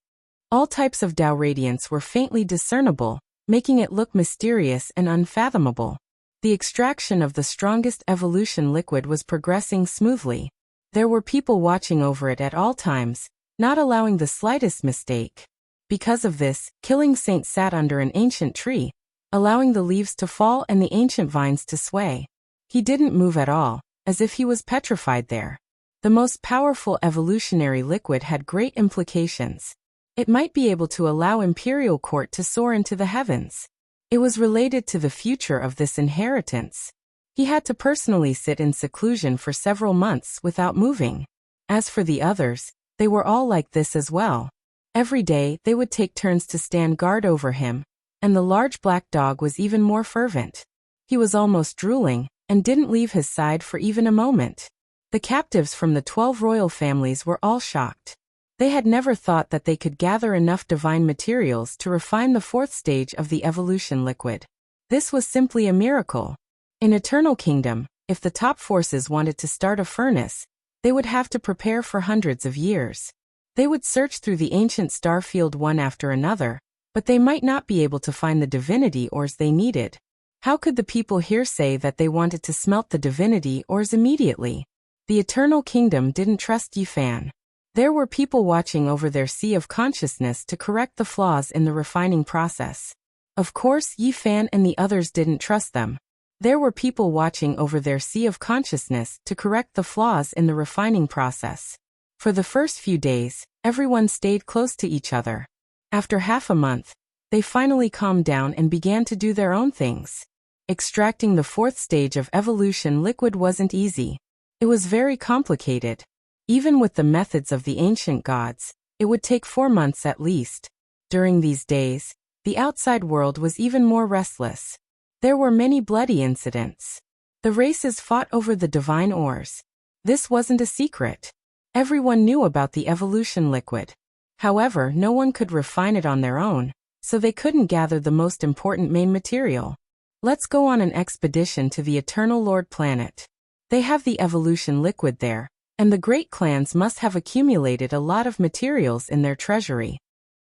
All types of Tao radiance were faintly discernible, making it look mysterious and unfathomable. The extraction of the strongest evolution liquid was progressing smoothly. There were people watching over it at all times, not allowing the slightest mistake. Because of this, Killing Saint sat under an ancient tree, allowing the leaves to fall and the ancient vines to sway. He didn't move at all, as if he was petrified there. The most powerful evolutionary liquid had great implications. It might be able to allow Imperial Court to soar into the heavens. It was related to the future of this inheritance. He had to personally sit in seclusion for several months without moving. As for the others, they were all like this as well. Every day they would take turns to stand guard over him, and the large black dog was even more fervent. He was almost drooling, and didn't leave his side for even a moment. The captives from the 12 royal families were all shocked. They had never thought that they could gather enough divine materials to refine the 4th stage of the evolution liquid. This was simply a miracle. In Eternal Kingdom, if the top forces wanted to start a furnace, they would have to prepare for hundreds of years. They would search through the ancient star field one after another, but they might not be able to find the divinity ores they needed. How could the people here say that they wanted to smelt the divinity ores immediately? The Eternal Kingdom didn't trust Yifan. There were people watching over their sea of consciousness to correct the flaws in the refining process. Of course, Yifan and the others didn't trust them. There were people watching over their sea of consciousness to correct the flaws in the refining process. For the first few days, everyone stayed close to each other. After half a month, they finally calmed down and began to do their own things. Extracting the 4th stage of evolution liquid wasn't easy. It was very complicated. Even with the methods of the ancient gods, it would take 4 months at least. During these days, the outside world was even more restless. There were many bloody incidents. The races fought over the divine ores. This wasn't a secret. Everyone knew about the evolution liquid. However, no one could refine it on their own, so they couldn't gather the most important main material. Let's go on an expedition to the Eternal Lord planet. They have the evolution liquid there, and the great clans must have accumulated a lot of materials in their treasury.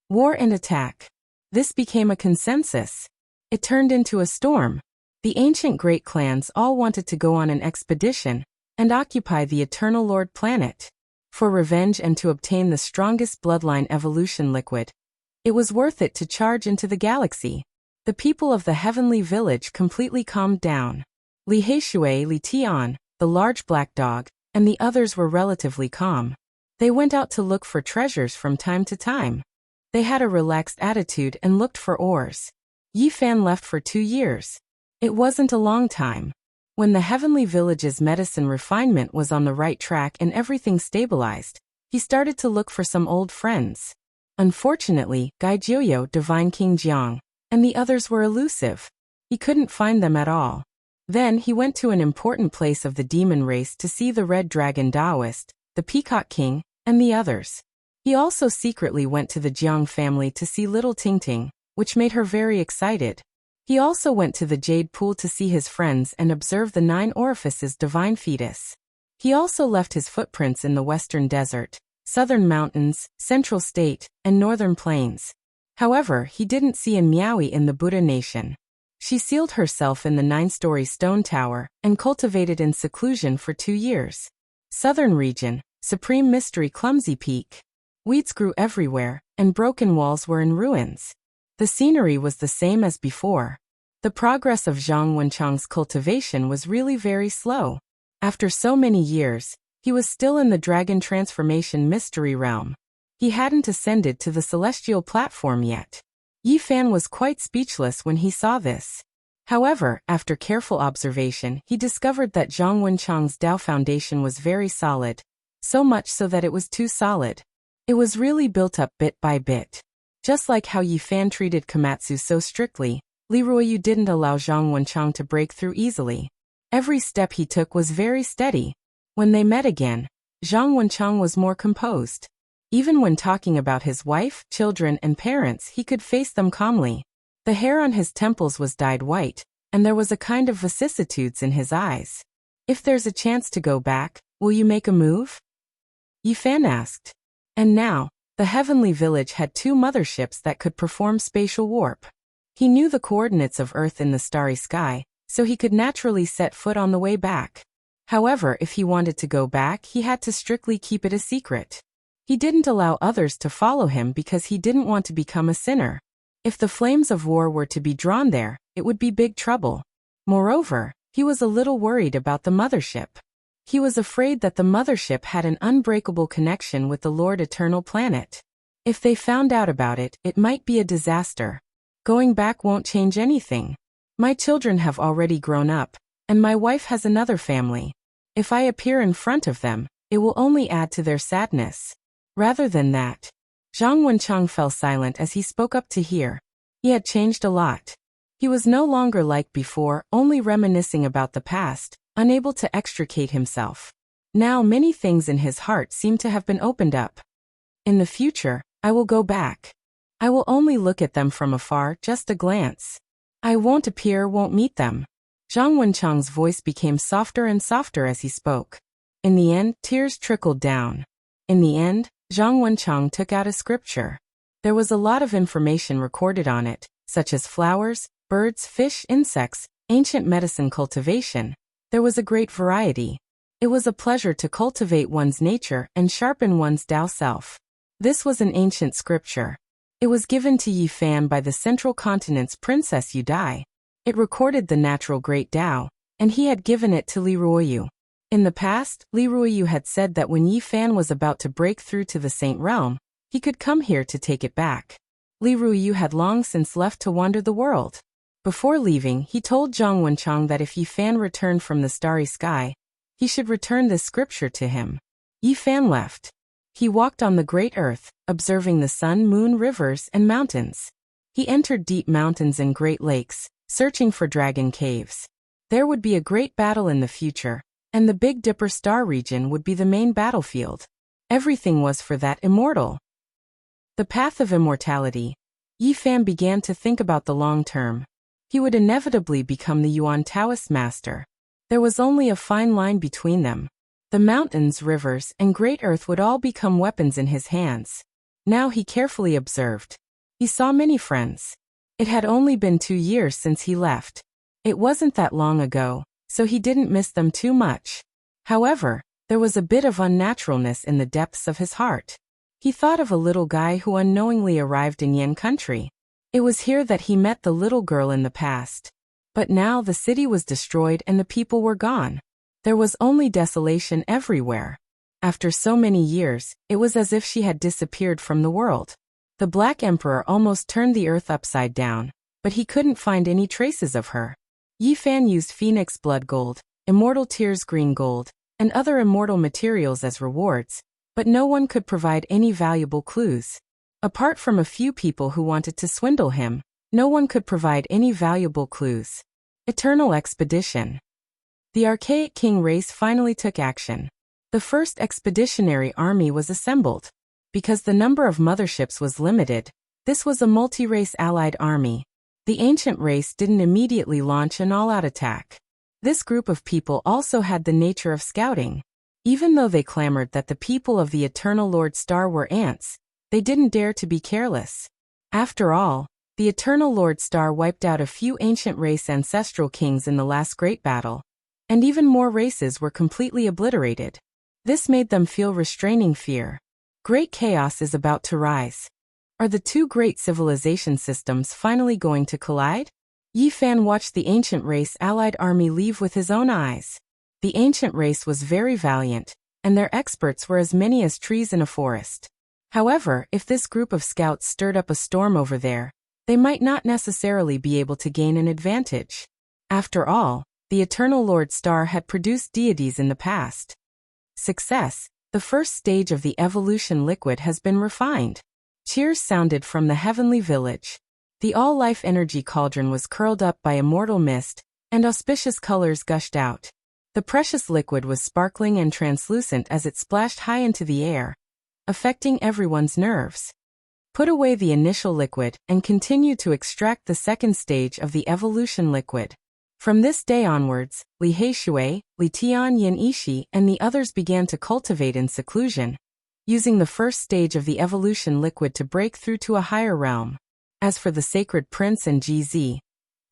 War and attack. This became a consensus. It turned into a storm. The ancient great clans all wanted to go on an expedition and occupy the Eternal Lord planet. For revenge and to obtain the strongest bloodline evolution liquid. It was worth it to charge into the galaxy. The people of the heavenly village completely calmed down. Li Heishui, Li Tian, the large black dog, and the others were relatively calm. They went out to look for treasures from time to time. They had a relaxed attitude and looked for ores. Yifan left for 2 years. It wasn't a long time. When the heavenly village's medicine refinement was on the right track and everything stabilized, he started to look for some old friends. Unfortunately, Gai Jiuyo, Divine King Jiang, and the others were elusive. He couldn't find them at all. Then he went to an important place of the demon race to see the Red Dragon Taoist, the Peacock King, and the others. He also secretly went to the Jiang family to see little Tingting, which made her very excited. He also went to the Jade Pool to see his friends and observe the 9 orifices divine fetus. He also left his footprints in the Western Desert, Southern Mountains, Central State, and Northern Plains. However, he didn't see in Miaoi in the Buddha Nation. She sealed herself in the 9-story stone tower and cultivated in seclusion for 2 years. Southern Region, Supreme Mystery Clumsy Peak. Weeds grew everywhere, and broken walls were in ruins. The scenery was the same as before. The progress of Zhang Wenchang's cultivation was really very slow. After so many years, He was still in the dragon transformation mystery realm. He hadn't ascended to the celestial platform yet. Yi Fan was quite speechless when he saw this. However, after careful observation, he discovered that Zhang Wenchang's Dao foundation was very solid, so much so that it was too solid. It was really built up bit by bit. Just like how Yi Fan treated Komatsu so strictly, Li Ruoyu didn't allow Zhang Wenchang to break through easily. Every step he took was very steady. When they met again, Zhang Wenchang was more composed. Even when talking about his wife, children, and parents, he could face them calmly. The hair on his temples was dyed white, and there was a kind of vicissitudes in his eyes. If there's a chance to go back, will you make a move? Yi Fan asked. And now, the heavenly village had 2 motherships that could perform spatial warp. He knew the coordinates of Earth in the starry sky, so he could naturally set foot on the way back. However, if he wanted to go back, he had to strictly keep it a secret. He didn't allow others to follow him because he didn't want to become a sinner. If the flames of war were to be drawn there, it would be big trouble. Moreover, he was a little worried about the mothership. He was afraid that the mothership had an unbreakable connection with the Lord Eternal planet. If they found out about it, it might be a disaster. Going back won't change anything. My children have already grown up, and my wife has another family. If I appear in front of them, it will only add to their sadness. Rather than that, Zhang Wenchang fell silent as he spoke up to hear. He had changed a lot. He was no longer like before, only reminiscing about the past, unable to extricate himself. Now many things in his heart seemed to have been opened up. In the future, I will go back. I will only look at them from afar, just a glance. I won't appear, won't meet them. Zhang Wenchang's voice became softer and softer as he spoke. In the end, tears trickled down. In the end, Zhang Wenchang took out a scripture. There was a lot of information recorded on it, such as flowers, birds, fish, insects, ancient medicine cultivation. There was a great variety. It was a pleasure to cultivate one's nature and sharpen one's Tao self. This was an ancient scripture. It was given to Yi Fan by the Central Continent's Princess Yu Dai. It recorded the natural great Tao, and he had given it to Li Ruoyu. In the past, Li Ruoyu had said that when Yi Fan was about to break through to the Saint Realm, he could come here to take it back. Li Ruoyu had long since left to wander the world. Before leaving, he told Zhang Wenchang that if Yi Fan returned from the starry sky, he should return this scripture to him. Yi Fan left. He walked on the great earth, observing the sun, moon, rivers, and mountains. He entered deep mountains and great lakes, searching for dragon caves. There would be a great battle in the future, and the Big Dipper star region would be the main battlefield. Everything was for that immortal. The path of immortality. Yi Fan began to think about the long term. He would inevitably become the Yuan Taoist master. There was only a fine line between them. The mountains, rivers, and great earth would all become weapons in his hands. Now he carefully observed. He saw many friends. It had only been 2 years since he left. It wasn't that long ago, so he didn't miss them too much. However, there was a bit of unnaturalness in the depths of his heart. He thought of a little guy who unknowingly arrived in Yan country. It was here that he met the little girl in the past. But now the city was destroyed and the people were gone. There was only desolation everywhere. After so many years, it was as if she had disappeared from the world. The Black Emperor almost turned the earth upside down, but he couldn't find any traces of her. Yi Fan used Phoenix blood gold, Immortal Tears green gold, and other immortal materials as rewards, but no one could provide any valuable clues. Apart from a few people who wanted to swindle him, no one could provide any valuable clues. Eternal Expedition. The archaic king race finally took action. The first expeditionary army was assembled. Because the number of motherships was limited, this was a multi-race allied army. The ancient race didn't immediately launch an all-out attack. This group of people also had the nature of scouting. Even though they clamored that the people of the Eternal Lord Star were ants, they didn't dare to be careless. After all, the Eternal Lord Star wiped out a few ancient race ancestral kings in the last great battle, and even more races were completely obliterated. This made them feel restraining fear. Great chaos is about to rise. Are the 2 great civilization systems finally going to collide? Yi Fan watched the ancient race allied army leave with his own eyes. The ancient race was very valiant, and their experts were as many as trees in a forest. However, if this group of scouts stirred up a storm over there, they might not necessarily be able to gain an advantage. After all, the Eternal Lord Star had produced deities in the past. Success. The first stage of the evolution liquid has been refined. Cheers sounded from the heavenly village. The all-life energy cauldron was curled up by immortal mist, and auspicious colors gushed out. The precious liquid was sparkling and translucent as it splashed high into the air, affecting everyone's nerves. Put away the initial liquid and continue to extract the second stage of the evolution liquid. From this day onwards, Li Heishui, Li Tian Yin Ishi, and the others began to cultivate in seclusion, using the first stage of the evolution liquid to break through to a higher realm. As for the Sacred Prince and GZ,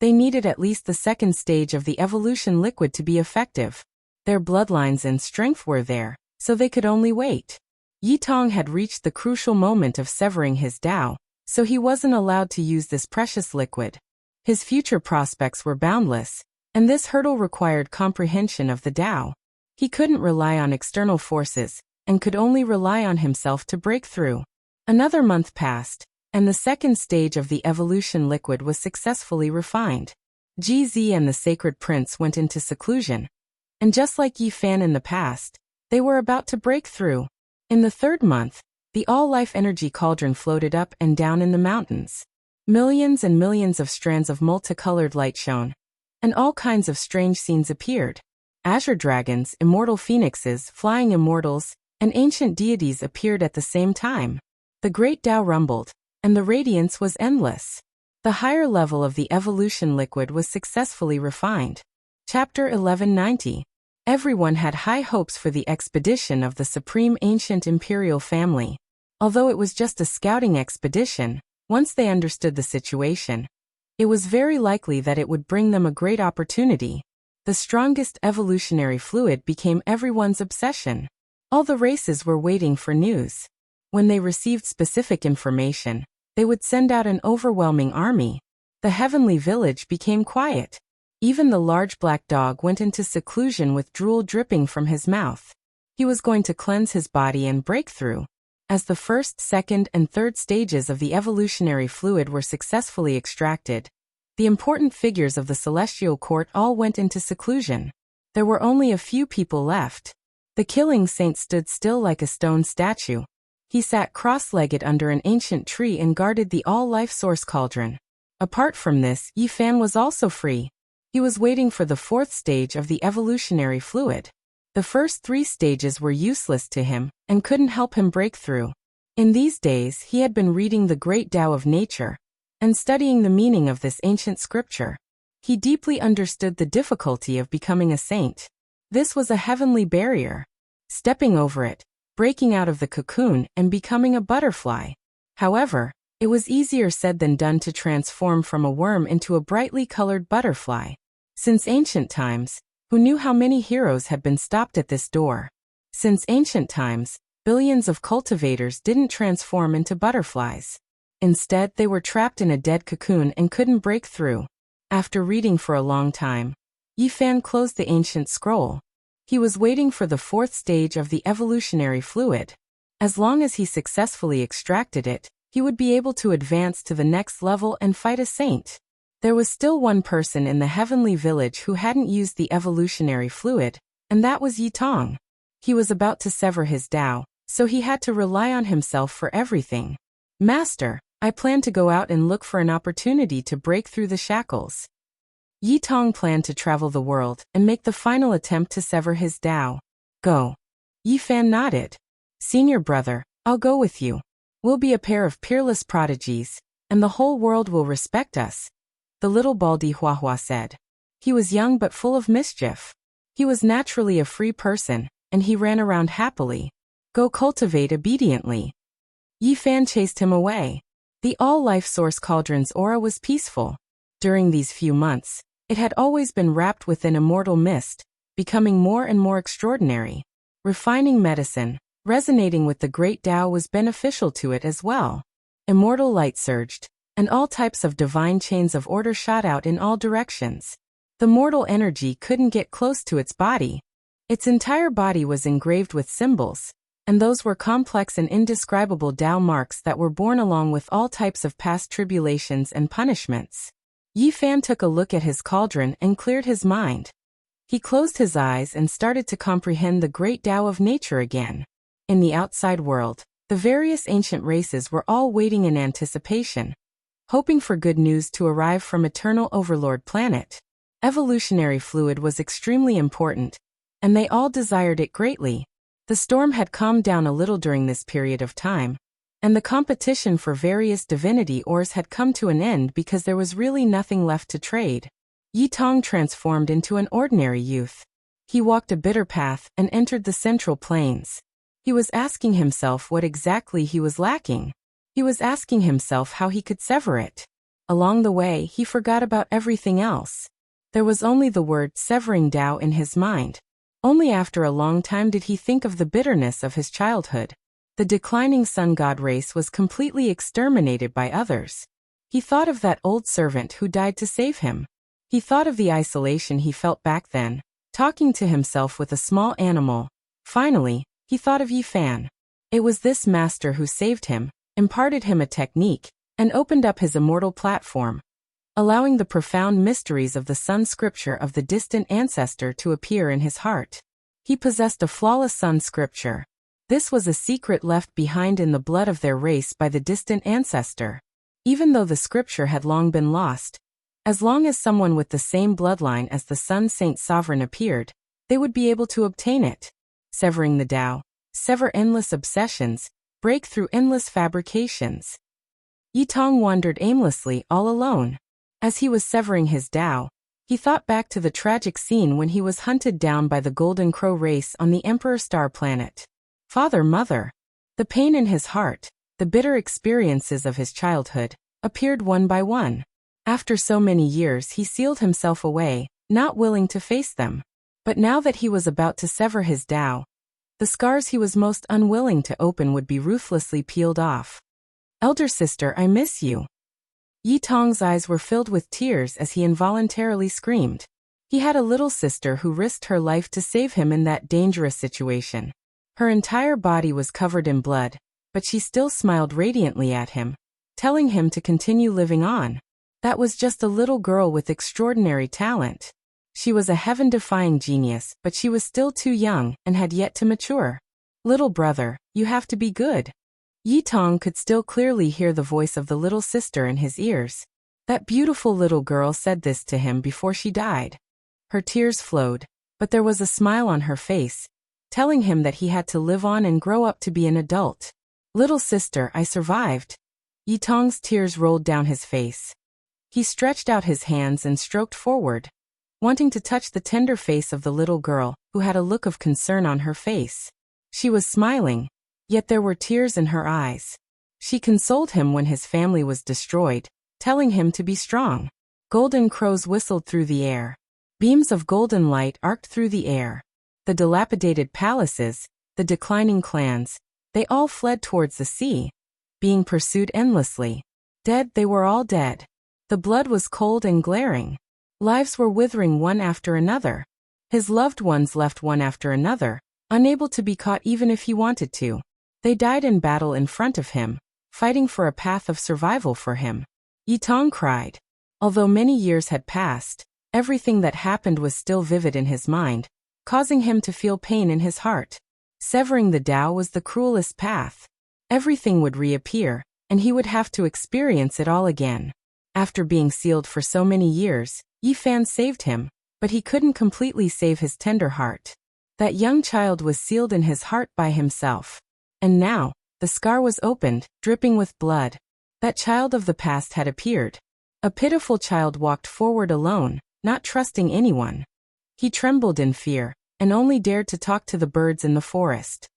they needed at least the second stage of the evolution liquid to be effective. Their bloodlines and strength were there, so they could only wait. Yitong had reached the crucial moment of severing his Tao, so he wasn't allowed to use this precious liquid. His future prospects were boundless, and this hurdle required comprehension of the Tao. He couldn't rely on external forces, and could only rely on himself to break through. Another month passed, and the second stage of the evolution liquid was successfully refined. GZ and the Sacred Prince went into seclusion, and just like Yi Fan in the past, they were about to break through. In the third month, the all-life energy cauldron floated up and down in the mountains. Millions and millions of strands of multicolored light shone, and all kinds of strange scenes appeared. Azure dragons, immortal phoenixes, flying immortals, and ancient deities appeared at the same time. The great Tao rumbled, and the radiance was endless. The higher level of the evolution liquid was successfully refined. Chapter 1190. Everyone had high hopes for the expedition of the Supreme Ancient Imperial Family. Although it was just a scouting expedition, once they understood the situation, it was very likely that it would bring them a great opportunity. The strongest evolutionary fluid became everyone's obsession. All the races were waiting for news. When they received specific information, they would send out an overwhelming army. The heavenly village became quiet. Even the large black dog went into seclusion with drool dripping from his mouth. He was going to cleanse his body and break through. As the first, second, and third stages of the evolutionary fluid were successfully extracted, the important figures of the celestial court all went into seclusion. There were only a few people left. The killing saint stood still like a stone statue. He sat cross-legged under an ancient tree and guarded the all-life source cauldron. Apart from this, Yi Fan was also free. He was waiting for the fourth stage of the evolutionary fluid. The first three stages were useless to him, and couldn't help him break through. In these days he had been reading the great Tao of nature, and studying the meaning of this ancient scripture. He deeply understood the difficulty of becoming a saint. This was a heavenly barrier. Stepping over it, breaking out of the cocoon and becoming a butterfly. However, it was easier said than done to transform from a worm into a brightly colored butterfly. Since ancient times, who knew how many heroes had been stopped at this door? Since ancient times, billions of cultivators didn't transform into butterflies. Instead, they were trapped in a dead cocoon and couldn't break through. After reading for a long time, Yi Fan closed the ancient scroll. He was waiting for the fourth stage of the evolutionary fluid. As long as he successfully extracted it, he would be able to advance to the next level and fight a saint. There was still one person in the heavenly village who hadn't used the evolutionary fluid, and that was Yitong. He was about to sever his Tao, so he had to rely on himself for everything. Master, I plan to go out and look for an opportunity to break through the shackles. Yitong planned to travel the world and make the final attempt to sever his Tao. Go. Yi Fan nodded. Senior brother, I'll go with you. We'll be a pair of peerless prodigies, and the whole world will respect us. The little baldy Huahua said. He was young but full of mischief. He was naturally a free person, and he ran around happily. Go cultivate obediently. Yi Fan chased him away. The all-life source cauldron's aura was peaceful. During these few months, it had always been wrapped within immortal mist, becoming more and more extraordinary. Refining medicine, resonating with the great Tao was beneficial to it as well. Immortal light surged, and all types of divine chains of order shot out in all directions. The mortal energy couldn't get close to its body. Its entire body was engraved with symbols, and those were complex and indescribable Tao marks that were born along with all types of past tribulations and punishments. Yi Fan took a look at his cauldron and cleared his mind. He closed his eyes and started to comprehend the great Tao of nature again. In the outside world, the various ancient races were all waiting in anticipation, hoping for good news to arrive from Eternal Overlord Planet. Evolutionary fluid was extremely important, and they all desired it greatly. The storm had calmed down a little during this period of time, and the competition for various divinity ores had come to an end because there was really nothing left to trade. Yi Tong transformed into an ordinary youth. He walked a bitter path and entered the Central Plains. He was asking himself what exactly he was lacking. He was asking himself how he could sever it. Along the way, he forgot about everything else. There was only the word severing Tao in his mind. Only after a long time did he think of the bitterness of his childhood. The declining sun god race was completely exterminated by others. He thought of that old servant who died to save him. He thought of the isolation he felt back then, talking to himself with a small animal. Finally, he thought of Yi Fan. It was this master who saved him, imparted him a technique, and opened up his immortal platform, allowing the profound mysteries of the sun scripture of the distant ancestor to appear in his heart. He possessed a flawless sun scripture. This was a secret left behind in the blood of their race by the distant ancestor. Even though the scripture had long been lost, as long as someone with the same bloodline as the Sun Saint Sovereign appeared, they would be able to obtain it. Severing the Tao, sever endless obsessions, break through endless fabrications. Yi Tong wandered aimlessly all alone. As he was severing his Tao, he thought back to the tragic scene when he was hunted down by the Golden Crow race on the Emperor Star planet. Father, mother. The pain in his heart, the bitter experiences of his childhood, appeared one by one. After so many years he sealed himself away, not willing to face them. But now that he was about to sever his Tao, the scars he was most unwilling to open would be ruthlessly peeled off. Elder sister, I miss you. Yi Tong's eyes were filled with tears as he involuntarily screamed. He had a little sister who risked her life to save him in that dangerous situation. Her entire body was covered in blood, but she still smiled radiantly at him, telling him to continue living on. That was just a little girl with extraordinary talent. She was a heaven-defying genius, but she was still too young and had yet to mature. Little brother, you have to be good. Yi Tong could still clearly hear the voice of the little sister in his ears. That beautiful little girl said this to him before she died. Her tears flowed, but there was a smile on her face, telling him that he had to live on and grow up to be an adult. Little sister, I survived. Yi Tong's tears rolled down his face. He stretched out his hands and stroked forward, wanting to touch the tender face of the little girl, who had a look of concern on her face. She was smiling, yet there were tears in her eyes. She consoled him when his family was destroyed, telling him to be strong. Golden crows whistled through the air. Beams of golden light arced through the air. The dilapidated palaces, the declining clans, they all fled towards the sea, being pursued endlessly. Dead, they were all dead. The blood was cold and glaring. Lives were withering one after another. His loved ones left one after another, unable to be caught even if he wanted to. They died in battle in front of him, fighting for a path of survival for him. Yi Tong cried. Although many years had passed, everything that happened was still vivid in his mind, causing him to feel pain in his heart. Severing the Tao was the cruelest path. Everything would reappear, and he would have to experience it all again. After being sealed for so many years, Yi Fan saved him, but he couldn't completely save his tender heart. That young child was sealed in his heart by himself. And now, the scar was opened, dripping with blood. That child of the past had appeared. A pitiful child walked forward alone, not trusting anyone. He trembled in fear, and only dared to talk to the birds in the forest.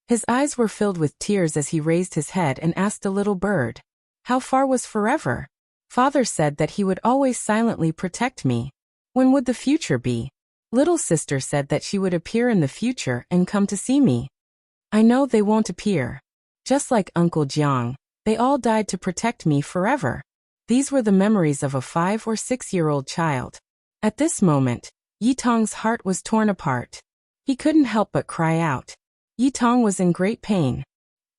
His eyes were filled with tears as he raised his head and asked a little bird, "How far was forever?" Father said that he would always silently protect me. When would the future be? Little sister said that she would appear in the future and come to see me. I know they won't appear. Just like Uncle Jiang, they all died to protect me forever. These were the memories of a 5 or 6-year-old child. At this moment, Yi Tong's heart was torn apart. He couldn't help but cry out. Yi Tong was in great pain.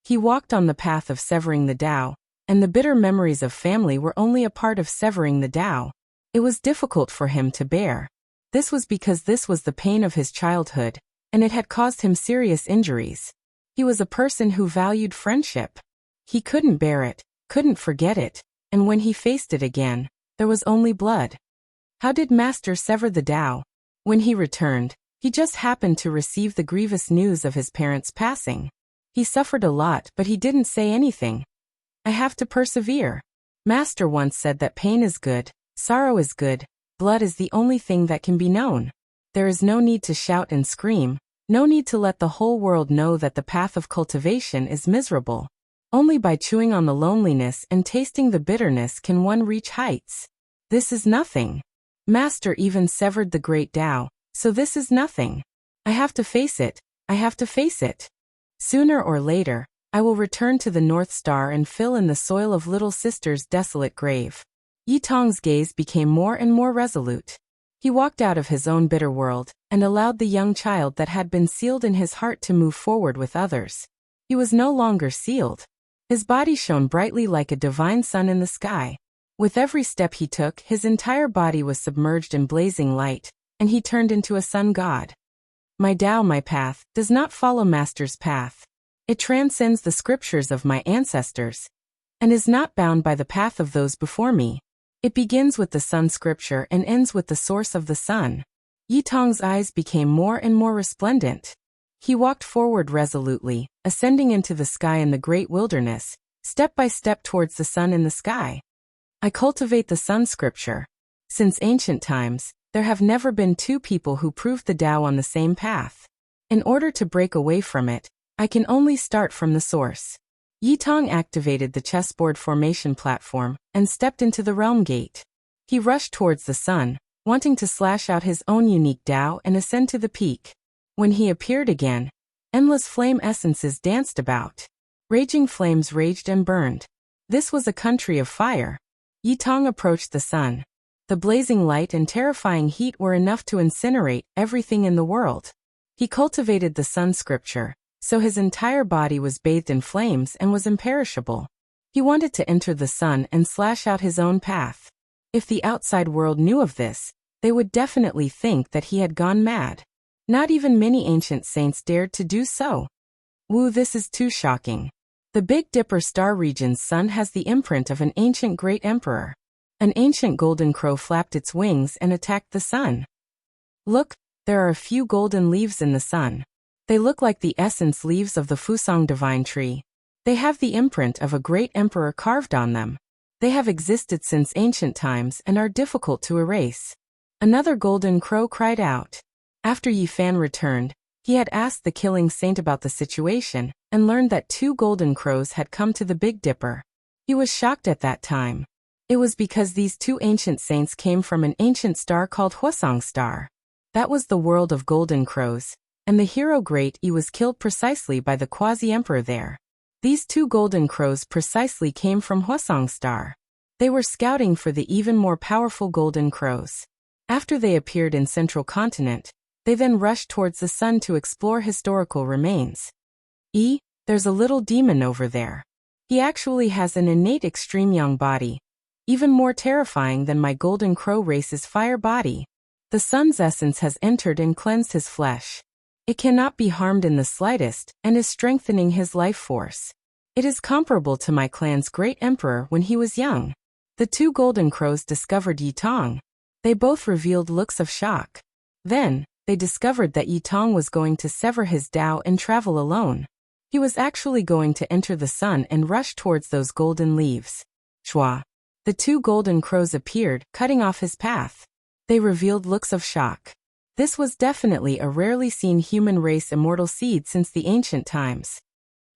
He walked on the path of severing the Tao, and the bitter memories of family were only a part of severing the Tao. It was difficult for him to bear. This was because this was the pain of his childhood, and it had caused him serious injuries. He was a person who valued friendship. He couldn't bear it, couldn't forget it, and when he faced it again, there was only blood. How did Master sever the Tao? When he returned, he just happened to receive the grievous news of his parents' passing. He suffered a lot, but he didn't say anything. I have to persevere. Master once said that pain is good, sorrow is good, blood is the only thing that can be known. There is no need to shout and scream, no need to let the whole world know that the path of cultivation is miserable. Only by chewing on the loneliness and tasting the bitterness can one reach heights. This is nothing. Master even severed the great Tao, so this is nothing. I have to face it, I have to face it. Sooner or later, I will return to the North Star and fill in the soil of little sister's desolate grave. Yi Tong's gaze became more and more resolute. He walked out of his own bitter world, and allowed the young child that had been sealed in his heart to move forward with others. He was no longer sealed. His body shone brightly like a divine sun in the sky. With every step he took, his entire body was submerged in blazing light, and he turned into a sun god. My Tao, my path, does not follow Master's path. It transcends the scriptures of my ancestors, and is not bound by the path of those before me. It begins with the sun scripture and ends with the source of the sun. Yi Tong's eyes became more and more resplendent. He walked forward resolutely, ascending into the sky in the great wilderness, step by step towards the sun in the sky. I cultivate the sun scripture. Since ancient times, there have never been two people who proved the Tao on the same path. In order to break away from it, I can only start from the source. Yi Tong activated the chessboard formation platform and stepped into the realm gate. He rushed towards the sun, wanting to slash out his own unique Tao and ascend to the peak. When he appeared again, endless flame essences danced about. Raging flames raged and burned. This was a country of fire. Yi Tong approached the sun. The blazing light and terrifying heat were enough to incinerate everything in the world. He cultivated the sun scripture, so his entire body was bathed in flames and was imperishable. He wanted to enter the sun and slash out his own path. If the outside world knew of this, they would definitely think that he had gone mad. Not even many ancient saints dared to do so. Woo, this is too shocking. The Big Dipper star region's sun has the imprint of an ancient great emperor. An ancient golden crow flapped its wings and attacked the sun. Look, there are a few golden leaves in the sun. They look like the essence leaves of the Fusang divine tree. They have the imprint of a great emperor carved on them. They have existed since ancient times and are difficult to erase. Another golden crow cried out. After Yi Fan returned, he had asked the killing saint about the situation, and learned that 2 golden crows had come to the Big Dipper. He was shocked at that time. It was because these 2 ancient saints came from an ancient star called Hwasong Star. That was the world of golden crows, and the hero Great Yi was killed precisely by the quasi-emperor there. These 2 golden crows precisely came from Hwasong Star. They were scouting for the even more powerful golden crows. After they appeared in Central Continent, they then rushed towards the sun to explore historical remains. There's a little demon over there. He actually has an innate extreme young body, even more terrifying than my golden crow race's fire body. The sun's essence has entered and cleansed his flesh. It cannot be harmed in the slightest, and is strengthening his life force. It is comparable to my clan's great emperor when he was young. The 2 golden crows discovered Yi Tong. They both revealed looks of shock. Then, they discovered that Yi Tong was going to sever his Tao and travel alone. He was actually going to enter the sun and rush towards those golden leaves. Shwa. The 2 golden crows appeared, cutting off his path. They revealed looks of shock. This was definitely a rarely seen human race immortal seed since the ancient times.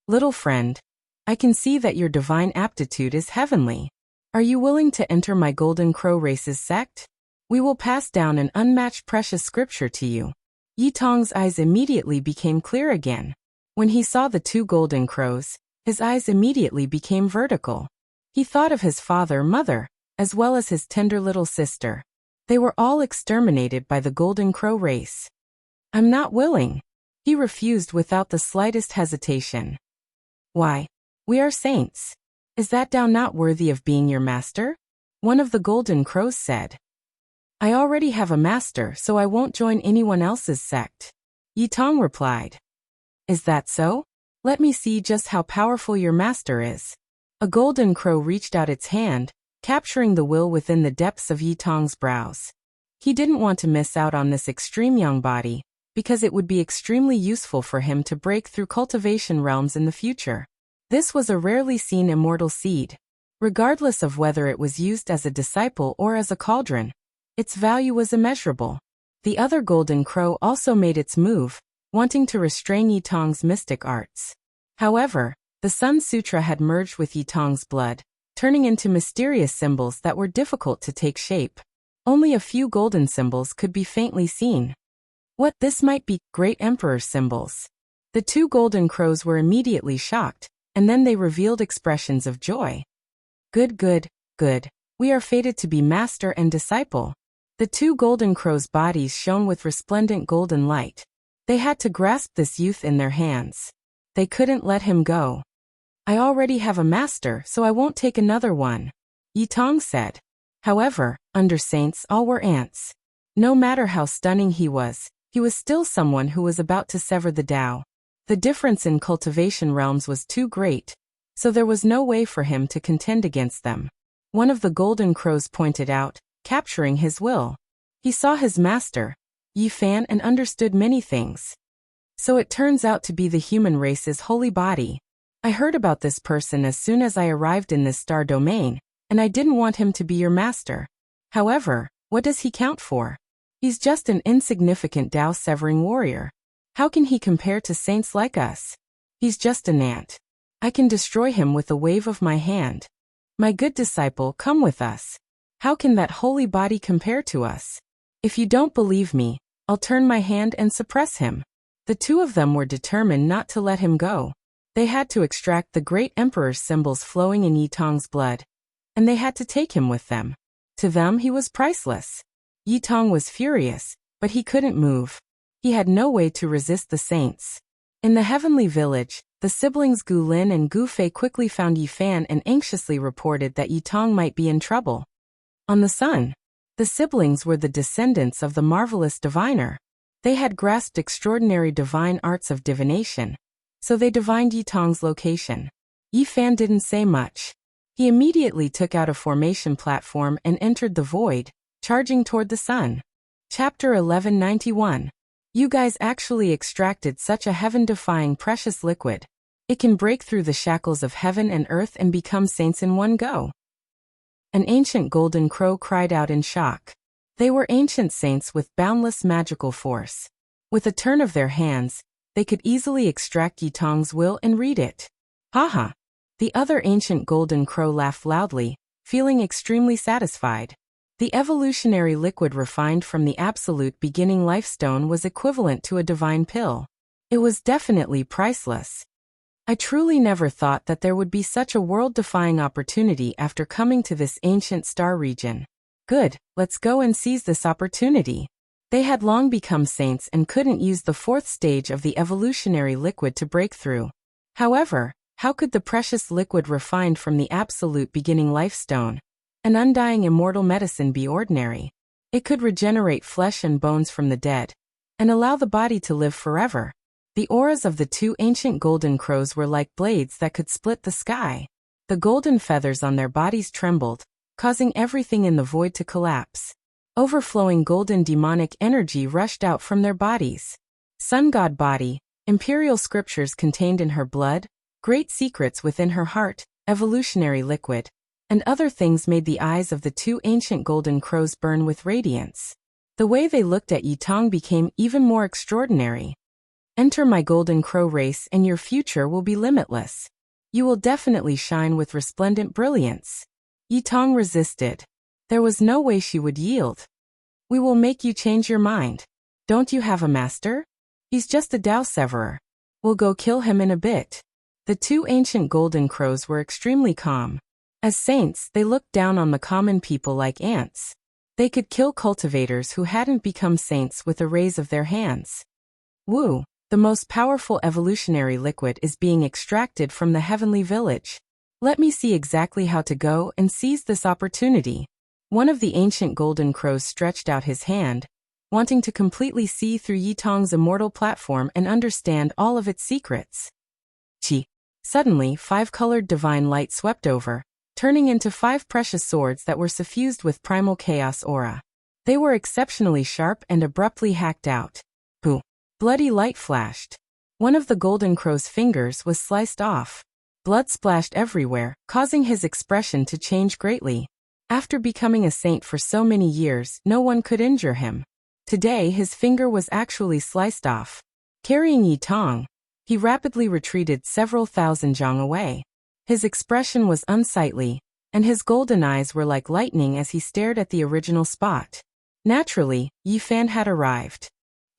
Little friend, I can see that your divine aptitude is heavenly. Are you willing to enter my golden crow race's sect? We will pass down an unmatched precious scripture to you. Yi Tong's eyes immediately became clear again. When he saw the 2 golden crows, his eyes immediately became vertical. He thought of his father, mother, as well as his tender little sister. They were all exterminated by the golden crow race. I'm not willing. He refused without the slightest hesitation. Why? We are saints. Is that Tao not worthy of being your master? One of the golden crows said. I already have a master, so I won't join anyone else's sect. Yitong replied. Is that so? Let me see just how powerful your master is. A golden crow reached out its hand, capturing the will within the depths of Yitong's brows. He didn't want to miss out on this extreme young body, because it would be extremely useful for him to break through cultivation realms in the future. This was a rarely seen immortal seed. Regardless of whether it was used as a disciple or as a cauldron, its value was immeasurable. The other golden crow also made its move, wanting to restrain Yitong's mystic arts. However, the Sun Sutra had merged with Yitong's blood, turning into mysterious symbols that were difficult to take shape. Only a few golden symbols could be faintly seen. What this might be, great emperor symbols. The two golden crows were immediately shocked, and then they revealed expressions of joy. Good, good, good. We are fated to be master and disciple. The two golden crows' bodies shone with resplendent golden light. They had to grasp this youth in their hands. They couldn't let him go. I already have a master, so I won't take another one, Yitong said. However, under saints all were ants. No matter how stunning he was still someone who was about to sever the Tao. The difference in cultivation realms was too great, so there was no way for him to contend against them. One of the golden crows pointed out, capturing his will. He saw his master, Yi Fan, and understood many things. So it turns out to be the human race's holy body. I heard about this person as soon as I arrived in this star domain, and I didn't want him to be your master. However, what does he count for? He's just an insignificant Tao-severing warrior. How can he compare to saints like us? He's just an ant. I can destroy him with a wave of my hand. My good disciple, come with us. How can that holy body compare to us? If you don't believe me, I'll turn my hand and suppress him. The two of them were determined not to let him go. They had to extract the great emperor's symbols flowing in Yitong's blood, and they had to take him with them. To them he was priceless. Yitong was furious, but he couldn't move. He had no way to resist the saints. In the heavenly village, the siblings Gu Lin and Gu Fei quickly found Yi Fan and anxiously reported that Yitong might be in trouble. On the sun, the siblings were the descendants of the marvelous diviner. They had grasped extraordinary divine arts of divination, so they divined Yitong's location. Yi Fan didn't say much. He immediately took out a formation platform and entered the void, charging toward the sun. Chapter 1191. You guys actually extracted such a heaven-defying precious liquid. It can break through the shackles of heaven and earth and become saints in one go. An ancient golden crow cried out in shock. They were ancient saints with boundless magical force. With a turn of their hands, they could easily extract Yitong's will and read it. Haha! The other ancient golden crow laughed loudly, feeling extremely satisfied. The evolutionary liquid refined from the absolute beginning life stone was equivalent to a divine pill. It was definitely priceless. I truly never thought that there would be such a world-defying opportunity after coming to this ancient star region. Good, let's go and seize this opportunity. They had long become saints and couldn't use the fourth stage of the evolutionary liquid to break through. However, how could the precious liquid refined from the absolute beginning life stone, an undying immortal medicine, be ordinary? It could regenerate flesh and bones from the dead, and allow the body to live forever. The auras of the two ancient golden crows were like blades that could split the sky. The golden feathers on their bodies trembled, causing everything in the void to collapse. Overflowing golden demonic energy rushed out from their bodies. Sun God body, imperial scriptures contained in her blood, great secrets within her heart, evolutionary liquid, and other things made the eyes of the two ancient golden crows burn with radiance. The way they looked at Yitong became even more extraordinary. Enter my golden crow race and your future will be limitless. You will definitely shine with resplendent brilliance. Yitong resisted. There was no way she would yield. We will make you change your mind. Don't you have a master? He's just a Tao severer. We'll go kill him in a bit. The two ancient golden crows were extremely calm. As saints, they looked down on the common people like ants. They could kill cultivators who hadn't become saints with a raise of their hands. Wu, the most powerful evolutionary liquid is being extracted from the heavenly village. Let me see exactly how to go and seize this opportunity. One of the ancient golden crows stretched out his hand, wanting to completely see through Yitong's immortal platform and understand all of its secrets. Chi. Suddenly, 5-colored divine light swept over, turning into 5 precious swords that were suffused with primal chaos aura. They were exceptionally sharp and abruptly hacked out. Pooh! Bloody light flashed. One of the golden crow's fingers was sliced off. Blood splashed everywhere, causing his expression to change greatly. After becoming a saint for so many years, no one could injure him. Today his finger was actually sliced off. Carrying Yitong, he rapidly retreated several thousand zhang away. His expression was unsightly, and his golden eyes were like lightning as he stared at the original spot. Naturally, Yi Fan had arrived.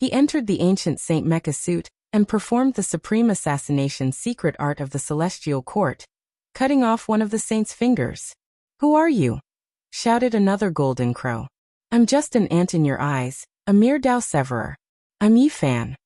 He entered the ancient Saint mecha suit and performed the supreme assassination secret art of the celestial court, cutting off one of the saint's fingers. "Who are you?" shouted another golden crow. "I'm just an ant in your eyes, a mere Dao Severer. I'm Yi Fan."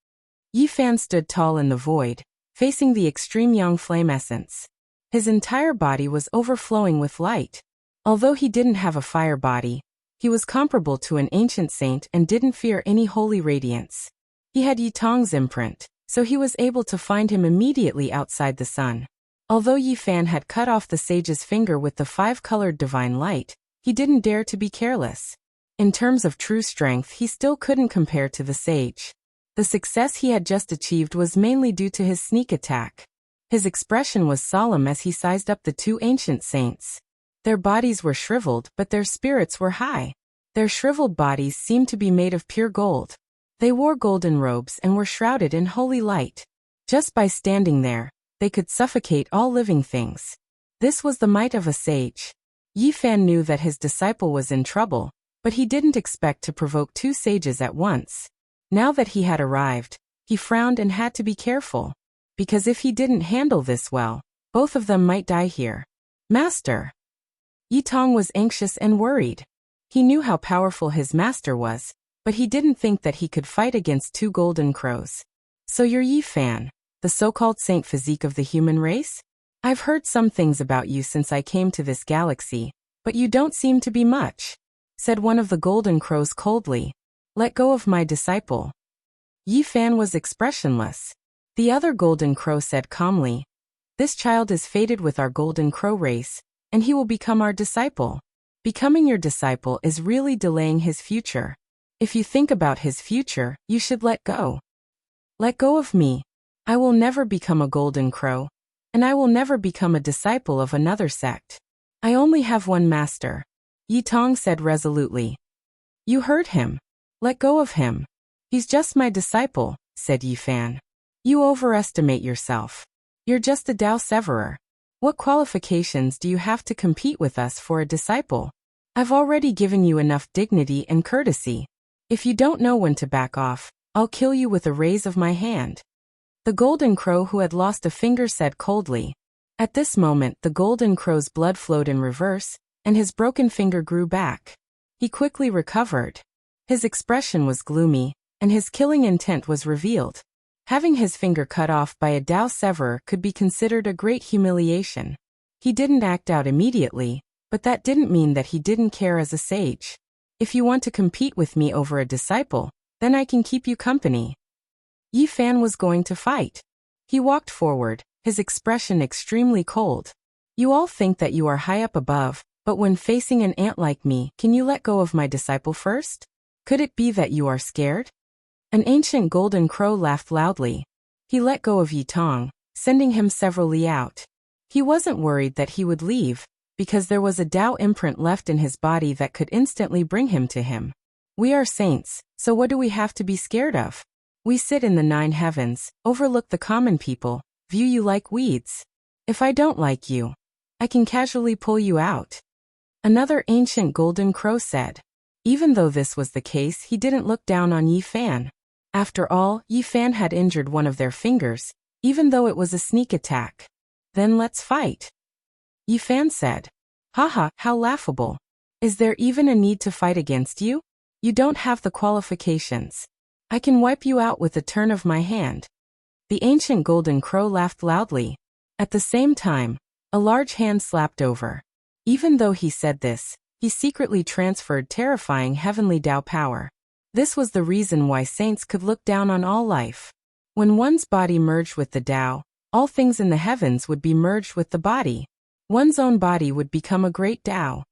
Yi Fan stood tall in the void, facing the extreme young flame essence. His entire body was overflowing with light. Although he didn't have a fire body, he was comparable to an ancient saint and didn't fear any holy radiance. He had Yitong's imprint, so he was able to find him immediately outside the sun. Although Yi Fan had cut off the sage's finger with the 5-colored divine light, he didn't dare to be careless. In terms of true strength, he still couldn't compare to the sage. The success he had just achieved was mainly due to his sneak attack. His expression was solemn as he sized up the 2 ancient saints. Their bodies were shriveled, but their spirits were high. Their shriveled bodies seemed to be made of pure gold. They wore golden robes and were shrouded in holy light. Just by standing there, they could suffocate all living things. This was the might of a sage. Yi Fan knew that his disciple was in trouble, but he didn't expect to provoke 2 sages at once. Now that he had arrived, he frowned and had to be careful. Because if he didn't handle this well, both of them might die here. "Master!" Yitong was anxious and worried. He knew how powerful his master was, but he didn't think that he could fight against 2 golden crows. "So you're Yi Fan, the so-called saint physique of the human race? I've heard some things about you since I came to this galaxy, but you don't seem to be much," said one of the golden crows coldly. "Let go of my disciple." Yi Fan was expressionless. The other golden crow said calmly, "This child is fated with our golden crow race, and he will become our disciple. Becoming your disciple is really delaying his future. If you think about his future, you should let go. Let go of me. I will never become a golden crow, and I will never become a disciple of another sect. I only have one master," Yitong said resolutely. "You heard him. Let go of him. He's just my disciple," said Yi Fan. "You overestimate yourself. You're just a Dao Severer. What qualifications do you have to compete with us for a disciple? I've already given you enough dignity and courtesy. If you don't know when to back off, I'll kill you with a raise of my hand." The golden crow who had lost a finger said coldly. At this moment the golden crow's blood flowed in reverse, and his broken finger grew back. He quickly recovered. His expression was gloomy, and his killing intent was revealed. Having his finger cut off by a Dao Severer could be considered a great humiliation. He didn't act out immediately, but that didn't mean that he didn't care as a sage. "If you want to compete with me over a disciple, then I can keep you company." Yi Fan was going to fight. He walked forward, his expression extremely cold. "You all think that you are high up above, but when facing an ant like me, can you let go of my disciple first? Could it be that you are scared?" An ancient golden crow laughed loudly. He let go of Yitong, sending him several li out. He wasn't worried that he would leave, because there was a Dao imprint left in his body that could instantly bring him to him. "We are saints, so what do we have to be scared of? We sit in the 9 heavens, overlook the common people, view you like weeds. If I don't like you, I can casually pull you out." Another ancient golden crow said. Even though this was the case, he didn't look down on Yi Fan. After all, Yi Fan had injured one of their fingers, even though it was a sneak attack. "Then let's fight," Yi Fan said. "Haha, how laughable. Is there even a need to fight against you? You don't have the qualifications. I can wipe you out with the turn of my hand. The ancient golden crow laughed loudly. At the same time, a large hand slapped over. Even though he said this, he secretly transferred terrifying heavenly Tao power. This was the reason why saints could look down on all life. When one's body merged with the Tao, all things in the heavens would be merged with the body. One's own body would become a great Tao.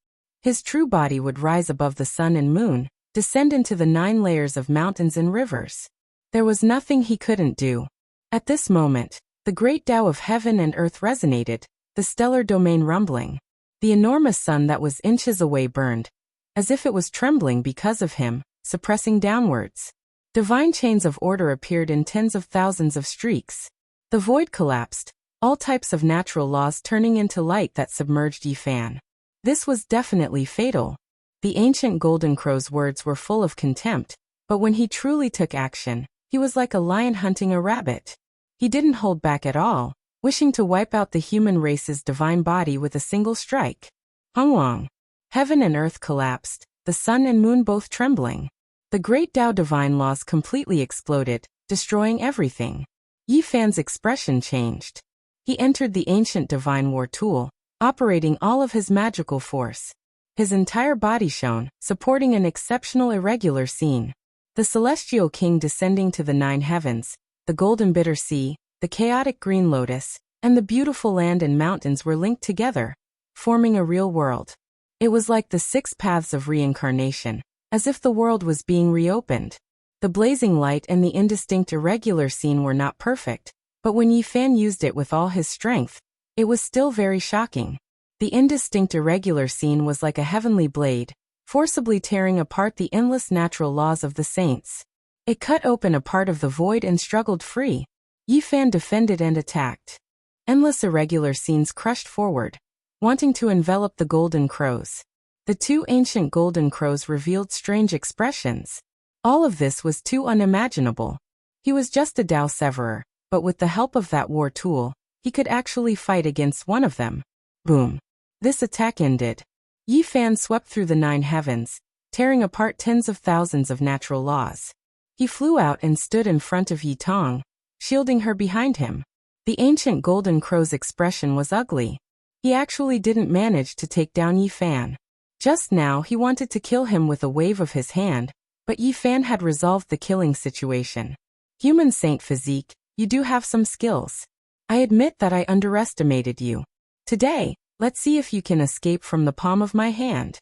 His true body would rise above the sun and moon, descend into the 9 layers of mountains and rivers. There was nothing he couldn't do. At this moment, the great Tao of heaven and earth resonated, the stellar domain rumbling. The enormous sun that was inches away burned, as if it was trembling because of him, suppressing downwards. Divine chains of order appeared in tens of thousands of streaks. The void collapsed, all types of natural laws turning into light that submerged Yifan. This was definitely fatal. The ancient golden crow's words were full of contempt, but when he truly took action, he was like a lion hunting a rabbit. He didn't hold back at all, wishing to wipe out the human race's divine body with a single strike. Hongwang. Heaven and earth collapsed, the sun and moon both trembling. The great Tao divine laws completely exploded, destroying everything. Yifan's expression changed. He entered the ancient divine war tool, operating all of his magical force. His entire body shone, supporting an exceptional irregular scene. The celestial king descending to the 9 heavens, the golden bitter sea, the chaotic green lotus, and the beautiful land and mountains were linked together, forming a real world. It was like the 6 paths of reincarnation, as if the world was being reopened. The blazing light and the indistinct irregular scene were not perfect, but when Yifan used it with all his strength, it was still very shocking. The indistinct irregular scene was like a heavenly blade, forcibly tearing apart the endless natural laws of the saints. It cut open a part of the void and struggled free. Yifan defended and attacked. Endless irregular scenes crushed forward, wanting to envelop the golden crows. The 2 ancient golden crows revealed strange expressions. All of this was too unimaginable. He was just a Tao severer, but with the help of that war tool, he could actually fight against one of them. Boom. This attack ended. Yifan swept through the 9 heavens, tearing apart tens of thousands of natural laws. He flew out and stood in front of Yi Tong, shielding her behind him. The ancient golden crow's expression was ugly. He actually didn't manage to take down Yifan. Just now he wanted to kill him with a wave of his hand, but Yifan had resolved the killing situation. Human saint physique, you do have some skills. I admit that I underestimated you. Today, let's see if you can escape from the palm of my hand.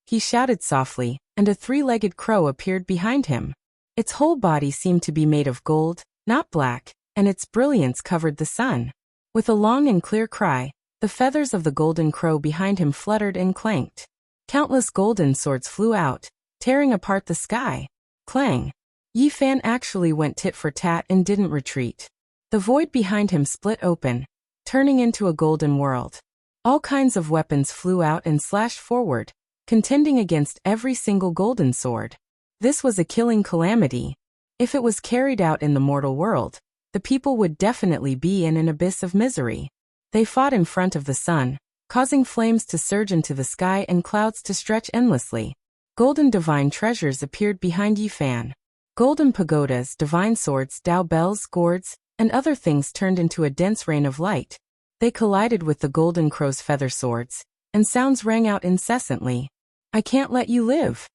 He shouted softly, and a 3-legged crow appeared behind him. Its whole body seemed to be made of gold, not black, and its brilliance covered the sun. With a long and clear cry, the feathers of the golden crow behind him fluttered and clanked. Countless golden swords flew out, tearing apart the sky. Clang! Yifan actually went tit for tat and didn't retreat. The void behind him split open, turning into a golden world. All kinds of weapons flew out and slashed forward, contending against every single golden sword. This was a killing calamity. If it was carried out in the mortal world, the people would definitely be in an abyss of misery. They fought in front of the sun, causing flames to surge into the sky and clouds to stretch endlessly. Golden divine treasures appeared behind Yifan. Golden pagodas, divine swords, Tao bells, gourds, and other things turned into a dense rain of light. They collided with the golden crow's feather swords, and sounds rang out incessantly. I can't let you live.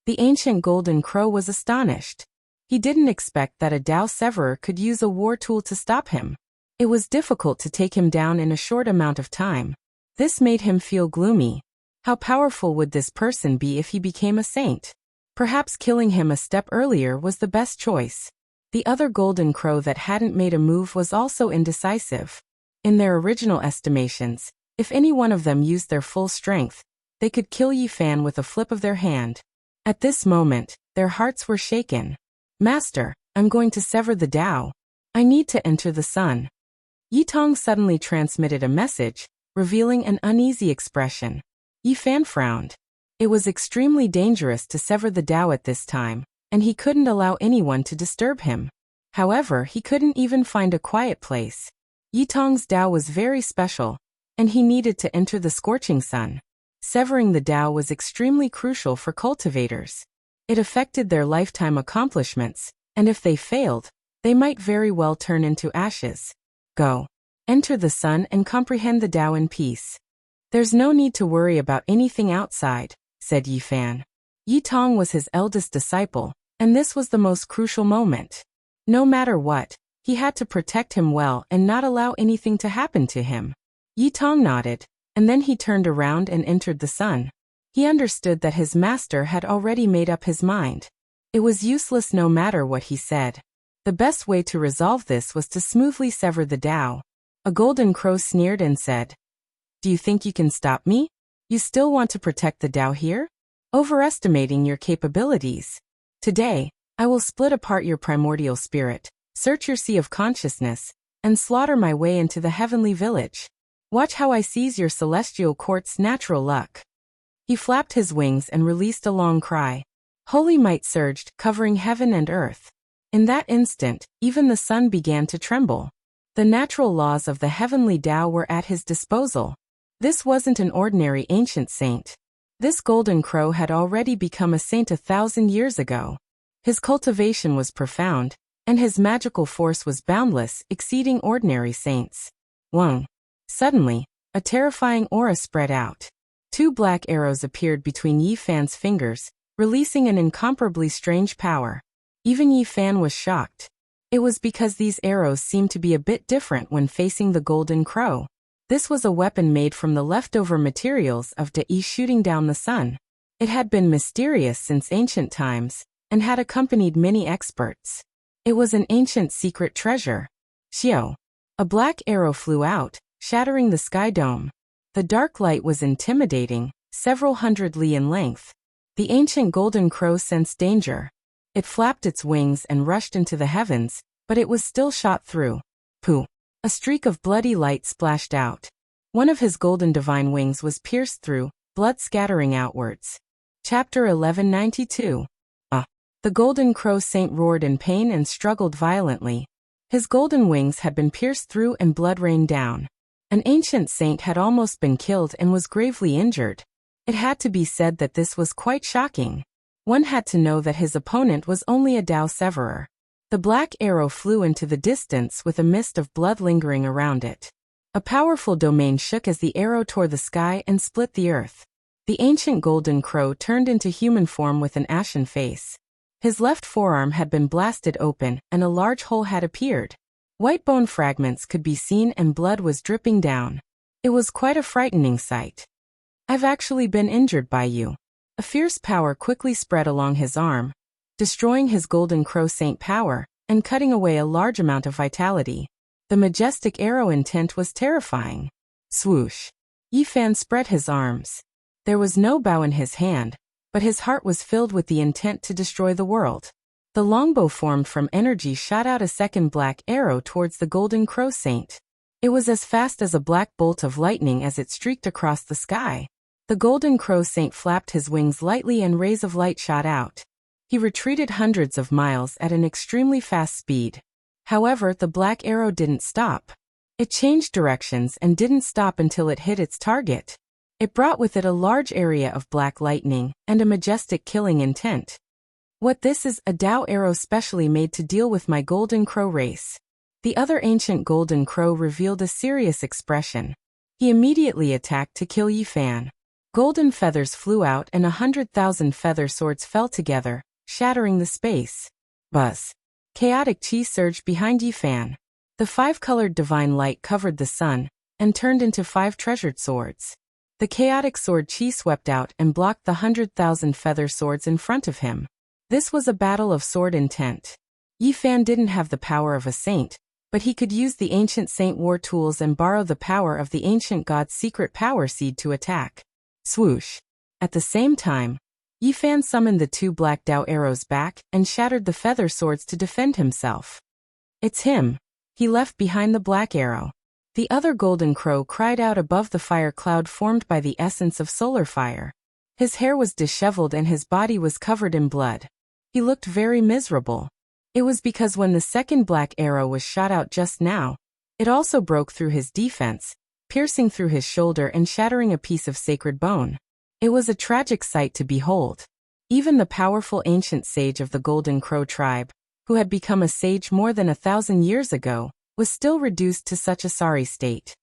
The ancient golden crow was astonished. He didn't expect that a Tao severer could use a war tool to stop him. It was difficult to take him down in a short amount of time. This made him feel gloomy. How powerful would this person be if he became a saint? Perhaps killing him a step earlier was the best choice. The other golden crow that hadn't made a move was also indecisive. In their original estimations, if any one of them used their full strength, they could kill Yifan with a flip of their hand. At this moment, their hearts were shaken. Master, I'm going to sever the Tao. I need to enter the sun. Yi Tong suddenly transmitted a message, revealing an uneasy expression. Yifan frowned. It was extremely dangerous to sever the Tao at this time, and he couldn't allow anyone to disturb him. However, he couldn't even find a quiet place. Yi Tong's Tao was very special, and he needed to enter the scorching sun. Severing the Tao was extremely crucial for cultivators. It affected their lifetime accomplishments, And if they failed, they might very well turn into ashes. Go. Enter the sun and comprehend the Tao in peace. There's no need to worry about anything outside, said Yi Fan. Yi Tong was his eldest disciple, and this was the most crucial moment. No matter what, he had to protect him well and not allow anything to happen to him. Yi Tong nodded, and then he turned around and entered the sun. He understood that his master had already made up his mind. It was useless no matter what he said. The best way to resolve this was to smoothly sever the Tao. A golden crow sneered and said, "Do you think you can stop me? You still want to protect the Tao here? Overestimating your capabilities. Today, I will split apart your primordial spirit, search your sea of consciousness, and slaughter my way into the heavenly village. Watch how I seize your celestial court's natural luck." He flapped his wings and released a long cry. Holy might surged, covering heaven and earth. In that instant, even the sun began to tremble. The natural laws of the heavenly Tao were at his disposal. This wasn't an ordinary ancient saint. This golden crow had already become a saint 1,000 years ago. His cultivation was profound, and his magical force was boundless, exceeding ordinary saints. Wang. Suddenly, a terrifying aura spread out. 2 black arrows appeared between Yi Fan's fingers, releasing an incomparably strange power. Even Yi Fan was shocked. It was because these arrows seemed to be a bit different when facing the golden crow. This was a weapon made from the leftover materials of Dai shooting down the sun. It had been mysterious since ancient times, and had accompanied many experts. It was an ancient secret treasure. Xiao. A black arrow flew out, shattering the sky dome. The dark light was intimidating, several hundred li in length. The ancient golden crow sensed danger. It flapped its wings and rushed into the heavens, but it was still shot through. Pooh! A streak of bloody light splashed out. One of his golden divine wings was pierced through, blood scattering outwards. Chapter 1192. The golden crow saint roared in pain and struggled violently. His golden wings had been pierced through and blood rained down. An ancient saint had almost been killed and was gravely injured. It had to be said that this was quite shocking. One had to know that his opponent was only a Tao severer. The black arrow flew into the distance with a mist of blood lingering around it. A powerful domain shook as the arrow tore the sky and split the earth. The ancient golden crow turned into human form with an ashen face. His left forearm had been blasted open and a large hole had appeared. White bone fragments could be seen and blood was dripping down. It was quite a frightening sight. "I've actually been injured by you." A fierce power quickly spread along his arm, destroying his golden crow saint power, and cutting away a large amount of vitality. The majestic arrow intent was terrifying. Swoosh! Yi Fan spread his arms. There was no bow in his hand, but his heart was filled with the intent to destroy the world. The longbow formed from energy shot out a second black arrow towards the golden crow saint. It was as fast as a black bolt of lightning as it streaked across the sky. The golden crow saint flapped his wings lightly and rays of light shot out. He retreated hundreds of miles at an extremely fast speed. However, the black arrow didn't stop. It changed directions and didn't stop until it hit its target. It brought with it a large area of black lightning and a majestic killing intent. "What this is, a Tao arrow specially made to deal with my golden crow race." The other ancient golden crow revealed a serious expression. He immediately attacked to kill Yi Fan. Golden feathers flew out and 100,000 feather swords fell together, shattering the space. Buzz. Chaotic chi surged behind Yi Fan. The 5-colored divine light covered the sun, and turned into 5 treasured swords. The chaotic sword chi swept out and blocked the 100,000 feather swords in front of him. This was a battle of sword intent. Yi Fan didn't have the power of a saint, but he could use the ancient saint war tools and borrow the power of the ancient god's secret power seed to attack. Swoosh! At the same time, Yi Fan summoned the 2 black Tao arrows back and shattered the feather swords to defend himself. "It's him." He left behind the black arrow. The other golden crow cried out above the fire cloud formed by the essence of solar fire. His hair was disheveled and his body was covered in blood. He looked very miserable. It was because when the second black arrow was shot out just now, it also broke through his defense, piercing through his shoulder and shattering a piece of sacred bone. It was a tragic sight to behold. Even the powerful ancient sage of the Golden Crow tribe, who had become a sage more than 1,000 years ago, was still reduced to such a sorry state.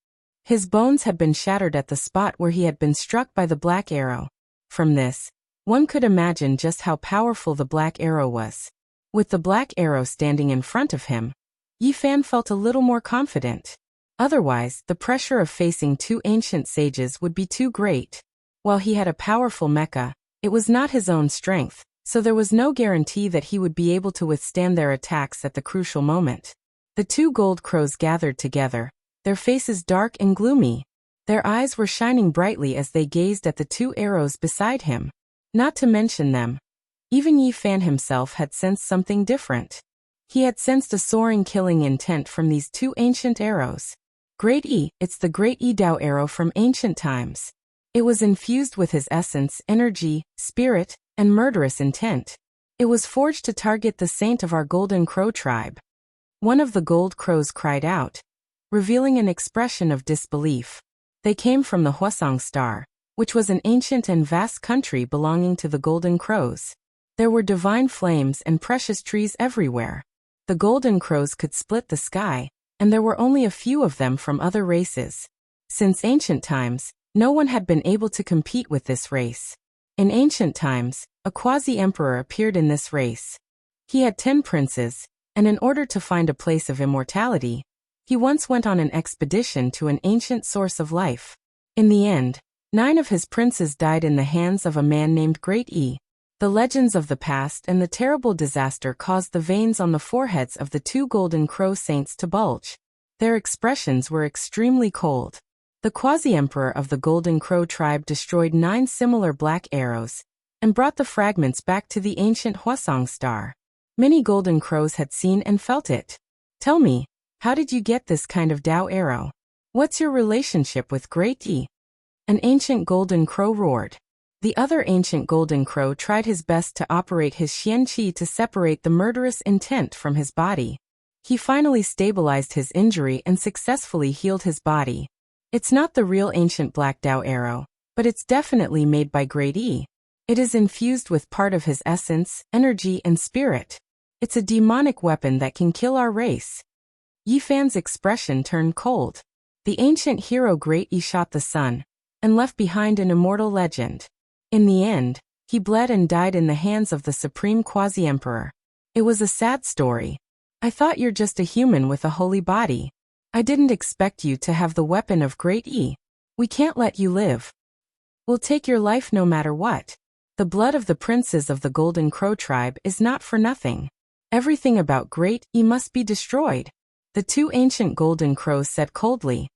His bones had been shattered at the spot where he had been struck by the black arrow. From this, one could imagine just how powerful the black arrow was. With the black arrow standing in front of him, Yi Fan felt a little more confident. Otherwise, the pressure of facing two ancient sages would be too great. While he had a powerful mecha, it was not his own strength, so there was no guarantee that he would be able to withstand their attacks at the crucial moment. The two gold crows gathered together, their faces dark and gloomy. Their eyes were shining brightly as they gazed at the two arrows beside him. Not to mention them, even Yi Fan himself had sensed something different. He had sensed a soaring killing intent from these two ancient arrows. Great Yi, it's the Great Yi Dao arrow from ancient times. It was infused with his essence, energy, spirit, and murderous intent. It was forged to target the saint of our Golden Crow tribe. One of the gold crows cried out, revealing an expression of disbelief. They came from the Hwasong Star, which was an ancient and vast country belonging to the Golden Crows. There were divine flames and precious trees everywhere. The Golden Crows could split the sky, and there were only a few of them from other races. Since ancient times, no one had been able to compete with this race. In ancient times, a quasi-emperor appeared in this race. He had 10 princes, and in order to find a place of immortality, he once went on an expedition to an ancient source of life. In the end, 9 of his princes died in the hands of a man named Great Yi. The legends of the past and the terrible disaster caused the veins on the foreheads of the two Golden Crow saints to bulge. Their expressions were extremely cold. The quasi-emperor of the Golden Crow tribe destroyed 9 similar black arrows and brought the fragments back to the ancient Hwasong Star. Many Golden Crows had seen and felt it. Tell me, how did you get this kind of Dao arrow? What's your relationship with Great Yi? An ancient Golden Crow roared. The other ancient Golden Crow tried his best to operate his Xian Qi to separate the murderous intent from his body. He finally stabilized his injury and successfully healed his body. It's not the real ancient Black Dao arrow, but it's definitely made by Great Yi. It is infused with part of his essence, energy, and spirit. It's a demonic weapon that can kill our race. Yi Fan's expression turned cold. The ancient hero Great Yi shot the sun and left behind an immortal legend. In the end, he bled and died in the hands of the supreme quasi-emperor. It was a sad story. I thought you're just a human with a holy body. I didn't expect you to have the weapon of Great Yi. We can't let you live. We'll take your life no matter what. The blood of the princes of the Golden Crow tribe is not for nothing. Everything about Great Yi must be destroyed. The two ancient Golden Crows said coldly.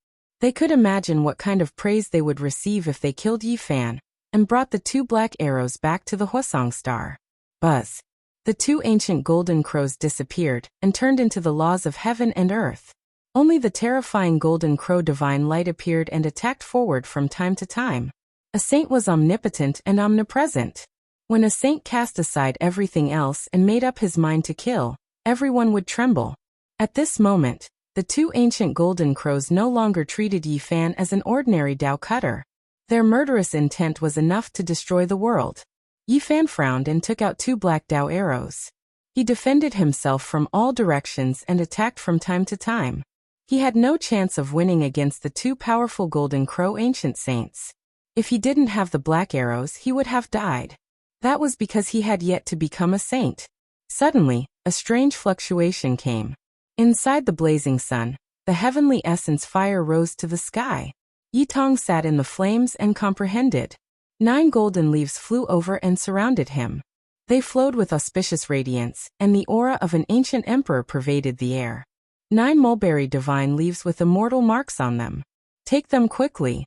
They could imagine what kind of praise they would receive if they killed Yi Fan and brought the 2 black arrows back to the Hwasong Star. Buzz. The 2 ancient Golden Crows disappeared and turned into the laws of heaven and earth. Only the terrifying Golden Crow divine light appeared and attacked forward from time to time. A saint was omnipotent and omnipresent. When a saint cast aside everything else and made up his mind to kill, everyone would tremble. At this moment, the 2 ancient Golden Crows no longer treated Yi Fan as an ordinary Dao cutter. Their murderous intent was enough to destroy the world. Yi Fan frowned and took out 2 black Dao arrows. He defended himself from all directions and attacked from time to time. He had no chance of winning against the 2 powerful Golden Crow ancient saints. If he didn't have the black arrows, he would have died. That was because he had yet to become a saint. Suddenly, a strange fluctuation came. Inside the blazing sun, the heavenly essence fire rose to the sky. Yi Tong sat in the flames and comprehended. 9 golden leaves flew over and surrounded him. They flowed with auspicious radiance, and the aura of an ancient emperor pervaded the air. 9 mulberry divine leaves with immortal marks on them. Take them quickly.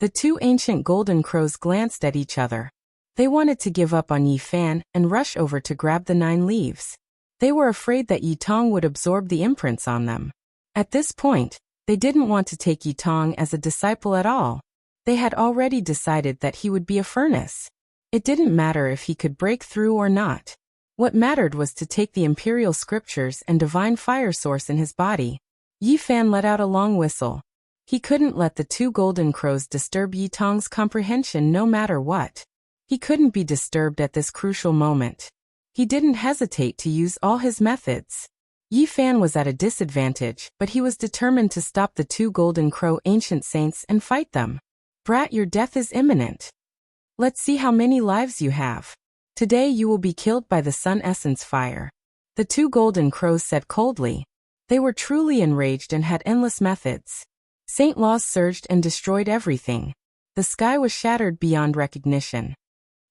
The 2 ancient Golden Crows glanced at each other. They wanted to give up on Yi Fan and rush over to grab the 9 leaves. They were afraid that Yi Tong would absorb the imprints on them. At this point, they didn't want to take Yi Tong as a disciple at all. They had already decided that he would be a furnace. It didn't matter if he could break through or not. What mattered was to take the imperial scriptures and divine fire source in his body. Yi Fan let out a long whistle. He couldn't let the 2 Golden Crows disturb Yi Tong's comprehension no matter what. He couldn't be disturbed at this crucial moment. He didn't hesitate to use all his methods. Yi Fan was at a disadvantage, but he was determined to stop the two Golden Crow ancient saints and fight them. Brat, your death is imminent. Let's see how many lives you have. Today you will be killed by the Sun Essence fire. The two Golden Crows said coldly. They were truly enraged and had endless methods. Saint Laws surged and destroyed everything. The sky was shattered beyond recognition.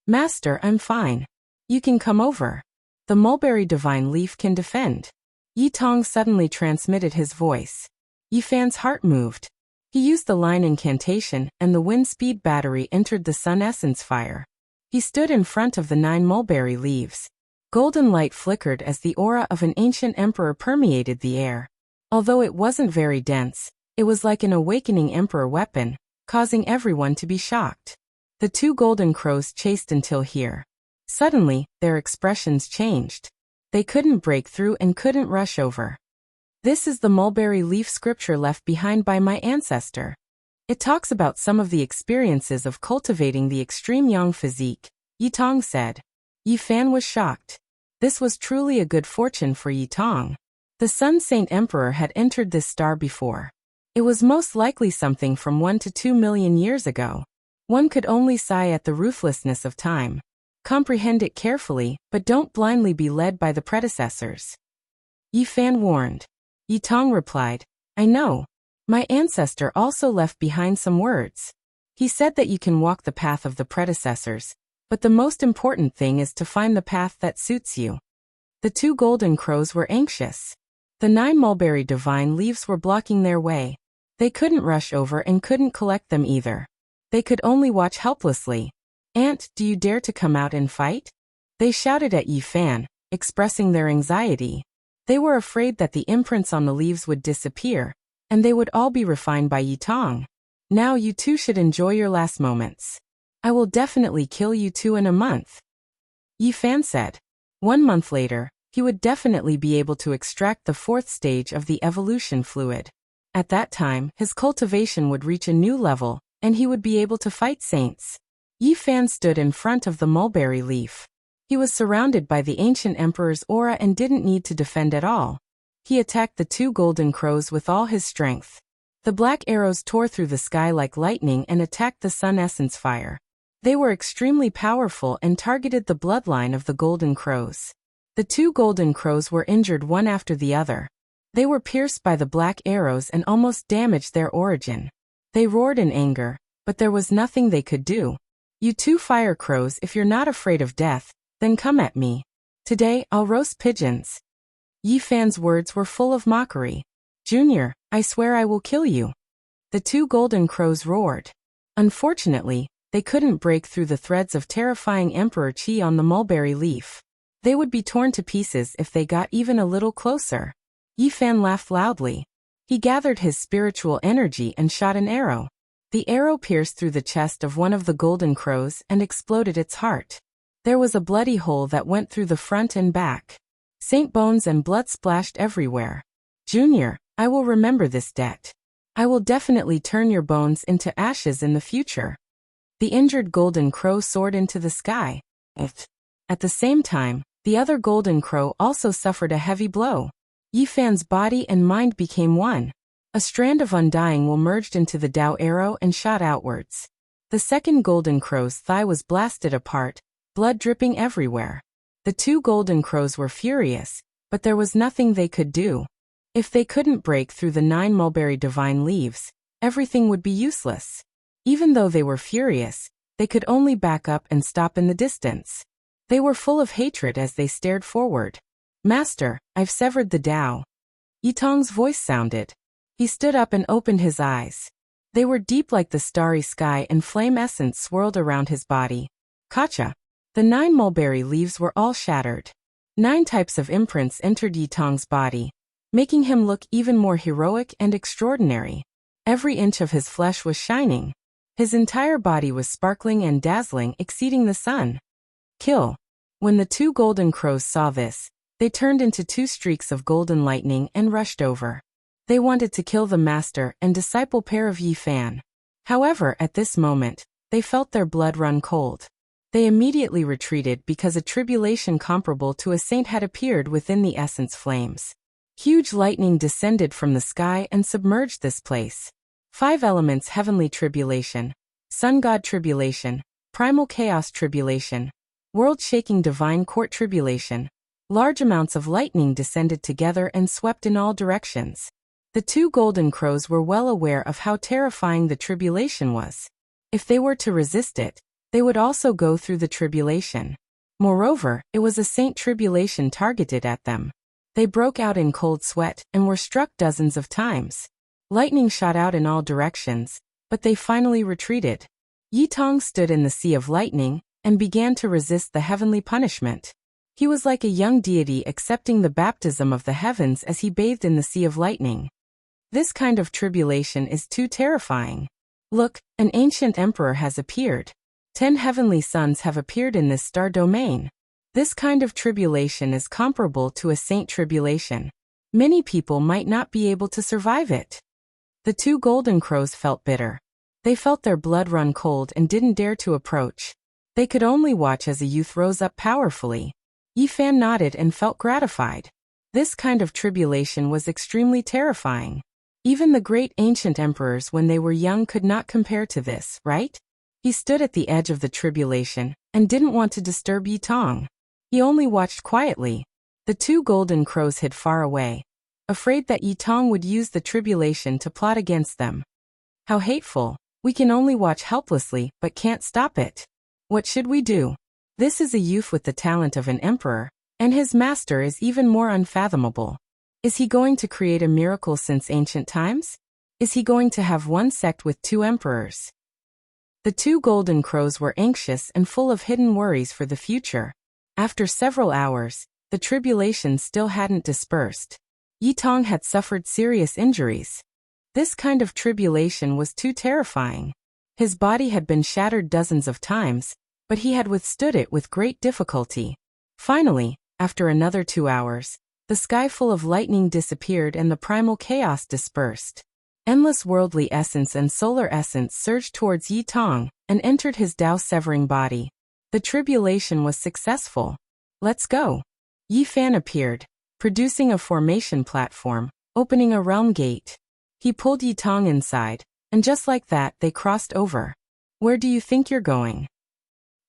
Master, I'm fine. You can come over. The mulberry divine leaf can defend. Yi Tong suddenly transmitted his voice. Yi Fan's heart moved. He used the line incantation, and the wind speed battery entered the Sun Essence fire. He stood in front of the 9 mulberry leaves. Golden light flickered as the aura of an ancient emperor permeated the air. Although it wasn't very dense, it was like an awakening emperor weapon, causing everyone to be shocked. The two Golden Crows chased until here. Suddenly, their expressions changed. They couldn't break through and couldn't rush over. This is the mulberry leaf scripture left behind by my ancestor. It talks about some of the experiences of cultivating the extreme young physique, Yi Tong said. Yi Fan was shocked. This was truly a good fortune for Yi Tong. The Sun Saint Emperor had entered this star before. It was most likely something from 1 to 2 million years ago. One could only sigh at the ruthlessness of time. Comprehend it carefully, but don't blindly be led by the predecessors. Yi Fan warned. Yi Tong replied, I know. My ancestor also left behind some words. He said that you can walk the path of the predecessors, but the most important thing is to find the path that suits you. The two Golden Crows were anxious. The 9 mulberry divine leaves were blocking their way. They couldn't rush over and couldn't collect them either. They could only watch helplessly. Aunt, do you dare to come out and fight? They shouted at Yi Fan, expressing their anxiety. They were afraid that the imprints on the leaves would disappear, and they would all be refined by Yi Tong. Now you two should enjoy your last moments. I will definitely kill you two in a month. Yi Fan said. 1 month later, he would definitely be able to extract the 4th stage of the evolution fluid. At that time, his cultivation would reach a new level, and he would be able to fight saints. Yi Fan stood in front of the mulberry leaf. He was surrounded by the ancient emperor's aura and didn't need to defend at all. He attacked the two Golden Crows with all his strength. The black arrows tore through the sky like lightning and attacked the Sun Essence fire. They were extremely powerful and targeted the bloodline of the Golden Crows. The two Golden Crows were injured one after the other. They were pierced by the black arrows and almost damaged their origin. They roared in anger, but there was nothing they could do. You two fire crows, if you're not afraid of death, then come at me. Today, I'll roast pigeons. Yi Fan's words were full of mockery. Junior, I swear I will kill you. The two Golden Crows roared. Unfortunately, they couldn't break through the threads of terrifying Emperor Qi on the mulberry leaf. They would be torn to pieces if they got even a little closer. Yi Fan laughed loudly. He gathered his spiritual energy and shot an arrow. The arrow pierced through the chest of one of the Golden Crows and exploded its heart. There was a bloody hole that went through the front and back. Saint bones and blood splashed everywhere. Junior, I will remember this debt. I will definitely turn your bones into ashes in the future. The injured Golden Crow soared into the sky. At the same time, the other Golden Crow also suffered a heavy blow. Yi Fan's body and mind became one. A strand of undying will merged into the Dao arrow and shot outwards. The second Golden Crow's thigh was blasted apart, blood dripping everywhere. The two Golden Crows were furious, but there was nothing they could do. If they couldn't break through the 9 mulberry divine leaves, everything would be useless. Even though they were furious, they could only back up and stop in the distance. They were full of hatred as they stared forward. Master, I've severed the Dao. Yi Tong's voice sounded. He stood up and opened his eyes. They were deep like the starry sky and flame essence swirled around his body. Kacha. The 9 mulberry leaves were all shattered. 9 types of imprints entered Yi Tong's body, making him look even more heroic and extraordinary. Every inch of his flesh was shining. His entire body was sparkling and dazzling, exceeding the sun. Kill. When the two Golden Crows saw this, they turned into 2 streaks of golden lightning and rushed over. They wanted to kill the master and disciple pair of Yi Fan. However, at this moment, they felt their blood run cold. They immediately retreated because a tribulation comparable to a saint had appeared within the essence flames. Huge lightning descended from the sky and submerged this place. 5 elements: heavenly tribulation, sun god tribulation, primal chaos tribulation, world-shaking divine court tribulation. Large amounts of lightning descended together and swept in all directions. The 2 golden crows were well aware of how terrifying the tribulation was. If they were to resist it, they would also go through the tribulation. Moreover, it was a saint tribulation targeted at them. They broke out in cold sweat and were struck dozens of times. Lightning shot out in all directions, but they finally retreated. Yi Tong stood in the sea of lightning and began to resist the heavenly punishment. He was like a young deity accepting the baptism of the heavens as he bathed in the sea of lightning. This kind of tribulation is too terrifying. Look, an ancient emperor has appeared. 10 heavenly suns have appeared in this star domain. This kind of tribulation is comparable to a saint tribulation. Many people might not be able to survive it. The 2 golden crows felt bitter. They felt their blood run cold and didn't dare to approach. They could only watch as a youth rose up powerfully. Yi Fan nodded and felt gratified. This kind of tribulation was extremely terrifying. Even the great ancient emperors when they were young could not compare to this, right? He stood at the edge of the tribulation and didn't want to disturb Yi Tong. He only watched quietly. The 2 golden crows hid far away, afraid that Yi Tong would use the tribulation to plot against them. How hateful. We can only watch helplessly but can't stop it. What should we do? This is a youth with the talent of an emperor, and his master is even more unfathomable. Is he going to create a miracle since ancient times? Is he going to have one sect with 2 emperors? The 2 golden crows were anxious and full of hidden worries for the future. After several hours, the tribulation still hadn't dispersed. Yi Tong had suffered serious injuries. This kind of tribulation was too terrifying. His body had been shattered dozens of times, but he had withstood it with great difficulty. Finally, after another 2 hours, the sky full of lightning disappeared and the primal chaos dispersed. Endless worldly essence and solar essence surged towards Yi Tong and entered his Tao-severing body. The tribulation was successful. Let's go. Yi Fan appeared, producing a formation platform, opening a realm gate. He pulled Yi Tong inside, and just like that they crossed over. Where do you think you're going?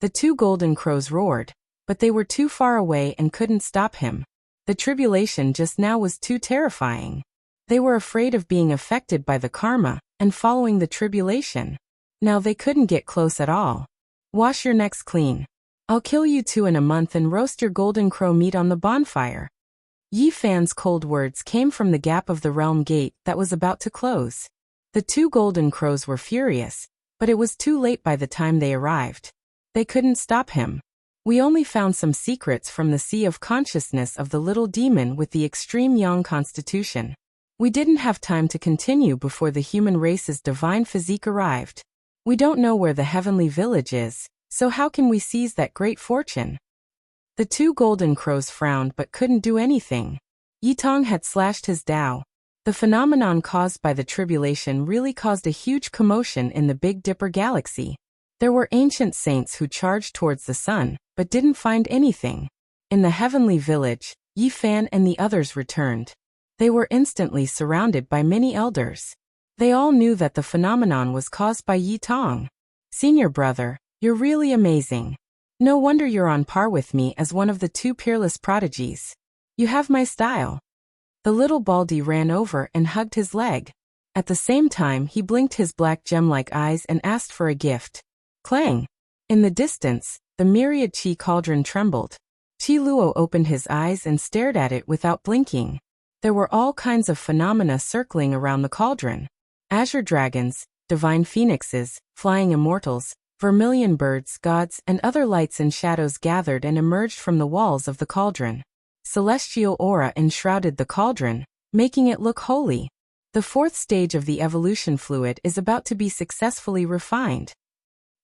The 2 golden crows roared, but they were too far away and couldn't stop him. The tribulation just now was too terrifying. They were afraid of being affected by the karma and following the tribulation. Now they couldn't get close at all. Wash your necks clean. I'll kill you 2 in a month and roast your golden crow meat on the bonfire. Yi Fan's cold words came from the gap of the realm gate that was about to close. The 2 golden crows were furious, but it was too late by the time they arrived. They couldn't stop him. We only found some secrets from the sea of consciousness of the little demon with the extreme yang constitution. We didn't have time to continue before the human race's divine physique arrived. We don't know where the heavenly village is, so how can we seize that great fortune? The 2 golden crows frowned but couldn't do anything. Yi Tong had slashed his Tao. The phenomenon caused by the tribulation really caused a huge commotion in the Big Dipper galaxy. There were ancient saints who charged towards the sun, but didn't find anything. In the heavenly village, Yi Fan and the others returned. They were instantly surrounded by many elders. They all knew that the phenomenon was caused by Yi Tong. Senior brother, you're really amazing. No wonder you're on par with me as one of the 2 peerless prodigies. You have my style. The little baldy ran over and hugged his leg. At the same time he blinked his black gem-like eyes and asked for a gift. Clang! In the distance, the myriad Qi cauldron trembled. Qi Luo opened his eyes and stared at it without blinking. There were all kinds of phenomena circling around the cauldron. Azure dragons, divine phoenixes, flying immortals, vermilion birds, gods, and other lights and shadows gathered and emerged from the walls of the cauldron. Celestial aura enshrouded the cauldron, making it look holy. The 4th stage of the evolution fluid is about to be successfully refined.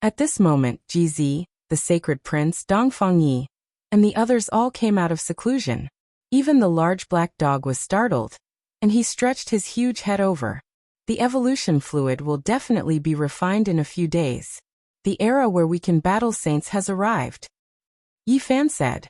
At this moment, Jizi, the sacred prince, Dongfang Yi, and the others all came out of seclusion. Even the large black dog was startled, and he stretched his huge head over. The evolution fluid will definitely be refined in a few days. The era where we can battle saints has arrived. Yi Fan said.